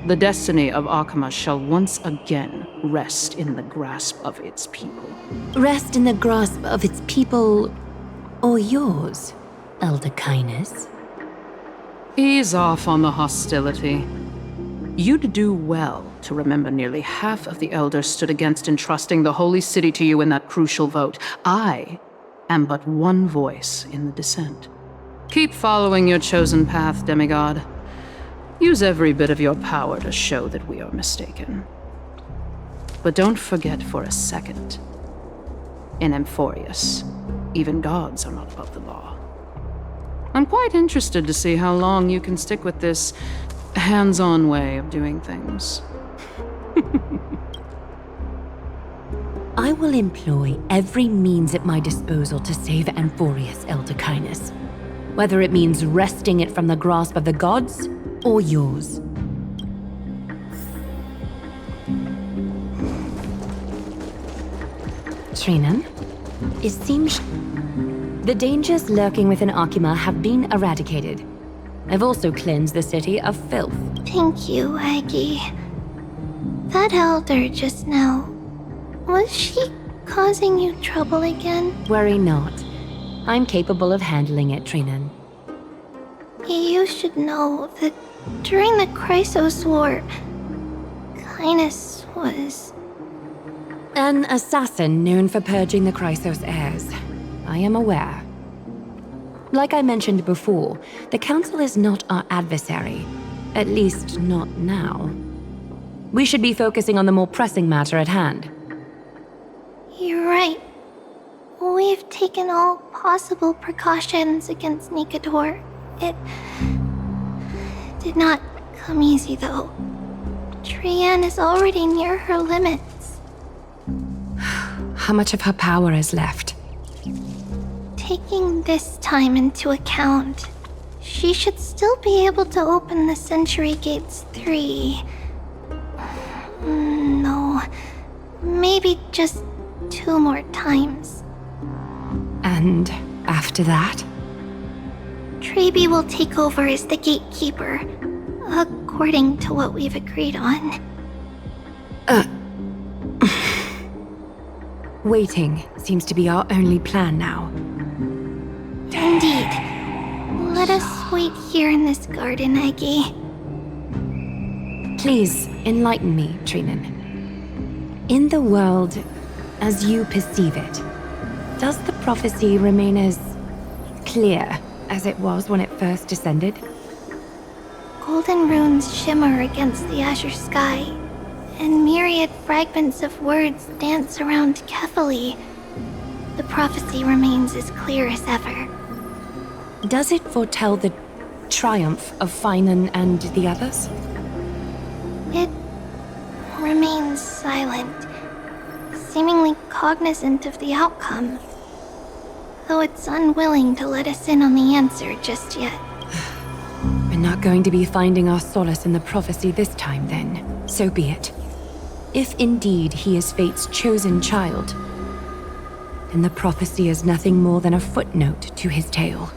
the destiny of Okhema shall once again rest in the grasp of its people. Rest in the grasp of its people, or yours, Elder Kindness? Ease off on the hostility. You'd do well to remember nearly half of the elders stood against entrusting the Holy City to you in that crucial vote. I and but one voice in the descent. Keep following your chosen path, demigod. Use every bit of your power to show that we are mistaken. But don't forget for a second, in Amphoreus, even gods are not above the law. I'm quite interested to see how long you can stick with this hands-on way of doing things. I will employ every means at my disposal to save Amphoreus, Elder Kindness. Whether it means wresting it from the grasp of the gods, or yours. Trinan, it seems the dangers lurking within Okhema have been eradicated. I've also cleansed the city of filth. Thank you, Aggie. That elder just now, was she causing you trouble again? Worry not. I'm capable of handling it, Trinan. You should know that during the Chrysos War, Kindness was... An assassin known for purging the Chrysos Heirs. I am aware. Like I mentioned before, the Council is not our adversary. At least, not now. We should be focusing on the more pressing matter at hand. You're right. We've taken all possible precautions against Nikador. It did not come easy, though. Trian is already near her limits. How much of her power is left? Taking this time into account, she should still be able to open the Century Gates 3. No, maybe just 2 more times. And after that? Tribbie will take over as the gatekeeper, according to what we've agreed on. Waiting seems to be our only plan now. Indeed. Let us wait here in this garden, Aggie. Please, enlighten me, Trinan. In the world, as you perceive it, does the prophecy remain as clear as it was when it first descended? Golden runes shimmer against the azure sky, and myriad fragments of words dance around Kefali. The prophecy remains as clear as ever. Does it foretell the triumph of Phainon and the others? It remains silent, seemingly cognizant of the outcome, though it's unwilling to let us in on the answer just yet. We're not going to be finding our solace in the prophecy this time, then. So be it. If indeed he is Fate's chosen child, then the prophecy is nothing more than a footnote to his tale.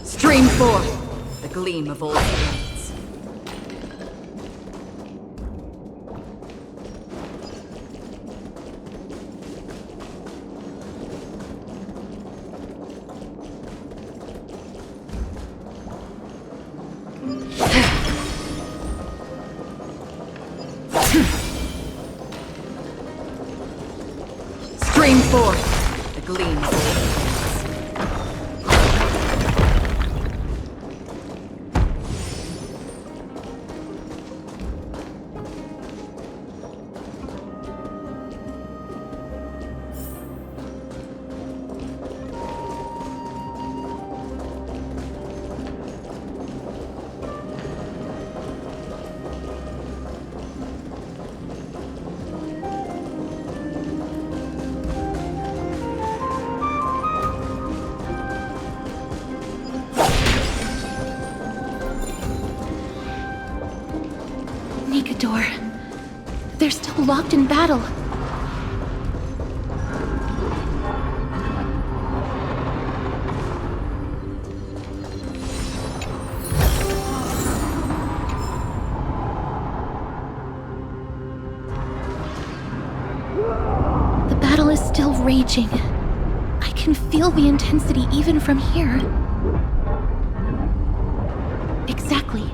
Stream forth the gleam of old blades. forth, the gleam of old blades. Nikador. They're still locked in battle. The battle is still raging. I can feel the intensity even from here. Exactly.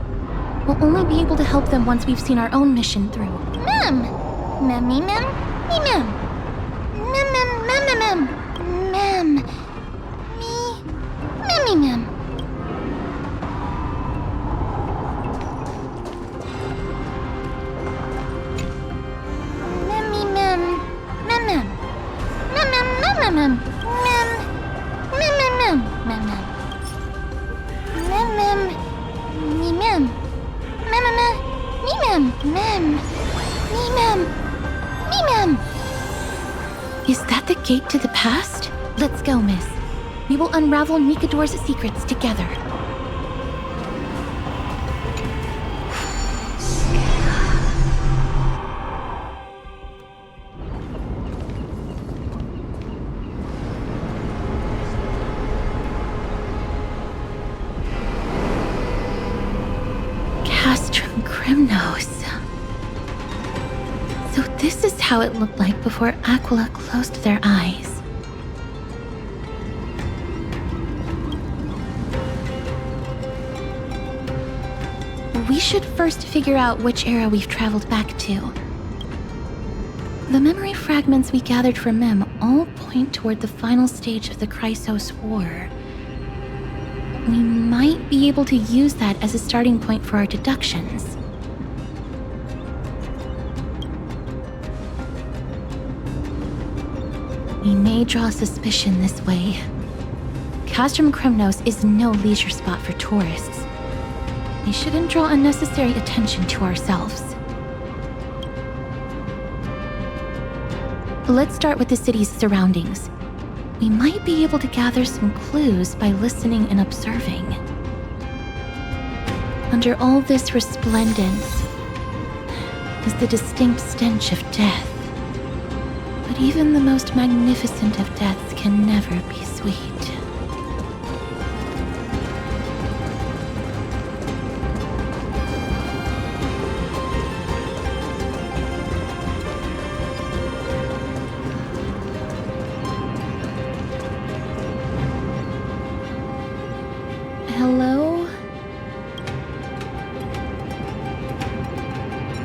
We'll only be able to help them once we've seen our own mission through. Mem! Mem, mem, mem, mem. Mem, mem, mem, mem, mem. Me, mem. Mem, mem, mem, mem. Mem, mem, mem, mem, mem. Mem, mem, mem, mem, mem. Mem, mem, me, mem. Mem. Is that the gate to the past? Let's go, miss. We will unravel Nikador's secrets together. Castrum Kremnos. So this is how it looked like before Aglea closed their eyes. We should first figure out which era we've traveled back to. The memory fragments we gathered from Mem all point toward the final stage of the Chrysos War. We might be able to use that as a starting point for our deductions. We may draw suspicion this way. Castrum Kremnos is no leisure spot for tourists. We shouldn't draw unnecessary attention to ourselves. Let's start with the city's surroundings. We might be able to gather some clues by listening and observing. Under all this resplendence is the distinct stench of death. But even the most magnificent of deaths can never be sweet. Hello?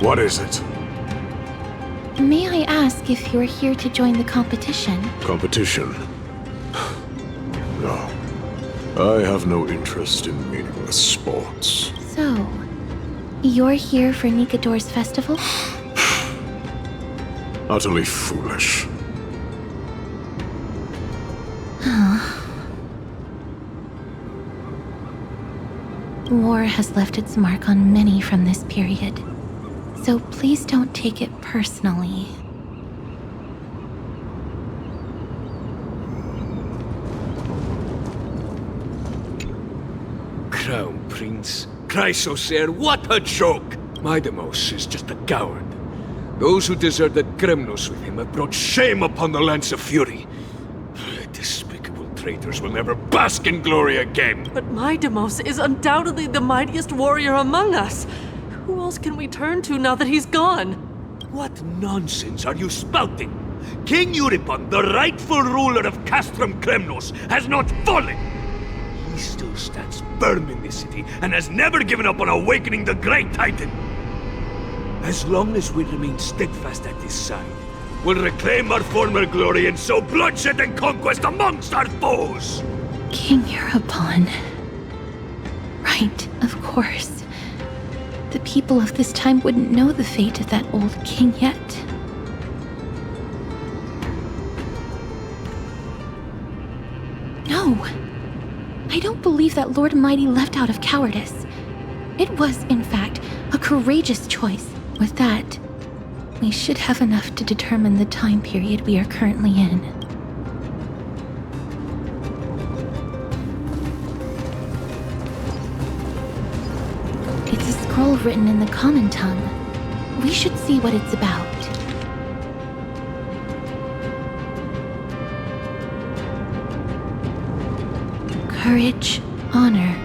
What is it? May I ask if you're here to join the competition? Competition? No. I have no interest in meaningless sports. So, you're here for Nikador's festival? Utterly foolish. War has left its mark on many from this period, so please don't take it personally. Crown Prince, Chrysos Heirs, what a joke! Mydei is just a coward. Those who deserted Kremnos with him have brought shame upon the lands of Fury. Despicable traitors will never bask in glory again. But Mydei is undoubtedly the mightiest warrior among us. Who else can we turn to now that he's gone? What nonsense are you spouting? King Euripon, the rightful ruler of Castrum Kremnos, has not fallen! He still stands firm in this city and has never given up on awakening the Great Titan! As long as we remain steadfast at his side, will reclaim our former glory and sow bloodshed and conquest amongst our foes! King Europon. Right, of course. The people of this time wouldn't know the fate of that old king yet. No. I don't believe that Lord Mydei left out of cowardice. It was, in fact, a courageous choice. With that, we should have enough to determine the time period we are currently in. It's a scroll written in the common tongue. We should see what it's about. Courage, honor,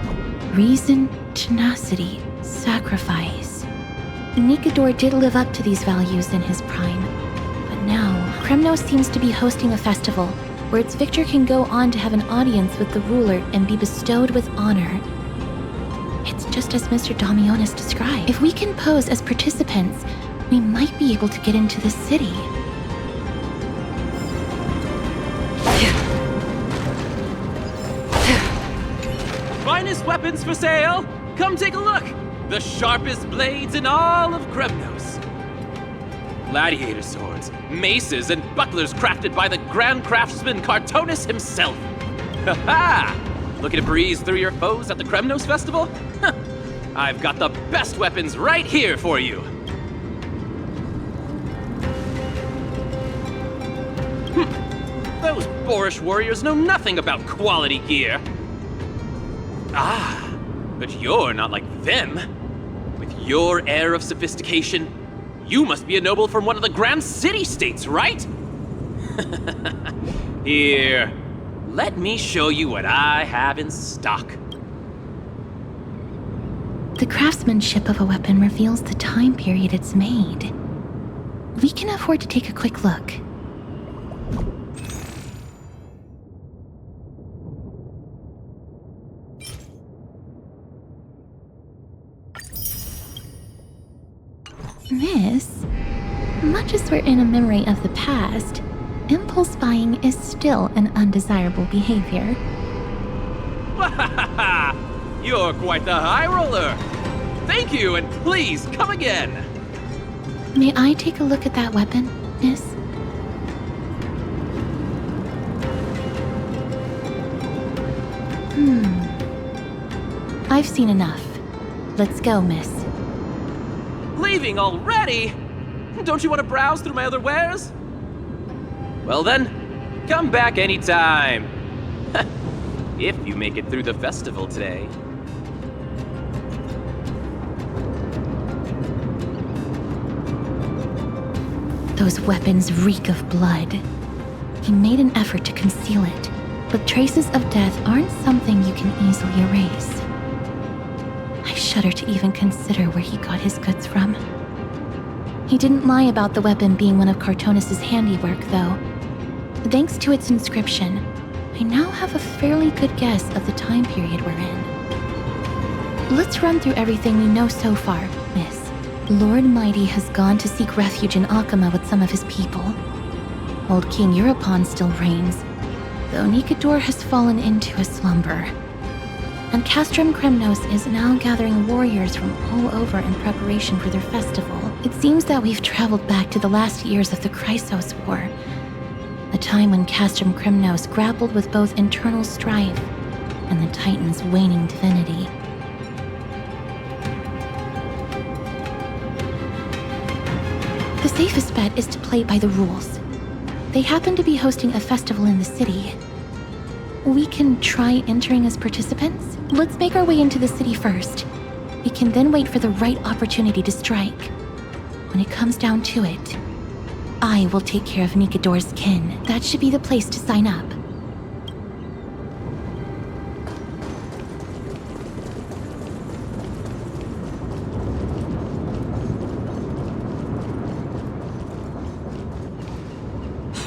reason, tenacity, sacrifice. Nikador did live up to these values in his prime. But now, Kremnos seems to be hosting a festival where its victor can go on to have an audience with the ruler and be bestowed with honor. It's just as Mr. Damionis described. If we can pose as participants, we might be able to get into the city. Finest weapons for sale! Come take a look! The sharpest blades in all of Kremnos. Gladiator swords, maces, and bucklers crafted by the Grand Craftsman Cartonis himself. Ha-ha! Looking to breeze through your foes at the Kremnos Festival? I've got the best weapons right here for you. Those boorish warriors know nothing about quality gear. Ah, but you're not like them. With your air of sophistication, you must be a noble from one of the Grand City-states, right? Here, let me show you what I have in stock. The craftsmanship of a weapon reveals the time period it's made. We can afford to take a quick look. Miss, much as we're in a memory of the past, impulse buying is still an undesirable behavior. You're quite the high roller. Thank you, and please come again. May I take a look at that weapon, miss? I've seen enough. Let's go, miss. Leaving already? Don't you want to browse through my other wares? Well then, come back anytime. If you make it through the festival today. Those weapons reek of blood. He made an effort to conceal it, but traces of death aren't something you can easily erase. I shudder to even consider where he got his goods from. He didn't lie about the weapon being one of Cartonis' handiwork, though. Thanks to its inscription, I now have a fairly good guess of the time period we're in. Let's run through everything we know so far, miss. Lord Mydei has gone to seek refuge in Okhema with some of his people. Old King Europon still reigns, though Nikador has fallen into a slumber. And Castrum Kremnos is now gathering warriors from all over in preparation for their festival. It seems that we've traveled back to the last years of the Chrysos War, a time when Castrum Kremnos grappled with both internal strife and the Titan's waning divinity. The safest bet is to play by the rules. They happen to be hosting a festival in the city. We can try entering as participants? Let's make our way into the city first. We can then wait for the right opportunity to strike. When it comes down to it, I will take care of Nikador's kin. That should be the place to sign up.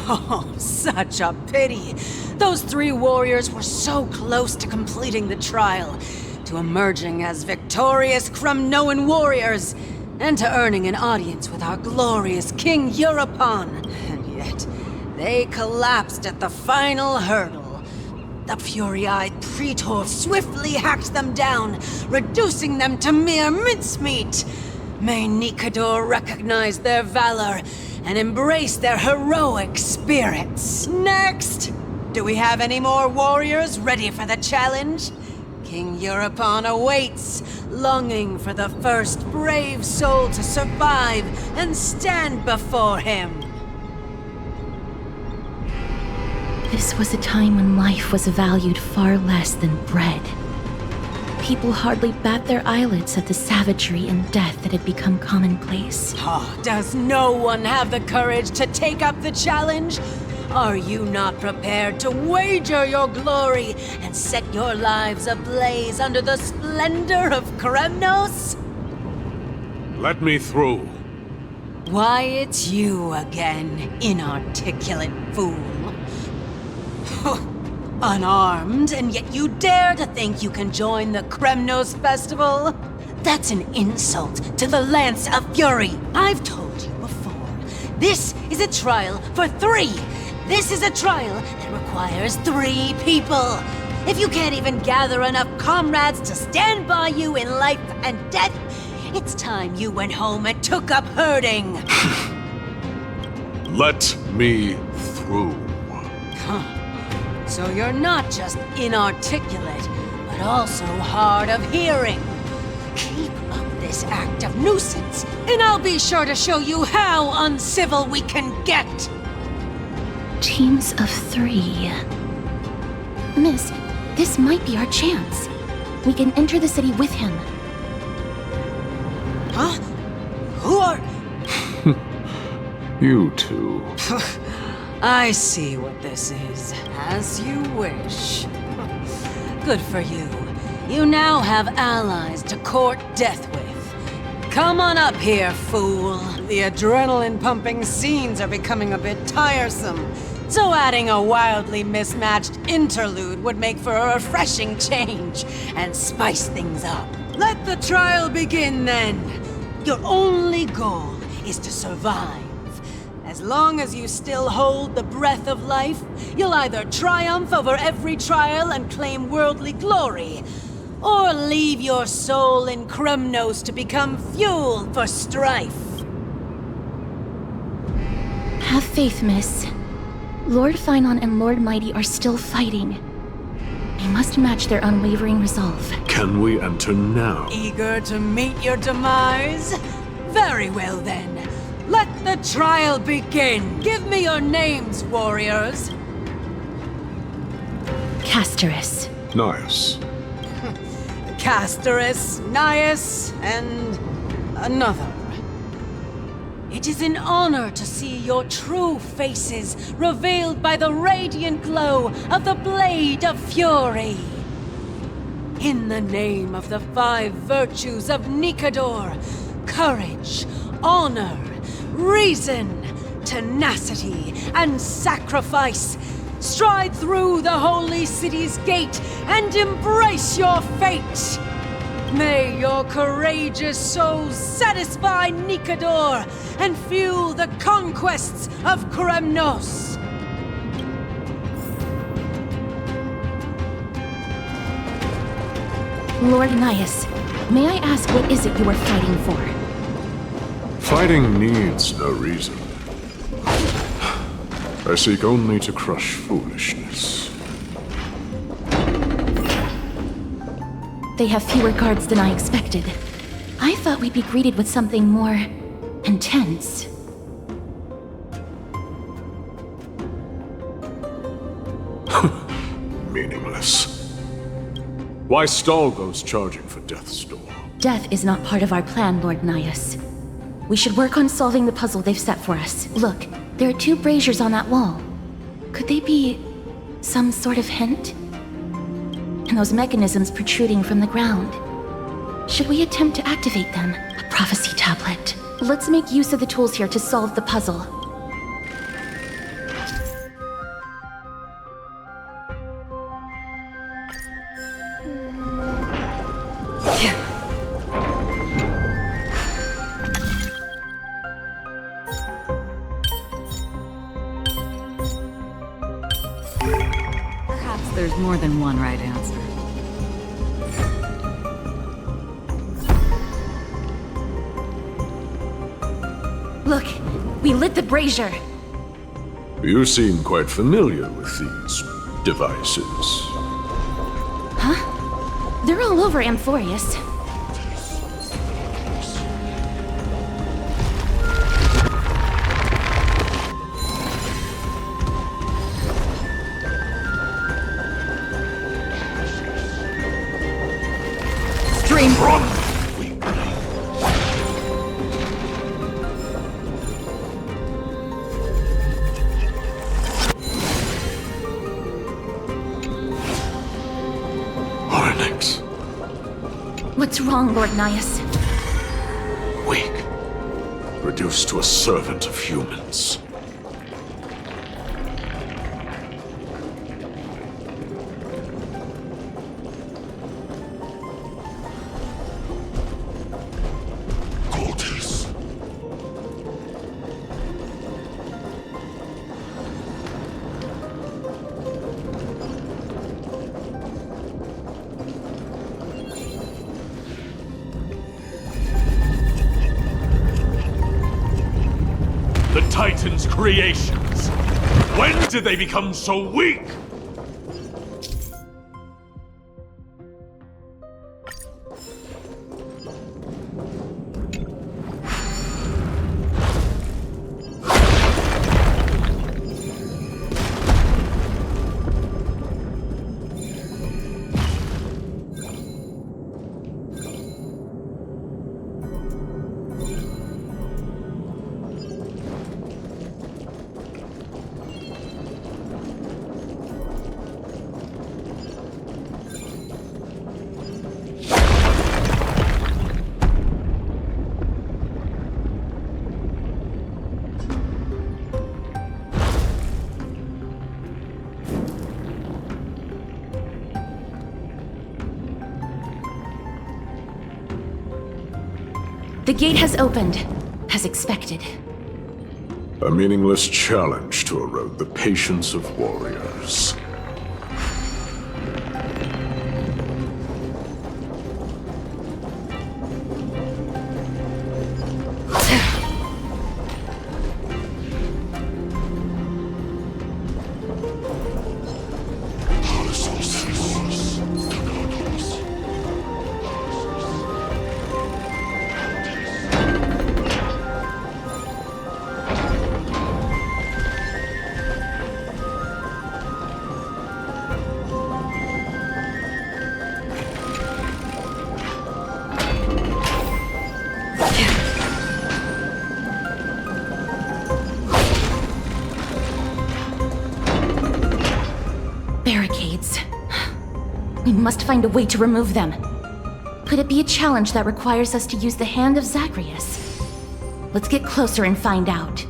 Oh, such a pity. Those three warriors were so close to completing the trial, to emerging as victorious Kremnoan warriors, and to earning an audience with our glorious King Europon. And They collapsed at the final hurdle. The fury-eyed Praetor swiftly hacked them down, reducing them to mere mincemeat. May Nikador recognize their valor and embrace their heroic spirits. Next! Do we have any more warriors ready for the challenge? King Europon awaits, longing for the first brave soul to survive and stand before him. This was a time when life was valued far less than bread. People hardly bat their eyelids at the savagery and death that had become commonplace. Oh, does no one have the courage to take up the challenge? Are you not prepared to wager your glory and set your lives ablaze under the splendor of Kremnos? Let me through. Why, it's you again, inarticulate fool. Unarmed, and yet you dare to think you can join the Kremnos festival? That's an insult to the Lance of Fury. I've told you before, this is a trial for 3. This is a trial that requires 3 people. If you can't even gather enough comrades to stand by you in life and death, it's time you went home and took up herding. Let me through. Huh. So you're not just inarticulate, but also hard of hearing. Keep up this act of nuisance, and I'll be sure to show you how uncivil we can get. Teams of 3. Miss, this might be our chance. We can enter the city with him. Huh? Who are... You two. I see what this is. As you wish. Good for you. You now have allies to court death with. Come on up here, fool. The adrenaline-pumping scenes are becoming a bit tiresome, so adding a wildly mismatched interlude would make for a refreshing change and spice things up. Let the trial begin, then. Your only goal is to survive. As long as you still hold the breath of life, you'll either triumph over every trial and claim worldly glory, or leave your soul in Kremnos to become fuel for strife. Have faith, miss. Lord Phainon and Lord Mydei are still fighting. We must match their unwavering resolve. Can we enter now? Eager to meet your demise? Very well then. Let the trial begin. Give me your names, warriors. Castorice. Nice. Castorice, Nias, and another. It is an honor to see your true faces revealed by the radiant glow of the Blade of Fury. In the name of the 5 virtues of Nikador, courage, honor, reason, tenacity, and sacrifice, stride through the holy city's gate and embrace your fate. May your courageous souls satisfy Nikador and fuel the conquests of Kremnos. Lord Nias, may I ask what is it you are fighting for? Fighting needs no reason. I seek only to crush foolishness. They have fewer guards than I expected. I thought we'd be greeted with something more intense. Meaningless. Why stall those charging for Death's Door? Death is not part of our plan, Lord Nias. We should work on solving the puzzle they've set for us. Look, there are 2 braziers on that wall. Could they be some sort of hint? And those mechanisms protruding from the ground. Should we attempt to activate them? A prophecy tablet. Let's make use of the tools here to solve the puzzle. There's more than one right answer. Look, we lit the brazier. You seem quite familiar with these devices. Huh? They're all over Amphoreus. Stream run! What's wrong, Lord Nias? Weak. Reduced to a servant of humans. Titan's creations. When did they become so weak? The gate has opened, as expected. A meaningless challenge to erode the patience of warriors. Barricades. We must find a way to remove them. Could it be a challenge that requires us to use the hand of Zagreus? Let's get closer and find out.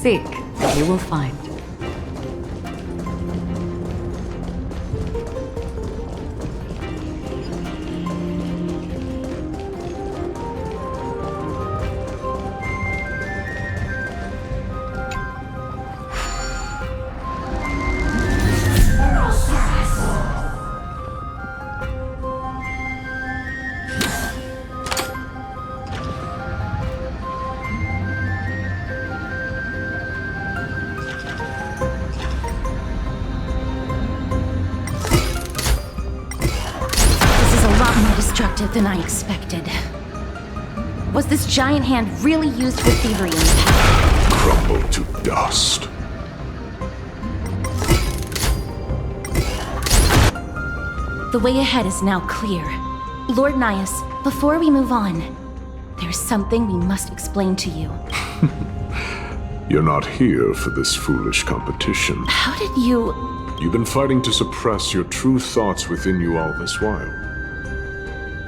Seek, and you will find. Than I expected. Was this giant hand really used for thievery in the past? Crumble to dust. The way ahead is now clear. Lord Nias, before we move on, there's something we must explain to you. You're not here for this foolish competition. How did you... You've been fighting to suppress your true thoughts within you all this while.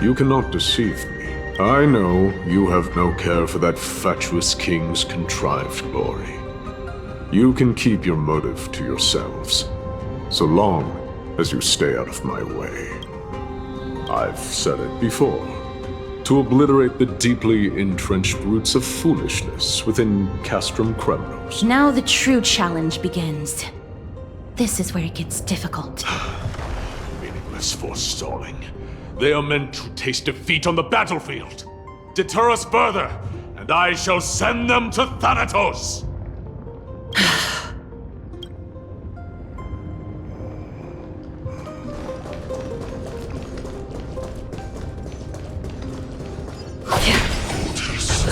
You cannot deceive me. I know you have no care for that fatuous king's contrived glory. You can keep your motive to yourselves, so long as you stay out of my way. I've said it before. To obliterate the deeply entrenched roots of foolishness within Castrum Kremnos. Now the true challenge begins. This is where it gets difficult. Meaningless forestalling. They are meant to taste defeat on the battlefield. Deter us further, and I shall send them to Thanatos!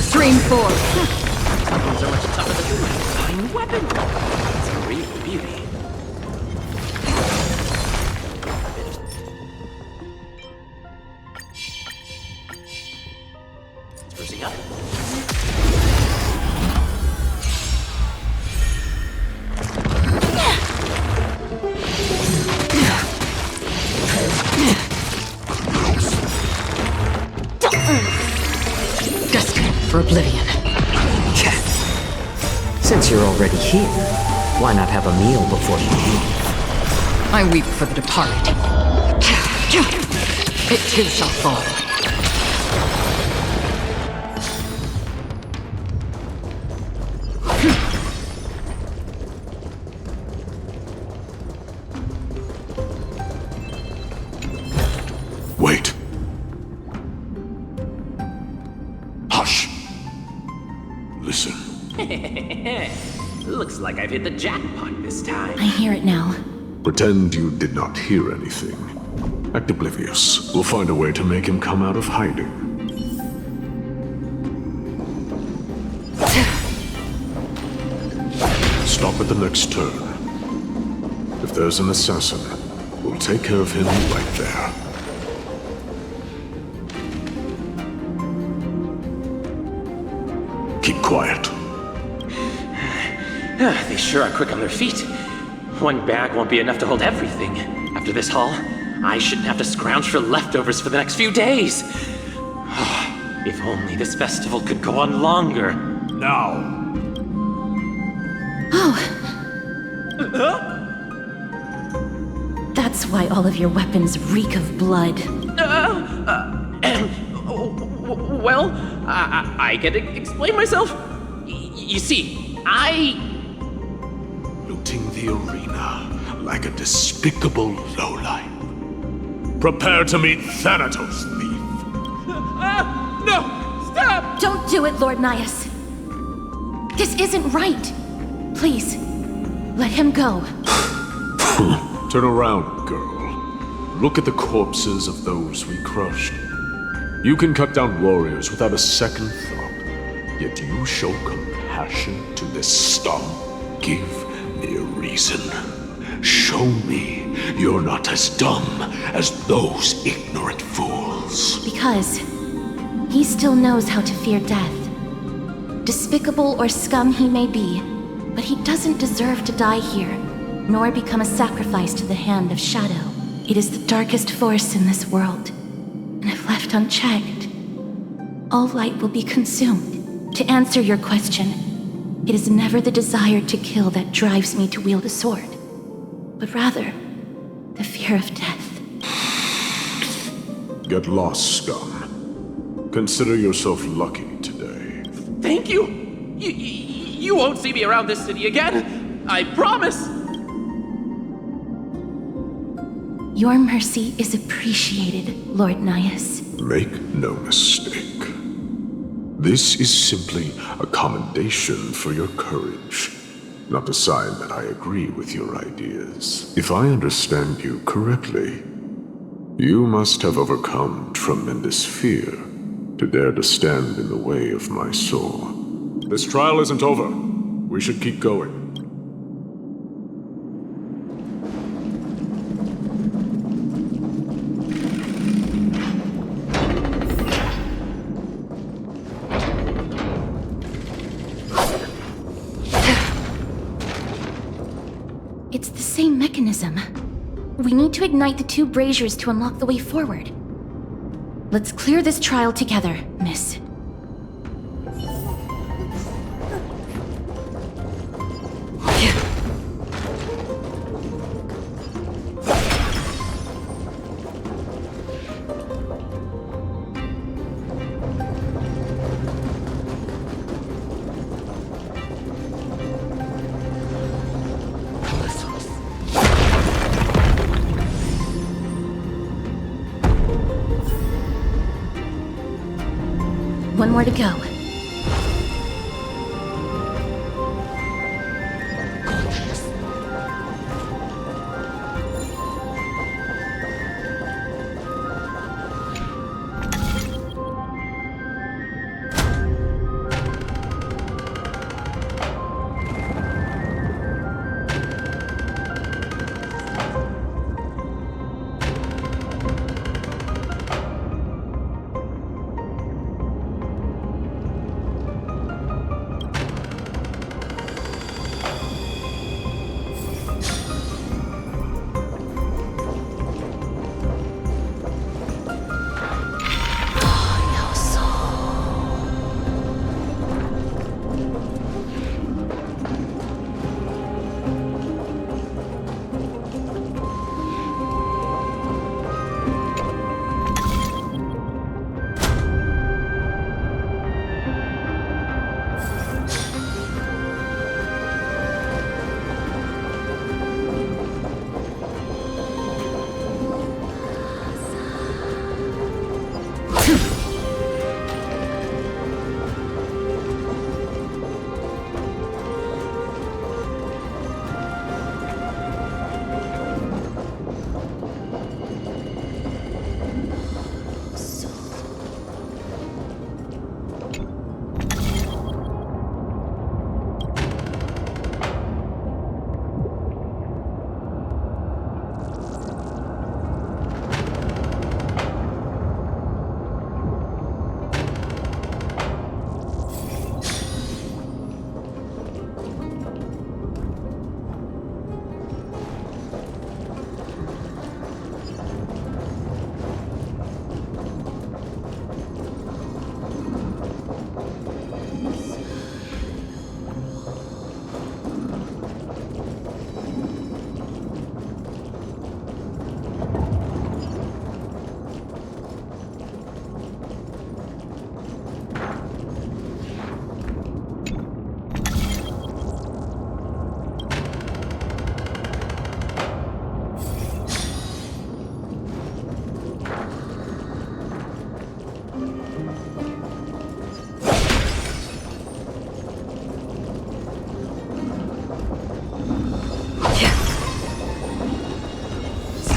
Stream 4. Weapons are much tougher than my fine weapon. It's a real beauty. Sprucing up. Destined for oblivion. Since you're already here, why not have a meal before you leave? I weep for the departed. It too shall fall. Wait. Hush. Listen. Looks like I've hit the jackpot this time. I hear it now. Pretend you did not hear anything. Act oblivious. We'll find a way to make him come out of hiding. Stop at the next turn. If there's an assassin, we'll take care of him right there. Keep quiet. They sure are quick on their feet. One bag won't be enough to hold everything. After this haul, I shouldn't have to scrounge for leftovers for the next few days. If only this festival could go on longer. Now. That's why all of your weapons reek of blood. Well, I can explain myself. You see, Looting the arena like a despicable lowlife. Prepare to meet Thanatos, thief. No! Stop! Don't do it, Lord Nias. This isn't right. Please, let him go. Turn around, girl. Look at the corpses of those we crushed. You can cut down warriors without a second thought, yet you show compassion to this scum. Give me a reason. Show me you're not as dumb as those ignorant fools. Because he still knows how to fear death. Despicable or scum he may be, but he doesn't deserve to die here, nor become a sacrifice to the hand of Shadow. It is the darkest force in this world, and if left unchecked, all light will be consumed. To answer your question, It is never the desire to kill that drives me to wield a sword, but rather the fear of death. Get lost, scum. Consider yourself lucky today. Thank you! You won't see me around this city again! I promise! Your mercy is appreciated, Lord Nias. Make no mistake. This is simply a commendation for your courage, not a sign that I agree with your ideas. If I understand you correctly, you must have overcome tremendous fear to dare to stand in the way of my sword. This trial isn't over. We should keep going. It's the same mechanism. We need to ignite the two braziers to unlock the way forward. Let's clear this trial together, miss. One more to go.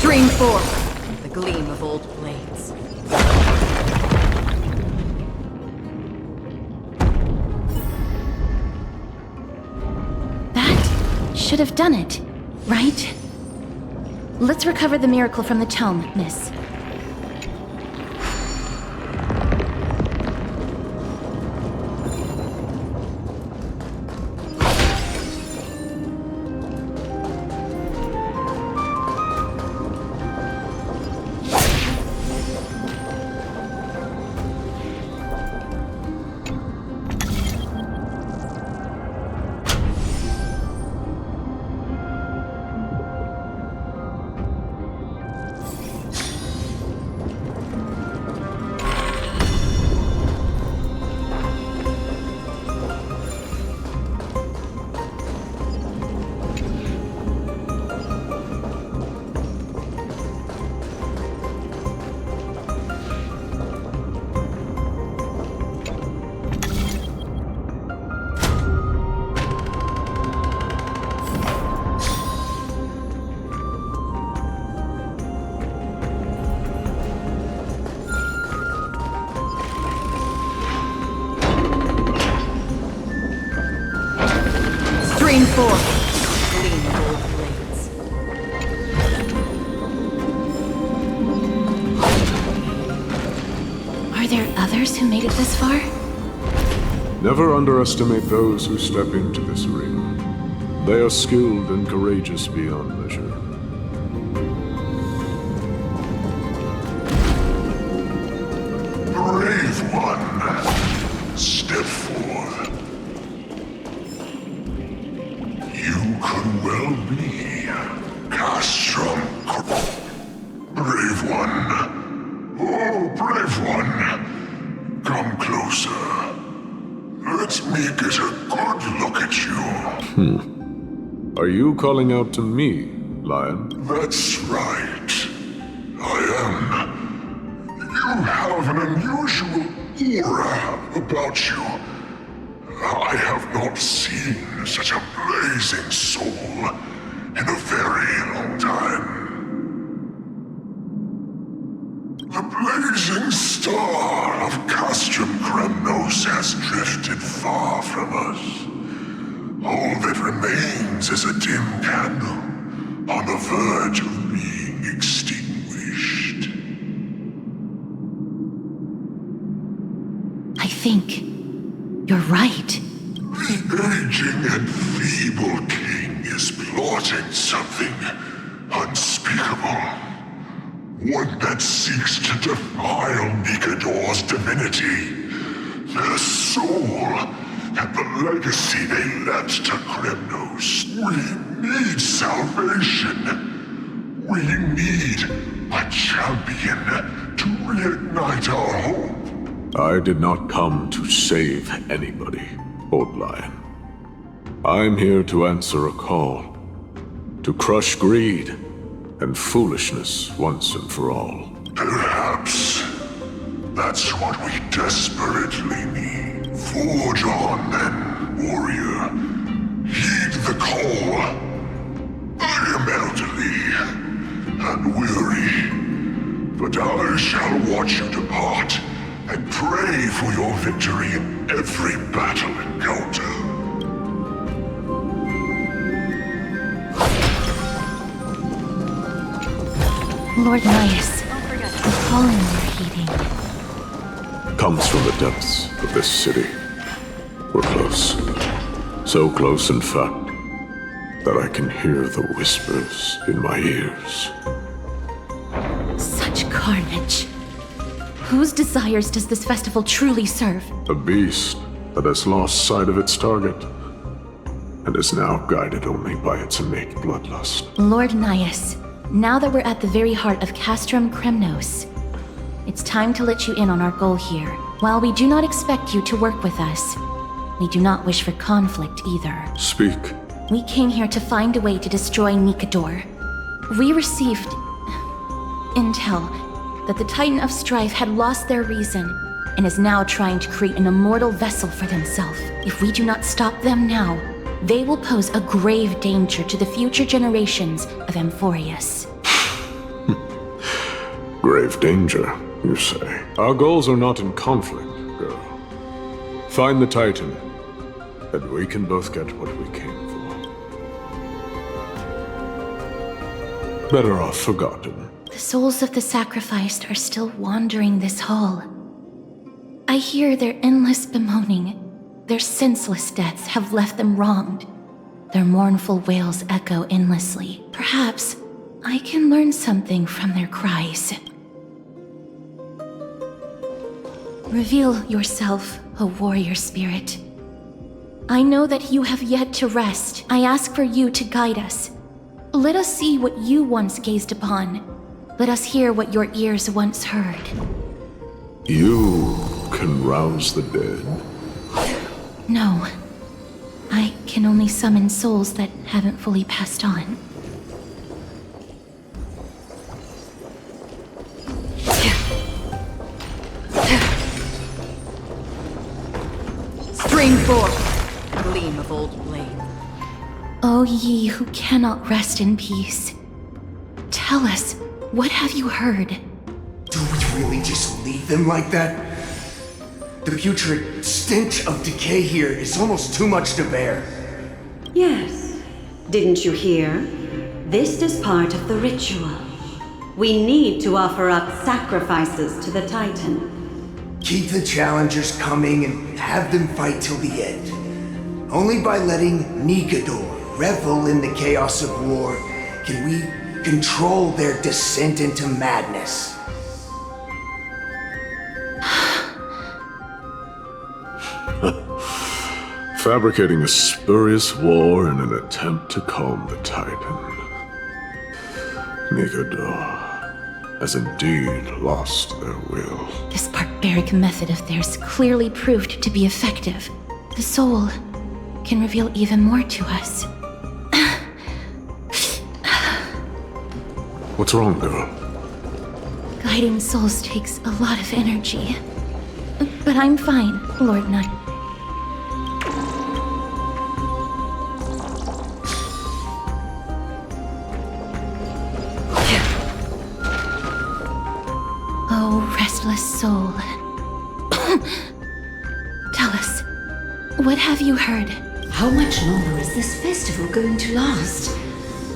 Stream forward, the gleam of old blades. That should have done it, right? Let's recover the miracle from the tome, miss. forth, gleam of old blades. Are there others who made it this far? Never underestimate those who step into this arena. They are skilled and courageous beyond measure. Brave one, step forth. You could well be castrum. Brave one. Oh, brave one. Come closer. Let me get a good look at you. Are you calling out to me, Lion? That's right. I am. You have an unusual aura about you. I have not seen such a blazing soul in a very long time. The blazing star of castrum Kremnos has drifted far from us. All that remains is a dim candle on the verge of being extinguished. I think you're right. The aging and feeble king is plotting something unspeakable. One that seeks to defile Nikador's divinity, their soul, and the legacy they left to Kremnos. We need salvation. We need a champion to reignite our hope. I did not come to save anybody, Old Lion. I'm here to answer a call, to crush greed and foolishness once and for all. Perhaps that's what we desperately need. Forge on, then, warrior. Heed the call. I am elderly and weary, but I shall watch you depart and pray for your victory in every battle encounter. Lord Nias, the calling we're heeding. Comes from the depths of this city. We're close. So close, in fact, that I can hear the whispers in my ears. Such carnage. Whose desires does this festival truly serve? A beast that has lost sight of its target and is now guided only by its innate bloodlust. Lord Nias, now that we're at the very heart of Castrum Kremnos, it's time to let you in on our goal here. While we do not expect you to work with us, we do not wish for conflict either. Speak. We came here to find a way to destroy Nikador. We received intel that the Titan of Strife had lost their reason and is now trying to create an immortal vessel for themselves. If we do not stop them now, they will pose a grave danger to the future generations of Amphoreus. Grave danger, you say? Our goals are not in conflict, girl. Find the Titan, and we can both get what we came for. Better off forgotten. The souls of the sacrificed are still wandering this hall. I hear their endless bemoaning. Their senseless deaths have left them wronged. Their mournful wails echo endlessly. Perhaps I can learn something from their cries. Reveal yourself, O warrior spirit. I know that you have yet to rest. I ask for you to guide us. Let us see what you once gazed upon. Let us hear what your ears once heard. You can rouse the dead. No. I can only summon souls that haven't fully passed on. Stream forth, gleam of old blade. O ye who cannot rest in peace, tell us, what have you heard? Do we really just leave them like that? The putrid stench of decay here is almost too much to bear. Yes, Didn't you hear? This is part of the ritual. We need to offer up sacrifices to the Titan. Keep the challengers coming and have them fight till the end. Only by letting Nikador revel in the chaos of war can we control their descent into madness. Fabricating a spurious war in an attempt to calm the Titan. Nikador has indeed lost their will. This barbaric method of theirs clearly proved to be effective. The soul can reveal even more to us. What's wrong, girl? Guiding souls takes a lot of energy. But I'm fine, Lord Knight. Oh, restless soul. Tell us, what have you heard? How much longer is this festival going to last?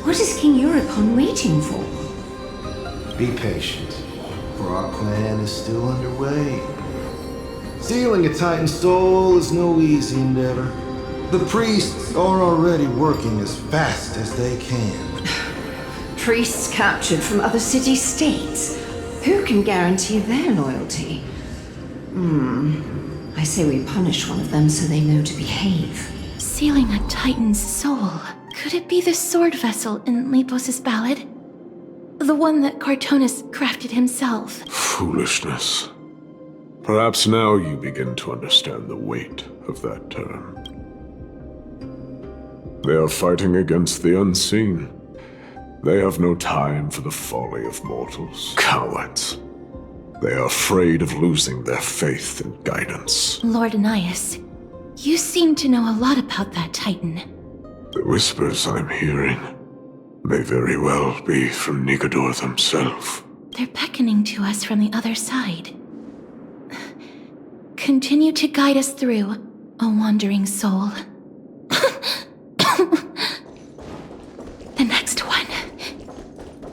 What is King Euripon waiting for? Be patient, for our plan is still underway. Stealing a Titan soul is no easy endeavor. The priests are already working as fast as they can. Priests captured from other city-states. Who can guarantee their loyalty? I say we punish one of them so they know to behave. Sealing a Titan's soul. Could it be the sword vessel in Lepos' ballad? The one that Cartonus crafted himself? Foolishness. Perhaps now you begin to understand the weight of that term. They are fighting against the unseen. They have no time for the folly of mortals. Cowards. They are afraid of losing their faith and guidance. Lord Anais, you seem to know a lot about that Titan. The whispers I'm hearing may very well be from Nikador themselves. They're beckoning to us from the other side. Continue to guide us through, O wandering soul. The next one.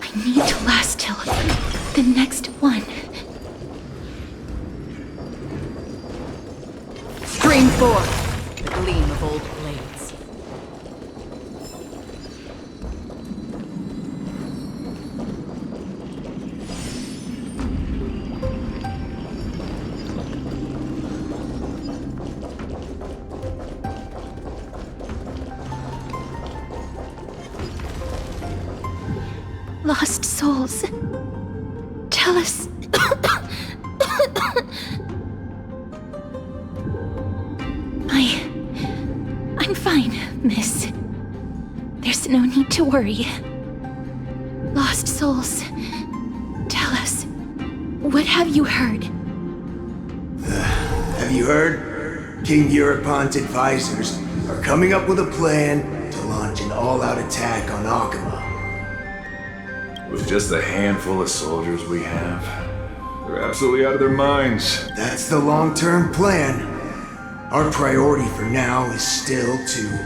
I need to last till the next one. Stream forth, the gleam of old blades. Lost souls. Tell us. I'm fine, miss. There's no need to worry. Lost souls. Tell us. What have you heard? Have you heard? King Eurypon's advisors are coming up with a plan to launch an all-out attack on Okhema. With just a handful of soldiers we have, they're absolutely out of their minds. That's the long-term plan. Our priority for now is still to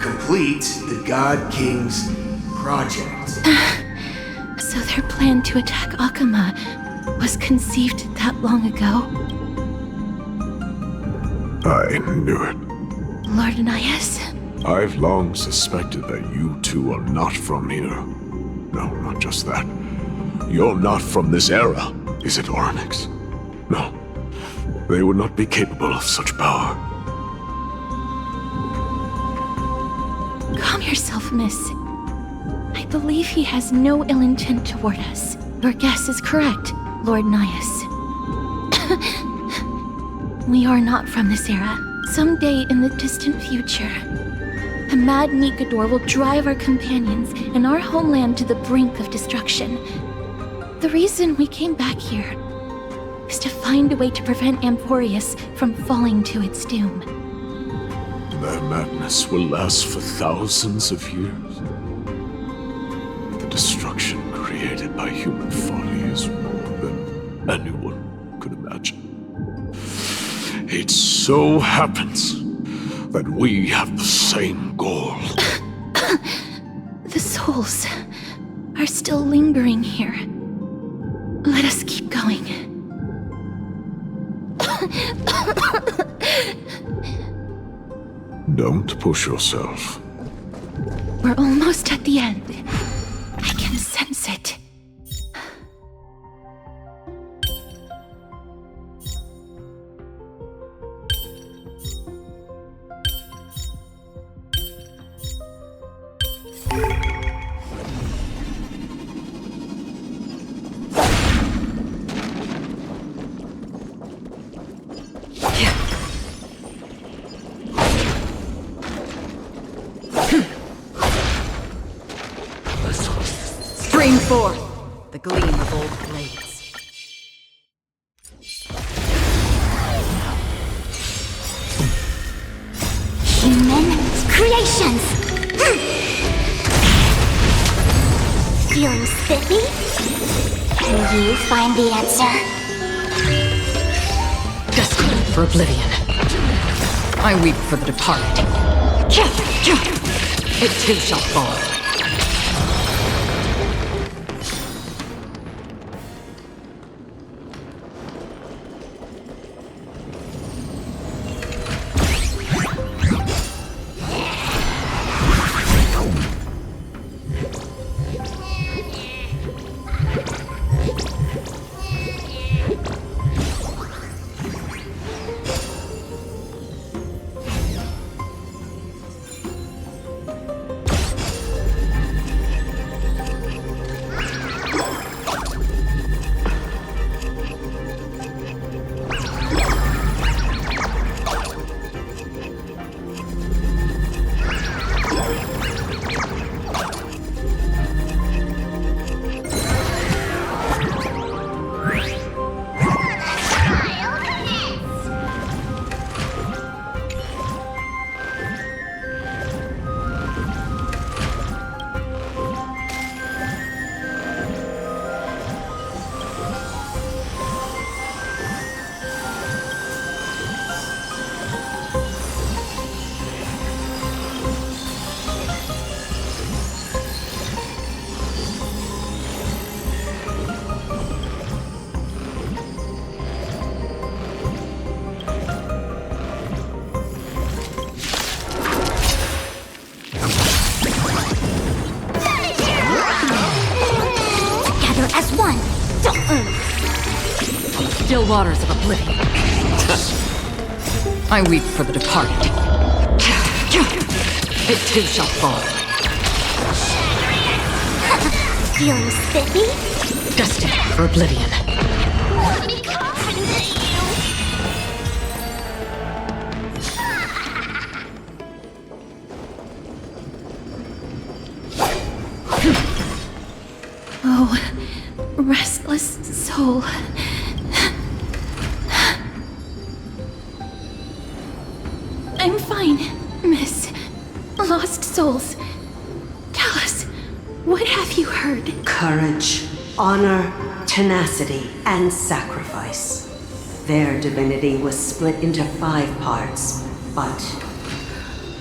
complete the God King's project. So their plan to attack Okhema was conceived that long ago? I knew it. Lord Anais? I've long suspected that you two are not from here. No, not just that. You're not from this era, is it, Orynyx? No. They would not be capable of such power. Calm yourself, miss. I believe he has no ill intent toward us. Your guess is correct, Lord Nias. We are not from this era. Someday in the distant future, a mad Nikador will drive our companions and our homeland to the brink of destruction. The reason we came back here is to find a way to prevent Amphoreus from falling to its doom. Their madness will last for thousands of years. The destruction created by human folly is more than anyone could imagine. It so happens that we have the same goal. souls are still lingering here. Let us keep going. Don't push yourself. We're almost at the end. I can sense it. Stream forth the gleam of old blades. Human creations! Feeling spiffy? Can you find the answer? Destined for oblivion. I weep for the departed. It too shall fall. As one. Still waters of oblivion. I weep for the departed. It too shall fall. Feeling spiffy? Destined for oblivion. Oh, restless soul. I'm fine, miss. Lost souls. Tell us, what have you heard? Courage, honor, tenacity, and sacrifice. Their divinity was split into 5 parts, but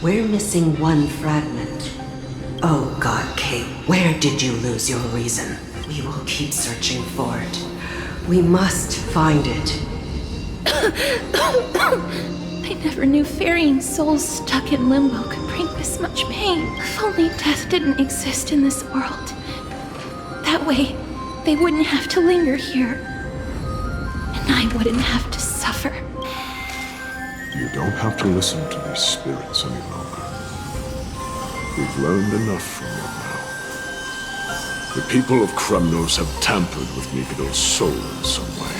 we're missing one fragment. Oh God, Kate, where did you lose your reason? We will keep searching for it. We must find it. I never knew ferrying souls stuck in limbo could bring this much pain. If only death didn't exist in this world. That way, they wouldn't have to linger here. And I wouldn't have to suffer. You don't have to listen to these spirits any longer. We've learned enough from them now. The people of Kremnos have tampered with Nikador's soul in some way.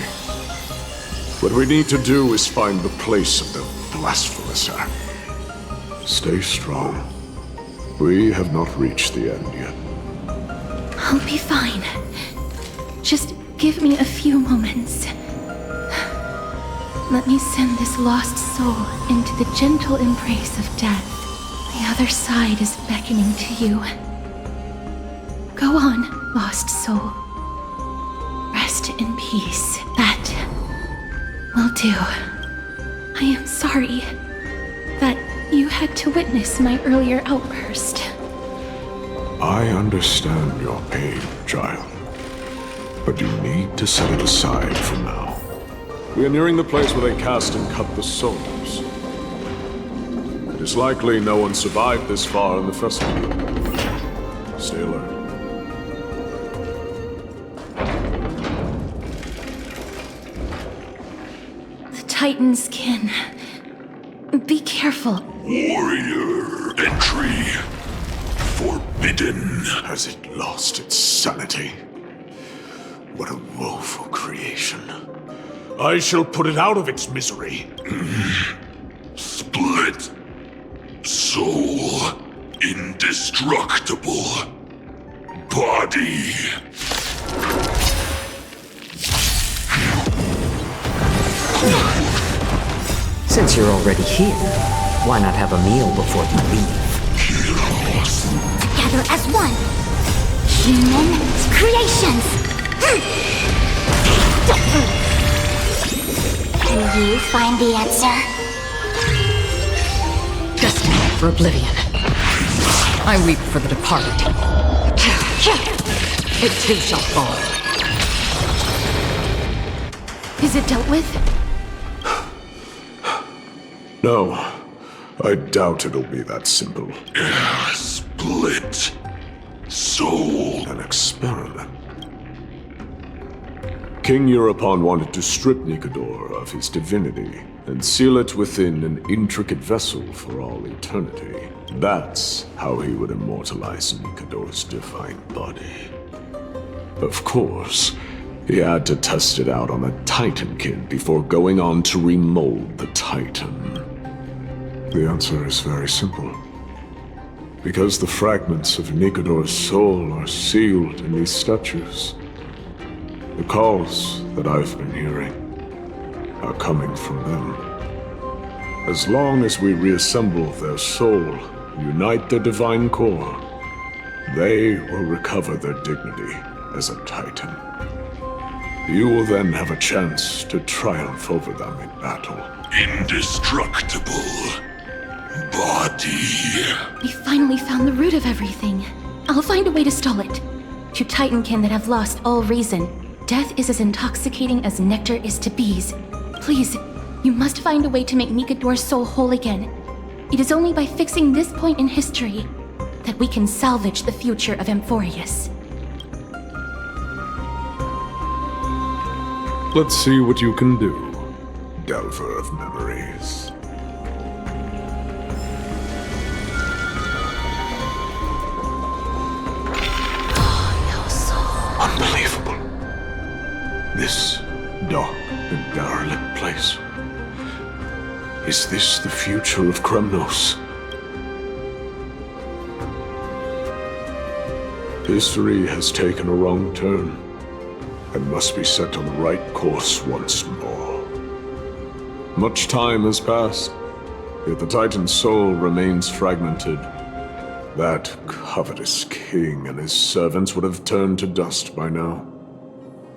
What we need to do is find the place of the blasphemous act. Stay strong. We have not reached the end yet. I'll be fine. Just give me a few moments. Let me send this lost soul into the gentle embrace of death. The other side is beckoning to you. Go on, lost soul. Rest in peace. That will do. I am sorry that you had to witness my earlier outburst. I understand your pain, child. But you need to set it aside for now. We are nearing the place where they cast and cut the souls. It is likely no one survived this far in the festival. Stay alert. The Titan skin. Be careful. Warrior entry forbidden. Has it lost its sanity? What a woeful creation. I shall put it out of its misery. Split. Soul. Indestructible. Body. Since you're already here, why not have a meal before you leave? Together as one. Human creations. Can you find the answer? Destiny for oblivion. I weep for the departed. It too shall fall. Is it dealt with? No, I doubt it'll be that simple. Split. Soul. An experiment. King Europon wanted to strip Nikador of his divinity and seal it within an intricate vessel for all eternity. That's how he would immortalize Nikador's divine body. Of course, he had to test it out on a Titan kid before going on to remold the Titan. The answer is very simple. Because the fragments of Nikador's soul are sealed in these statues. The calls that I've been hearing are coming from them. As long as we reassemble their soul, unite their divine core, they will recover their dignity as a Titan. You will then have a chance to triumph over them in battle. Indestructible body. We finally found the root of everything. I'll find a way to stall it. To Titankin that have lost all reason, death is as intoxicating as nectar is to bees. Please, you must find a way to make Nikador's soul whole again. It is only by fixing this point in history that we can salvage the future of Amphoreus. Let's see what you can do, Delver of Memories. Unbelievable. This dark and derelict place. Is this the future of Kremnos? History has taken a wrong turn and must be set on the right course once more. Much time has passed, yet the Titan's soul remains fragmented. That covetous king and his servants would have turned to dust by now.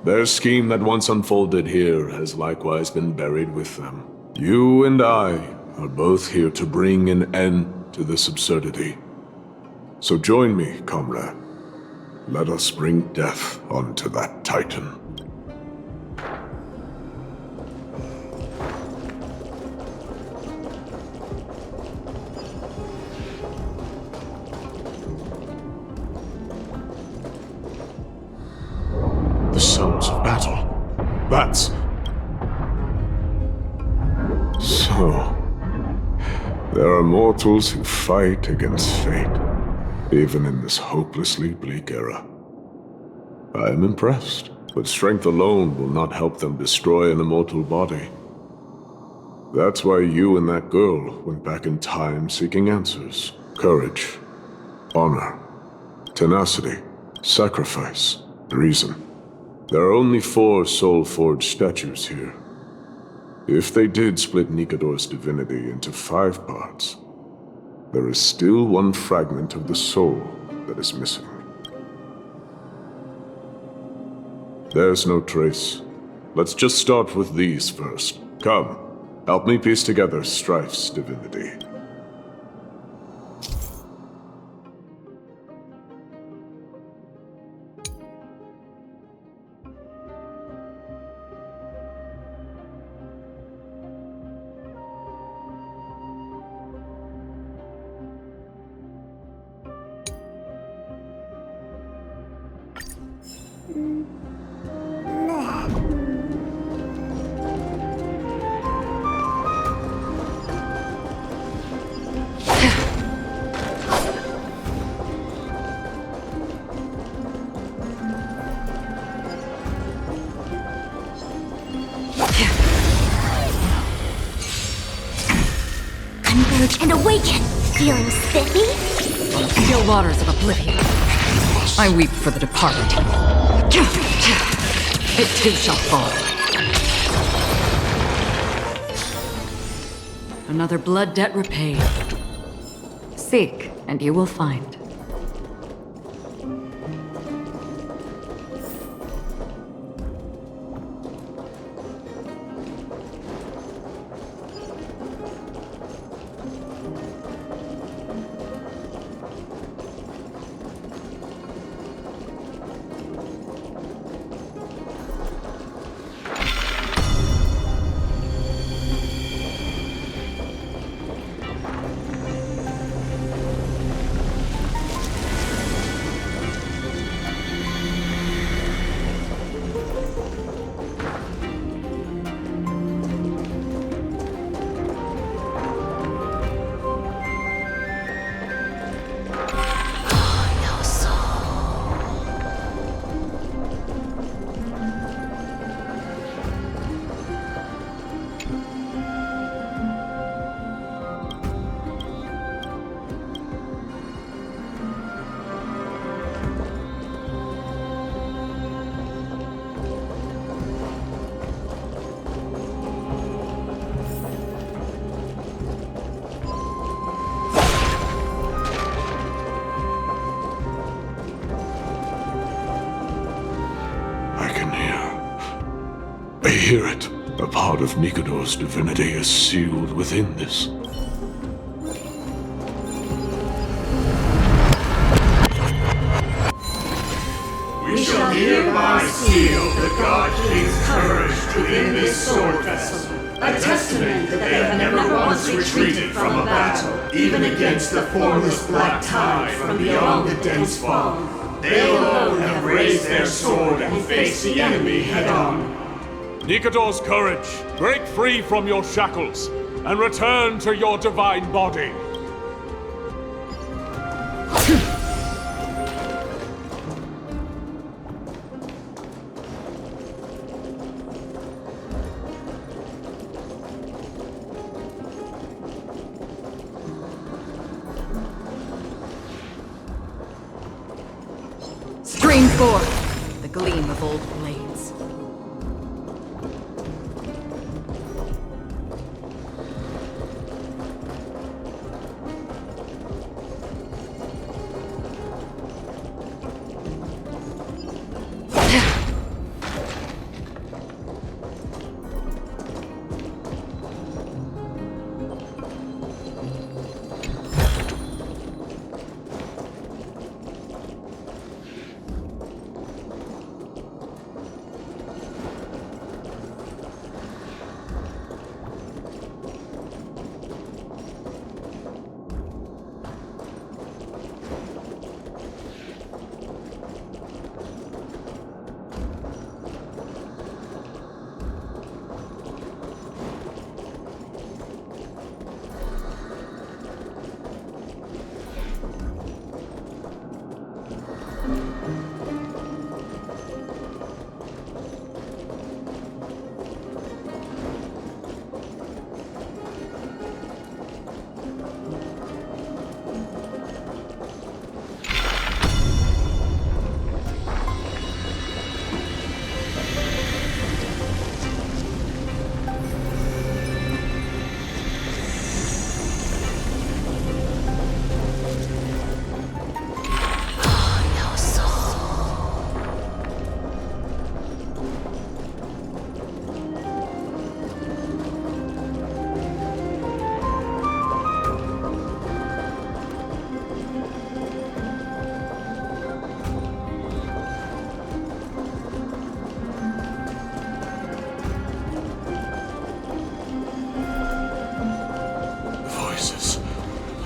Their scheme that once unfolded here has likewise been buried with them. You and I are both here to bring an end to this absurdity. So join me, comrade. Let us bring death onto that Titan. The sounds of battle. That's... So... there are mortals who fight against fate, even in this hopelessly bleak era. I am impressed, but strength alone will not help them destroy an immortal body. That's why you and that girl went back in time seeking answers. Courage, honor, tenacity, sacrifice, reason. There are only 4 soul-forged statues here. If they did split Nikador's divinity into 5 parts, there is still one fragment of the soul that is missing. There's no trace. Let's just start with these first. Come, help me piece together Strife's divinity. Converge and awaken! Feeling spiffy? On still waters of oblivion, I weep for the departed. It too shall fall. Another blood debt repaid. Seek, and you will find. I hear it. A part of Nikador's divinity is sealed within this. We shall hereby seal the God King's courage within this sword vessel, a testament that they have never once retreated from a battle, even against the formless black tide from beyond the dense fog. They alone have raised their sword and faced the enemy head-on. Nikador's courage, break free from your shackles, and return to your divine body. Stream forth the gleam of old blades.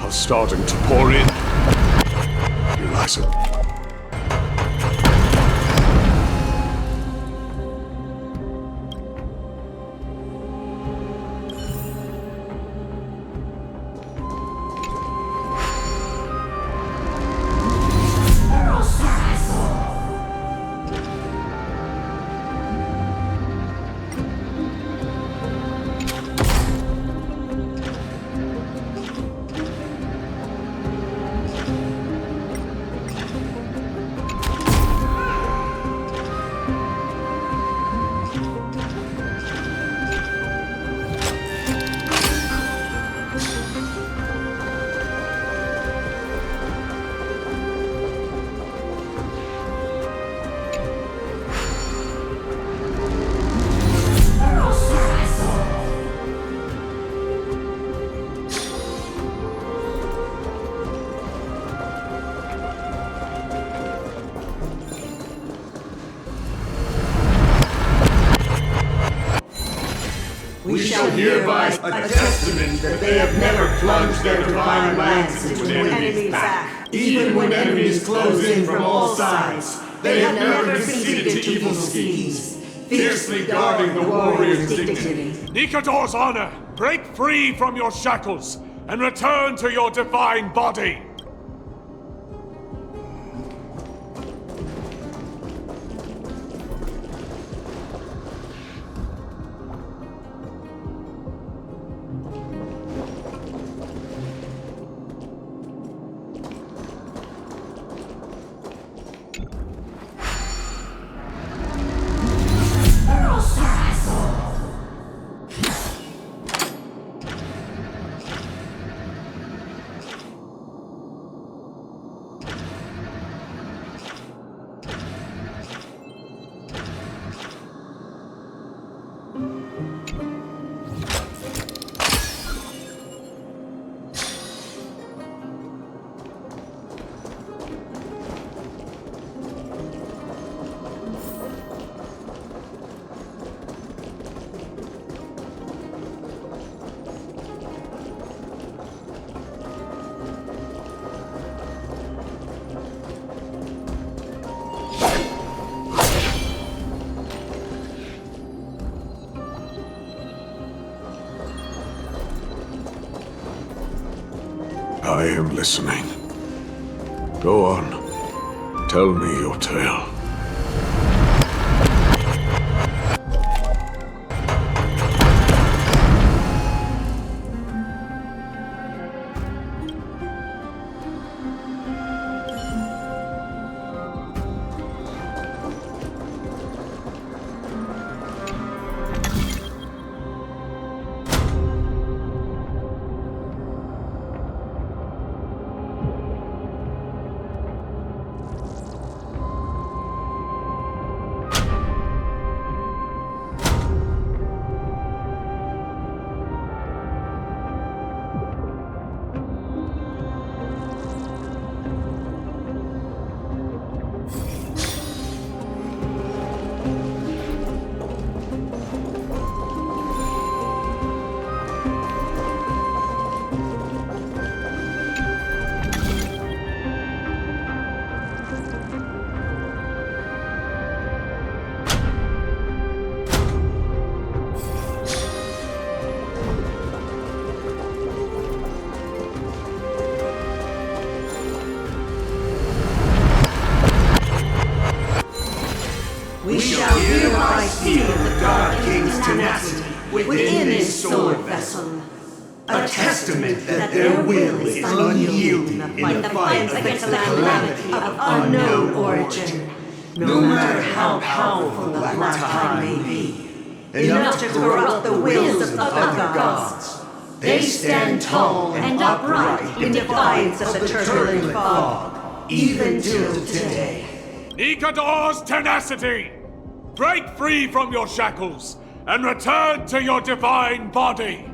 Starting to pour in. Eliza. sacrifice, a testament that they have never plunged their divine lance into an enemy's back. Even when enemies close in from all sides, they have never conceded to evil schemes, fiercely guarding the warrior's dignity. Nikador's honor, break free from your shackles and return to your divine body. I am listening. Go on. Tell me your tale. We shall hereby seal the God King's tenacity within this sword vessel, a testament that their will is unyielding in the fight against the calamity of unknown origin, no matter how powerful the Black Tide may be, enough to corrupt the wills of other gods. They stand tall and upright in defiance of the turbulent fog, even till today. Nikador's tenacity! Break free from your shackles and return to your divine body!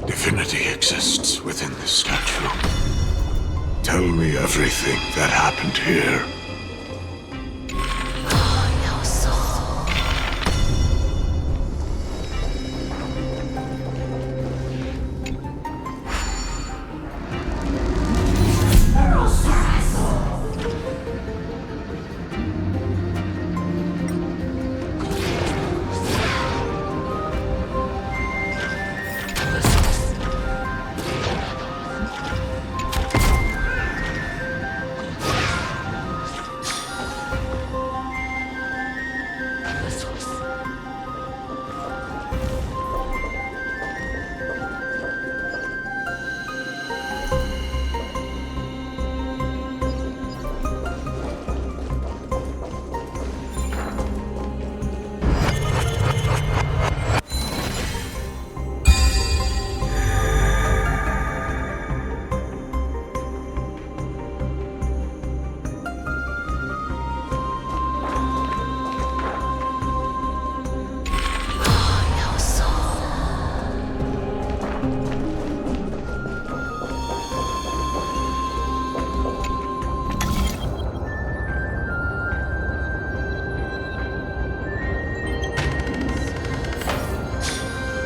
Divinity exists within this statue. Tell me everything that happened here.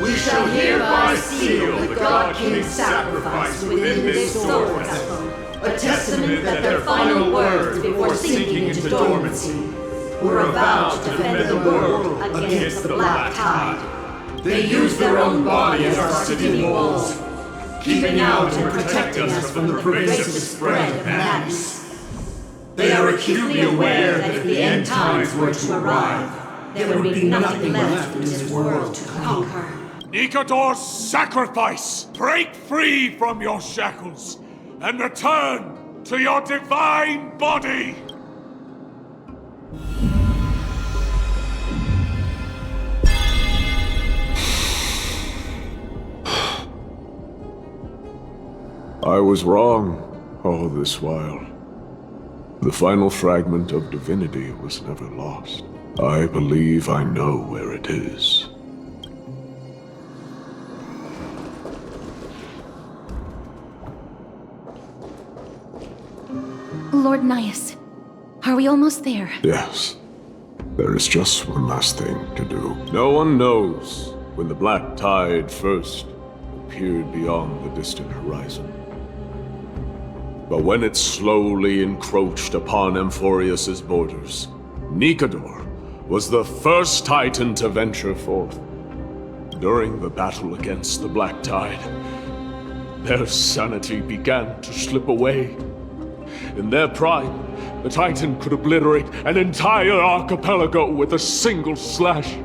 We shall hereby seal the God King's sacrifice within this sword vessel, a testament that their final words before sinking into dormancy were a vow to defend the world against the Black Tide. They used their own body as our city walls, keeping out and protecting us from the pervasive spread of madness. They are acutely aware that if the end times were to arrive, there would be nothing left in this world to conquer. Nikador's sacrifice! Break free from your shackles and return to your divine body! I was wrong all this while. The final fragment of divinity was never lost. I believe I know where it is. Lord Nias, are we almost there? Yes. There is just one last thing to do. No one knows when the Black Tide first appeared beyond the distant horizon. But when it slowly encroached upon Amphoreus' borders, Nikador was the first Titan to venture forth. During the battle against the Black Tide, their sanity began to slip away. In their prime, the Titan could obliterate an entire archipelago with a single slash.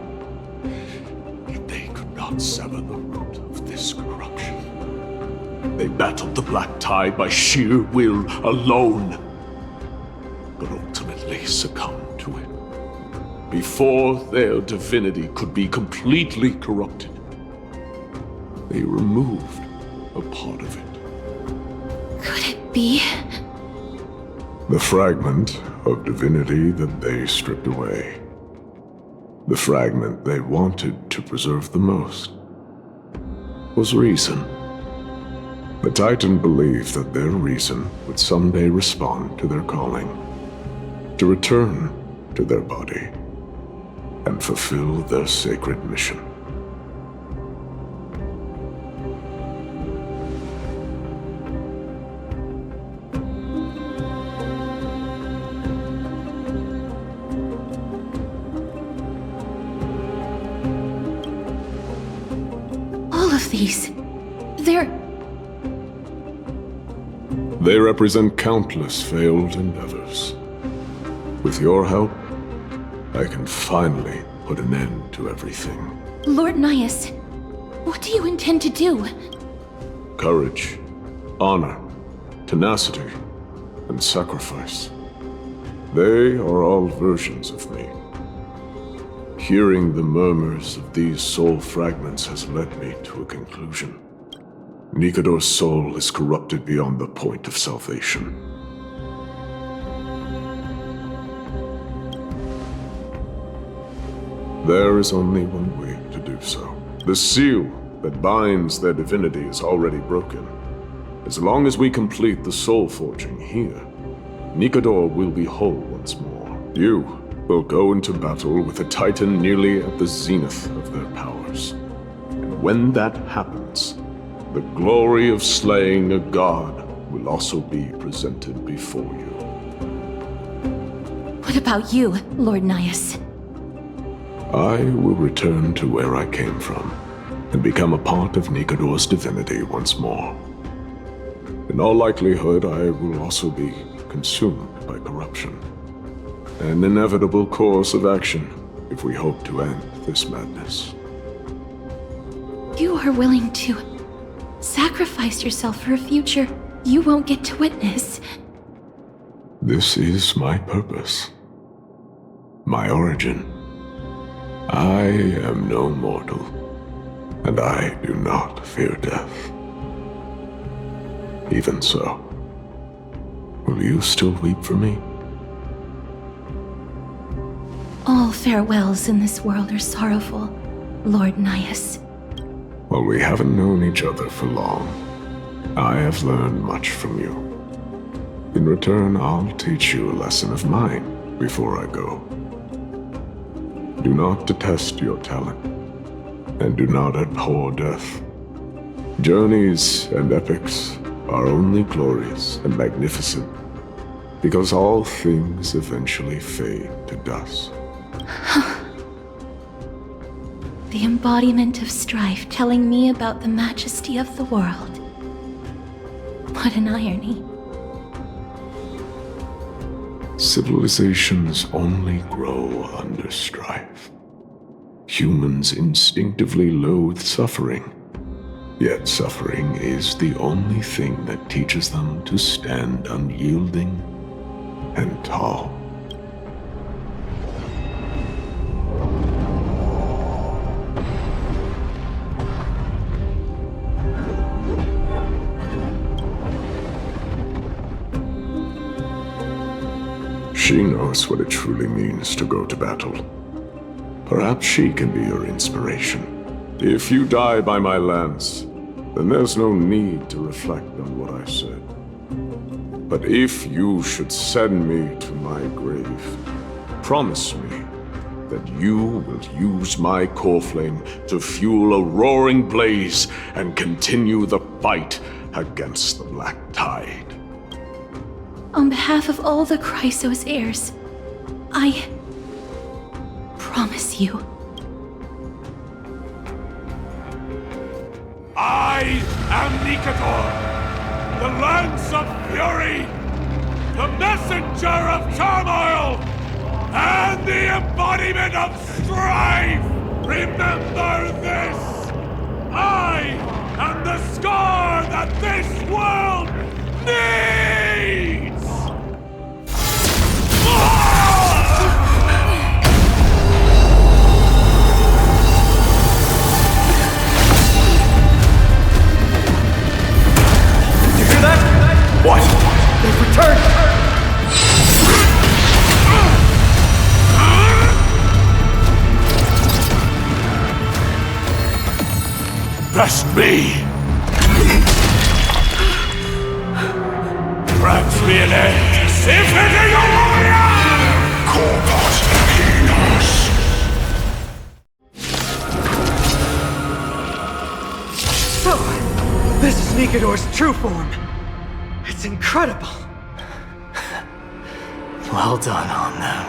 Yet they could not sever the root of this corruption. They battled the Black Tide by sheer will alone, but ultimately succumbed to it. Before their divinity could be completely corrupted, they removed a part of it. Could it be? The fragment of divinity that they stripped away. The fragment they wanted to preserve the most was reason. The Titan believed that their reason would someday respond to their calling, to return to their body, and fulfill their sacred mission. They represent countless failed endeavors. With your help, I can finally put an end to everything. Lord Nias, what do you intend to do? Courage, honor, tenacity, and sacrifice. They are all versions of me. Hearing the murmurs of these soul fragments has led me to a conclusion. Nikador's soul is corrupted beyond the point of salvation. There is only one way to do so. The seal that binds their divinity is already broken. As long as we complete the soul forging here, Nikador will be whole once more. You will go into battle with a Titan nearly at the zenith of their powers. And when that happens, the glory of slaying a god will also be presented before you. What about you, Lord Nias? I will return to where I came from, and become a part of Nikador's divinity once more. In all likelihood, I will also be consumed by corruption. An inevitable course of action if we hope to end this madness. You are willing to sacrifice yourself for a future you won't get to witness. This is my purpose. My origin. I am no mortal, and I do not fear death. Even so, will you still weep for me? All farewells in this world are sorrowful, Lord Nias. Well, we haven't known each other for long. I have learned much from you. In return, I'll teach you a lesson of mine before I go. Do not detest your talent. and do not abhor death. Journeys and epics are only glorious and magnificent, because all things eventually fade to dust. The embodiment of strife telling me about the majesty of the world. What an irony. Civilizations only grow under strife. Humans instinctively loathe suffering, yet suffering is the only thing that teaches them to stand unyielding and tall. She knows what it truly means to go to battle. Perhaps she can be your inspiration. If you die by my lance, then there's no need to reflect on what I said. But if you should send me to my grave, promise me that you will use my core flame to fuel a roaring blaze and continue the fight against the Black Tide. On behalf of all the Chrysos Heirs, I promise you. I am Nikador, the lance of fury, the messenger of turmoil, and the embodiment of strife! Remember this! I am the scar that this world needs! You hear that? What? They've returned! Best me! Grant me an end! Infiltrating your warrior! Corpus Penis! So, this is Nikador's true form. It's incredible. Well done on them.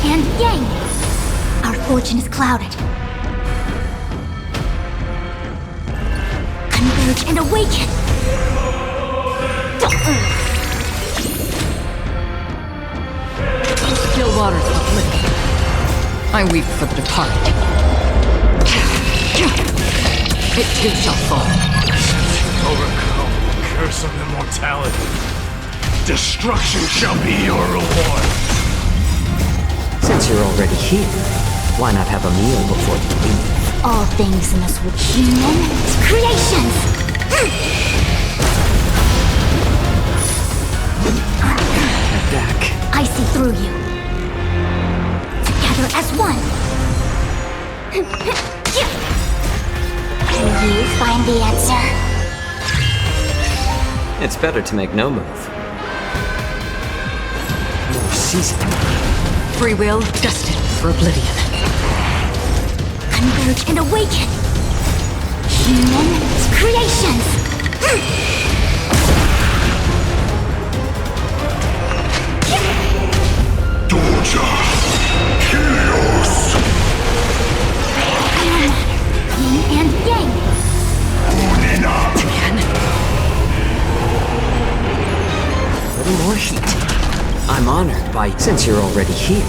And Yang! Our fortune is clouded. Converge and awaken! Still waters uplifted. I weep for the departed. It too shall fall. Overcome the curse of immortality. Destruction shall be your reward. Since you're already here, why not have a meal before you leave? All things in this world. Human creations! Back. I see through you. Together as one. Can you find the answer? It's better to make no move. More season. Free will destined for oblivion. Converge and awaken! Human creations! Doja! Helios! Yin and Yang! Unina! A little more heat. I'm honored by, since you're already here,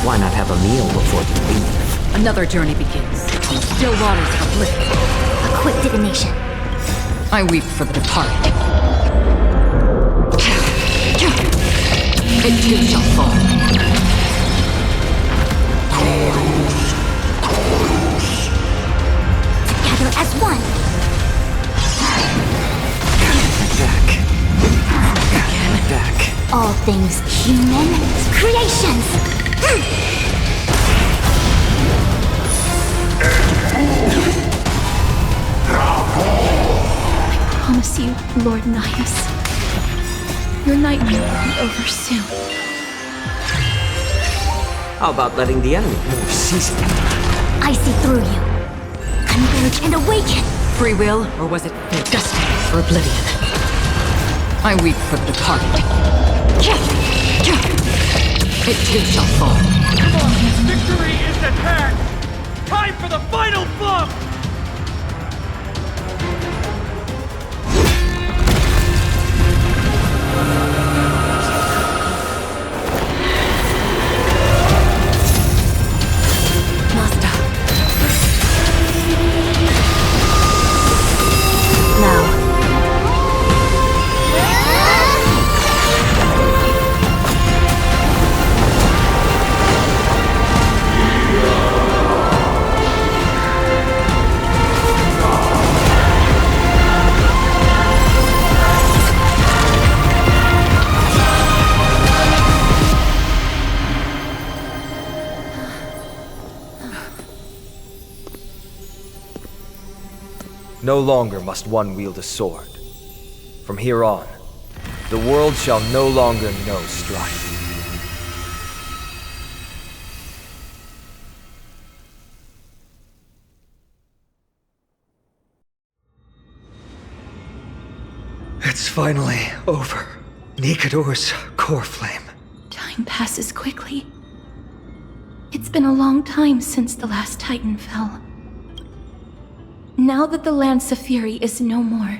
why not have a meal before you leave? Another journey begins. On still waters of oblivion. A quick divination. I weep for the departed. It too shall fall. Together as one. Back. All things human creations. Lord Nias, your nightmare will be over soon. How about letting the enemy more season? I see through you. Converge and awaken! Free will, or was it fate? Destiny for oblivion. I weep for the departed. It too shall fall. Come on, victory is at hand! Time for the final bump! No longer must one wield a sword. From here on, the world shall no longer know strife. It's finally over. Nikador's core flame. Time passes quickly. It's been a long time since the last Titan fell. Now that the Lance of Fury is no more,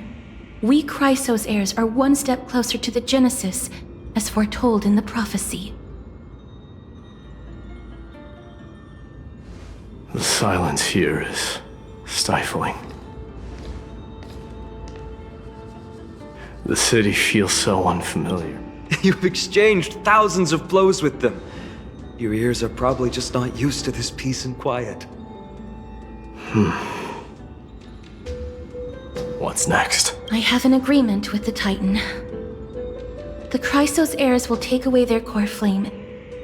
we Chrysos Heirs are one step closer to the Genesis, as foretold in the prophecy. The silence here is stifling. The city feels so unfamiliar. You've exchanged thousands of blows with them. Your ears are probably just not used to this peace and quiet. What's next? I have an agreement with the Titan. The Chrysos Heirs will take away their core flame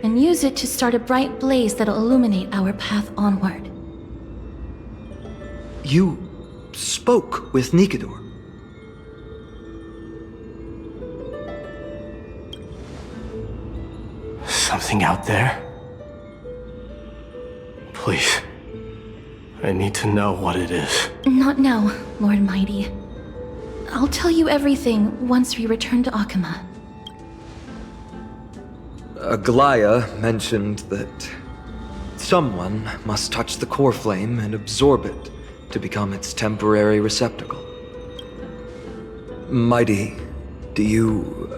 and use it to start a bright blaze that'll illuminate our path onward. You spoke with Nikador. Something out there? Please. I need to know what it is. Not now, Lord Mighty. I'll tell you everything once we return to Okhema. Aglea mentioned that someone must touch the core flame and absorb it to become its temporary receptacle. Mydei, do you...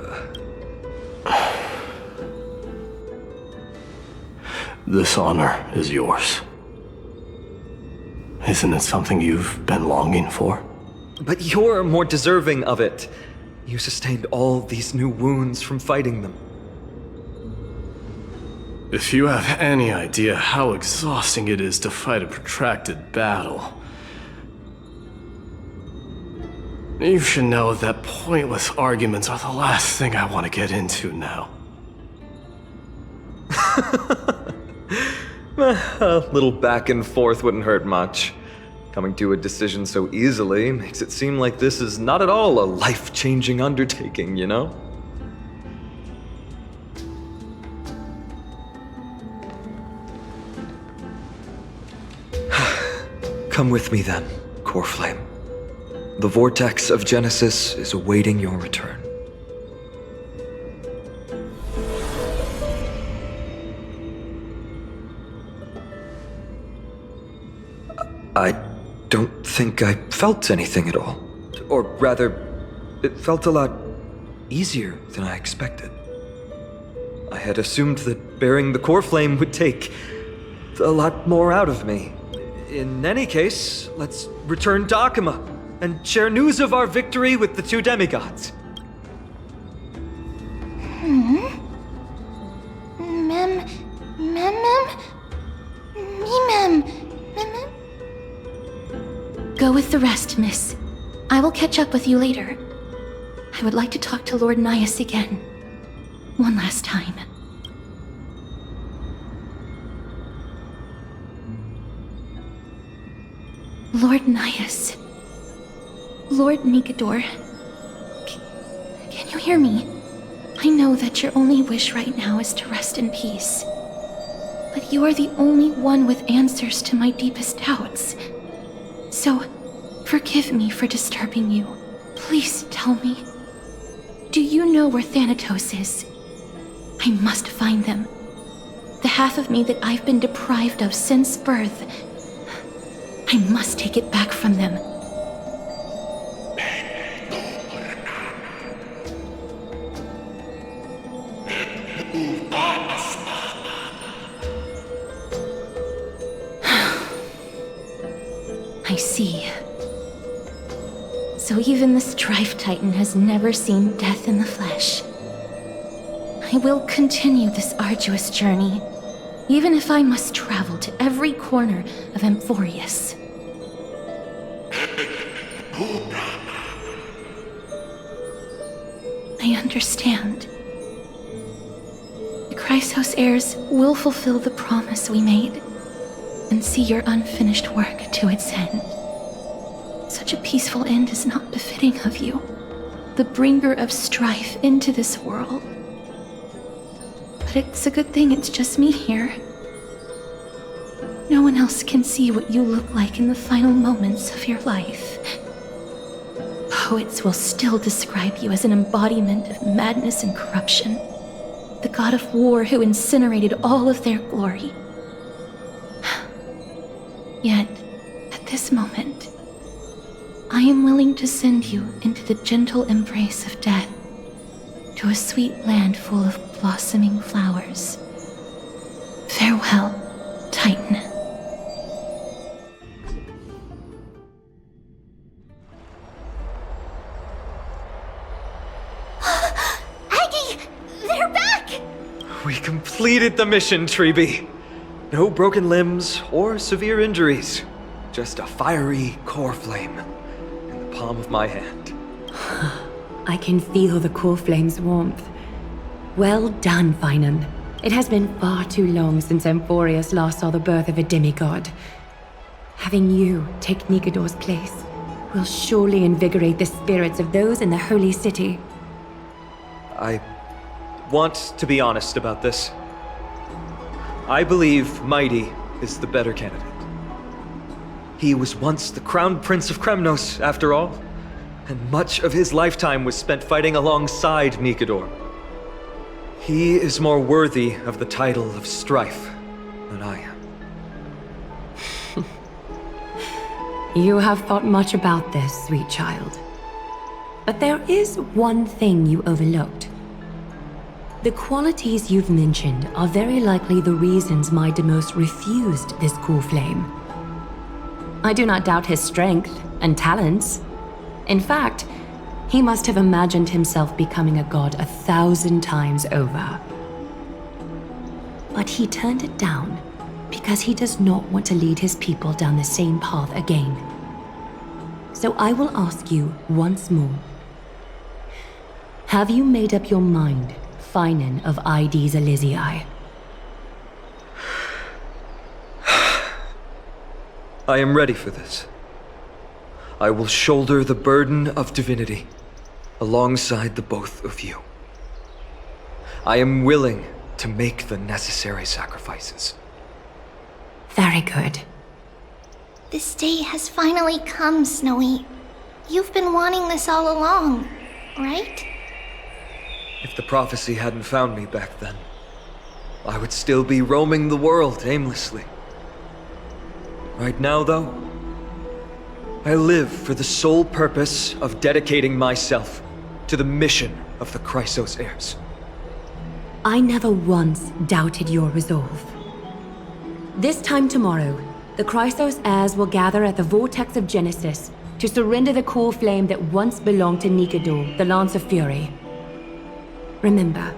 This honor is yours. Isn't it something you've been longing for? But you're more deserving of it. You sustained all these new wounds from fighting them. If you have any idea how exhausting it is to fight a protracted battle, you should know that pointless arguments are the last thing I want to get into now. A little back and forth wouldn't hurt much. Coming to a decision so easily makes it seem like this is not at all a life-changing undertaking, you know? Come with me then, Core Flame. The vortex of Genesis is awaiting your return. I don't think I felt anything at all. Or rather, it felt a lot easier than I expected. I had assumed that bearing the core flame would take a lot more out of me. In any case, let's return to Okhema and share news of our victory with the two demigods. Go with the rest, miss. I will catch up with you later. I would like to talk to Lord Nias again. One last time. Lord Nias. Lord Nikador. hear me. I know that your only wish right now is to rest in peace. But you are the only one with answers to my deepest doubts. So, forgive me for disturbing you. Please tell me. Do you know where Thanatos is? I must find them. The half of me that I've been deprived of since birth. I must take it back from them. I see. So even the Strife Titan has never seen death in the flesh. I will continue this arduous journey, even if I must travel to every corner of Amphoreus. I understand. The Chrysos Heirs will fulfill the promise we made and see your unfinished work to its end. Such a peaceful end is not befitting of you, the bringer of strife into this world. But it's a good thing it's just me here. No one else can see what you look like in the final moments of your life. Poets will still describe you as an embodiment of madness and corruption, the god of war who incinerated all of their glory. Yet, at this moment, I am willing to send you into the gentle embrace of death, to a sweet land full of blossoming flowers. Farewell, Titan. Aggie! They're back! We completed the mission, Tribbie. No broken limbs or severe injuries. Just a fiery core flame in the palm of my hand. I can feel the core flame's warmth. Well done, Phainon. It has been far too long since Amphoreus last saw the birth of a demigod. Having you take Nikador's place will surely invigorate the spirits of those in the holy city. I want to be honest about this. I believe Mydei is the better candidate. He was once the crown prince of Kremnos, after all, and much of his lifetime was spent fighting alongside Nikador. He is more worthy of the title of Strife than I am. You have thought much about this, sweet child. But there is one thing you overlooked. The qualities you've mentioned are very likely the reasons Mydei refused this core flame. I do not doubt his strength and talents. In fact, he must have imagined himself becoming a god 1,000 times over. But he turned it down because he does not want to lead his people down the same path again. So I will ask you once more. Have you made up your mind, Phainon of Ides Elysiae? I am ready for this. I will shoulder the burden of divinity alongside the both of you. I am willing to make the necessary sacrifices. Very good. This day has finally come, Snowy. You've been wanting this all along, right? If the prophecy hadn't found me back then, I would still be roaming the world aimlessly. Right now, though, I live for the sole purpose of dedicating myself to the mission of the Chrysos Heirs. I never once doubted your resolve. This time tomorrow, the Chrysos Heirs will gather at the vortex of Genesis to surrender the core flame that once belonged to Nikador, the Lance of Fury. Remember,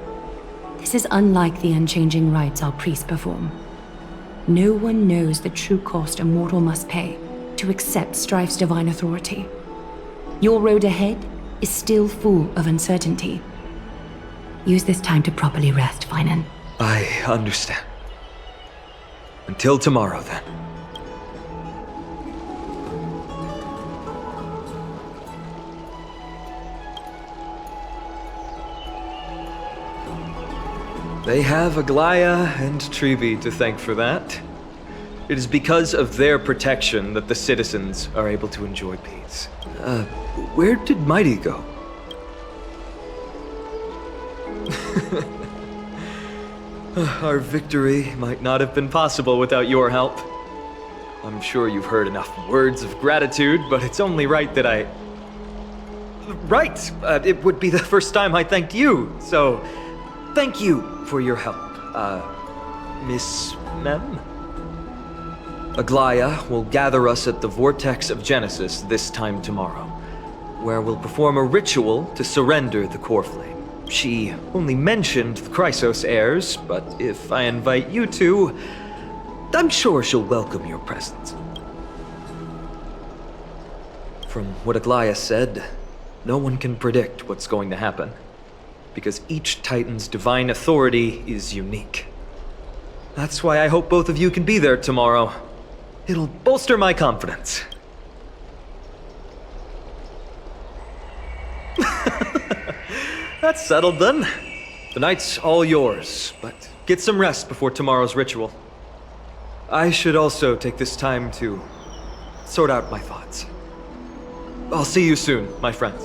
this is unlike the unchanging rites our priests perform. No one knows the true cost a mortal must pay to accept Strife's divine authority. Your road ahead is still full of uncertainty. Use this time to properly rest, Phainon. I understand. Until tomorrow, then. They have Aglea and Tribbie to thank for that. It is because of their protection that the citizens are able to enjoy peace. Where did Mydei go? Our victory might not have been possible without your help. I'm sure you've heard enough words of gratitude, but it's only right that I... Right! It would be the first time I thanked you, so thank you for your help. Miss Mem? Aglea will gather us at the Vortex of Genesis this time tomorrow, where we'll perform a ritual to surrender the core flame. She only mentioned the Chrysos Heirs, but if I invite you to, I'm sure she'll welcome your presence. From what Aglea said, no one can predict what's going to happen, because each Titan's divine authority is unique. That's why I hope both of you can be there tomorrow. It'll bolster my confidence. That's settled then. The night's all yours, but get some rest before tomorrow's ritual. I should also take this time to sort out my thoughts. I'll see you soon, my friends.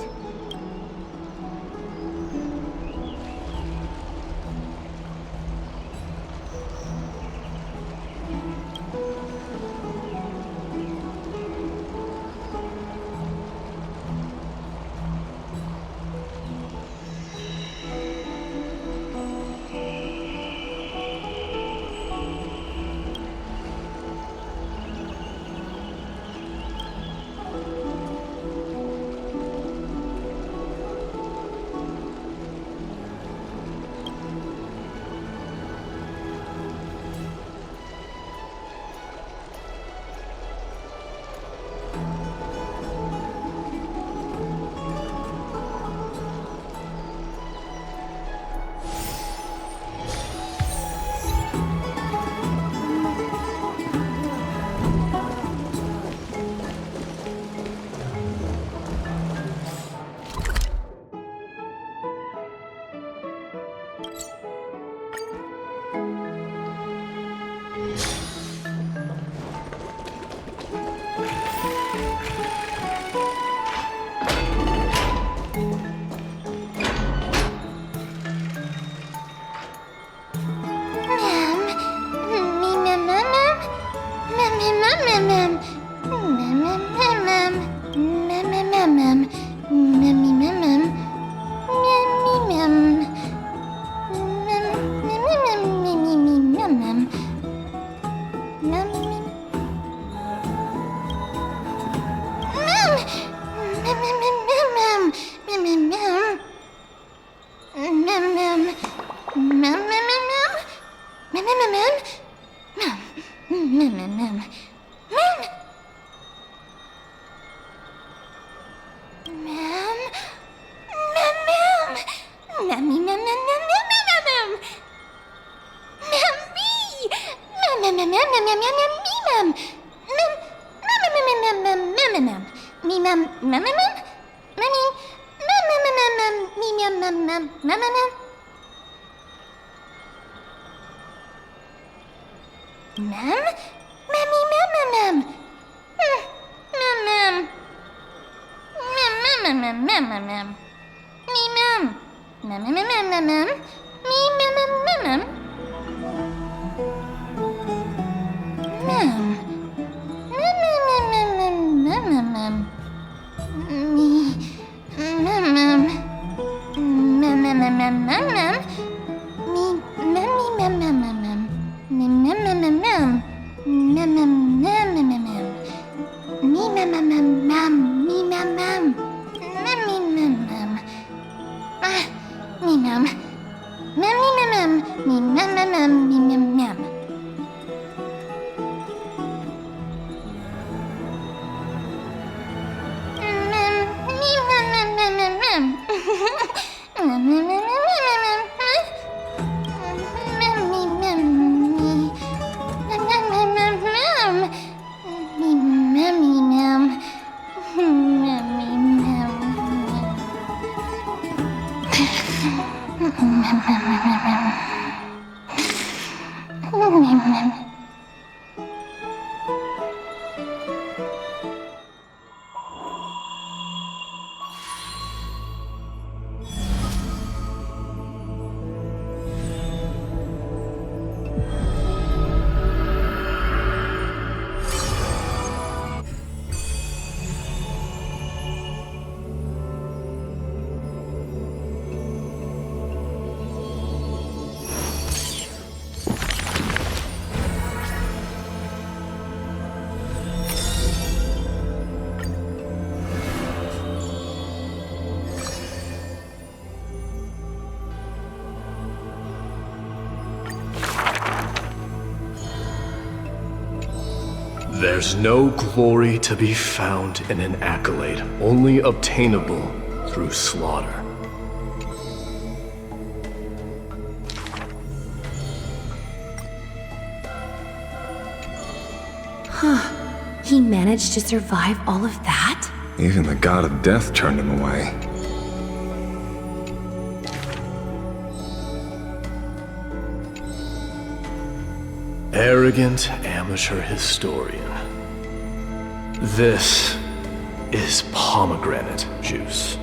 There's no glory to be found in an accolade, only obtainable through slaughter. Huh. He managed to survive all of that? Even the god of death turned him away. Arrogant amateur historian. This is pomegranate juice.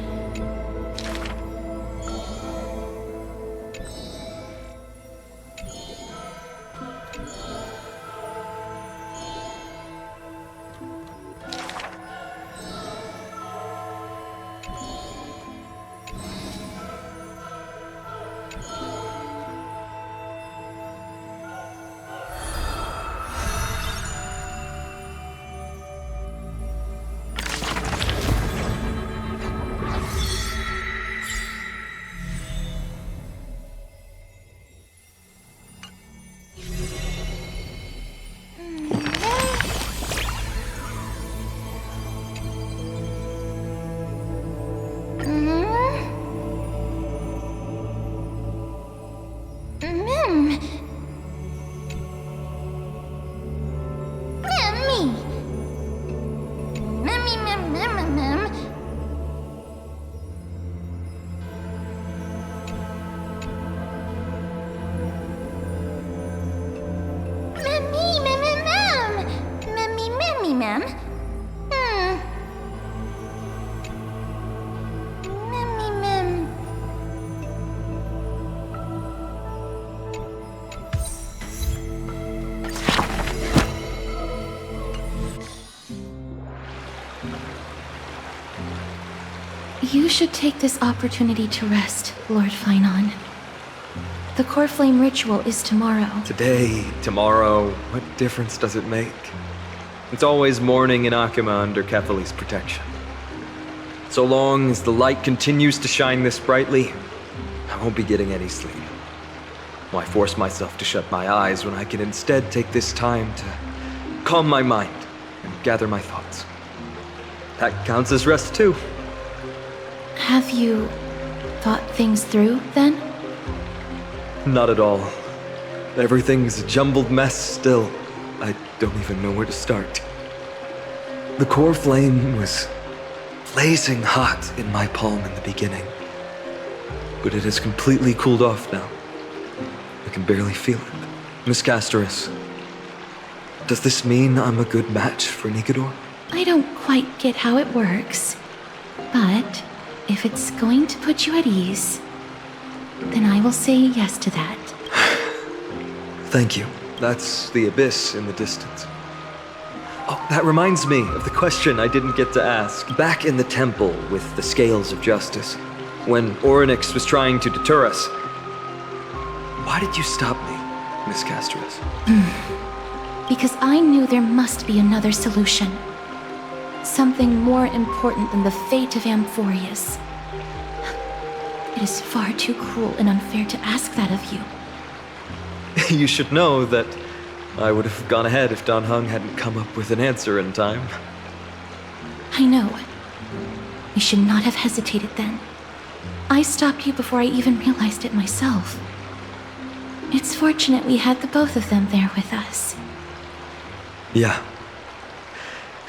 You should take this opportunity to rest, Lord Phainon. The core flame ritual is tomorrow. Today, tomorrow, what difference does it make? It's always morning in Okhema under Kethali's protection. So long as the light continues to shine this brightly, I won't be getting any sleep. Why force myself to shut my eyes when I can instead take this time to calm my mind and gather my thoughts? That counts as rest too. Have you thought things through, then? Not at all. Everything's a jumbled mess still. I don't even know where to start. The core flame was blazing hot in my palm in the beginning. But it has completely cooled off now. I can barely feel it. Miss Castorice, does this mean I'm a good match for Nikador? I don't quite get how it works, but if it's going to put you at ease, then I will say yes to that. Thank you. That's the abyss in the distance. Oh, that reminds me of the question I didn't get to ask. Back in the temple with the Scales of Justice, when Orynyx was trying to deter us, why did you stop me, Miss Castorice? Because I knew there must be another solution. Something more important than the fate of Amphoreus. It is far too cruel and unfair to ask that of you. You should know that I would have gone ahead if Don Heng hadn't come up with an answer in time. I know. We should not have hesitated then. I stopped you before I even realized it myself. It's fortunate we had the both of them there with us. Yeah.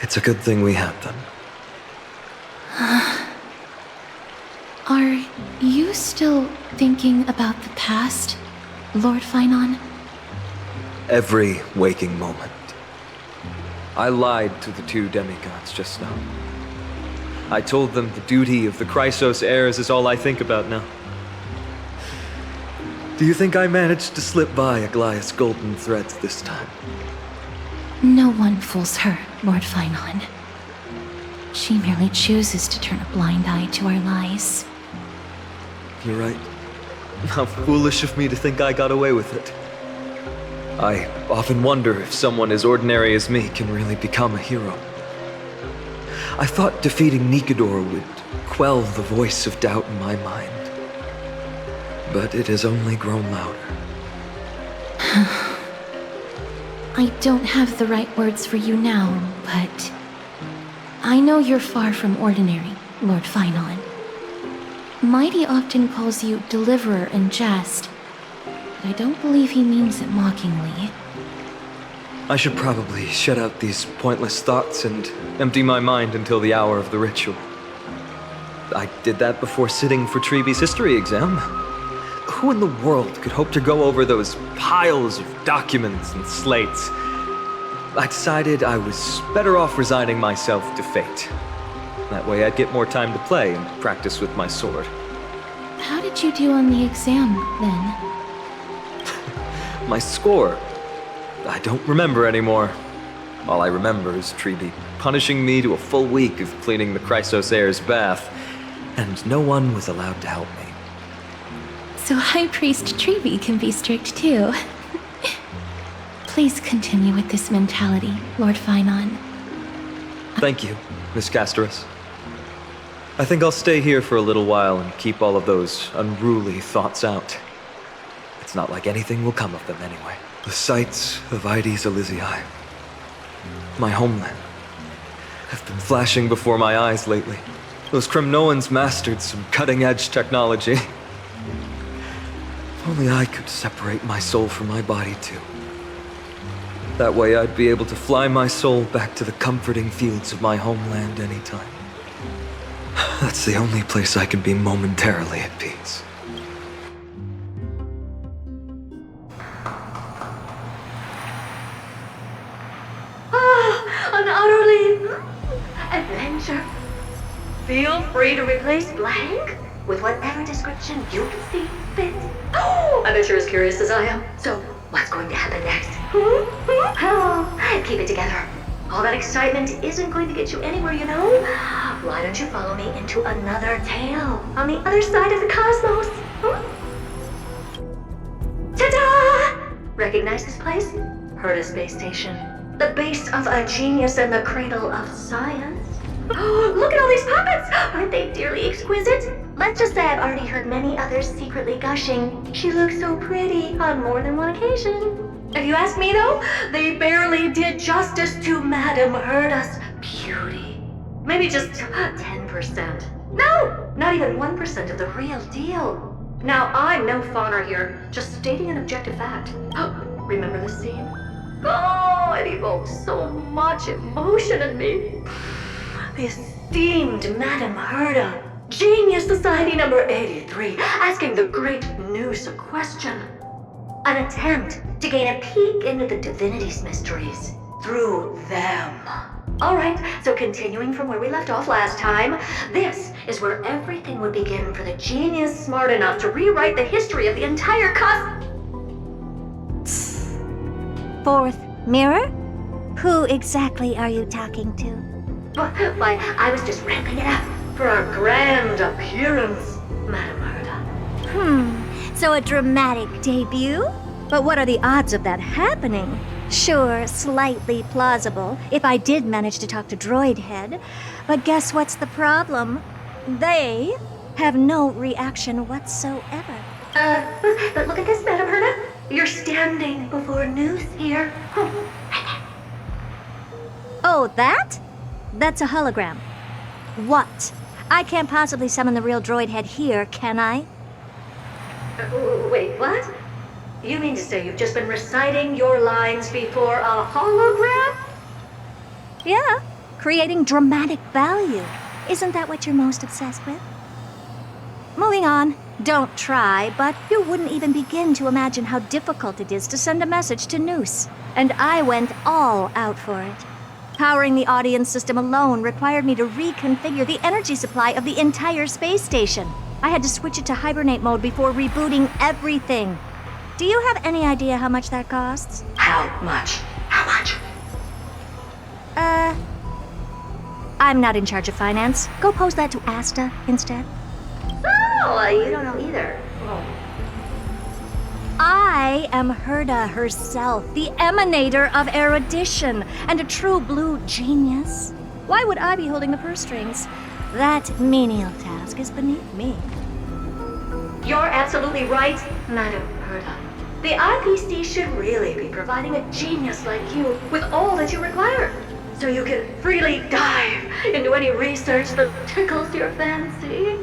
It's a good thing we had them. Are you still thinking about the past, Lord Phainon? Every waking moment. I lied to the two demigods just now. I told them the duty of the Chrysos Heirs is all I think about now. Do you think I managed to slip by Aglea's golden threads this time? No one fools her, Lord Phainon. She merely chooses to turn a blind eye to our lies. You're right. How foolish of me to think I got away with it. I often wonder if someone as ordinary as me can really become a hero. I thought defeating Nikador would quell the voice of doubt in my mind. But it has only grown louder. I don't have the right words for you now, but I know you're far from ordinary, Lord Phainon. Mydei often calls you Deliverer in jest, but I don't believe he means it mockingly. I should probably shut out these pointless thoughts and empty my mind until the hour of the ritual. I did that before sitting for Tribbie's history exam. Who in the world could hope to go over those piles of documents and slates? I decided I was better off resigning myself to fate. That way I'd get more time to play and practice with my sword. How did you do on the exam, then? My score? I don't remember anymore. All I remember is Tribbie punishing me to a full week of cleaning the Chrysos Heirs' bath, and no one was allowed to help me. So High Priest Tribbie can be strict too. Please continue with this mentality, Lord Phainon. Thank you, Miss Castorice. I think I'll stay here for a little while and keep all of those unruly thoughts out. It's not like anything will come of them anyway. The sights of Mydei's Elysiae, my homeland, have been flashing before my eyes lately. Those Cremnoans mastered some cutting-edge technology. If only I could separate my soul from my body too. That way I'd be able to fly my soul back to the comforting fields of my homeland anytime. That's the only place I can be momentarily at peace. An utterly adventure. Feel free to replace blank with whatever description you can see fit. Oh, I bet you're as curious as I am. So, what's going to happen next? Oh, keep it together. All that excitement isn't going to get you anywhere, you know? Why don't you follow me into another tale on the other side of the cosmos? Ta-da! Recognize this place? Herta Space Station. The base of a genius and the cradle of science. Oh, look at all these puppets! Aren't they dearly exquisite? Let's just say I've already heard many others secretly gushing. She looks so pretty on more than one occasion. If you ask me though, they barely did justice to Madame Herta's beauty. Maybe just 10%. No, not even 1% of the real deal. Now, I'm no fawner here, just stating an objective fact. Remember this scene? Oh, it evokes so much emotion in me. The esteemed Madame Herta, Genius Society number 83, asking the great Noose a question. An attempt to gain a peek into the divinity's mysteries through them. Alright, so continuing from where we left off last time, this is where everything would begin for the genius smart enough to rewrite the history of the entire Fourth mirror? Who exactly are you talking to? Why, I was just ramping it up for our grand appearance, Madame Herta. So a dramatic debut? But what are the odds of that happening? Sure, slightly plausible, if I did manage to talk to Droid Head. But guess what's the problem? They have no reaction whatsoever. But look at this, Madame Herta. You're standing before Noose here. Oh, that? That's a hologram. What? I can't possibly summon the real Droid Head here, can I? Wait, what? You mean to say you've just been reciting your lines before a hologram? Yeah, creating dramatic value. Isn't that what you're most obsessed with? Moving on. Don't try, but you wouldn't even begin to imagine how difficult it is to send a message to Noose. And I went all out for it. Powering the audience system alone required me to reconfigure the energy supply of the entire space station. I had to switch it to hibernate mode before rebooting everything. Do you have any idea how much that costs? How much? How much? I'm not in charge of finance. Go pose that to Asta instead. Oh, you don't know either. I am Herta herself, the emanator of erudition, and a true blue genius. Why would I be holding the purse strings? That menial task is beneath me. You're absolutely right, Madame Herta. The IPC should really be providing a genius like you with all that you require, so you can freely dive into any research that tickles your fancy.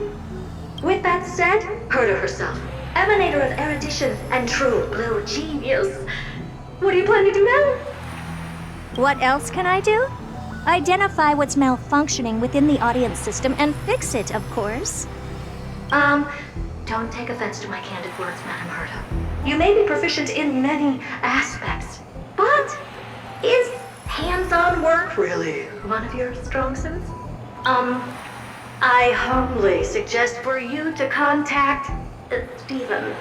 With that said, Herta herself, emanator of erudition and true blue genius. What do you plan to do now? What else can I do? Identify what's malfunctioning within the audience system and fix it, of course. Don't take offense to my candid words, Madam Herta. You may be proficient in many aspects, but is hands-on work really one of your strong suits? I humbly suggest for you to contact Steven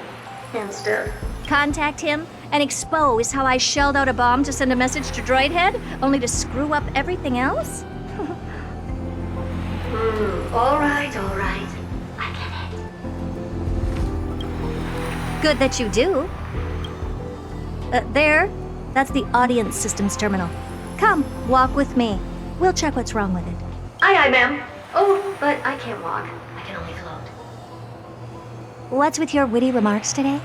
instead. Contact him and expose how I shelled out a bomb to send a message to Droidhead, only to screw up everything else? All right. Good that you do. There, that's the audience systems terminal. Come, walk with me. We'll check what's wrong with it. Aye, ma'am. Oh, but I can't walk. I can only float. What's with your witty remarks today?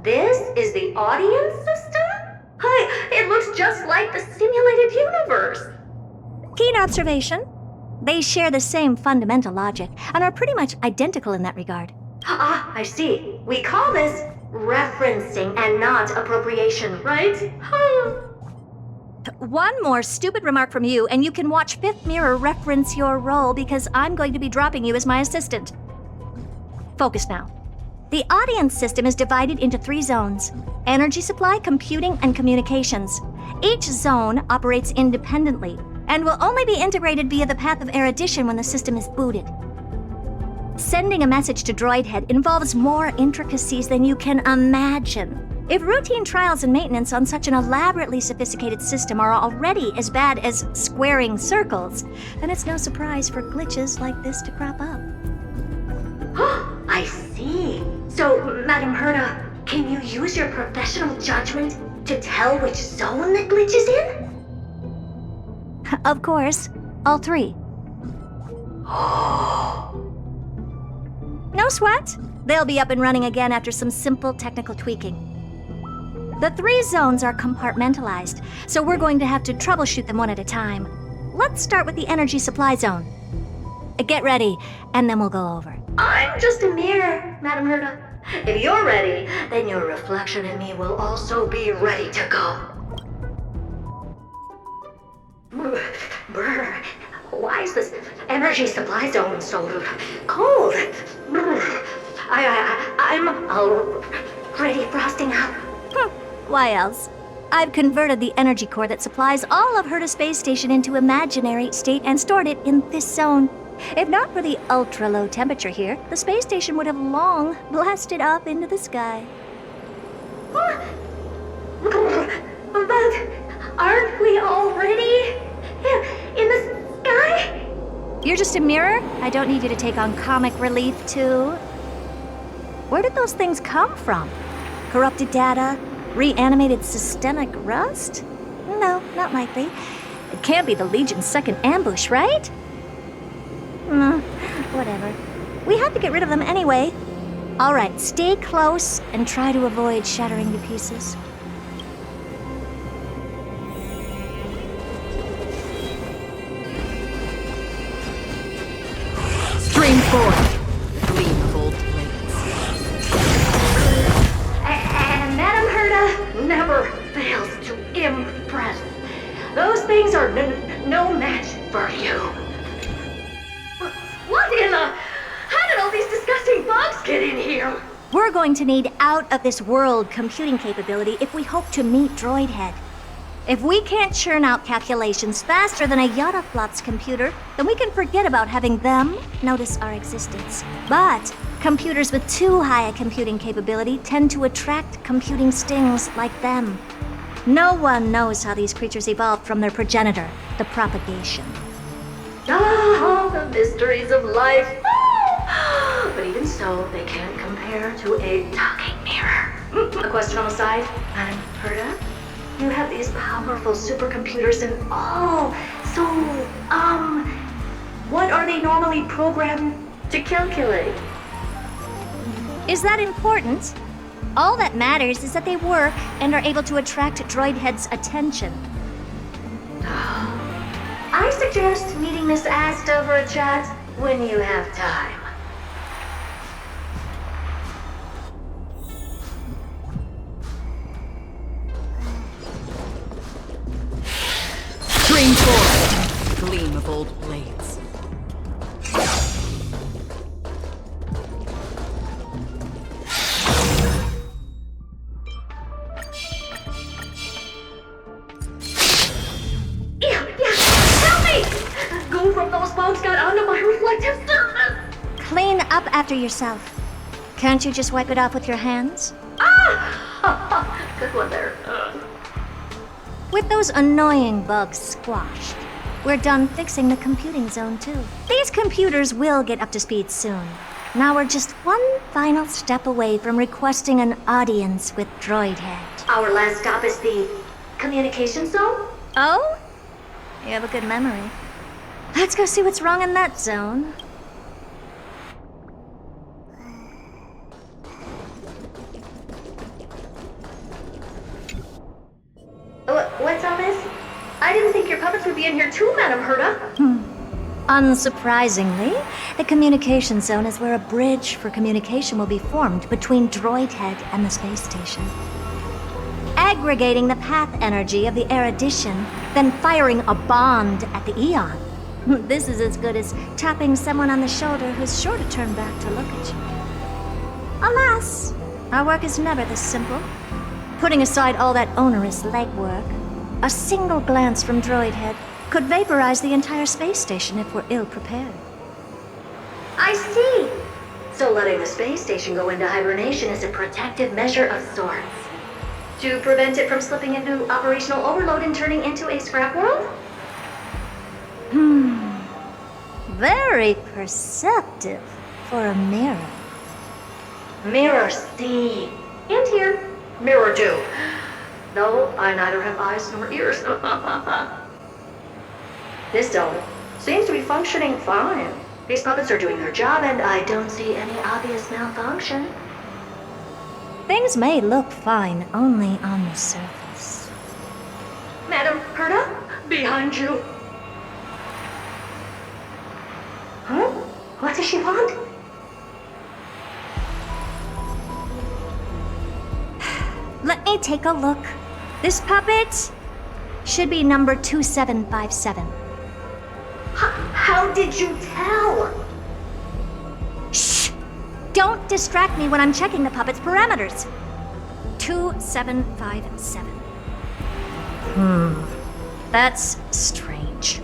This is the audience system? Hi, it looks just like the simulated universe. Keen observation. They share the same fundamental logic and are pretty much identical in that regard. Ah, I see. We call this referencing and not appropriation, right? One more stupid remark from you, and you can watch Fifth Mirror reference your role because I'm going to be dropping you as my assistant. Focus now. The audience system is divided into 3 zones: energy supply, computing, and communications. Each zone operates independently and will only be integrated via the Path of Erudition when the system is booted. Sending a message to Droidhead involves more intricacies than you can imagine. If routine trials and maintenance on such an elaborately sophisticated system are already as bad as squaring circles, then it's no surprise for glitches like this to crop up. I see. So, Madam Herta, can you use your professional judgment to tell which zone the glitch is in? Of course, all 3. No sweat. They'll be up and running again after some simple technical tweaking. The 3 zones are compartmentalized, so we're going to have to troubleshoot them one at a time. Let's start with the energy supply zone. Get ready, and then we'll go over. I'm just a mirror, Madam Herta. If you're ready, then your reflection in me will also be ready to go. Brr, why is this energy supply zone so cold? I'm already frosting up. Why else? I've converted the energy core that supplies all of Herta Space Station into imaginary state and stored it in this zone. If not for the ultra-low temperature here, the space station would have long blasted up into the sky. But aren't we already in the sky? You're just a mirror? I don't need you to take on comic relief, too. Where did those things come from? Corrupted data? Reanimated systemic rust? No, not likely. It can't be the Legion's second ambush, right? Whatever. We have to get rid of them anyway. All right, stay close and try to avoid shattering to pieces. Stream 4. Gleam of old blades. And Madam Herta never fails to impress. Those things are no match for you. What in the... How did all these disgusting bugs get in here? We're going to need out-of-this-world computing capability if we hope to meet Droidhead. If we can't churn out calculations faster than a Yottaflop's computer, then we can forget about having them notice our existence. But computers with too high a computing capability tend to attract computing stings like them. No one knows how these creatures evolved from their progenitor, the propagation. Ah, the mysteries of life. But even so, they can't compare to a talking mirror. A question on the side, Madam Herta? You have these powerful supercomputers and all. So, what are they normally programmed to calculate? Is that important? All that matters is that they work and are able to attract droid heads' attention. I suggest meeting Miss Asta for a chat when you have time. Stream forward, gleam of old blades. Clean up after yourself. Can't you just wipe it off with your hands? Ah! Good one there. With those annoying bugs squashed, we're done fixing the computing zone too. These computers will get up to speed soon. Now we're just one final step away from requesting an audience with Droidhead. Our last stop is the communication zone? Oh? You have a good memory. Let's go see what's wrong in that zone. What's all this? I didn't think your puppets would be in here too, Madam Herta. Unsurprisingly, the communication zone is where a bridge for communication will be formed between Droidhead and the space station. Aggregating the path energy of the erudition, then firing a bond at the Eon. This is as good as tapping someone on the shoulder who's sure to turn back to look at you. Alas, our work is never this simple. Putting aside all that onerous legwork, a single glance from Droidhead could vaporize the entire space station if we're ill-prepared. I see! So letting the space station go into hibernation is a protective measure of sorts. To prevent it from slipping into operational overload and turning into a scrap world? Very perceptive for a mirror. Mirror see. And here. Mirror do. Though I neither have eyes nor ears. This dome seems to be functioning fine. These puppets are doing their job and I don't see any obvious malfunction. Things may look fine only on the surface. Madam Herta, behind you. Huh? What does she want? Let me take a look. This puppet should be number 2757. How did you tell? Shh! Don't distract me when I'm checking the puppet's parameters. 2757. That's strange.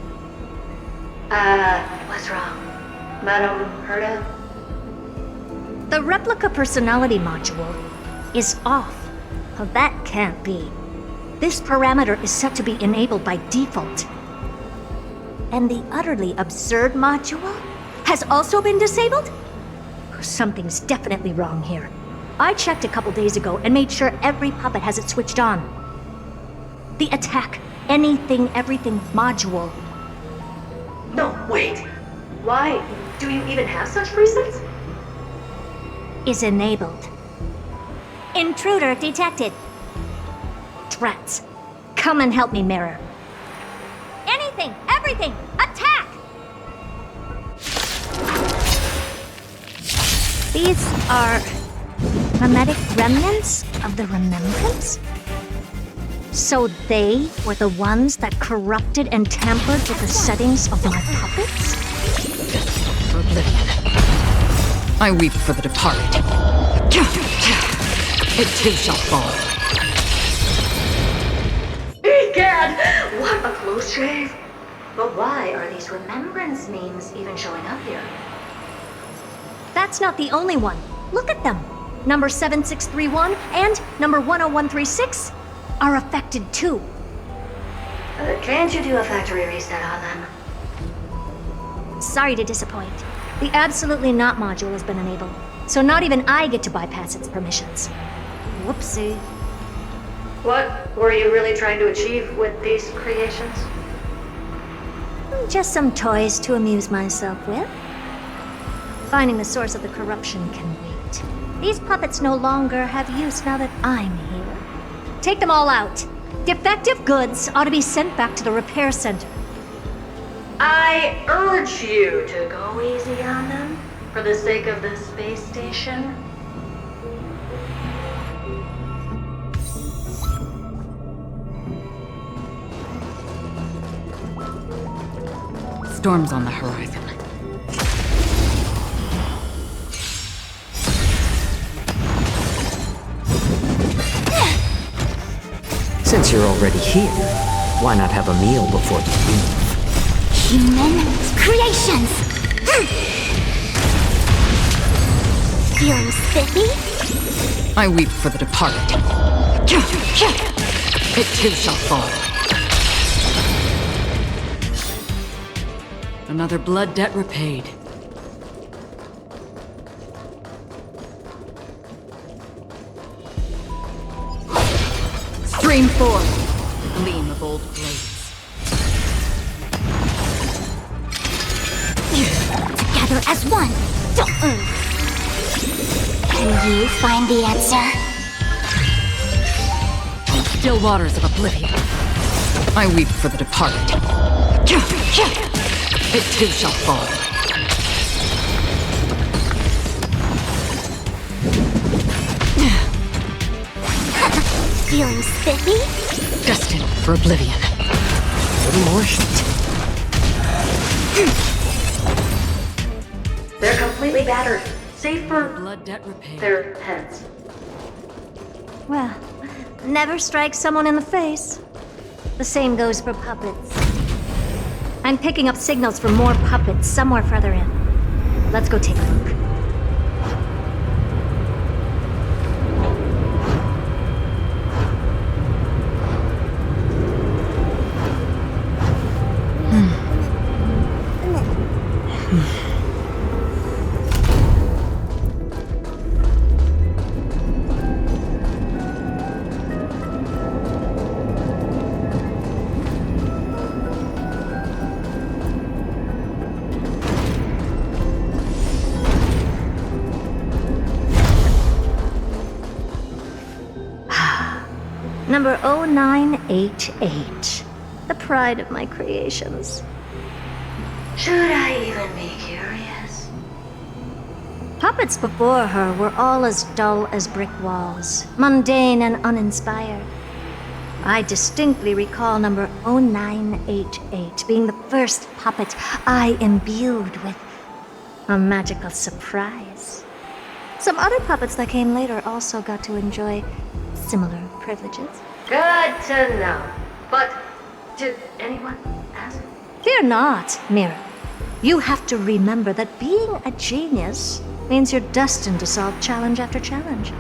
What's wrong? Madam Herta? The replica personality module is off. Well, that can't be. This parameter is set to be enabled by default. And the utterly absurd module has also been disabled? Something's definitely wrong here. I checked a couple days ago and made sure every puppet has it switched on. The attack, anything, everything module. No, wait. Why do you even have such presets? Is enabled. Intruder detected. Drats. Come and help me, Mirror. Anything, everything, attack! These are mimetic remnants of the Remembrance? So they were the ones that corrupted and tampered with the settings of my puppets? Oblivion. I weep for the departed. It too shall fall. Egad! What a close shave! But why are these remembrance memes even showing up here? That's not the only one. Look at them. Number 7631 and number 10136 are affected too. Can't you do a factory reset on them? Sorry to disappoint. The Absolutely Not module has been enabled, so not even I get to bypass its permissions. Whoopsie. What were you really trying to achieve with these creations? Just some toys to amuse myself with. Finding the source of the corruption can wait. These puppets no longer have use now that I'm here. Take them all out. Defective goods ought to be sent back to the repair center. I urge you to go easy on them, for the sake of the space station. Storm's on the horizon. Since you're already here, why not have a meal before you leave? Human creations! Feeling spiffy? I weep for the departed. It too shall fall. Another blood debt repaid. Stream forth, the gleam of old blades. Together as one! Can you find the answer? Still waters of oblivion. I weep for the departed. It too shall fall. Feeling spiffy? Destined for oblivion. A little more heat. They're completely battered, save for blood debt repaid. Their heads. Well, never strike someone in the face. The same goes for puppets. I'm picking up signals from more puppets somewhere further in. Let's go take a look. Number 0988. The pride of my creations. Should I even be curious? Puppets before her were all as dull as brick walls, mundane and uninspired. I distinctly recall number 0988 being the first puppet I imbued with a magical surprise. Some other puppets that came later also got to enjoy similar privileges. Good to know. But did anyone ask? Fear not, Mira. You have to remember that being a genius means you're destined to solve challenge after challenge.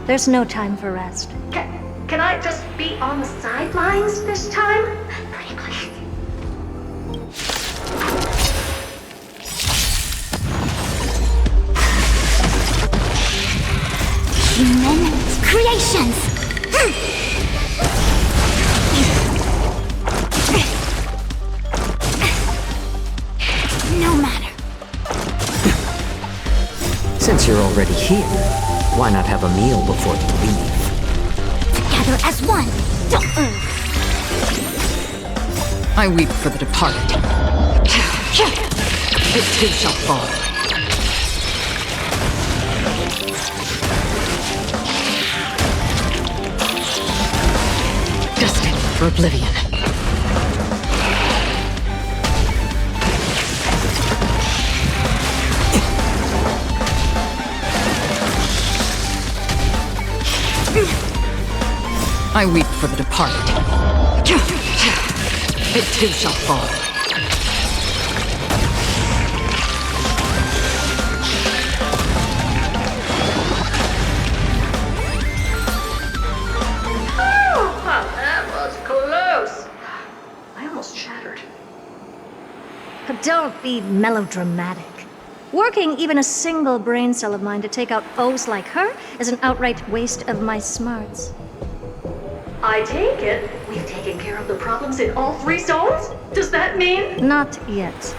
There's no time for rest. Can I just be on the sidelines this time? Pretty please. Human creations! No matter. Since you're already here, why not have a meal before you leave? Together as one! I weep for the departed. It too shall fall. Destined for oblivion. I weep for the departed. It too shall fall. But don't be melodramatic. Working even a single brain cell of mine to take out foes like her is an outright waste of my smarts. I take it we've taken care of the problems in all 3 zones? Does that mean? Not yet.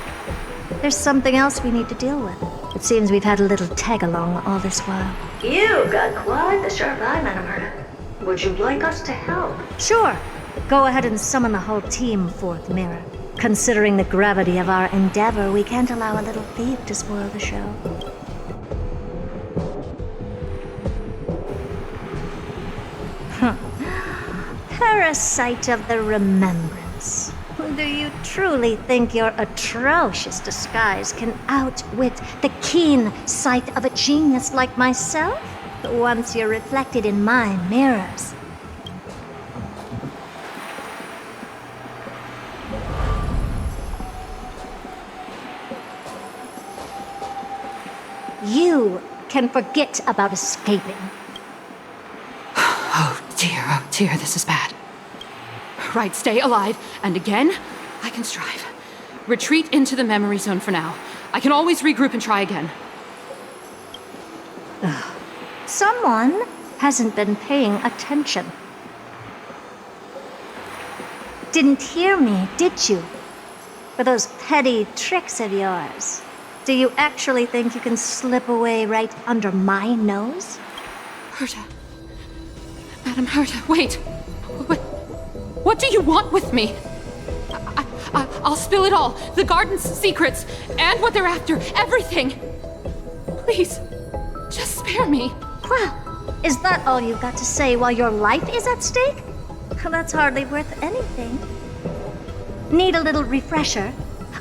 There's something else we need to deal with. It seems we've had a little tag-along all this while. You've got quite the sharp eye, Madam Herta. Would you like us to help? Sure. Go ahead and summon the whole team, Fourth Mirror. Considering the gravity of our endeavor, we can't allow a little thief to spoil the show. Parasite of the Remembrance. Do you truly think your atrocious disguise can outwit the keen sight of a genius like myself? Once you're reflected in my mirrors. You can forget about escaping. Oh dear, this is bad. Right, stay alive, and again, I can strive. Retreat into the memory zone for now. I can always regroup and try again. Someone hasn't been paying attention. Didn't hear me, did you? For those petty tricks of yours. Do you actually think you can slip away right under my nose? Herta. Madam Herta, wait. What do you want with me? I'll spill it all. The garden's secrets, and what they're after. Everything. Please, just spare me. Wow. Is that all you've got to say while your life is at stake? That's hardly worth anything. Need a little refresher?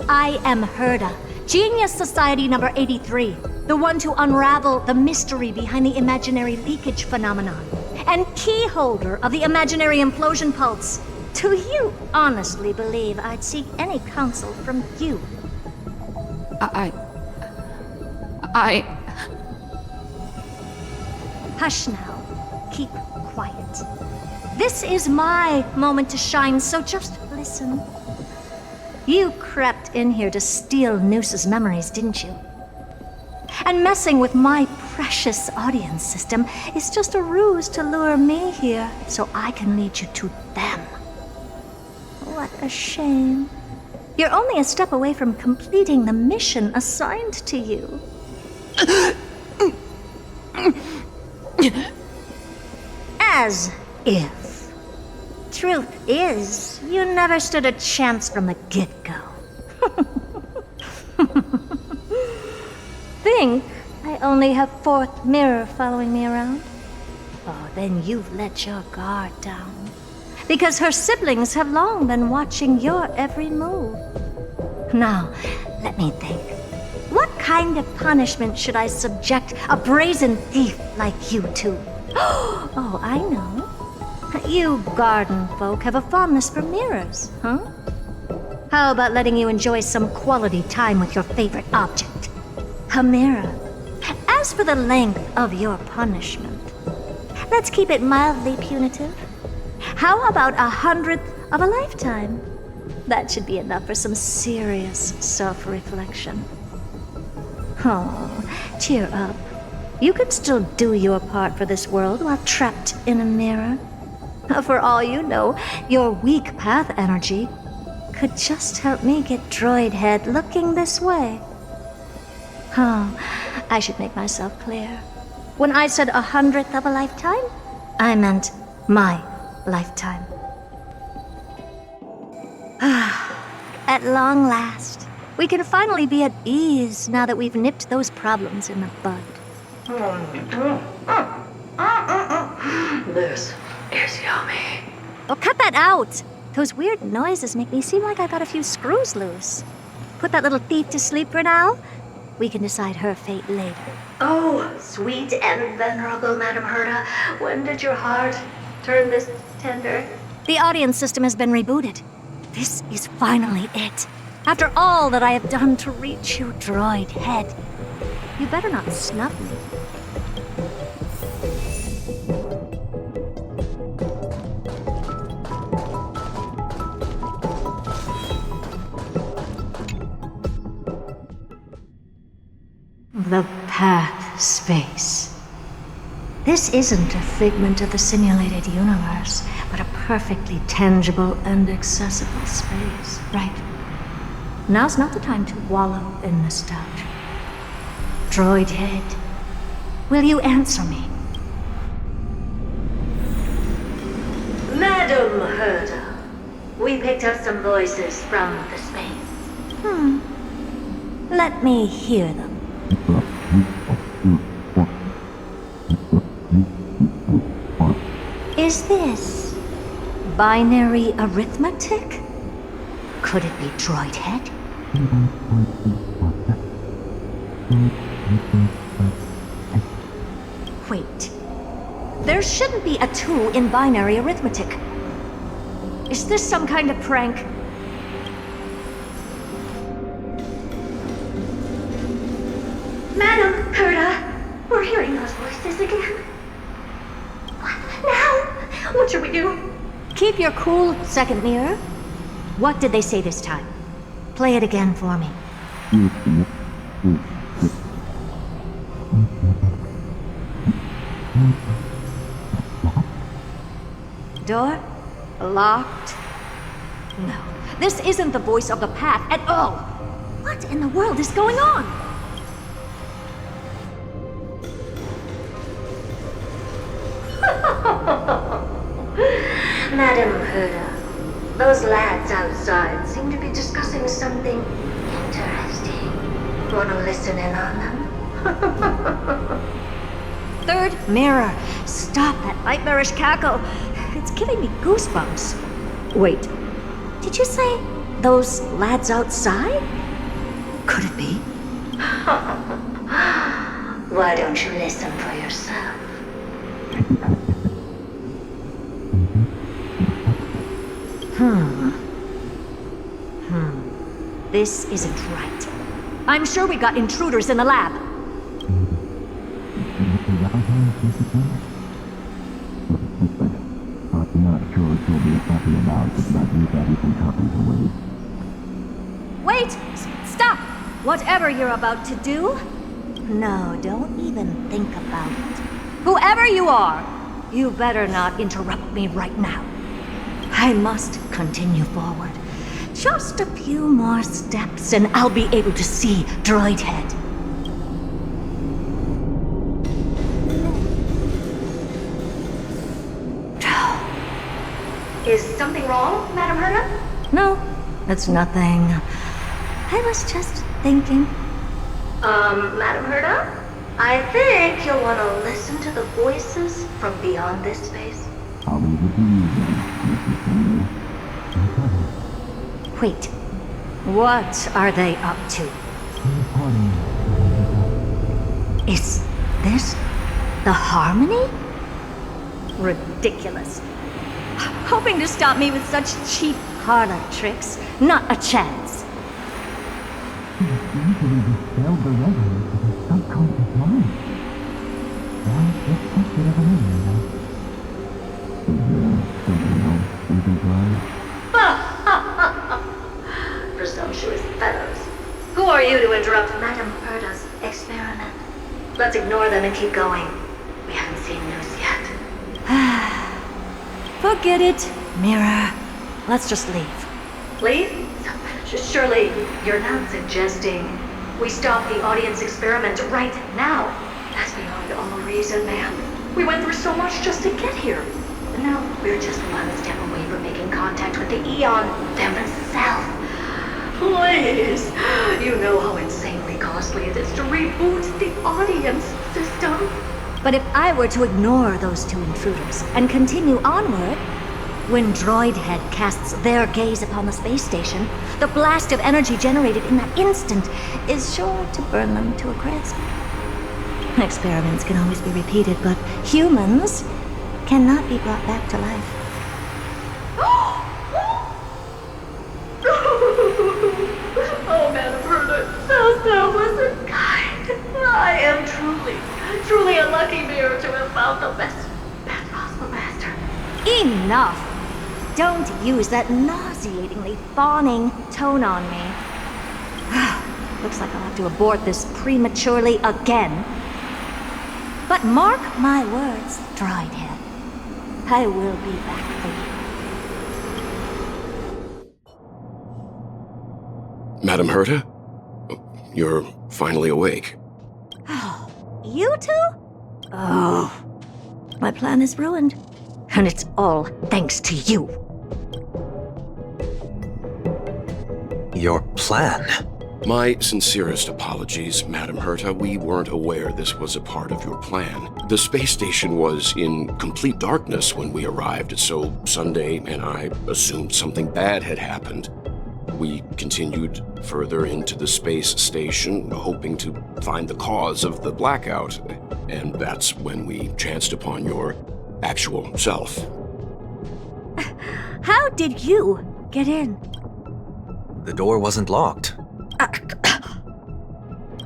I am Herta, Genius Society number 83, the one to unravel the mystery behind the imaginary leakage phenomenon, and key holder of the imaginary implosion pulse. Do you honestly believe I'd seek any counsel from you? Hush now. Keep quiet. This is my moment to shine, so just listen. You crept in here to steal Noose's memories, didn't you? And messing with my precious audience system is just a ruse to lure me here so I can lead you to them. What a shame. You're only a step away from completing the mission assigned to you. As if. Truth is, you never stood a chance from the get-go. Think I only have Fourth Mirror following me around? Oh, then you've let your guard down. Because her siblings have long been watching your every move. Now, let me think. What kind of punishment should I subject a brazen thief like you to? Oh, I know. You garden folk have a fondness for mirrors, huh? How about letting you enjoy some quality time with your favorite object? A mirror. As for the length of your punishment, let's keep it mildly punitive. How about 100th of a lifetime? That should be enough for some serious self-reflection. Oh, cheer up. You can still do your part for this world while trapped in a mirror. For all you know, your weak path energy could just help me get droid head looking this way. Oh, I should make myself clear. When I said 100th of a lifetime, I meant my lifetime. At long last, we can finally be at ease now that we've nipped those problems in the bud. This is yummy. Oh, cut that out! Those weird noises make me seem like I've got a few screws loose. Put that little thief to sleep for now. We can decide her fate later. Oh, sweet and venerable Madam Herta, when did your heart turn this tender? The audience system has been rebooted. This is finally it. After all that I have done to reach you, droid head. You better not snub me. The path space. This isn't a figment of the simulated universe, but a perfectly tangible and accessible space, right? Now's not the time to wallow in nostalgia. Droid head, will you answer me? Madam Herda, we picked up some voices from the space. Let me hear them. Is this binary arithmetic? Could it be droid head? Wait. There shouldn't be a 2 in binary arithmetic. Is this some kind of prank? Madam Herda, we're hearing those voices again. What now? What should we do? Keep your cool, second mirror. What did they say this time? Play it again for me. Door? Locked? No. This isn't the voice of the path at all. What in the world is going on? Madam Herda, those lads outside seem to be discussing something interesting. Wanna listen in on them? Third mirror. Stop that nightmarish cackle. It's giving me goosebumps. Wait, did you say those lads outside? Could it be? Why don't you listen for yourself? This isn't right. I'm sure we got intruders in the lab. Wait! Stop! Whatever you're about to do, no, don't even think about it. Whoever you are, you better not interrupt me right now. I must continue forward. Just a few more steps and I'll be able to see Droid Head. Is something wrong, Madam Herda? No, it's nothing. I was just thinking. Madam Herda? I think you'll want to listen to the voices from beyond this space. Wait, what are they up to? Is this the Harmony? Ridiculous. Hoping to stop me with such cheap parlor tricks? Not a chance. Presumptuous fellows. Who are you to interrupt Madam Herda's experiment? Let's ignore them and keep going. We haven't seen news yet. Forget it, Mirror. Let's just leave. Leave? Surely you're not suggesting we stop the audience experiment right now. That's beyond all reason, ma'am. We went through so much just to get here. And now we're just one step away from making contact with the Eon themselves. Please! You know how insanely costly it is to reboot the audience system. But if I were to ignore those two intruders and continue onward, when Droid Head casts their gaze upon the space station, the blast of energy generated in that instant is sure to burn them to a crisp. Experiments can always be repeated, but humans cannot be brought back to life. Oh, Madam Herda, that wasn't kind. I am truly a lucky mirror to have found the best possible master. Enough! Don't use that nauseatingly fawning tone on me. Looks like I'll have to abort this prematurely again. But mark my words, Droid Head. I will be back for you. Madam Herta? You're finally awake. You two? Oh, my plan is ruined. And it's all thanks to you. Your plan? My sincerest apologies, Madam Herta. We weren't aware this was a part of your plan. The space station was in complete darkness when we arrived, so Sunday and I assumed something bad had happened. We continued further into the space station, hoping to find the cause of the blackout, and that's when we chanced upon your actual self. How did you get in? The door wasn't locked.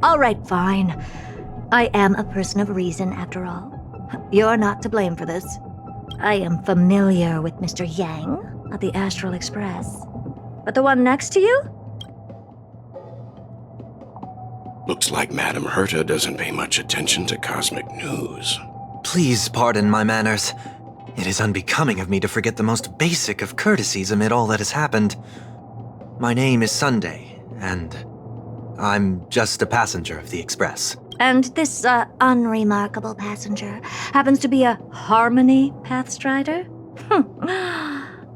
All right, fine. I am a person of reason, after all. You're not to blame for this. I am familiar with Mr. Yang of the Astral Express. But the one next to you? Looks like Madam Herta doesn't pay much attention to cosmic news. Please pardon my manners. It is unbecoming of me to forget the most basic of courtesies amid all that has happened. My name is Sunday, and I'm just a passenger of the Express. And this, unremarkable passenger happens to be a Harmony Pathstrider?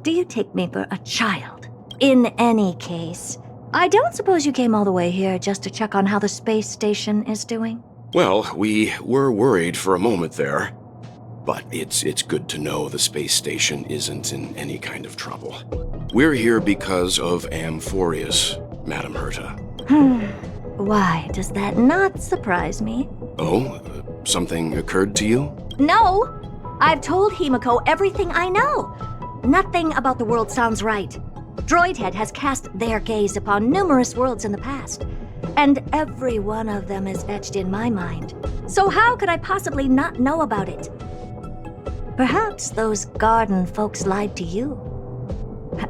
Do you take me for a child? In any case, I don't suppose you came all the way here just to check on how the space station is doing? Well, we were worried for a moment there. But it's good to know the space station isn't in any kind of trouble. We're here because of Amphoreus, Madam Herta. Why does that not surprise me? Oh? Something occurred to you? No! I've told Himiko everything I know. Nothing about the world sounds right. Droidhead has cast their gaze upon numerous worlds in the past, and every one of them is etched in my mind. So how could I possibly not know about it? Perhaps those garden folks lied to you.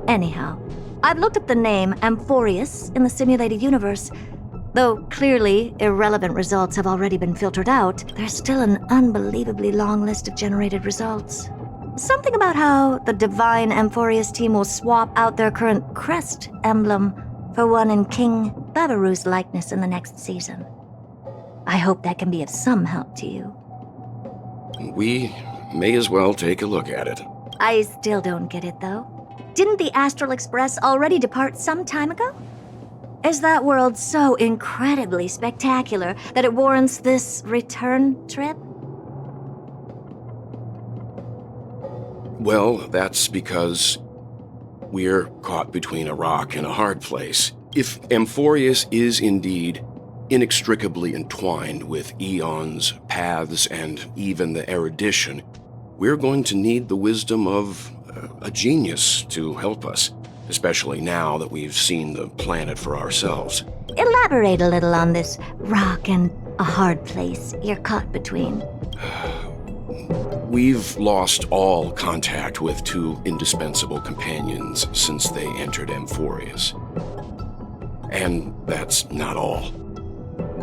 Anyhow, I've looked up the name Amphoreus in the simulated universe. Though clearly irrelevant results have already been filtered out, there's still an unbelievably long list of generated results. Something about how the divine Amphoreus team will swap out their current crest emblem for one in King Babaru's likeness in the next season. I hope that can be of some help to you. We may as well take a look at it. I still don't get it, though. Didn't the Astral Express already depart some time ago? Is that world so incredibly spectacular that it warrants this return trip? Well, that's because we're caught between a rock and a hard place. If Amphoreus is indeed inextricably entwined with eons, paths, and even the erudition, we're going to need the wisdom of a genius to help us, especially now that we've seen the planet for ourselves. Elaborate a little on this rock and a hard place you're caught between. We've lost all contact with two indispensable companions since they entered Amphoreus. And that's not all.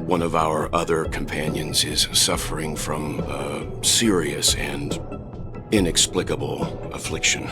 One of our other companions is suffering from a serious and inexplicable affliction.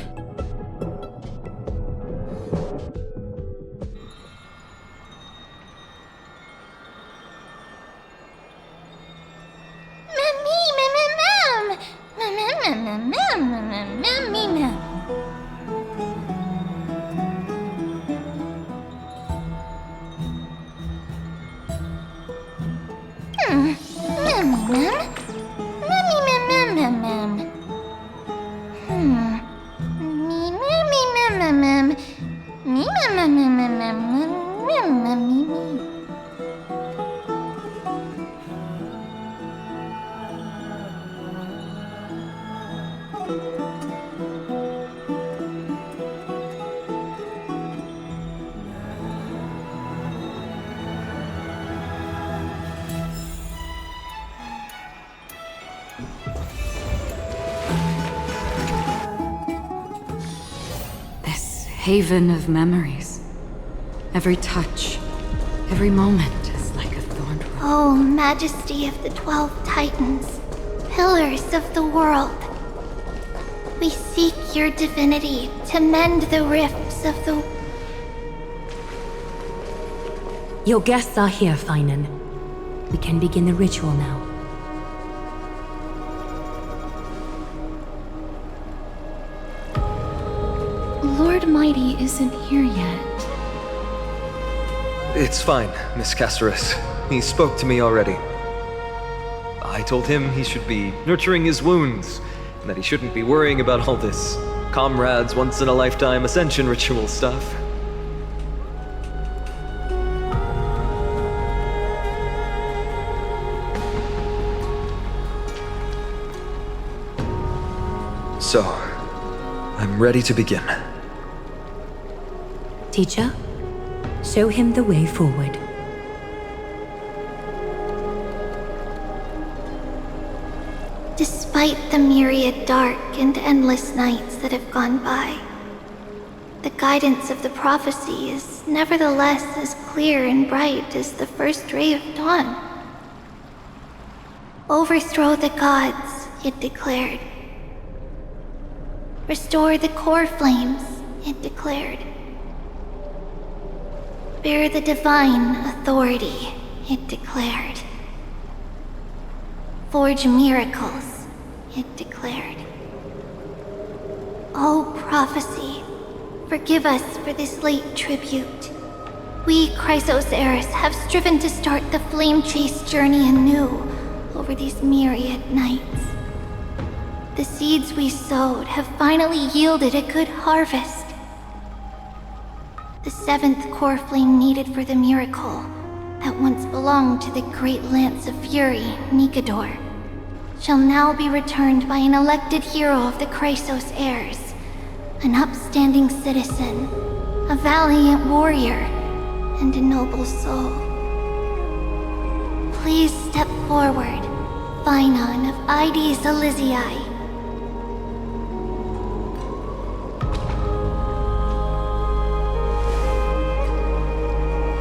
Haven of memories. Every touch, every moment is like a thorn. Oh, Majesty of the 12 Titans, pillars of the world. We seek your divinity to mend the rifts of the... Your guests are here, Phainon. We can begin the ritual now. Lord Mydei isn't here yet. It's fine, Miss Castorice. He spoke to me already. I told him he should be nurturing his wounds, and that he shouldn't be worrying about all this comrades once-in-a-lifetime ascension ritual stuff. So, I'm ready to begin. Teacher, show him the way forward. Despite the myriad dark and endless nights that have gone by, the guidance of the prophecy is nevertheless as clear and bright as the first ray of dawn. Overthrow the gods, it declared. Restore the core flames, it declared. Bear the divine authority, it declared. Forge miracles, it declared. O prophecy, forgive us for this late tribute. We, Chrysos Heirs, have striven to start the Flame-Chase journey anew over these myriad nights. The seeds we sowed have finally yielded a good harvest. The seventh core flame needed for the miracle that once belonged to the great Lance of Fury, Nikador, shall now be returned by an elected hero of the Chrysos Heirs, an upstanding citizen, a valiant warrior, and a noble soul. Please step forward, Phainon of Ides Elysiae.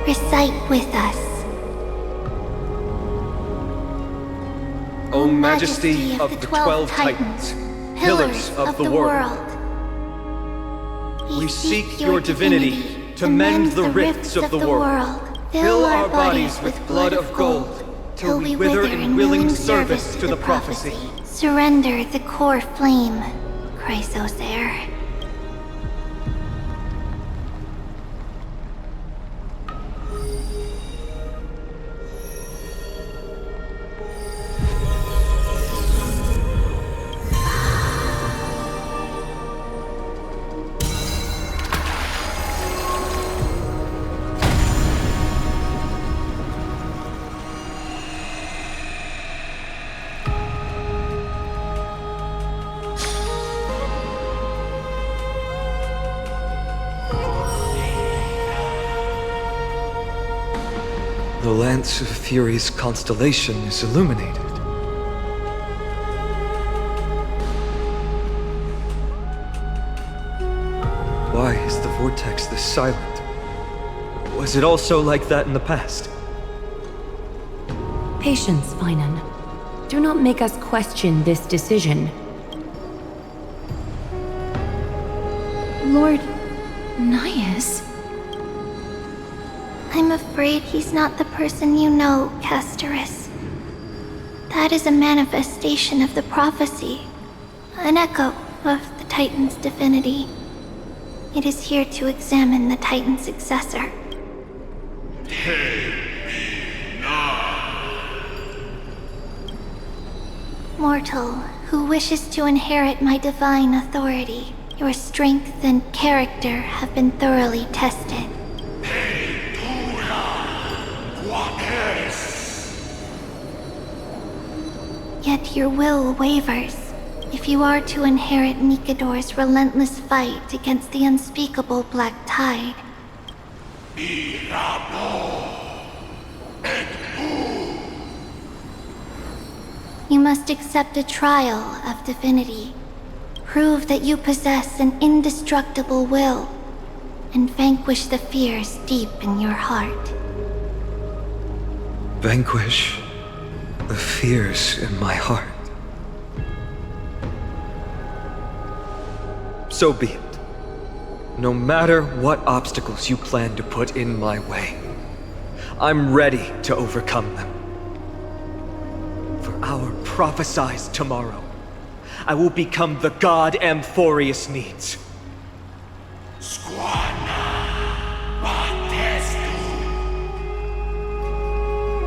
Recite with us. O Majesty of the 12 Titans, pillars of the world, we seek your divinity to mend the rifts of the world. Fill our bodies with blood of gold, till we wither in willing service to the prophecy. Surrender the core flame, Chrysos Heir. The Lance of Fury's constellation is illuminated. Why is the vortex this silent? Was it also like that in the past? Patience, Phainon. Do not make us question this decision. Lord Nias? I'm afraid he's not the person you know, Castorice. That is a manifestation of the prophecy, an echo of the Titan's divinity. It is here to examine the Titan's successor. Mortal, who wishes to inherit my divine authority, your strength and character have been thoroughly tested. Yet your will wavers if you are to inherit Nikador's relentless fight against the unspeakable Black Tide. You must accept a trial of divinity, prove that you possess an indestructible will, and vanquish the fears deep in your heart. Vanquish the fears in my heart. So be it. No matter what obstacles you plan to put in my way, I'm ready to overcome them. For our prophesized tomorrow, I will become the god Amphoreus needs.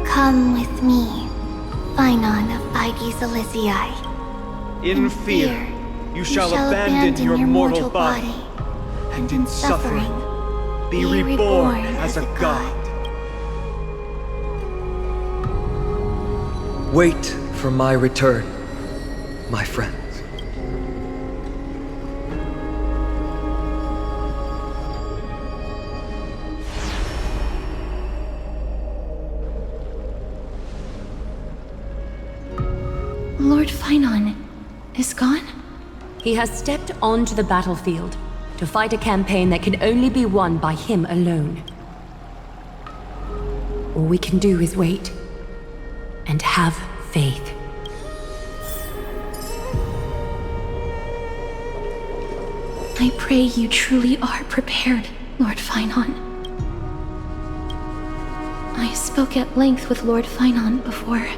Come with me, Phainon of Elysiae. In fear, you shall abandon your mortal body, and in suffering, be reborn as a god. Wait for my return, my friends. Lord Phainon is gone? He has stepped onto the battlefield to fight a campaign that can only be won by him alone. All we can do is wait and have faith. I pray you truly are prepared, Lord Phainon. I spoke at length with Lord Phainon before.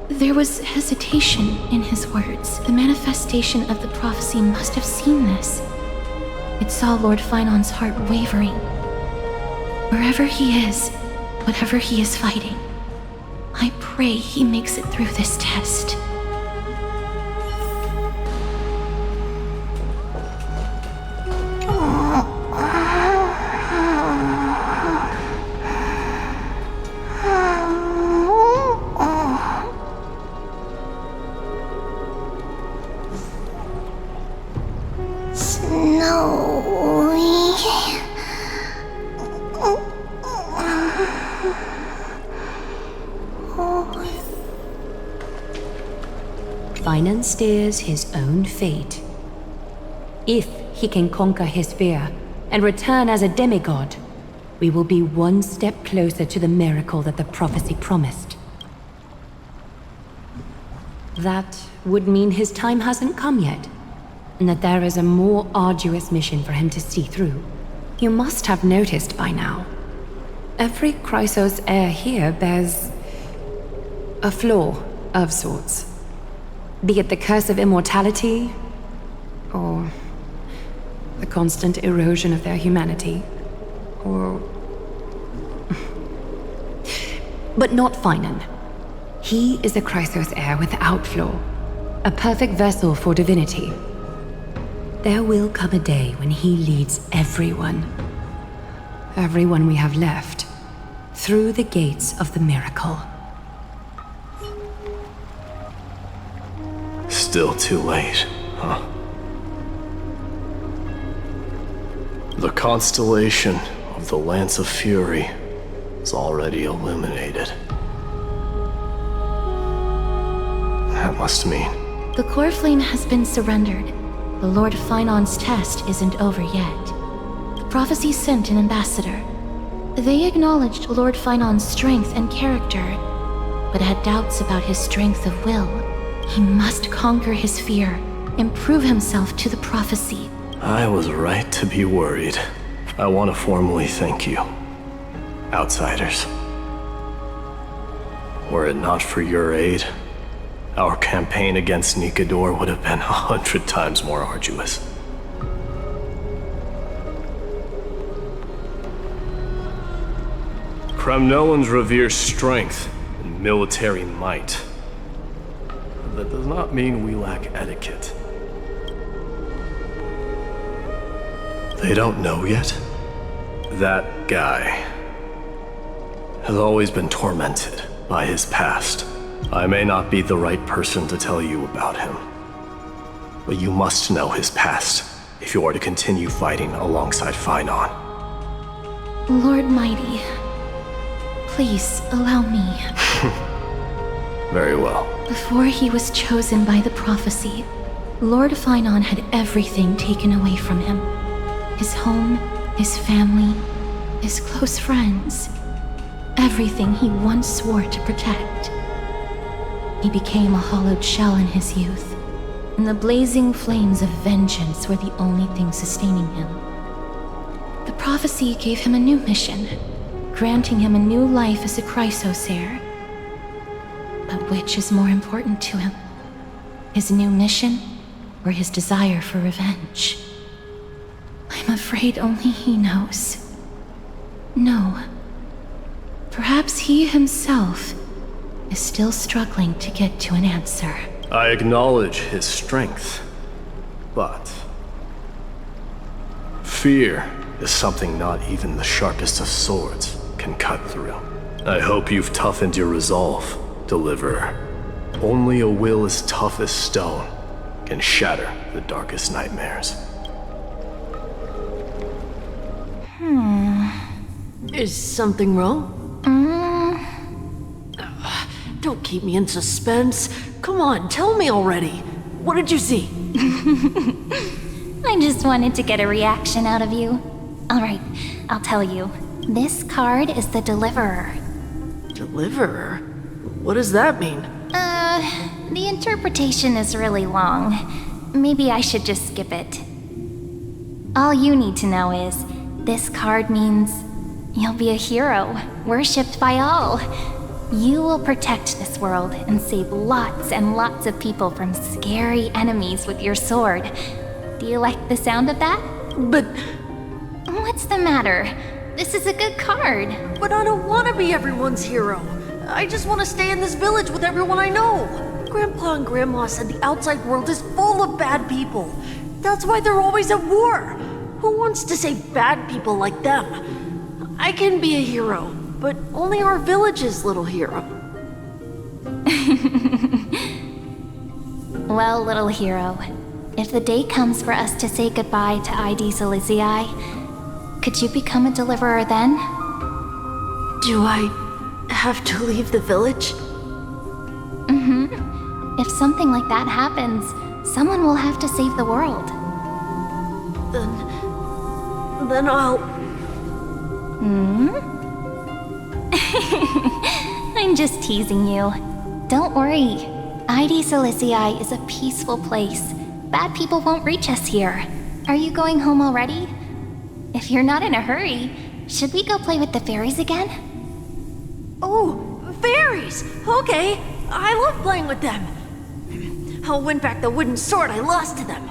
There was hesitation in his words. The manifestation of the prophecy must have seen this. It saw Lord Phainon's heart wavering. Wherever he is, whatever he is fighting, I pray he makes it through this test. Phainon steers his own fate. If he can conquer his fear and return as a demigod, we will be one step closer to the miracle that the prophecy promised. That would mean his time hasn't come yet, and that there is a more arduous mission for him to see through. You must have noticed by now. Every Chrysos heir here bears a flaw of sorts. Be it the curse of immortality, or the constant erosion of their humanity, or... But not Phainon. He is a Chrysos heir without flaw, a perfect vessel for divinity. There will come a day when he leads everyone we have left, through the gates of the miracle. Still too late, huh? The constellation of the Lance of Fury is already illuminated. That must mean... The core flame has been surrendered. The Lord Phainon's test isn't over yet. The prophecy sent an ambassador. They acknowledged Lord Phainon's strength and character, but had doubts about his strength of will. He must conquer his fear and prove himself to the prophecy. I was right to be worried. I want to formally thank you, outsiders. Were it not for your aid, our campaign against Nikador would have been 100 times more arduous. Kremnoans revere strength and military might. That does not mean we lack etiquette. They don't know yet? That guy has always been tormented by his past. I may not be the right person to tell you about him, but you must know his past if you are to continue fighting alongside Phainon. Lord Mighty, please allow me. Very well. Before he was chosen by the prophecy, Lord Phainon had everything taken away from him. His home, his family, his close friends. Everything he once swore to protect. He became a hollowed shell in his youth, and the blazing flames of vengeance were the only thing sustaining him. The prophecy gave him a new mission. granting him a new life as a Chrysos Heir. But which is more important to him? His new mission, or his desire for revenge? I'm afraid only he knows. No. Perhaps he himself is still struggling to get to an answer. I acknowledge his strength, but fear is something not even the sharpest of swords can cut through. I hope you've toughened your resolve, Deliverer. Only a will as tough as stone can shatter the darkest nightmares. Is something wrong? Don't keep me in suspense. Come on, tell me already. What did you see? I just wanted to get a reaction out of you. Alright, I'll tell you. This card is the Deliverer. Deliverer? What does that mean? The interpretation is really long. Maybe I should just skip it. All you need to know is, this card means you'll be a hero, worshipped by all. You will protect this world and save lots and lots of people from scary enemies with your sword. Do you like the sound of that? But... What's the matter? This is a good card. But I don't want to be everyone's hero. I just want to stay in this village with everyone I know. Grandpa and Grandma said the outside world is full of bad people. That's why they're always at war. Who wants to save bad people like them? I can be a hero, but only our village's little hero. Well, little hero, if the day comes for us to say goodbye to ID Sileziae, could you become a deliverer then? Do I have to leave the village? If something like that happens, someone will have to save the world. Then I'll... I'm just teasing you. Don't worry. ID Sileziae is a peaceful place. Bad people won't reach us here. Are you going home already? If you're not in a hurry, should we go play with the fairies again? Oh, fairies! Okay, I love playing with them. I'll win back the wooden sword I lost to them.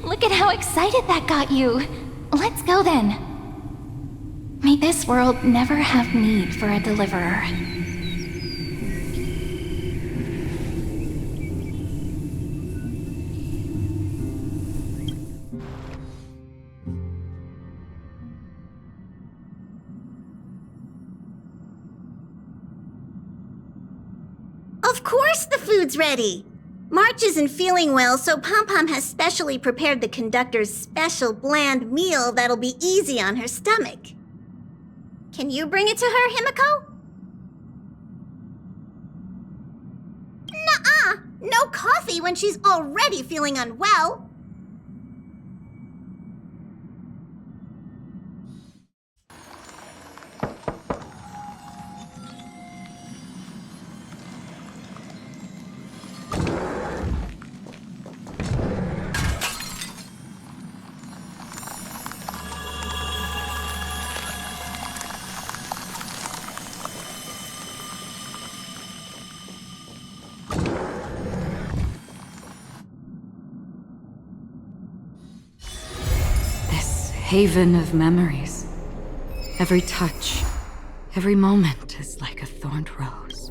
Look at how excited that got you. Let's go then. May this world never have need for a deliverer. Of course the food's ready! March isn't feeling well, so Pom-Pom has specially prepared the conductor's special bland meal that'll be easy on her stomach. Can you bring it to her, Himiko? Nuh-uh! No coffee when she's already feeling unwell! Haven of memories. Every touch, every moment is like a thorned rose.